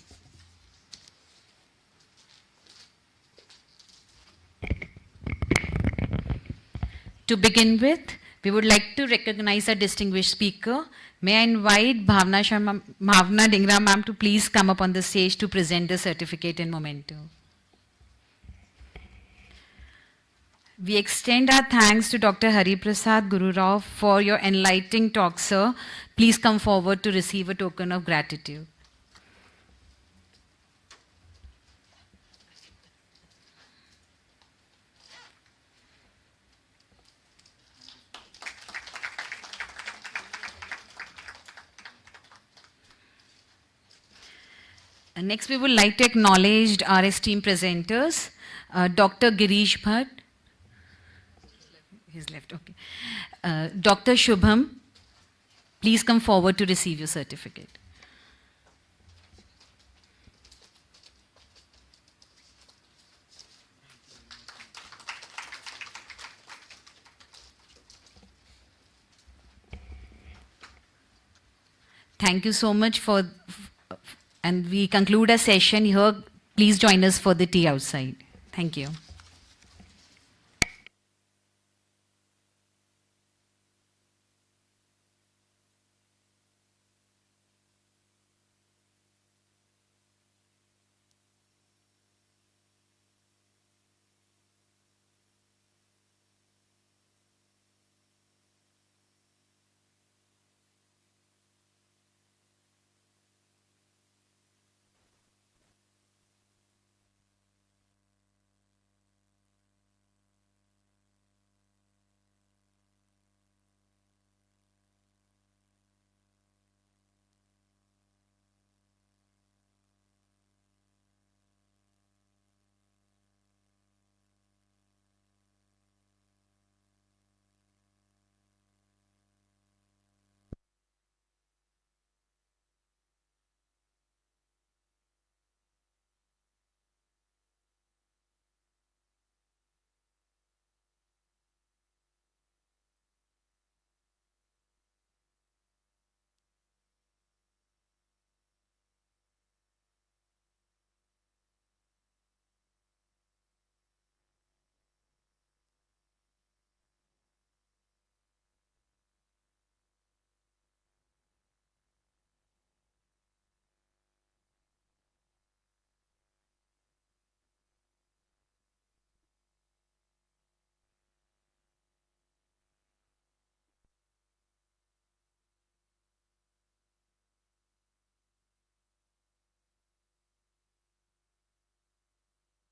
To begin with, we would like to recognize a distinguished speaker. May I invite Bhavna Dhingra ma'am to please come up on the stage to present the certificate and memento. We extend our thanks to Dr. Hari Prasad Guru Rao for your enlightening talk, sir. Please come forward to receive a token of gratitude. Next, we would like to acknowledge our esteemed presenters, Dr. Girish Bhatt. He's left, okay. Dr. Shubham, please come forward to receive your certificate. Thank you so much for, and we conclude our session here. Please join us for the tea outside. Thank you.